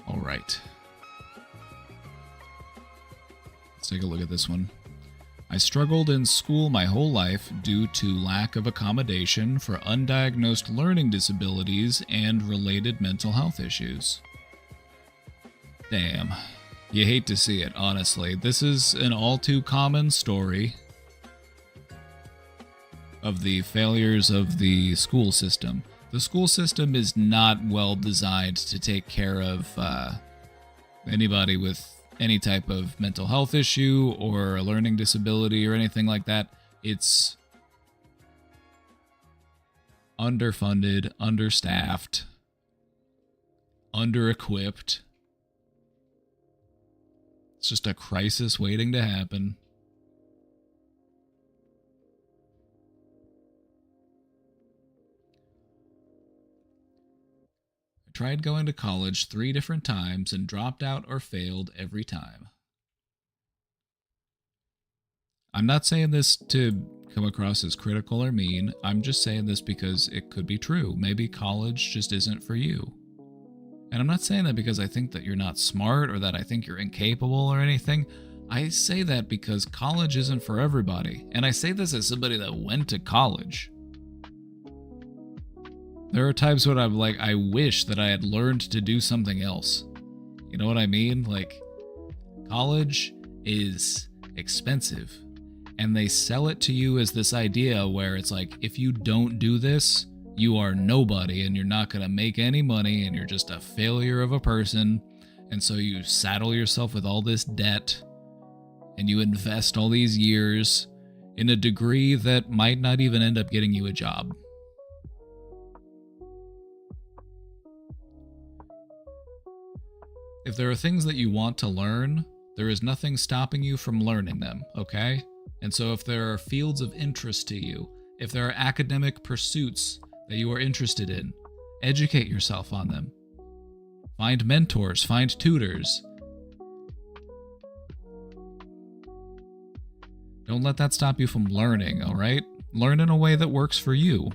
Speaker 9: All right. Let's take a look at this one. I struggled in school my whole life due to lack of accommodation for undiagnosed learning disabilities and related mental health issues. Damn. You hate to see it, honestly. This is an all too common story of the failures of the school system. The school system is not well designed to take care of anybody with any type of mental health issue or a learning disability or anything like that. It's underfunded, understaffed, under-equipped. It's just a crisis waiting to happen. Tried going to college 3 different times and dropped out or failed every time. I'm not saying this to come across as critical or mean. I'm just saying this because it could be true. Maybe college just isn't for you. And I'm not saying that because I think that you're not smart or that I think you're incapable or anything. I say that because college isn't for everybody. And I say this as somebody that went to college. There are times when I'm like, I wish that I had learned to do something else. You know what I mean? Like, college is expensive. And they sell it to you as this idea where it's like, if you don't do this, you are nobody and you're not going to make any money and you're just a failure of a person. And so you saddle yourself with all this debt and you invest all these years in a degree that might not even end up getting you a job. If there are things that you want to learn, there is nothing stopping you from learning them, okay? And so if there are fields of interest to you, if there are academic pursuits that you are interested in, educate yourself on them. Find mentors, find tutors. Don't let that stop you from learning, all right? Learn in a way that works for you.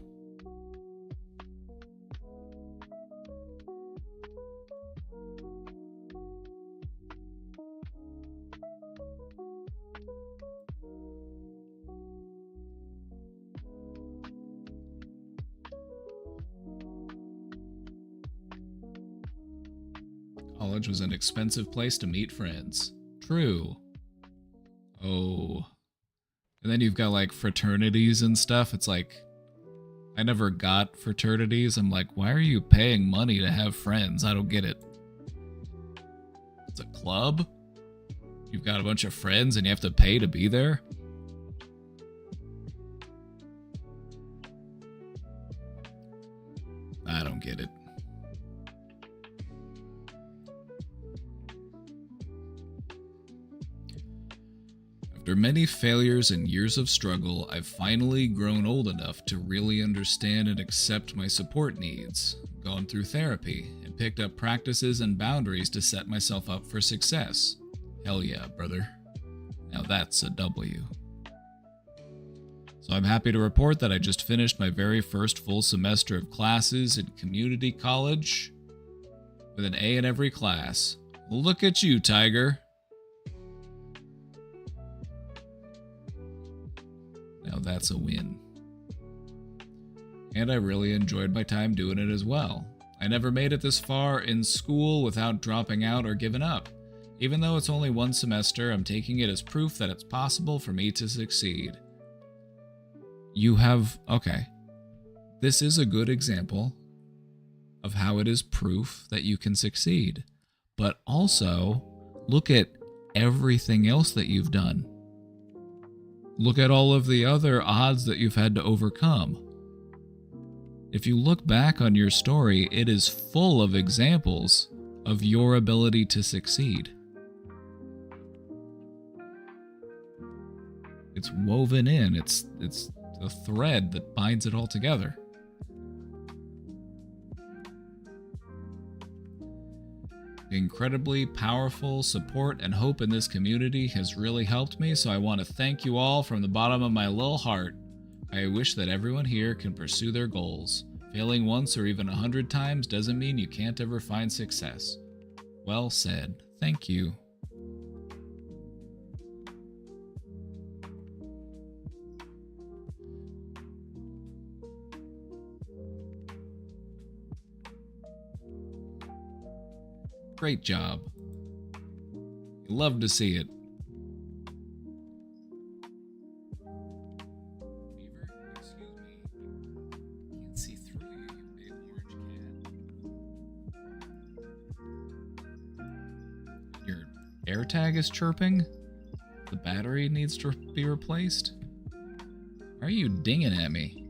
Speaker 9: College was an expensive place to meet friends. True. Oh. And then you've got like fraternities and stuff. It's like, I never got fraternities. I'm like, why are you paying money to have friends? I don't get it. It's a club? You've got a bunch of friends and you have to pay to be there? I don't get it. After many failures and years of struggle, I've finally grown old enough to really understand and accept my support needs, gone through therapy, and picked up practices and boundaries to set myself up for success. Hell yeah, brother. Now that's a W. So I'm happy to report that I just finished my very first full semester of classes in community college with an A in every class. Look at you, Tiger. Now that's a win. And I really enjoyed my time doing it as well. I never made it this far in school without dropping out or giving up. Even though it's only one semester, I'm taking it as proof that it's possible for me to succeed. Okay. This is a good example of how it is proof that you can succeed. But also, look at everything else that you've done. Look at all of the other odds that you've had to overcome. If you look back on your story, it is full of examples of your ability to succeed. It's woven in. It's a thread that binds it all together. The incredibly powerful support and hope in this community has really helped me, so I want to thank you all from the bottom of my little heart. I wish that everyone here can pursue their goals. Failing once or even 100 times doesn't mean you can't ever find success. Well said. Thank you. Great job. You love to see it. Beaver, excuse me. Can't see through you, you big orange cat. Your AirTag is chirping? The battery needs to be replaced? Why are you dinging at me?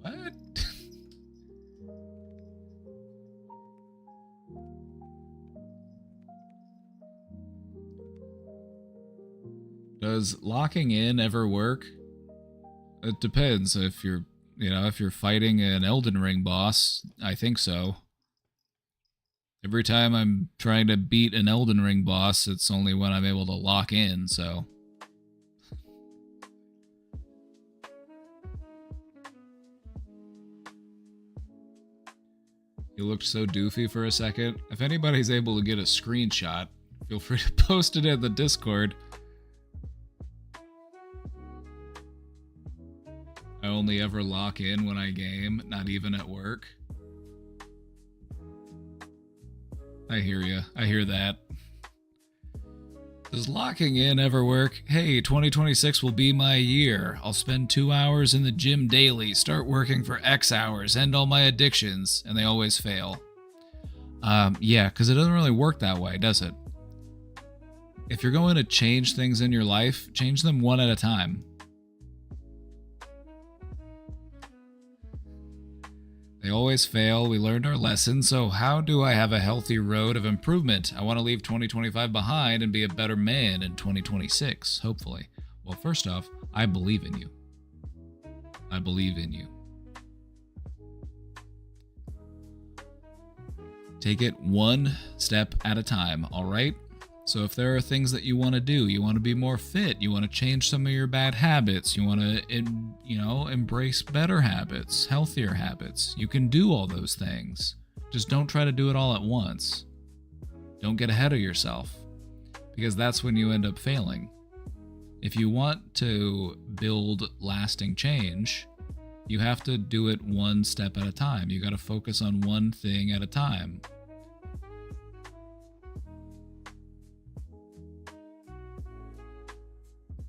Speaker 9: What? Does locking in ever work? It depends. If you're fighting an Elden Ring boss, I think so. Every time I'm trying to beat an Elden Ring boss, it's only when I'm able to lock in, so. You looked so doofy for a second. If anybody's able to get a screenshot, feel free to post it in the Discord. I only ever lock in when I game, not even at work. I hear ya. I hear that. Does locking in ever work? Hey, 2026 will be my year. I'll spend 2 hours in the gym daily, start working for X hours, end all my addictions, and they always fail. Yeah, because it doesn't really work that way, does it? If you're going to change things in your life, change them one at a time. They always fail. We learned our lesson, so how do I have a healthy road of improvement? I want to leave 2025 behind and be a better man in 2026, hopefully. Well, first off, I believe in you. I believe in you. Take it one step at a time, all right? So if there are things that you want to do, you want to be more fit, you want to change some of your bad habits, you want to, embrace better habits, healthier habits, you can do all those things. Just don't try to do it all at once. Don't get ahead of yourself, because that's when you end up failing. If you want to build lasting change, you have to do it one step at a time. You got to focus on one thing at a time.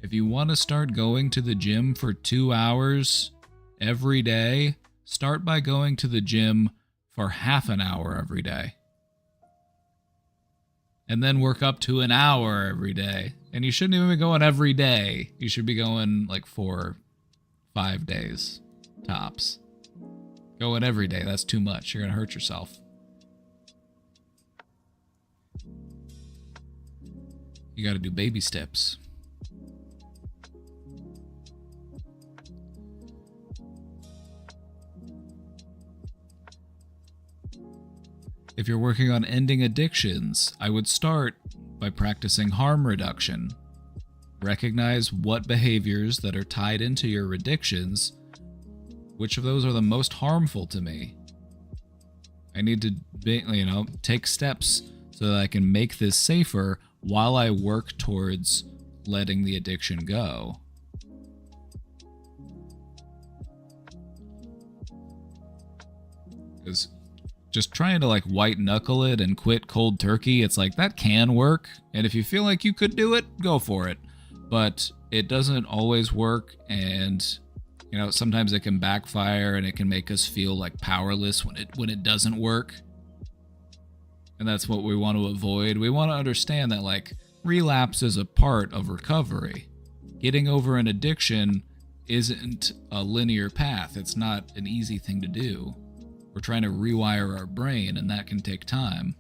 Speaker 9: If you want to start going to the gym for 2 hours every day, start by going to the gym for half an hour every day. And then work up to an hour every day. And you shouldn't even be going every day. You should be going like 4 5 days, tops. Going every day, that's too much. You're going to hurt yourself. You got to do baby steps. If you're working on ending addictions, I would start by practicing harm reduction. Recognize what behaviors that are tied into your addictions, which of those are the most harmful to me. I need to, take steps so that I can make this safer while I work towards letting the addiction go. Because just trying to white knuckle it and quit cold turkey, it's that can work. And if you feel like you could do it, go for it. But it doesn't always work, and sometimes it can backfire and it can make us feel powerless when it doesn't work. And that's what we want to avoid. We want to understand that relapse is a part of recovery. Getting over an addiction isn't a linear path. It's not an easy thing to do. We're trying to rewire our brain, and that can take time.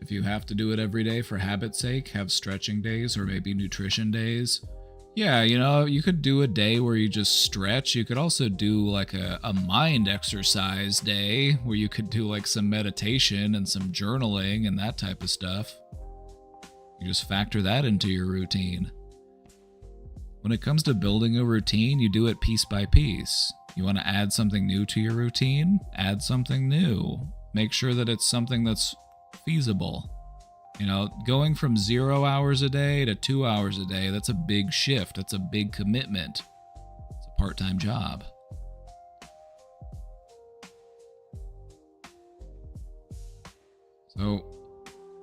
Speaker 9: If you have to do it every day for habit's sake, have stretching days or maybe nutrition days. Yeah, you could do a day where you just stretch. You could also do a mind exercise day where you could do some meditation and some journaling and that type of stuff. You just factor that into your routine. When it comes to building a routine, you do it piece by piece. You want to add something new to your routine? Add something new. Make sure that it's something that's feasible. Going from 0 hours a day to 2 hours a day, that's a big shift. That's a big commitment. It's a part-time job. So,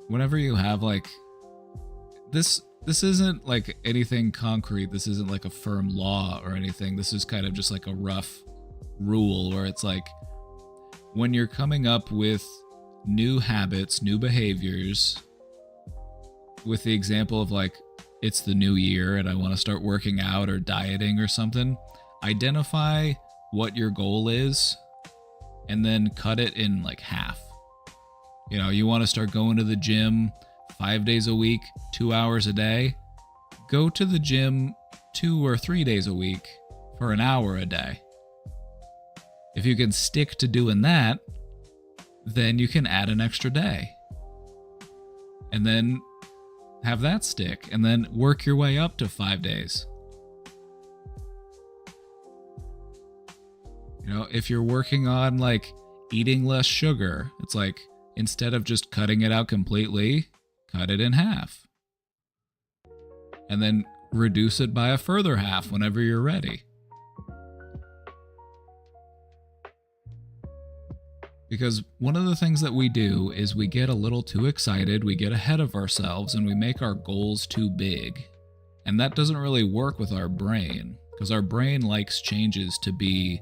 Speaker 9: whenever you have this isn't anything concrete. This isn't a firm law or anything. This is kind of just a rough rule where it's when you're coming up with new habits, new behaviors, with the example of it's the new year and I want to start working out or dieting or something, identify what your goal is and then cut it in half. You want to start going to the gym 5 days a week, 2 hours a day. Go to the gym 2 or 3 days a week for an hour a day. If you can stick to doing that, then you can add an extra day. And then have that stick, and then work your way up to 5 days. If you're working on eating less sugar, it's instead of just cutting it out completely, cut it in half. And then reduce it by a further half whenever you're ready. Because one of the things that we do is we get a little too excited, we get ahead of ourselves, and we make our goals too big. And that doesn't really work with our brain, because our brain likes changes to be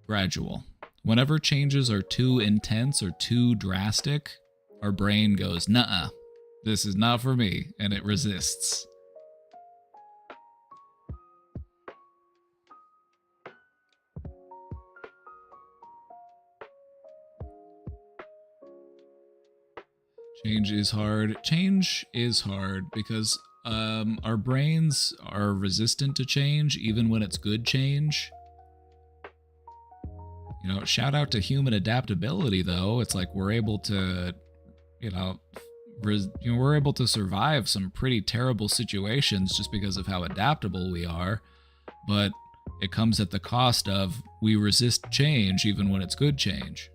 Speaker 9: gradual. Whenever changes are too intense or too drastic, our brain goes, "Nuh-uh, this is not for me," and it resists. Change is hard. Change is hard because our brains are resistant to change, even when it's good change. Shout out to human adaptability, though. It's we're able to, we're able to survive some pretty terrible situations just because of how adaptable we are. But it comes at the cost of we resist change, even when it's good change.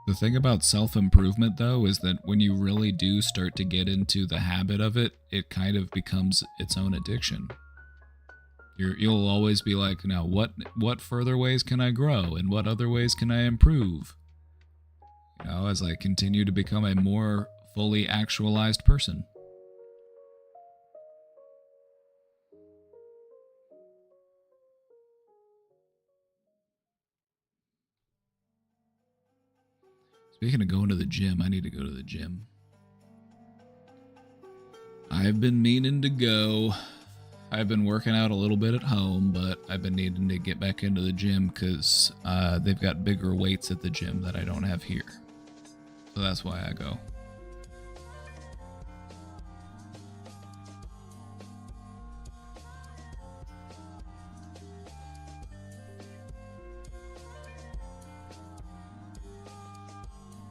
Speaker 9: The The thing about self-improvement, though, is that when you really do start to get into the habit of it, it kind of becomes its own addiction. You'll always be like, now, what further ways can I grow, and what other ways can I improve? You know, as I continue to become a more fully actualized person. Speaking of going to the gym, I need to go to the gym. I've been meaning to go. I've been working out a little bit at home, but I've been needing to get back into the gym because they've got bigger weights at the gym that I don't have here. So that's why I go.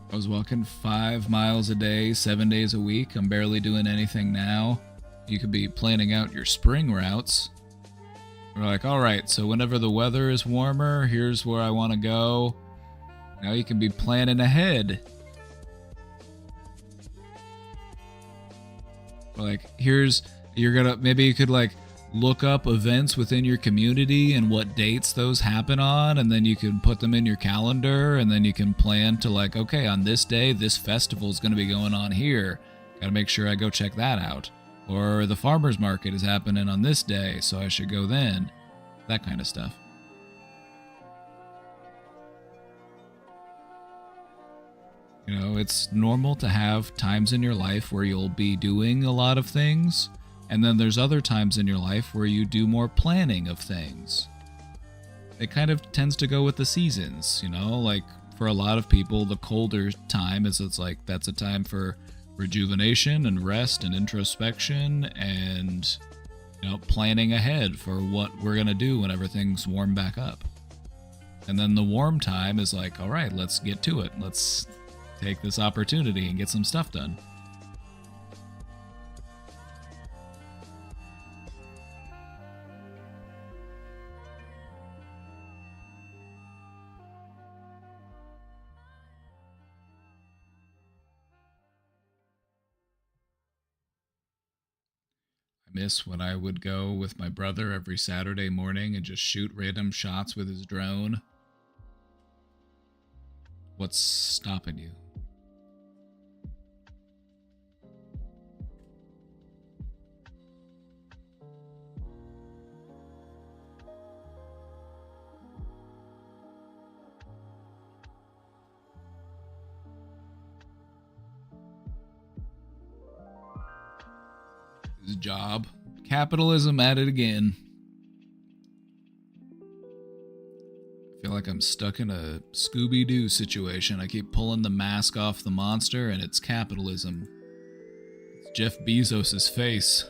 Speaker 9: I was walking 5 miles a day, 7 days a week. I'm barely doing anything now. You could be planning out your spring routes. We're like, all right, so whenever the weather is warmer, here's where I want to go. Now you can be planning ahead. Like, maybe you could like look up events within your community and what dates those happen on, and then you can put them in your calendar, and then you can plan to like, okay, on this day, this festival is going to be going on here. Gotta make sure I go check that out. Or the farmer's market is happening on this day, so I should go then. That kind of stuff. You know, it's normal to have times in your life where you'll be doing a lot of things, and then there's other times in your life where you do more planning of things. It kind of tends to go with the seasons, you know? Like, for a lot of people, the colder time it's like, that's a time for rejuvenation and rest and introspection and, you know, planning ahead for what we're going to do whenever things warm back up. And then the warm time is like, all right, let's get to it. Let's take this opportunity and get some stuff done. I miss when I would go with my brother every Saturday morning and just shoot random shots with his drone. What's stopping you? His job. Capitalism at it again. I feel like I'm stuck in a Scooby-Doo situation. I keep pulling the mask off the monster, and it's capitalism. It's Jeff Bezos' face.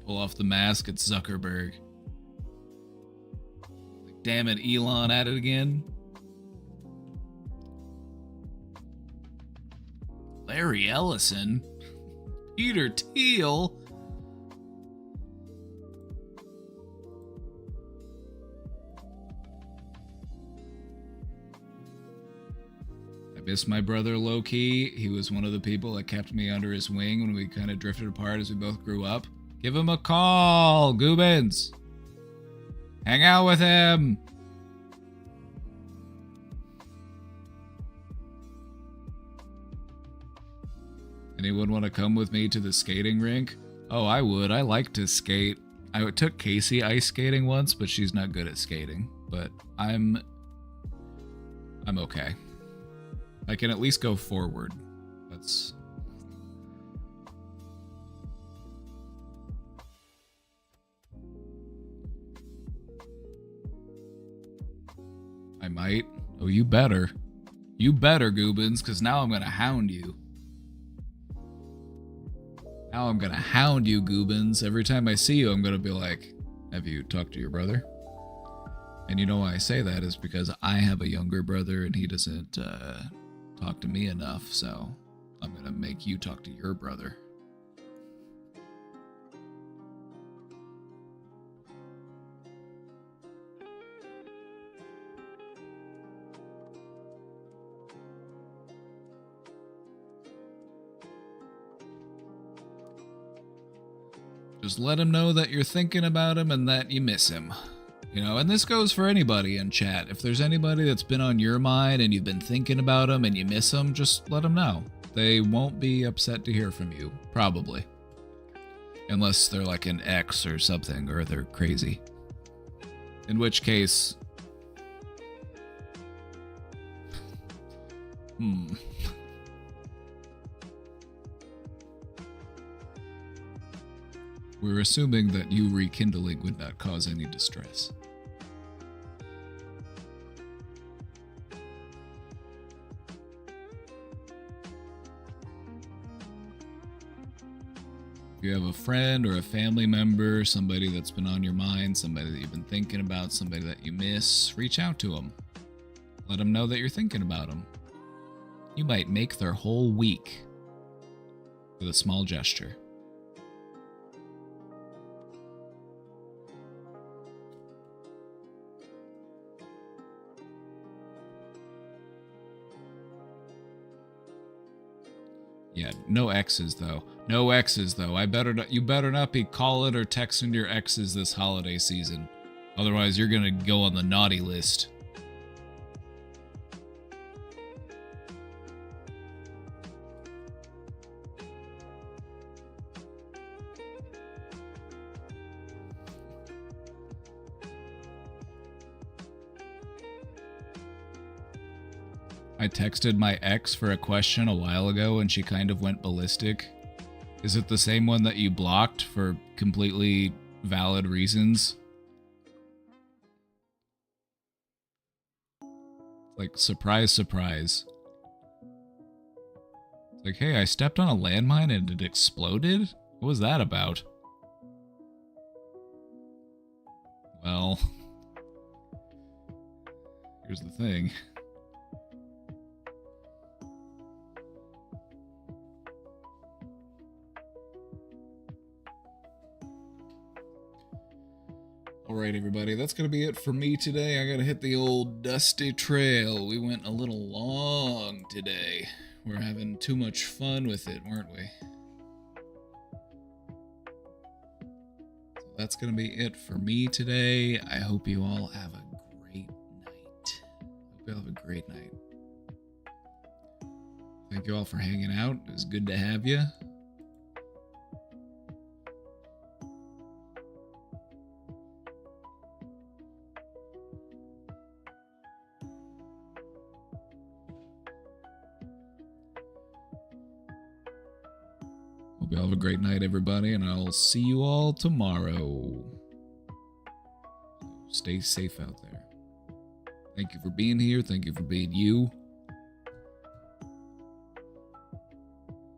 Speaker 9: Pull off the mask, it's Zuckerberg. Like, damn it, Elon at it again. Larry Ellison? Peter Thiel? I miss my brother low-key. He was one of the people that kept me under his wing when we kind of drifted apart as we both grew up. Give him a call, Goobins. Hang out with him. Anyone want to come with me to the skating rink? Oh, I would. I like to skate. I took Casey ice skating once, but she's not good at skating. But I'm okay. I can at least go forward. That's... I might. Oh, you better. You better, Goobins, because now I'm going to hound you. Now I'm going to hound you, Goobins. Every time I see you, I'm going to be like, have you talked to your brother? And you know why I say that is because I have a younger brother and he doesn't talk to me enough, so I'm going to make you talk to your brother. Just let him know that you're thinking about him and that you miss him. You know, and this goes for anybody in chat. If there's anybody that's been on your mind and you've been thinking about them and you miss them, just let them know. They won't be upset to hear from you, probably. Unless they're like an ex or something, or they're crazy. In which case... We're assuming that you rekindling would not cause any distress. If you have a friend or a family member, somebody that's been on your mind, somebody that you've been thinking about, somebody that you miss, reach out to them. Let them know that you're thinking about them. You might make their whole week with a small gesture. Yeah, no exes though. No exes though. You better not be calling or texting your exes this holiday season. Otherwise, you're gonna go on the naughty list. I texted my ex for a question a while ago and she kind of went ballistic. Is it the same one that you blocked for completely valid reasons? Like, surprise, surprise. It's like, hey, I stepped on a landmine and it exploded? What was that about? Well, here's the thing. Alright everybody, that's gonna be it for me today. I gotta hit the old dusty trail. We went a little long today. We're having too much fun with it, weren't we? So that's gonna be it for me today. I hope you all have a great night. Hope you all have a great night. Thank you all for hanging out. It was good to have you. Hope you all have a great night, everybody, and I'll see you all tomorrow. Stay safe out there. Thank you for being here. Thank you for being you.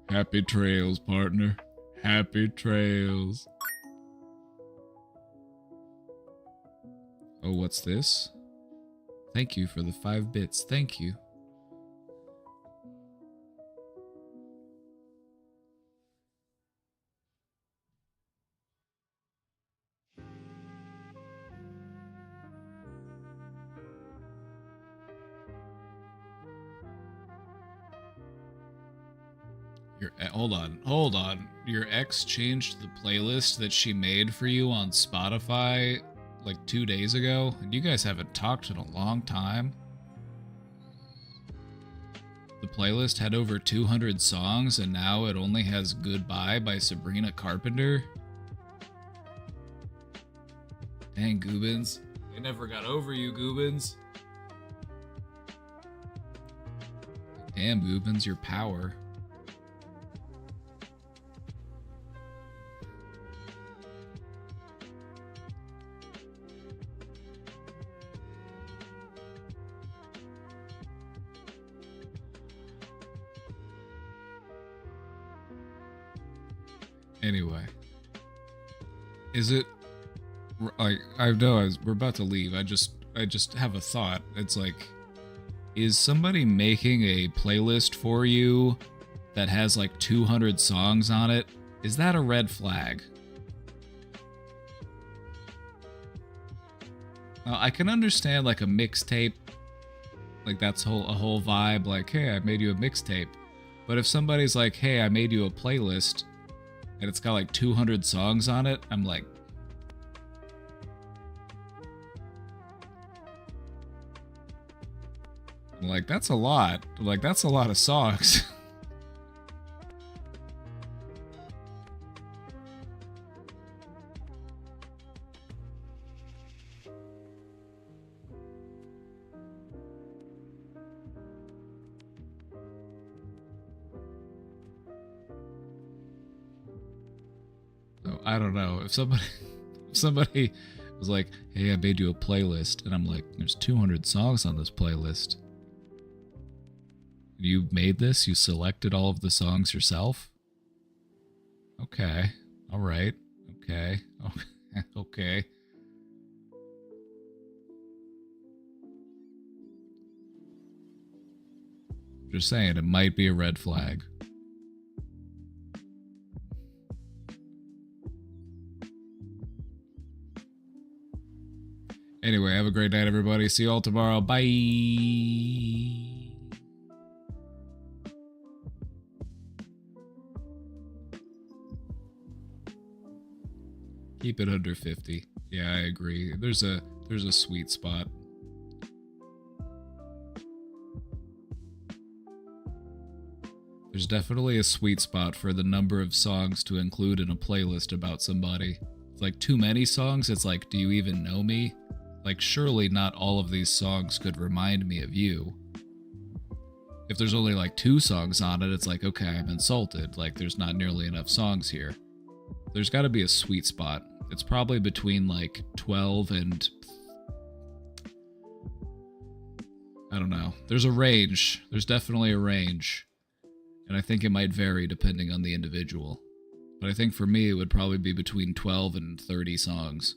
Speaker 9: Happy trails, partner. Happy trails. Oh, what's this? Thank you for the 5 bits. Thank you. Hold on. Your ex changed the playlist that she made for you on Spotify like 2 days ago, and you guys haven't talked in a long time. The playlist had over 200 songs, and now it only has Goodbye by Sabrina Carpenter. Dang, Goobins. They never got over you, Goobins. Damn, Goobins, your power. Anyway, is it like we're about to leave. I just have a thought. It's like, is somebody making a playlist for you that has like 200 songs on it? Is that a red flag? Now, I can understand like a mixtape, like that's a whole vibe. Like, hey, I made you a mixtape. But if somebody's like, hey, I made you a playlist, and it's got like 200 songs on it, I'm like, that's a lot. Like, that's a lot of songs. I don't know. If somebody was like, hey, I made you a playlist, and I'm like, there's 200 songs on this playlist. You made this? You selected all of the songs yourself? Okay. All right. Okay. Okay. Just saying, it might be a red flag. Anyway, have a great night, everybody. See you all tomorrow. Bye. Keep it under 50. Yeah, I agree. There's a sweet spot. There's definitely a sweet spot for the number of songs to include in a playlist about somebody. It's like too many songs. It's like, do you even know me? Like, surely not all of these songs could remind me of you. If there's only like 2 songs on it, it's like, okay, I'm insulted. Like, there's not nearly enough songs here. There's got to be a sweet spot. It's probably between like 12 and... I don't know. There's a range. There's definitely a range. And I think it might vary depending on the individual. But I think for me, it would probably be between 12 and 30 songs.